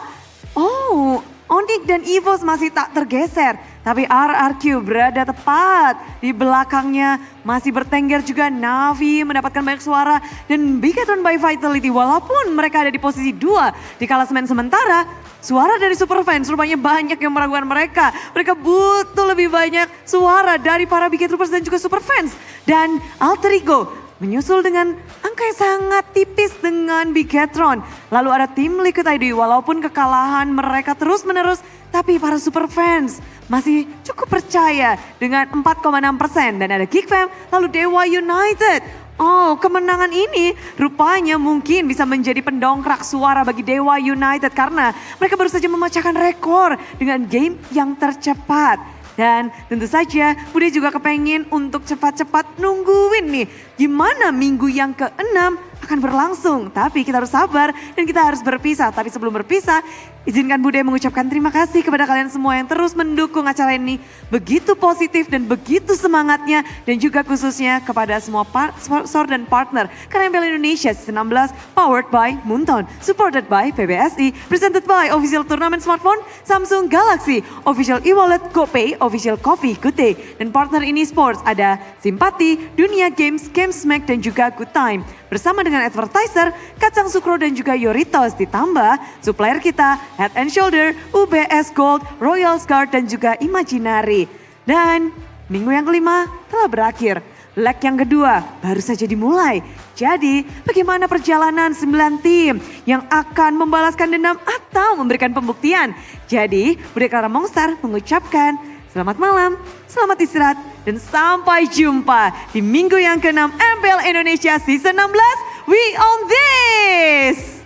Onyx dan EVOS masih tak tergeser. Tapi RRQ berada tepat di belakangnya. Masih bertengger juga Navi mendapatkan banyak suara. Dan Bigatron by Vitality walaupun mereka ada di posisi 2 di klasemen sementara. Suara dari Super Fans rupanya banyak yang meragukan mereka. Mereka butuh lebih banyak suara dari para Bigatroopers dan juga Super Fans. Dan Alter Ego menyusul dengan angka yang sangat tipis dengan Bigatron. Lalu ada tim Liquid ID walaupun kekalahan mereka terus menerus. Tapi para Super Fans masih cukup percaya dengan 4,6%. Dan ada Geekfam lalu Dewa United. Oh, kemenangan ini rupanya mungkin bisa menjadi pendongkrak suara bagi Dewa United karena mereka baru saja memecahkan rekor dengan game yang tercepat. Dan tentu saja Bude juga kepengen untuk cepat-cepat nungguin nih gimana minggu yang ke-6 akan berlangsung. Tapi kita harus sabar dan kita harus berpisah. Tapi sebelum berpisah, izinkan Bude mengucapkan terima kasih kepada kalian semua yang terus mendukung acara ini. Begitu positif dan begitu semangatnya. Dan juga khususnya kepada semua sponsor dan partner. Karena MPL Indonesia Season 16 powered by Moonton. Supported by PBSI. Presented by Official Turnamen Smartphone Samsung Galaxy. Official e-wallet GoPay. Official Coffee Good Day. Dan partner ini sports ada Simpati, Dunia Games, Gamesmack dan juga Good Time. bersama dengan advertiser, Kacang Sukro dan juga Yoritos, ditambah supplier kita Head and Shoulder, UBS Gold, Royal Guard dan juga Imaginary. Dan minggu yang kelima telah berakhir. Leg yang kedua baru saja dimulai. Jadi bagaimana perjalanan 9 tim yang akan membalaskan dendam atau memberikan pembuktian? Jadi Budekara Mongstar mengucapkan selamat malam, selamat istirahat, dan sampai jumpa di minggu yang ke-6 MPL Indonesia Season 16. We on this!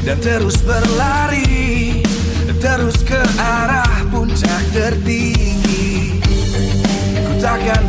Dan terus berlari, terus ke arah puncak tertinggi. Ku takkan